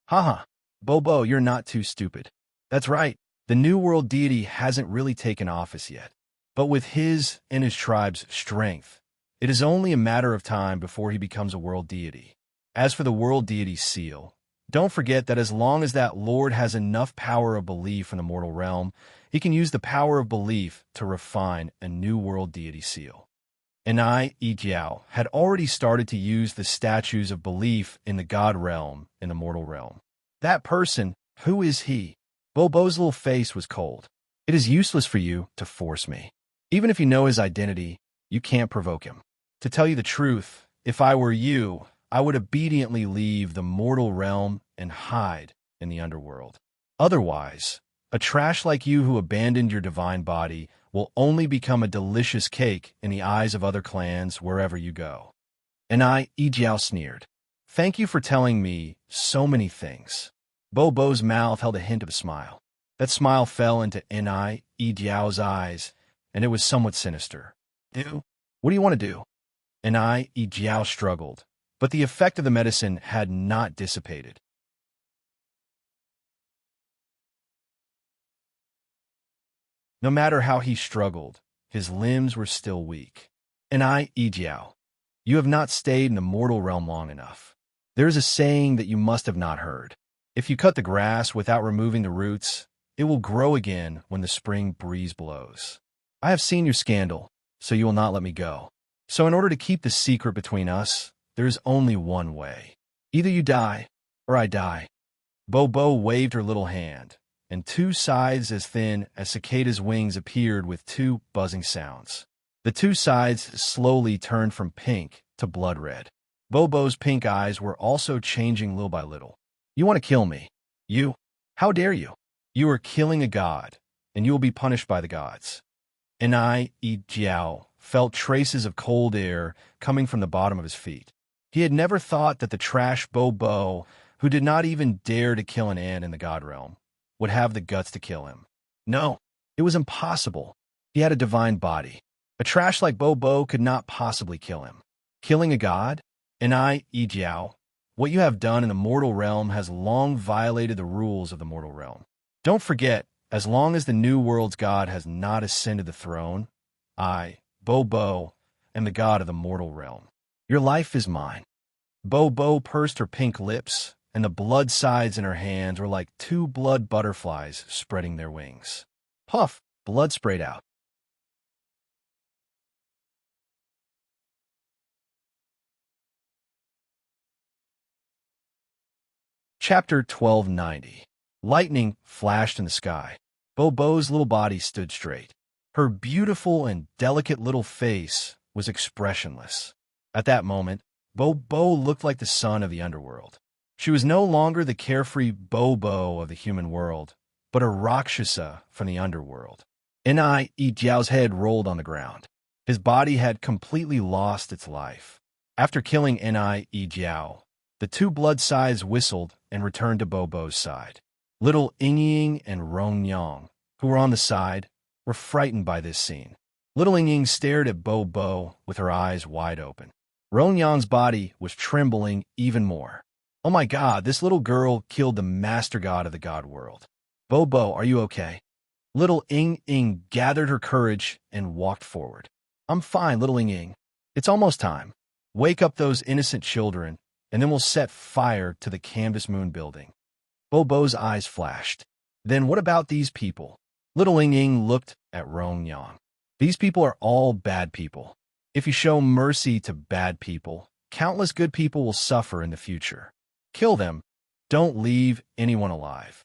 Haha, Bo Bo, you're not too stupid. That's right, the new world deity hasn't really taken office yet. But with his and his tribe's strength, it is only a matter of time before he becomes a world deity. As for the world deity seal, don't forget that as long as that lord has enough power of belief in the mortal realm, he can use the power of belief to refine a new world deity seal. Jiao had already started to use the statues of belief in the god realm in the mortal realm. That person, who is he? Bo Bo's little face was cold. It is useless for you to force me. Even if you know his identity, you can't provoke him. To tell you the truth, if I were you, I would obediently leave the mortal realm and hide in the underworld. Otherwise, a trash like you who abandoned your divine body will only become a delicious cake in the eyes of other clans wherever you go. Jiao sneered. Thank you for telling me so many things. Bo Bo's mouth held a hint of a smile. That smile fell into Ni Jiao's eyes, and it was somewhat sinister. Do? What do you want to do? Ni Jiao struggled, but the effect of the medicine had not dissipated. No matter how he struggled, his limbs were still weak. Ni Jiao, you have not stayed in the mortal realm long enough. There is a saying that you must have not heard. If you cut the grass without removing the roots, it will grow again when the spring breeze blows. I have seen your scandal, so you will not let me go. So in order to keep the secret between us, there is only one way. Either you die, or I die. Bobo waved her little hand, and two sides as thin as cicada's wings appeared with two buzzing sounds. The two sides slowly turned from pink to blood red. Bobo's pink eyes were also changing little by little. You want to kill me? You? How dare you? You are killing a god, and you will be punished by the gods. Ni Jiao felt traces of cold air coming from the bottom of his feet. He had never thought that the trash Bobo, who did not even dare to kill an ant in the god realm, would have the guts to kill him. No, it was impossible. He had a divine body. A trash like Bobo could not possibly kill him. Killing a god? Ni Jiao, what you have done in the mortal realm has long violated the rules of the mortal realm. Don't forget, as long as the New World's god has not ascended the throne, I, Bobo, am the god of the mortal realm. Your life is mine. Bobo pursed her pink lips, and the blood sides in her hands were like two blood butterflies spreading their wings. Puff, blood sprayed out. Chapter 1290. Lightning flashed in the sky. Bobo's little body stood straight. Her beautiful and delicate little face was expressionless. At that moment, Bobo looked like the son of the underworld. She was no longer the carefree Bobo of the human world, but a Rakshasa from the underworld. Ni Jiao's head rolled on the ground. His body had completely lost its life. After killing Ni Jiao, the two blood sides whistled and returned to Bobo's side. Little Ying and Rong Yang, who were on the side, were frightened by this scene. Little Ying stared at Bobo with her eyes wide open. Rong Yang's body was trembling even more. Oh my God, this little girl killed the master god of the god world. Bobo, are you okay? Little Ying gathered her courage and walked forward. I'm fine, little Ying. It's almost time. Wake up those innocent children, and then we'll set fire to the Canvas Moon building. Bobo's eyes flashed. Then what about these people? Little Ying looked at Rong Yang. These people are all bad people. If you show mercy to bad people, countless good people will suffer in the future. Kill them. Don't leave anyone alive.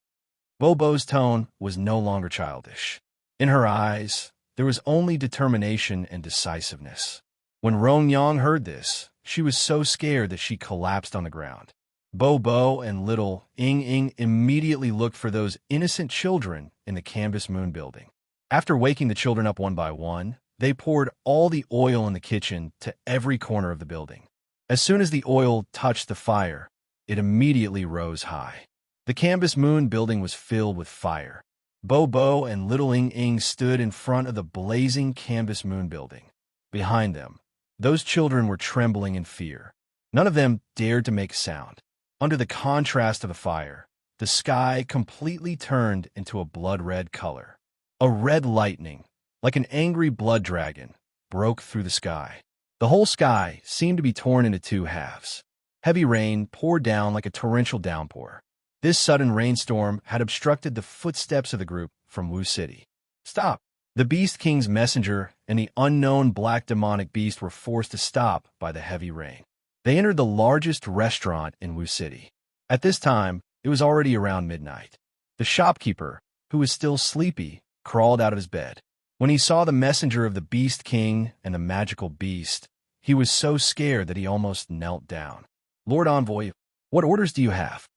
Bobo's tone was no longer childish. In her eyes, there was only determination and decisiveness. When Rong Yang heard this, she was so scared that she collapsed on the ground. Bobo and little Ying immediately looked for those innocent children in the Canvas Moon building. After waking the children up one by one, they poured all the oil in the kitchen to every corner of the building. As soon as the oil touched the fire, it immediately rose high. The Canvas Moon building was filled with fire. Bobo and little Ying stood in front of the blazing Canvas Moon building. Behind them, those children were trembling in fear. None of them dared to make a sound. Under the contrast of the fire, the sky completely turned into a blood-red color. A red lightning, like an angry blood dragon, broke through the sky. The whole sky seemed to be torn into two halves. Heavy rain poured down like a torrential downpour. This sudden rainstorm had obstructed the footsteps of the group from Wu City. Stop! The Beast King's messenger and the unknown black demonic beast were forced to stop by the heavy rain. They entered the largest restaurant in Wu City. At this time, it was already around midnight. The shopkeeper, who was still sleepy, crawled out of his bed. When he saw the messenger of the Beast King and the magical beast, he was so scared that he almost knelt down. Lord Envoy, what orders do you have?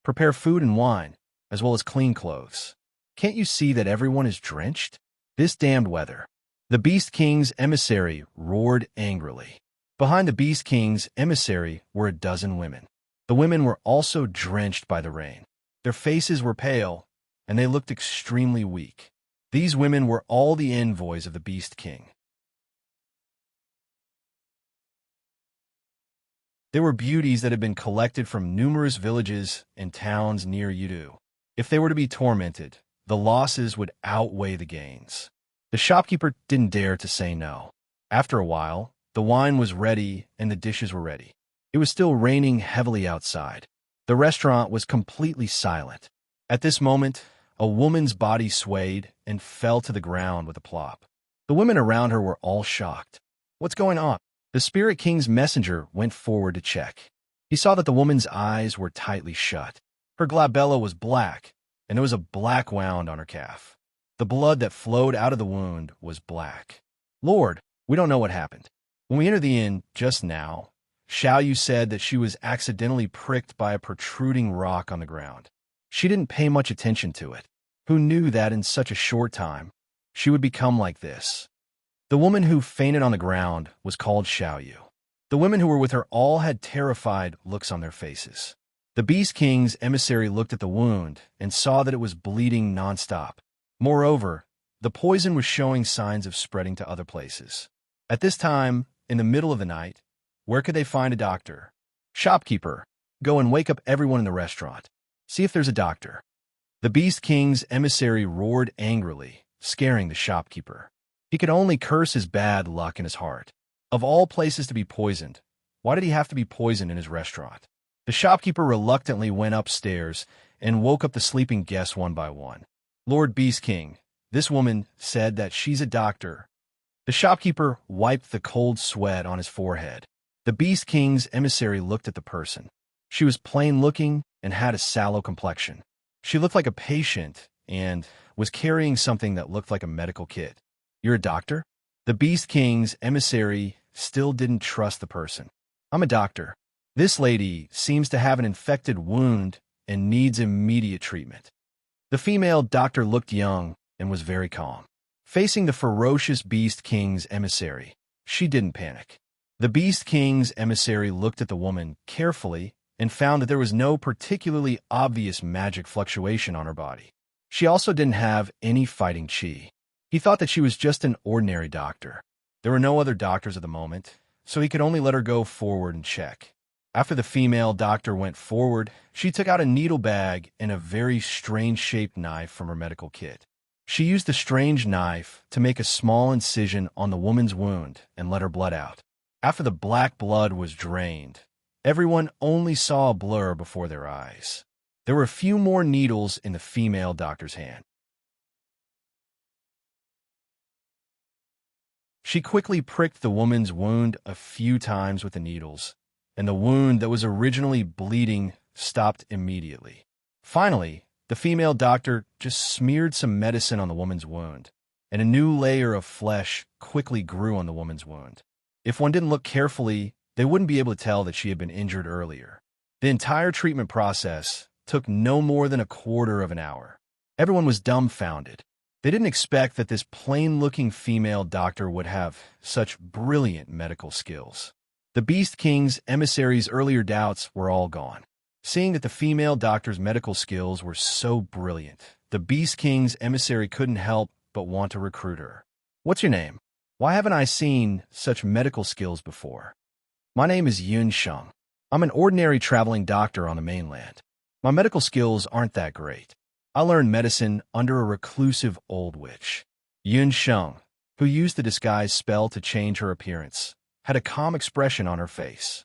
Prepare food and wine, as well as clean clothes. Can't you see that everyone is drenched? This damned weather. The Beast King's emissary roared angrily. Behind the Beast King's emissary were a dozen women. The women were also drenched by the rain. Their faces were pale, and they looked extremely weak. These women were all the envoys of the Beast King. They were beauties that had been collected from numerous villages and towns near Yudu. If they were to be tormented, the losses would outweigh the gains. The shopkeeper didn't dare to say no. After a while, the wine was ready and the dishes were ready. It was still raining heavily outside. The restaurant was completely silent. At this moment, a woman's body swayed and fell to the ground with a plop. The women around her were all shocked. What's going on? The Spirit King's messenger went forward to check. He saw that the woman's eyes were tightly shut. Her glabella was black, and there was a black wound on her calf. The blood that flowed out of the wound was black. Lord, we don't know what happened. When we entered the inn just now, Xiao Yu said that she was accidentally pricked by a protruding rock on the ground. She didn't pay much attention to it. Who knew that in such a short time, she would become like this? The woman who fainted on the ground was called Xiao Yu. The women who were with her all had terrified looks on their faces. The Beast King's emissary looked at the wound and saw that it was bleeding nonstop. Moreover, the poison was showing signs of spreading to other places. At this time, in the middle of the night, where could they find a doctor? Shopkeeper, go and wake up everyone in the restaurant. See if there's a doctor. The Beast King's emissary roared angrily, scaring the shopkeeper. He could only curse his bad luck in his heart. Of all places to be poisoned, why did he have to be poisoned in his restaurant? The shopkeeper reluctantly went upstairs and woke up the sleeping guests one by one. Lord Beast King, this woman said that she's a doctor. The shopkeeper wiped the cold sweat on his forehead. The Beast King's emissary looked at the person. She was plain-looking and had a sallow complexion. She looked like a patient and was carrying something that looked like a medical kit. You're a doctor? The Beast King's emissary still didn't trust the person. I'm a doctor. This lady seems to have an infected wound and needs immediate treatment. The female doctor looked young and was very calm. Facing the ferocious Beast King's emissary, she didn't panic. The Beast King's emissary looked at the woman carefully and found that there was no particularly obvious magic fluctuation on her body. She also didn't have any fighting chi. He thought that she was just an ordinary doctor. There were no other doctors at the moment, so he could only let her go forward and check. After the female doctor went forward, she took out a needle bag and a very strange-shaped knife from her medical kit. She used the strange knife to make a small incision on the woman's wound and let her blood out. After the black blood was drained, everyone only saw a blur before their eyes. There were a few more needles in the female doctor's hand. She quickly pricked the woman's wound a few times with the needles, and the wound that was originally bleeding stopped immediately. Finally, the female doctor just smeared some medicine on the woman's wound, and a new layer of flesh quickly grew on the woman's wound. If one didn't look carefully, they wouldn't be able to tell that she had been injured earlier. The entire treatment process took no more than a quarter of an hour. Everyone was dumbfounded. They didn't expect that this plain-looking female doctor would have such brilliant medical skills. The Beast King's emissary's earlier doubts were all gone. Seeing that the female doctor's medical skills were so brilliant, the Beast King's emissary couldn't help but want to recruit her. What's your name? Why haven't I seen such medical skills before? My name is Yun Sheng. I'm an ordinary traveling doctor on the mainland. My medical skills aren't that great. I learned medicine under a reclusive old witch. Yun Sheng, who used the disguise spell to change her appearance, had a calm expression on her face.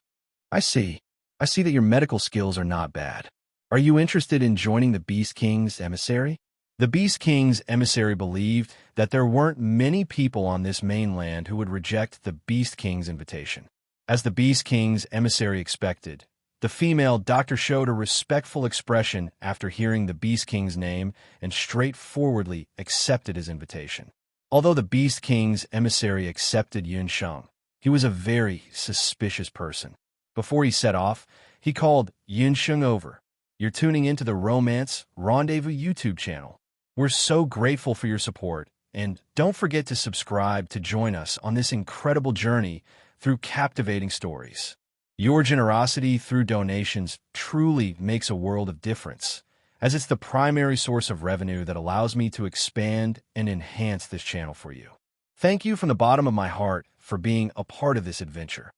I see that your medical skills are not bad. Are you interested in joining the Beast King's emissary? The Beast King's emissary believed that there weren't many people on this mainland who would reject the Beast King's invitation. As the Beast King's emissary expected, the female doctor showed a respectful expression after hearing the Beast King's name and straightforwardly accepted his invitation. Although the Beast King's emissary accepted Yun Sheng, he was a very suspicious person. Before he set off, he called Yun Sheng over. You're tuning into the Romance Rendezvous YouTube channel. We're so grateful for your support, and don't forget to subscribe to join us on this incredible journey through captivating stories. Your generosity through donations truly makes a world of difference, as it's the primary source of revenue that allows me to expand and enhance this channel for you. Thank you from the bottom of my heart for being a part of this adventure.